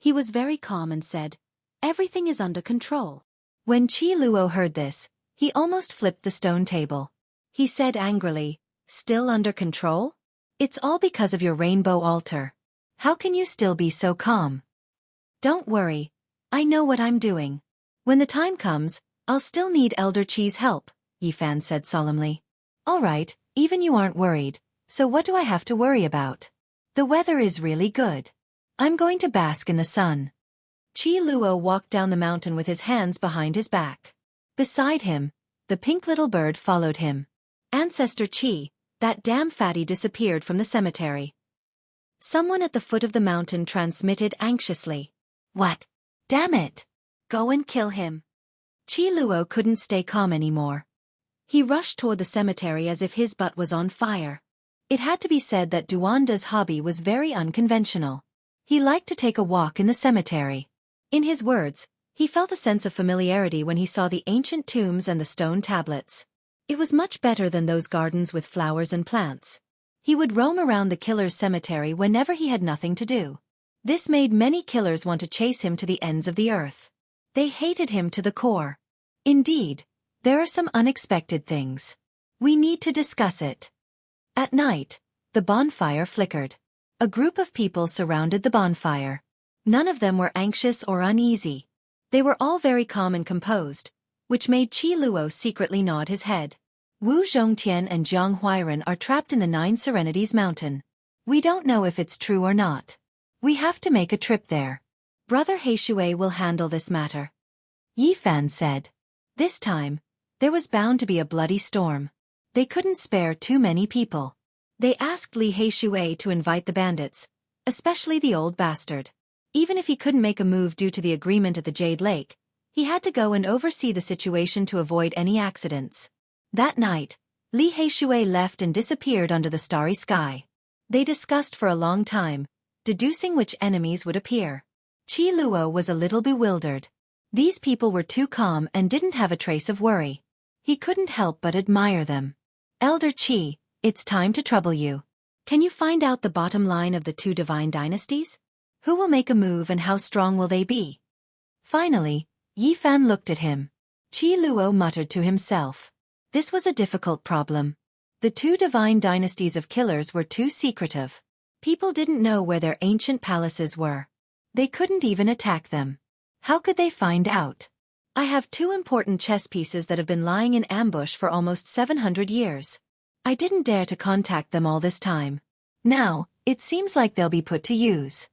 He was very calm and said, "Everything is under control." When Qi Luo heard this, he almost flipped the stone table. He said angrily, "Still under control? It's all because of your rainbow altar. How can you still be so calm?" "Don't worry. I know what I'm doing. When the time comes, I'll still need Elder Qi's help," Yi Fan said solemnly. "All right, even you aren't worried, so what do I have to worry about? The weather is really good. I'm going to bask in the sun." Qi Luo walked down the mountain with his hands behind his back. Beside him, the pink little bird followed him. Ancestor Qi, that damn fatty, disappeared from the cemetery. Someone at the foot of the mountain transmitted anxiously. "What? Damn it! Go and kill him." Qi Luo couldn't stay calm anymore. He rushed toward the cemetery as if his butt was on fire. It had to be said that Duanda's hobby was very unconventional. He liked to take a walk in the cemetery. In his words, he felt a sense of familiarity when he saw the ancient tombs and the stone tablets. It was much better than those gardens with flowers and plants. He would roam around the killer's cemetery whenever he had nothing to do. This made many killers want to chase him to the ends of the earth. They hated him to the core. Indeed, there are some unexpected things. We need to discuss it. At night, the bonfire flickered. A group of people surrounded the bonfire. None of them were anxious or uneasy. They were all very calm and composed, which made Qi Luo secretly nod his head. Wu Zhongtian and Jiang Huairan are trapped in the Nine Serenities Mountain. We don't know if it's true or not. We have to make a trip there. Brother Heishui will handle this matter. Yi Fan said. This time, there was bound to be a bloody storm. They couldn't spare too many people. They asked Li Heishui to invite the bandits, especially the old bastard. Even if he couldn't make a move due to the agreement at the Jade Lake, he had to go and oversee the situation to avoid any accidents. That night, Li Heishui left and disappeared under the starry sky. They discussed for a long time, deducing which enemies would appear. Qi Luo was a little bewildered. These people were too calm and didn't have a trace of worry. He couldn't help but admire them. Elder Qi, it's time to trouble you. Can you find out the bottom line of the two divine dynasties? Who will make a move and how strong will they be? Finally, Yi Fan looked at him. Qi Luo muttered to himself. This was a difficult problem. The two divine dynasties of killers were too secretive. People didn't know where their ancient palaces were. They couldn't even attack them. How could they find out? I have two important chess pieces that have been lying in ambush for almost 700 years. I didn't dare to contact them all this time. Now, it seems like they'll be put to use.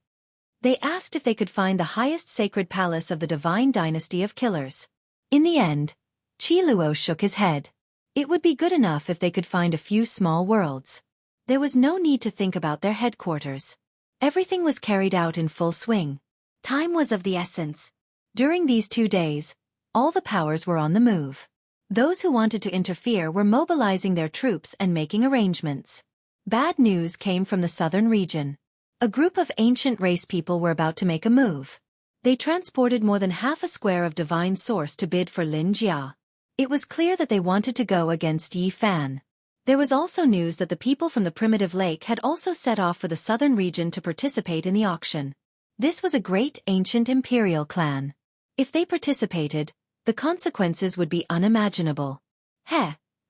They asked if they could find the highest sacred palace of the divine dynasty of killers. In the end, Qi Luo shook his head. It would be good enough if they could find a few small worlds. There was no need to think about their headquarters. Everything was carried out in full swing. Time was of the essence. During these 2 days, all the powers were on the move. Those who wanted to interfere were mobilizing their troops and making arrangements. Bad news came from the southern region. A group of ancient race people were about to make a move. They transported more than half a square of divine source to bid for Lin Jia. It was clear that they wanted to go against Yi Fan. There was also news that the people from the primitive lake had also set off for the southern region to participate in the auction. This was a great ancient imperial clan. If they participated, the consequences would be unimaginable.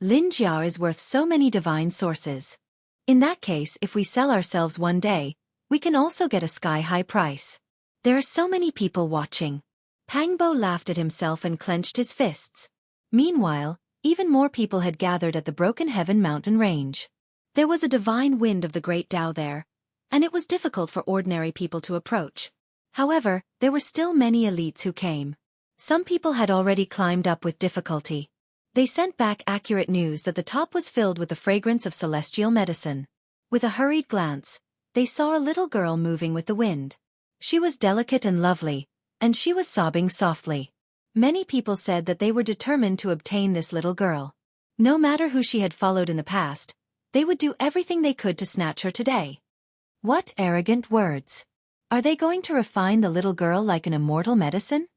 Lin Jia is worth so many divine sources. In that case, if we sell ourselves one day, we can also get a sky-high price. There are so many people watching. Pangbo laughed at himself and clenched his fists. Meanwhile, even more people had gathered at the Broken Heaven mountain range. There was a divine wind of the Great Tao there, and it was difficult for ordinary people to approach. However, there were still many elites who came. Some people had already climbed up with difficulty. They sent back accurate news that the top was filled with the fragrance of celestial medicine. With a hurried glance, they saw a little girl moving with the wind. She was delicate and lovely, and she was sobbing softly. Many people said that they were determined to obtain this little girl. No matter who she had followed in the past, they would do everything they could to snatch her today. What arrogant words! Are they going to refine the little girl like an immortal medicine?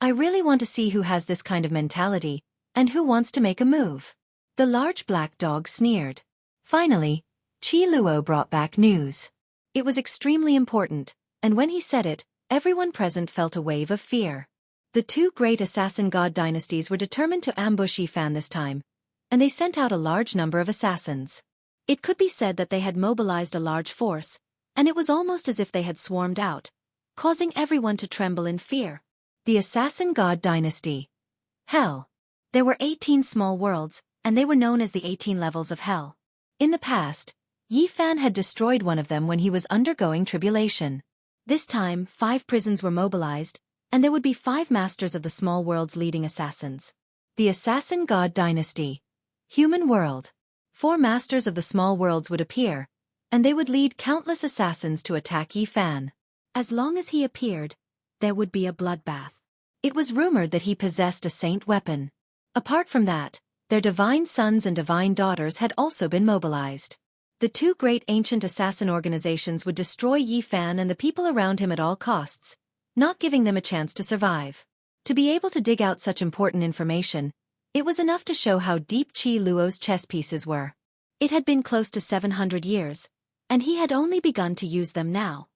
I really want to see who has this kind of mentality, and who wants to make a move. The large black dog sneered. Finally, Qi Luo brought back news. It was extremely important, and when he said it, everyone present felt a wave of fear. The two great assassin god dynasties were determined to ambush Yi Fan this time, and they sent out a large number of assassins. It could be said that they had mobilized a large force, and it was almost as if they had swarmed out, causing everyone to tremble in fear. The assassin god dynasty. Hell. There were 18 small worlds, and they were known as the 18 levels of hell. In the past, Yi Fan had destroyed one of them when he was undergoing tribulation. This time, 5 prisons were mobilized, and there would be 5 masters of the small world's leading assassins. The assassin god dynasty. Human world. 4 masters of the small worlds would appear, and they would lead countless assassins to attack Yi Fan. As long as he appeared, there would be a bloodbath. It was rumored that he possessed a saint weapon. Apart from that, their divine sons and divine daughters had also been mobilized. The 2 great ancient assassin organizations would destroy Yi Fan and the people around him at all costs, not giving them a chance to survive. To be able to dig out such important information, it was enough to show how deep Qi Luo's chess pieces were. It had been close to 700 years, and he had only begun to use them now.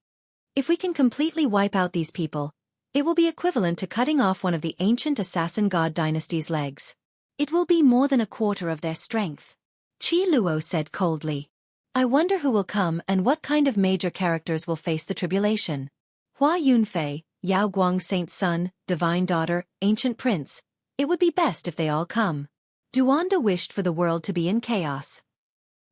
If we can completely wipe out these people, it will be equivalent to cutting off one of the ancient assassin god dynasty's legs. It will be more than a quarter of their strength. Qi Luo said coldly. I wonder who will come and what kind of major characters will face the tribulation. Hua Yunfei, Yao Guang Saint's son, divine daughter, ancient prince. It would be best if they all come. Duanda wished for the world to be in chaos.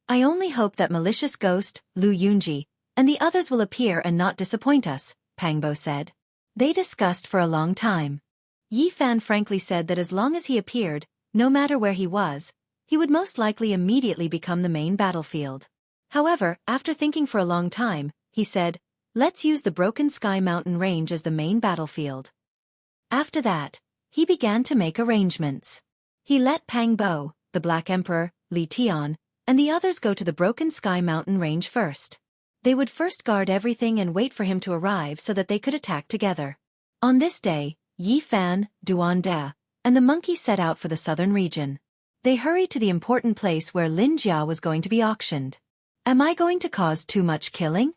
I only hope that malicious ghost, Lu Yunji, and the others will appear and not disappoint us, Pangbo said. They discussed for a long time. Yi Fan frankly said that as long as he appeared, no matter where he was, he would most likely immediately become the main battlefield. However, after thinking for a long time, he said, "Let's use the Broken Sky Mountain Range as the main battlefield." After that, he began to make arrangements. He let Pang Bo, the Black Emperor, Li Tian, and the others go to the Broken Sky Mountain Range first. They would first guard everything and wait for him to arrive so that they could attack together. On this day, Yi Fan, Duan Da, and the monkey set out for the southern region. They hurried to the important place where Lin Jia was going to be auctioned. "Am I going to cause too much killing?"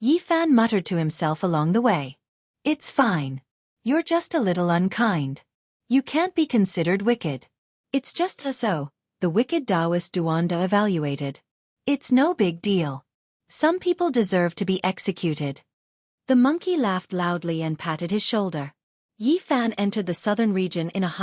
Yi Fan muttered to himself along the way. "It's fine. You're just a little unkind. You can't be considered wicked. It's just so," the wicked Taoist Duanda evaluated. "It's no big deal. Some people deserve to be executed." The monkey laughed loudly and patted his shoulder. Yi Fan entered the southern region in a